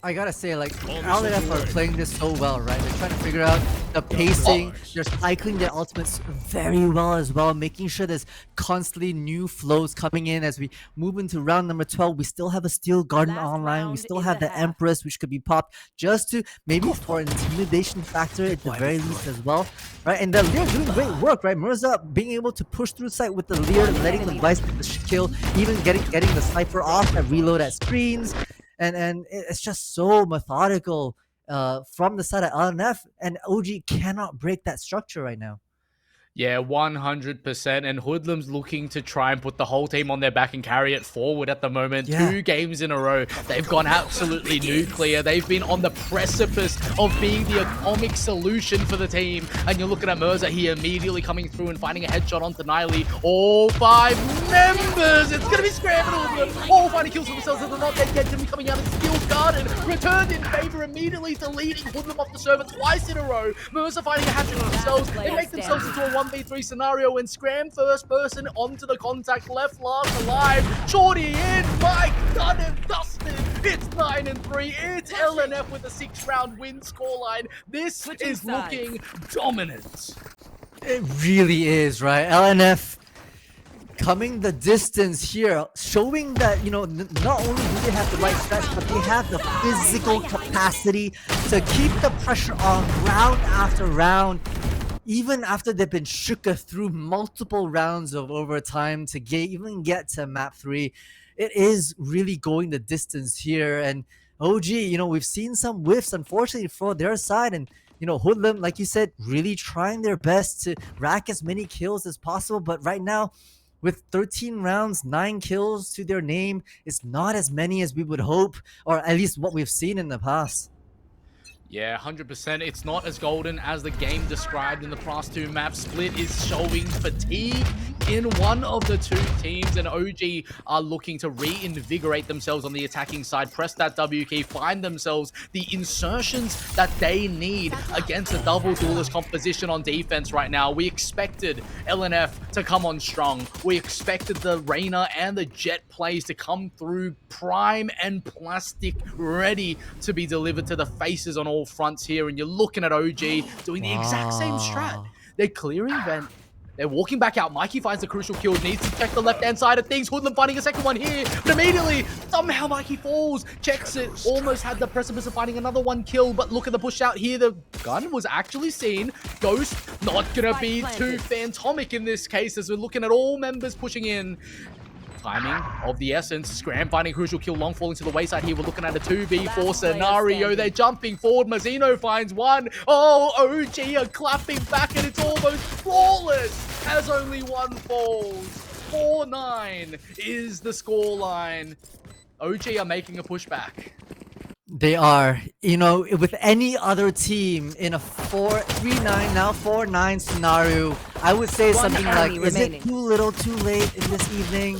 [SPEAKER 4] I gotta say, like, LNF are playing this so well, right? They're trying to figure out the pacing. They're cycling their ultimates very well as well, making sure there's constantly new flows coming in as we move into round number 12. We still have a Steel Garden online. We still have the Empress, which could be popped just to maybe for an intimidation factor at the very least as well, right? And the Lear doing great work, right? Mirza being able to push through sight with the Lear, letting the Vice get the kill, even getting the Cypher off that reload at screens. And it's just so methodical from the side of LNF, and OG cannot break that structure right now.
[SPEAKER 3] Yeah, 100%. And Hoodlum's looking to try and put the whole team on their back and carry it forward at the moment.
[SPEAKER 4] Yeah.
[SPEAKER 3] 2 games in a row. They've gone absolutely nuclear. They've been on the precipice of being the atomic solution for the team. And you're looking at Mirza here immediately coming through and finding a headshot onto Niley. All 5 members! It's going to be scrambled. All finding kills for themselves as they're not dead yet. Jimmy coming out and still guarded. Returned in favor immediately, deleting Hoodlum off the server twice in a row. Mirza finding a hat-trick for themselves. They make themselves into a 1v3 scenario and Scram first person onto the contact, left last alive. Shorty in, Mike done and dusted. It's 9-3. It's LNF with a 6-round win scoreline. This is looking dominant.
[SPEAKER 4] It really is, right? LNF coming the distance here, showing that, you know, not only do they have the right stats, but they have the physical capacity to keep the pressure on round after round, even after they've been shook through multiple rounds of overtime to even get to map 3. It is really going the distance here. And OG, you know, we've seen some whiffs, unfortunately, for their side. And, you know, Hoodlum, like you said, really trying their best to rack as many kills as possible. But right now, with 13 rounds, 9 kills to their name, it's not as many as we would hope, or at least what we've seen in the past.
[SPEAKER 3] Yeah, 100%. It's not as golden as the game described in the past 2 maps. Split is showing fatigue in one of the 2 teams, and OG are looking to reinvigorate themselves on the attacking side, press that W key, find themselves the insertions that they need against a double duelist composition on defense right now. We expected LNF to come on strong. We expected the Reyna and the Jet plays to come through prime and plastic, ready to be delivered to the faces on all fronts here, and you're looking at OG doing the exact same strat. They're clearing vent. They're walking back out. Mikey finds the crucial kill. Needs to check the left-hand side of things. Hoodlum finding a second one here. But immediately, somehow Mikey falls. Checks it. Almost had the precipice of finding another 1 kill. But look at the push out here. The gun was actually seen. Ghost not going to be too phantomic in this case, as we're looking at all members pushing in. Timing of the essence. Scram finding crucial kill. Long falling to the wayside here. We're looking at a 2v4 scenario. They're jumping forward. Mazzino finds 1. Oh, OG are clapping back, and it's almost flawless as only 1 falls. 4-9 is the scoreline. OG are making a pushback.
[SPEAKER 4] They are. You know, with any other team in a 3-9, now 4-9 scenario, I would say something like, is it too little, too late in this evening?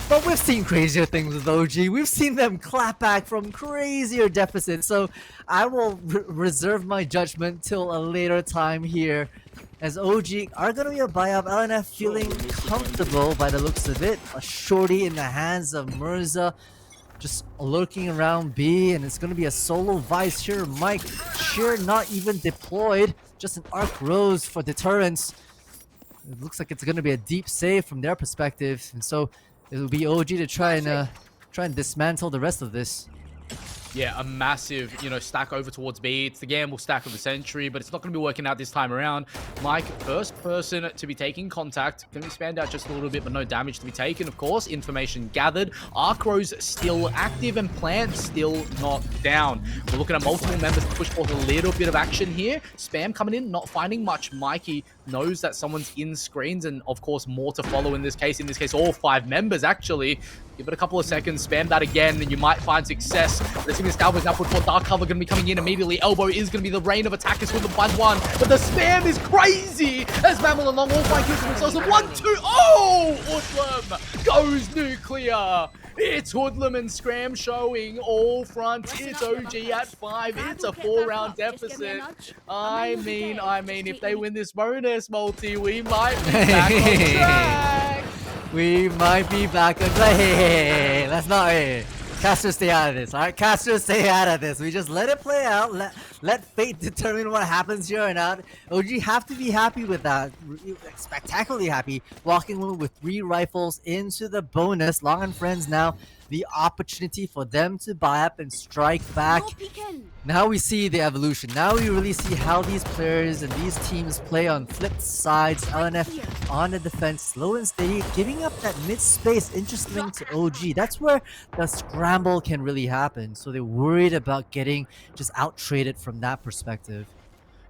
[SPEAKER 4] But we've seen crazier things with OG. We've seen them clap back from crazier deficits. So I will reserve my judgment till a later time here, as OG are going to be a buy-up. LNF feeling comfortable by the looks of it. A shorty in the hands of Mirza, just lurking around B, and it's going to be a solo Vice here. Mike Sheer not even deployed, just an Arc Rose for deterrence. It looks like it's going to be a deep save from their perspective, and so it'll be OG to try and dismantle the rest of this.
[SPEAKER 3] Yeah, a massive, stack over towards B. It's the gamble stack of the century, but it's not going to be working out this time around. Mike, first person to be taking contact. Going to expand out just a little bit, but no damage to be taken, of course. Information gathered. Arcrow's still active and Plant still not down. We're looking at multiple members to push forth a little bit of action here. Spam coming in, not finding much. Mikey knows that someone's in screens, and of course more to follow in this case. In this case, all 5 members actually. Give it a couple of seconds, spam that again, and you might find success. The team is now put for dark cover, going to be coming in immediately. Elbow is going to be the reign of attackers with the finds 1, but the spam is crazy as Mammal along all 5 kills for themselves. 1, 2, oh! Hoodlum goes nuclear. It's Hoodlum and Scram showing all fronts. It's OG at 5. It's a 4-round deficit. I mean, if they win this bonus multi, we might be back on track.
[SPEAKER 4] We might be back on track. Hey, let's not. Castro, stay out of this. All right, Castro, stay out of this. We just let it play out. Let fate determine what happens here or not. OG have to be happy with that. Spectacularly happy. Walking with 3 rifles into the bonus. Long and Friends now the opportunity for them to buy up and strike back. Now we see the evolution. Now we really see how these players and these teams play on flipped sides. LNF on the defense, slow and steady, giving up that mid space, interesting to OG. That's where the scramble can really happen. So they're worried about getting just out-traded from that perspective.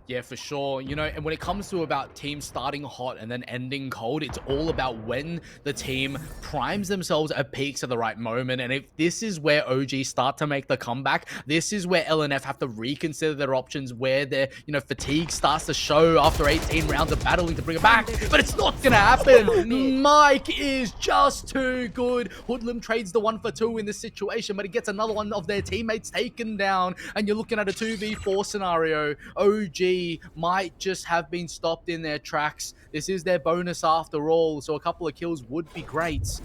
[SPEAKER 3] Yeah, for sure. You know, and when it comes to about teams starting hot and then ending cold, it's all about when the team primes themselves at peaks at the right moment. And if this is where OG start to make the comeback, this is where LNF have to reconsider their options, where their, you know, fatigue starts to show after 18 rounds of battling to bring it back. But it's not going to happen. Mike is just too good. Hoodlum trades the 1 for 2 in this situation, but he gets another one of their teammates taken down. And you're looking at a 2v4 scenario. OG might just have been stopped in their tracks. This is their bonus after all, so a couple of kills would be great.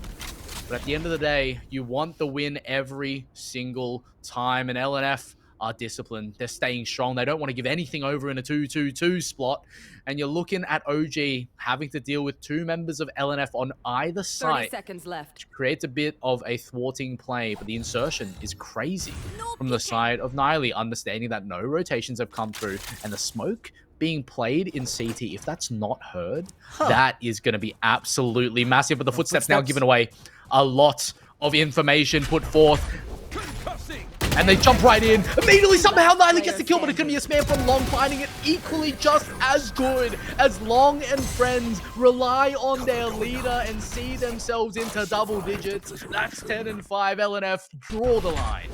[SPEAKER 3] But at the end of the day, you want the win every single time, and LNF are disciplined. They're staying strong. They don't want to give anything over in a 2-2-2 spot. And you're looking at OG having to deal with 2 members of LNF on either
[SPEAKER 5] 30
[SPEAKER 3] side.
[SPEAKER 5] seconds left.
[SPEAKER 3] Which creates a bit of a thwarting play, but the insertion is crazy from the side of Niley, understanding that no rotations have come through, and the smoke being played in CT, if that's not heard, that is going to be absolutely massive. But the footsteps now given away. A lot of information put forth. And they jump right in. Immediately, somehow, Niley gets the kill, but it's going to be a spam from Long, finding it equally just as good as Long and friends rely on their leader and see themselves into double digits. That's 10 and 5. LNF draw the line.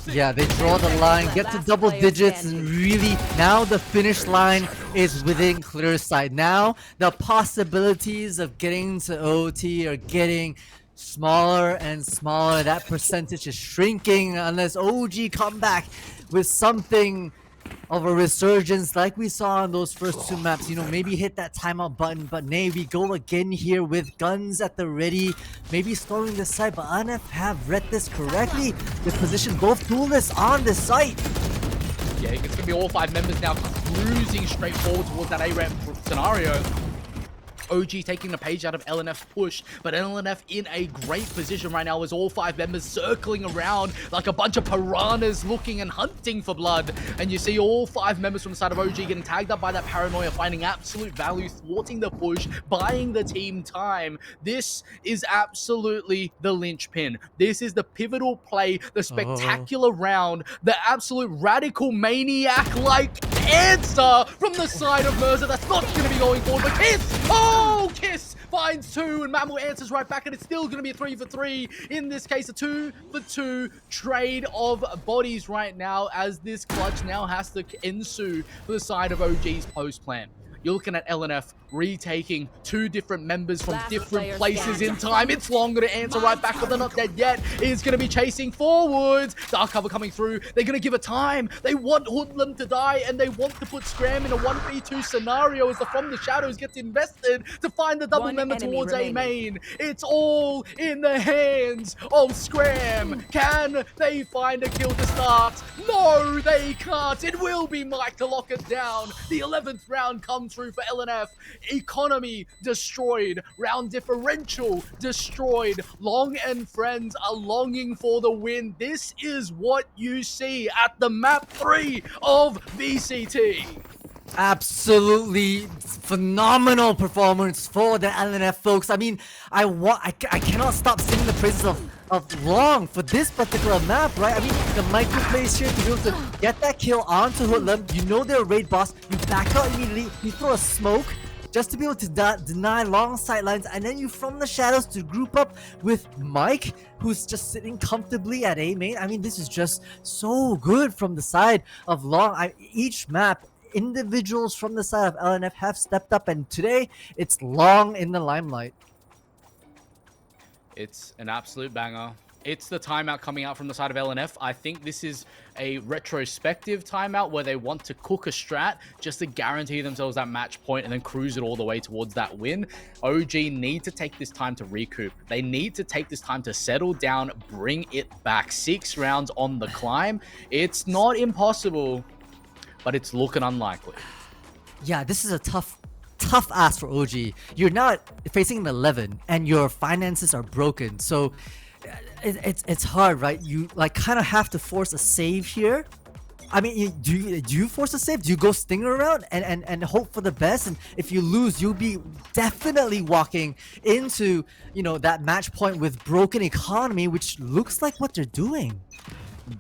[SPEAKER 4] Yeah, they draw the line, get to double digits, and really, now the finish line is within clear sight. Now, the possibilities of getting to OT are getting smaller and smaller. That percentage is shrinking unless OG come back with something of a resurgence like we saw on those first 2 maps. You know, maybe hit that timeout button, but nay, we go again here with guns at the ready, maybe storming this site, but NF have read this correctly. They position both duelists on this site.
[SPEAKER 3] Yeah, it's going to be all 5 members now cruising straight forward towards that A-ramp scenario. OG taking the page out of LNF's push, but LNF in a great position right now as all 5 members circling around like a bunch of piranhas looking and hunting for blood. And you see all 5 members from the side of OG getting tagged up by that paranoia, finding absolute value, thwarting the push, buying the team time. This is absolutely the linchpin. This is the pivotal play, the spectacular round, the absolute radical maniac-like answer from the side of Mercer. That's not going to be going forward, but Kiss! Oh, Kiss finds 2, and Mammal answers right back, and it's still going to be a 3 for 3. In this case, a 2 for 2 trade of bodies right now, as this clutch now has to ensue for the side of OG's post plan. You're looking at LNF retaking 2 different members from different places in time. It's Long going to answer right back, but they're not dead yet. It's going to be chasing forwards. Dark cover coming through. They're going to give it time. They want Hoodlum to die, and they want to put Scram in a 1v2 scenario as the From the Shadows gets invested to find the double member towards A main. It's all in the hands of Scram. Can they find a kill to start? No, they can't. It will be Mike to lock it down. The 11th round comes through for LNF. Economy destroyed. Round differential destroyed. Long and friends are longing for the win. This is what you see at the map 3 of VCT.
[SPEAKER 4] Absolutely phenomenal performance for the LNF folks. I mean, I cannot stop singing the praises of Long for this particular map, right? I mean, the micro plays here to be able to get that kill onto Hoodlum. You know they're a raid boss. You back out immediately. You throw a smoke just to be able to deny Long sidelines, and then you From the Shadows to group up with Mike, who's just sitting comfortably at A main. I mean, this is just so good from the side of Long. Each map, individuals from the side of LNF have stepped up, and today it's Long in the limelight.
[SPEAKER 3] It's an absolute banger. It's the timeout coming out from the side of LNF. I think this is a retrospective timeout where they want to cook a strat just to guarantee themselves that match point and then cruise it all the way towards that win. OG need to take this time to recoup. They need to take this time to settle down, bring it back. 6 rounds on the climb. It's not impossible, but it's looking unlikely.
[SPEAKER 4] Yeah, this is a tough ask for OG. You're now facing an 11 and your finances are broken, so it's hard, right? You like kind of have to force a save here. I mean, do you force a save? Do you go Stinger around and hope for the best? And if you lose, you'll be definitely walking into, you know, that match point with broken economy, which looks like what they're doing.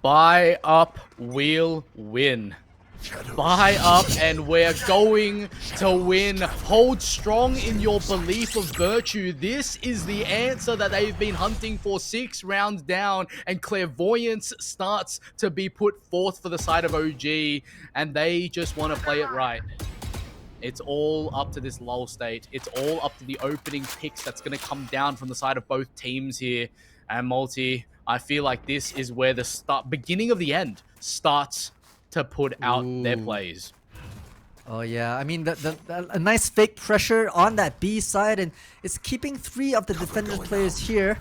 [SPEAKER 3] Buy up, we'll win. Buy up and we're going to win. Hold strong in your belief of virtue. This is the answer that they've been hunting for 6 rounds down, and clairvoyance starts to be put forth for the side of OG, and they just want to play it right. It's all up to this lull state. It's all up to the opening picks that's going to come down from the side of both teams here. And Multi, I feel like this is where the beginning of the end starts to put out their plays.
[SPEAKER 4] Oh yeah, I mean a nice fake pressure on that B side, and it's keeping 3 of the defender players here,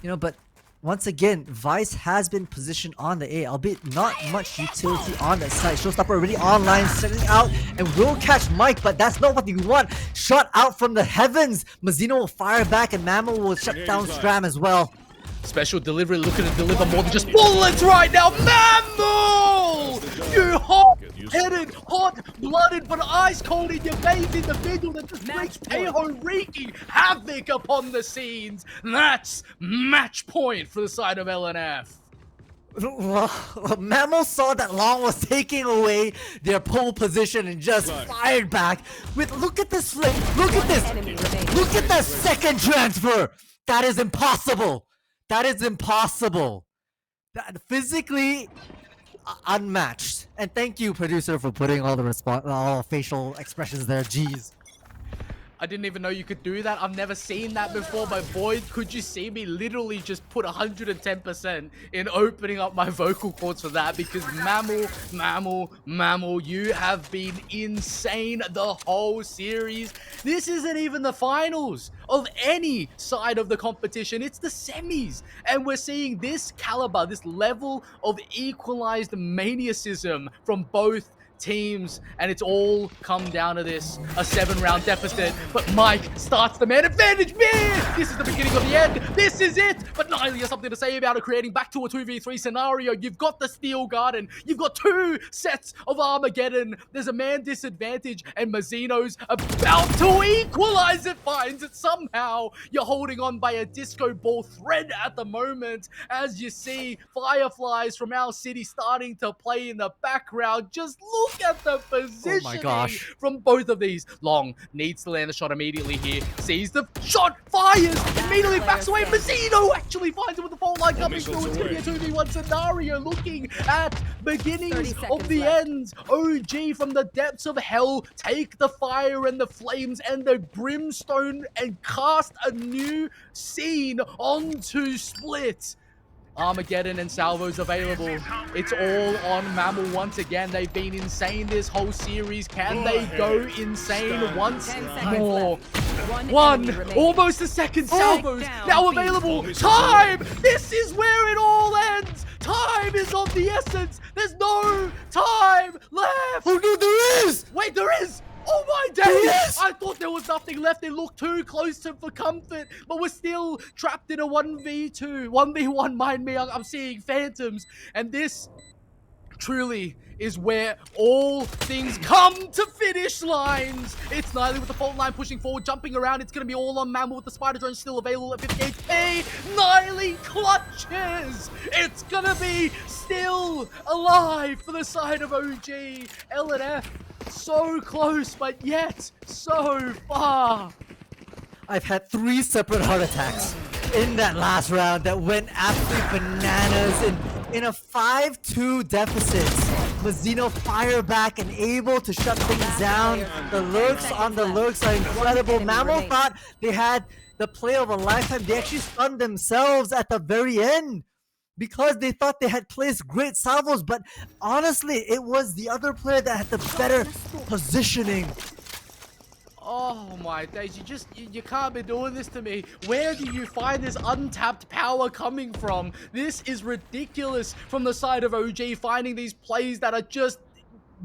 [SPEAKER 4] you know. But once again, Vice has been positioned on the A, albeit not much utility on that side. Showstopper already online, setting out, and will catch Mike, but that's not what you want. Shot out from the heavens. Mazzino will fire back, and Mammal will shut down Scram as well.
[SPEAKER 3] Special delivery, looking to deliver more than just bullets right now. Mammal! You hot-headed, hot-blooded, but ice-cold in your face individual that just makes Tejo wreaking havoc upon the scenes. That's match point for the side of LNF.
[SPEAKER 4] Mammal saw that Long was taking away their pole position and just fired back with, look at this flip, look at this, look at that second transfer. That is impossible. That is impossible. That physically unmatched. And thank you, producer, for putting all the all facial expressions there. Jeez.
[SPEAKER 3] I didn't even know you could do that. I've never seen that before, but boy, could you see me literally just put 110% in opening up my vocal cords for that, because Mammal, you have been insane the whole series. This isn't even the finals of any side of the competition. It's the semis, and we're seeing this caliber, this level of equalized maniacism from both teams, and it's all come down to this, a 7-round deficit. But Mike starts the man advantage. Man, this is the beginning of the end. This is it. But Niley has something to say about it, creating back to a 2v3 scenario. You've got the Steel Garden. You've got 2 sets of Armageddon. There's a man disadvantage, and Mazzino's about to equalize it. Finds it somehow. You're holding on by a disco ball thread at the moment, as you see Fireflies from our city starting to play in the background. Just look at the positioning from both of these. Long needs to land the shot immediately here. Sees the shot, fires, immediately backs away. Mazzino actually finds it with the fault line coming through. It's going to be a 2v1 scenario. Looking at beginnings of the ends. OG from the depths of hell take the fire and the flames and the brimstone and cast a new scene onto Split. Armageddon and salvos available. It's all on Mammal once again. They've been insane this whole series. Can they go insane once more? Almost a second. Salvos now available. Time! This is where it all ends. Time is of the essence. There's no time left.
[SPEAKER 4] Oh no, there is!
[SPEAKER 3] Wait, there is! Oh my days! Yes! I thought there was nothing left. It looked too close for comfort, but we're still trapped in a 1v2, 1v1. Mind me, I'm seeing phantoms, and this truly is where all things come to finish lines. It's Niley with the fault line pushing forward, jumping around. It's going to be all on Mammal with the spider drone still available at 50 HP. Niley clutches. It's going to be still alive for the side of OG. LNF so close, but yet so far.
[SPEAKER 4] I've had 3 separate heart attacks in that last round that went absolutely bananas in a 5-2 deficit. Mazzino fire back and able to shut things down. The lurks on the lurks are incredible. Mammal thought they had the play of a lifetime. They actually stunned themselves at the very end because they thought they had placed great salvos, but honestly, it was the other player that had the better positioning.
[SPEAKER 3] Oh my days, you can't be doing this to me. Where do you find this untapped power coming from? This is ridiculous from the side of OG, finding these plays that are just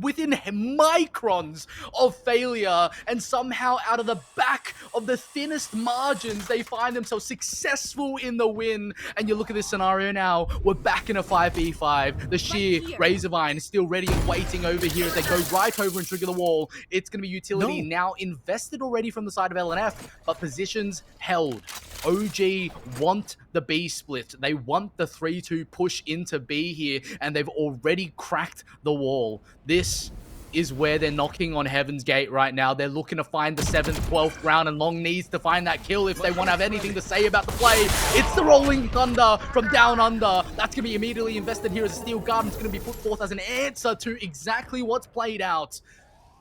[SPEAKER 3] within microns of failure, and somehow out of the back of the thinnest margins, they find themselves successful in the win. And you look at this scenario now, we're back in a 5v5. The sheer Razorvine is still ready and waiting over here as they go right over and trigger the wall. It's going to be utility now invested already from the side of LNF, but positions held. OG want the B split. They want the 3-2 push into B here, and they've already cracked the wall. This is where they're knocking on Heaven's Gate right now. They're looking to find the 7th, 12th round, and Long needs to find that kill if they want to have anything to say about the play. It's the Rolling Thunder from down under. That's going to be immediately invested here as a Steel Garden. It's going to be put forth as an answer to exactly what's played out.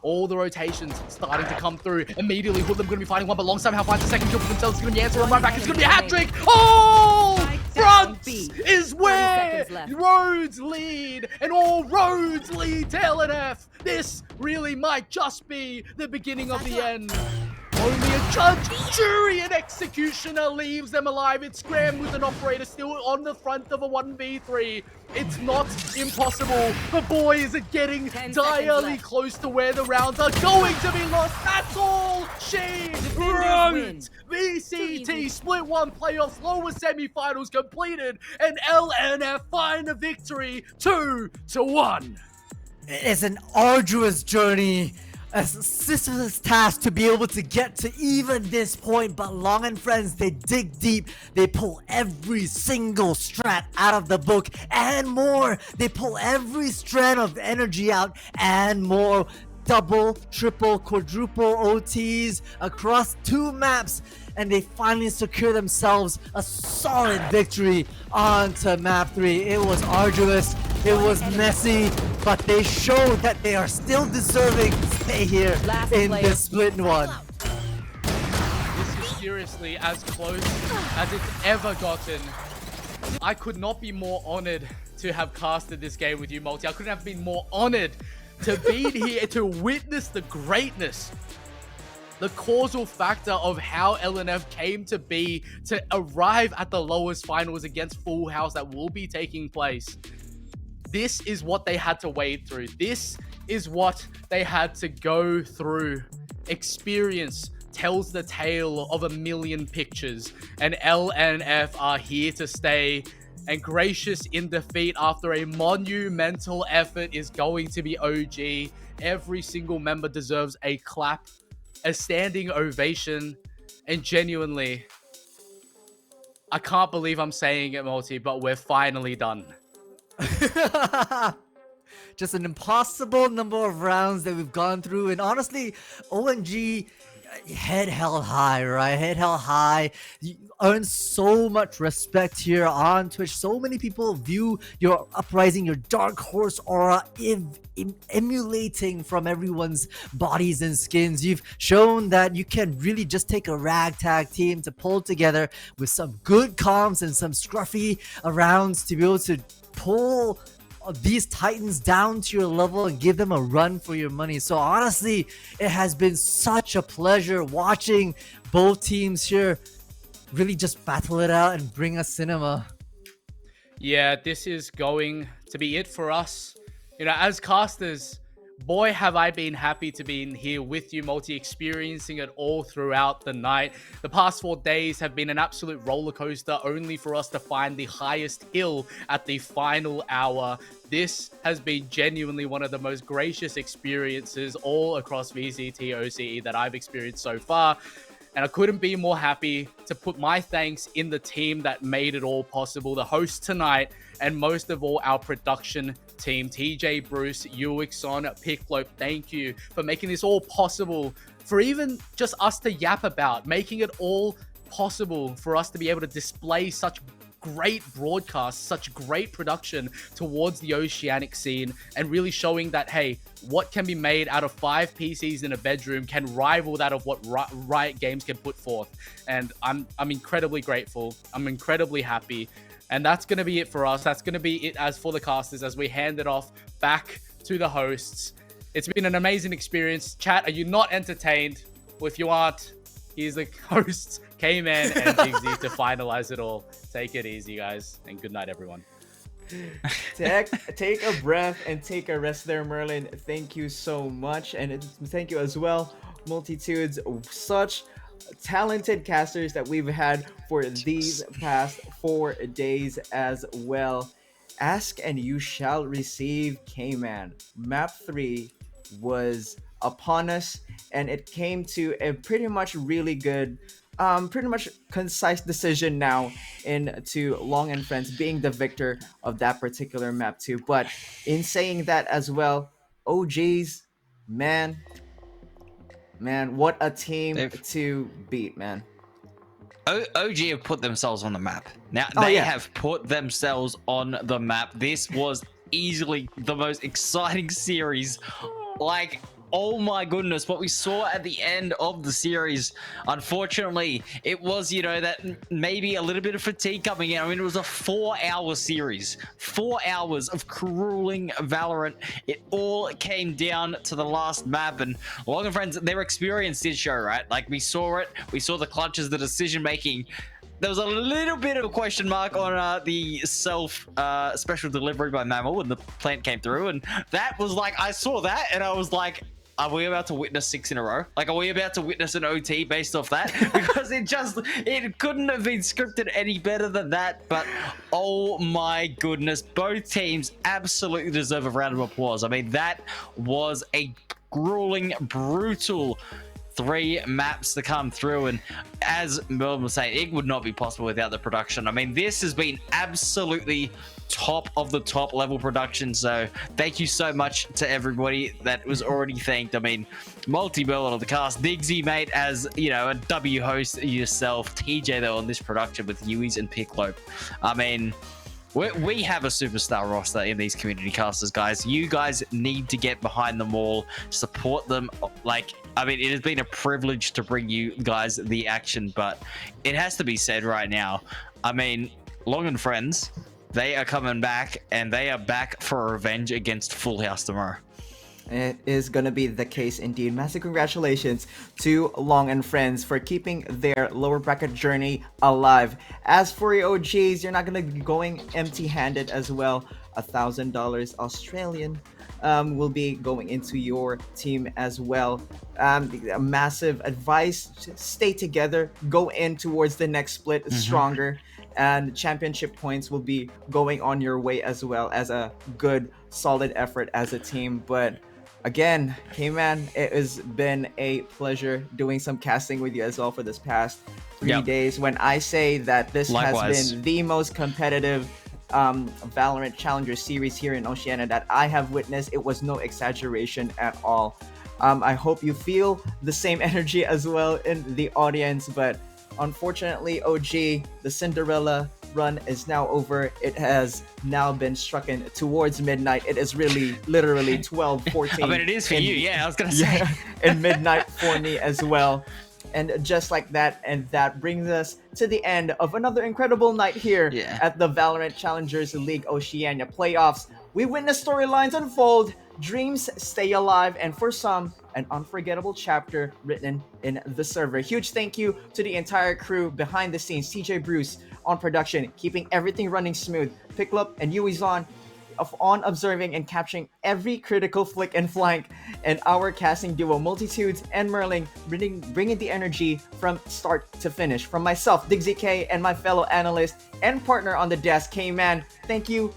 [SPEAKER 3] All the rotations starting to come through. Immediately, Hoodlum going to be fighting one, but Long somehow finds a second kill for themselves. It's going to be answer on right back. It's going to be a hat trick. Oh! Front is where roads lead, and all roads lead to LNF. This really might just be the beginning of the end. Only a judge, jury, and executioner leaves them alive. It's Scram with an operator still on the front of a 1v3. It's not impossible. The boys are getting direly close to where the rounds are going to be lost. That's all she wrote. VCT Split 1 playoffs, lower semifinals completed, and LNF find a victory 2-1.
[SPEAKER 4] It's an arduous journey, a sisterless task to be able to get to even this point, but Long and friends, they dig deep, they pull every single strat out of the book and more. They pull every strand of energy out and more. Double, triple, quadruple OTs across 2 maps, and they finally secure themselves a solid victory onto map 3. It was arduous, it was messy, but they showed that they are still deserving to stay here in this split 1.
[SPEAKER 3] This is seriously as close as it's ever gotten. I could not be more honored to have casted this game with you, Multi. I couldn't have been more honored to be here to witness the greatness, the causal factor of how LNF came to be, to arrive at the lowest finals against Full House that will be taking place. This is what they had to wade through. This is what they had to go through. Experience tells the tale of a million pictures, and LNF are here to stay. And gracious in defeat after a monumental effort is going to be OG. Every single member deserves a clap, a standing ovation, and genuinely, I can't believe I'm saying it, Multi, but we're finally done.
[SPEAKER 4] Just an impossible number of rounds that we've gone through, and honestly, ONG head held high, right? Head held high. You earn so much respect here on Twitch. So many people view your uprising, your dark horse aura, emulating from everyone's bodies and skins. You've shown that you can really just take a ragtag team to pull together with some good comms and some scruffy rounds to be able to pull these titans down to your level and give them a run for your money. So honestly, it has been such a pleasure watching both teams here really just battle it out and bring us cinema.
[SPEAKER 3] Yeah, this is going to be it for us. You know, as casters, boy, have I been happy to be in here with you, Multi, experiencing it all throughout the night. The past 4 days have been an absolute roller coaster, only for us to find the highest hill at the final hour. This has been genuinely one of the most gracious experiences all across VCT OCE that I've experienced so far. And I couldn't be more happy to put my thanks in the team that made it all possible, the host tonight, and most of all, our production team, TJ Bruce, Uixon, Picklope. Thank you for making this all possible, for even just us to yap about, making it all possible for us to be able to display such great broadcasts, such great production towards the oceanic scene, and really showing that, hey, what can be made out of 5 PCs in a bedroom can rival that of what Riot Games can put forth. And I'm incredibly grateful. I'm incredibly happy. And that's going to be it for us. That's going to be it as for the casters as we hand it off back to the hosts. It's been an amazing experience. Chat, are you not entertained? Well, if you aren't, here's the hosts, K-Man and Bigsy, to finalize it all. Take it easy, guys, and good night, everyone.
[SPEAKER 1] Take a breath and take a rest there, Merlin. Thank you so much, and thank you as well, Multitudes. Such talented casters that we've had for these past 4 days as well. Ask and you shall receive, K-Man. Map 3 was upon us, and it came to a pretty much really good pretty much concise decision now into Long and Friends being the victor of that particular map too. But in saying that as well, OGs, man, what a team to beat, man.
[SPEAKER 2] OG have put themselves on the map. Now,
[SPEAKER 1] Oh,
[SPEAKER 2] they
[SPEAKER 1] yeah.
[SPEAKER 2] have put themselves on the map. This was easily the most exciting series. Like, oh my goodness, what we saw at the end of the series, unfortunately, it was, you know, that maybe a little bit of fatigue coming in. I mean, it was a 4-hour series, 4 hours of grueling Valorant. It all came down to the last map, and Long and Friends, their experience did show, right? Like, we saw it, we saw the clutches, the decision making. There was a little bit of a question mark on the special delivery by Mammal when the plant came through, and that was like, I saw that and I was like, are we about to witness 6 in a row? Like, are we about to witness an OT based off that? Because it couldn't have been scripted any better than that. But oh my goodness, both teams absolutely deserve a round of applause. I mean, that was a grueling, brutal 3 maps to come through, and as Merlin was saying, it would not be possible without the production. I mean, this has been absolutely top of the top level production, so thank you so much to everybody that was already thanked. I mean, Merlin on the cast, Diggsy, mate, as you know, a W host yourself, TJ though on this production with Uis and Piccolo. I mean, we have a superstar roster in these community casters, guys. You guys need to get behind them all, support them. Like, I mean, it has been a privilege to bring you guys the action, but it has to be said right now. I mean, Long and Friends, they are coming back, and they are back for revenge against Full House tomorrow.
[SPEAKER 1] It is going to be the case indeed. Massive congratulations to Long and Friends for keeping their lower bracket journey alive. As for your OGs, you're not going to be going empty-handed as well. $1,000 Australian will be going into your team as well. A massive advice, stay together, go in towards the next split stronger, and championship points will be going on your way as well as a good solid effort as a team. But again, K-Man, it has been a pleasure doing some casting with you as well for this past 3 days. When I say that this has been the most competitive Valorant Challenger series here in Oceania that I have witnessed, it was no exaggeration at all. I hope you feel the same energy as well in the audience, but unfortunately, OG, the Cinderella run is now over. It has now been struck in towards midnight. It is really literally 12:14.
[SPEAKER 2] I mean, it is for you. Yeah, I was gonna say.
[SPEAKER 1] In midnight for me as well. And just like that, and that brings us to the end of another incredible night here at the Valorant Challengers League Oceania playoffs. We witness storylines unfold, dreams stay alive, and for some, an unforgettable chapter written in the server. Huge thank you to the entire crew behind the scenes, TJ Bruce on production, keeping everything running smooth, Pickleup and Yuizon on observing and capturing every critical flick and flank, and our casting duo Multitudes and Merlin bringing the energy from start to finish. From myself, Diggsy K, and my fellow analyst and partner on the desk, K-Man, thank you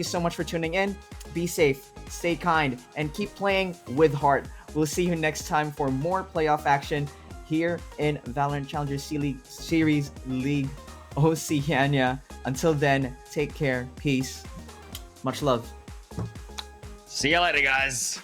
[SPEAKER 1] so much for tuning in. Be safe, stay kind, and keep playing with heart. We'll see you next time for more playoff action here in Valorant Challenger Series League Oceania. Until then, take care, peace, much love.
[SPEAKER 2] See you later, guys.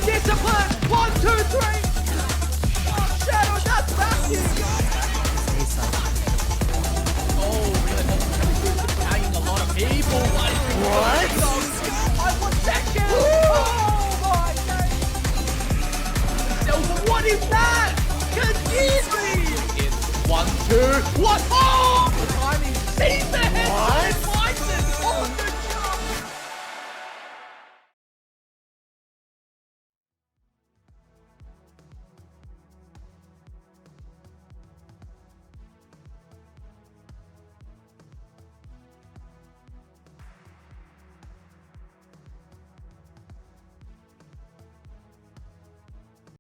[SPEAKER 3] Discipline! 1, 2, 3! Oh, Shadow, that's back here! Oh, really? Tagging a lot of people. What? I was second! Oh, my God! What is that? Easily! It's 1, 2, 1! Oh! The timing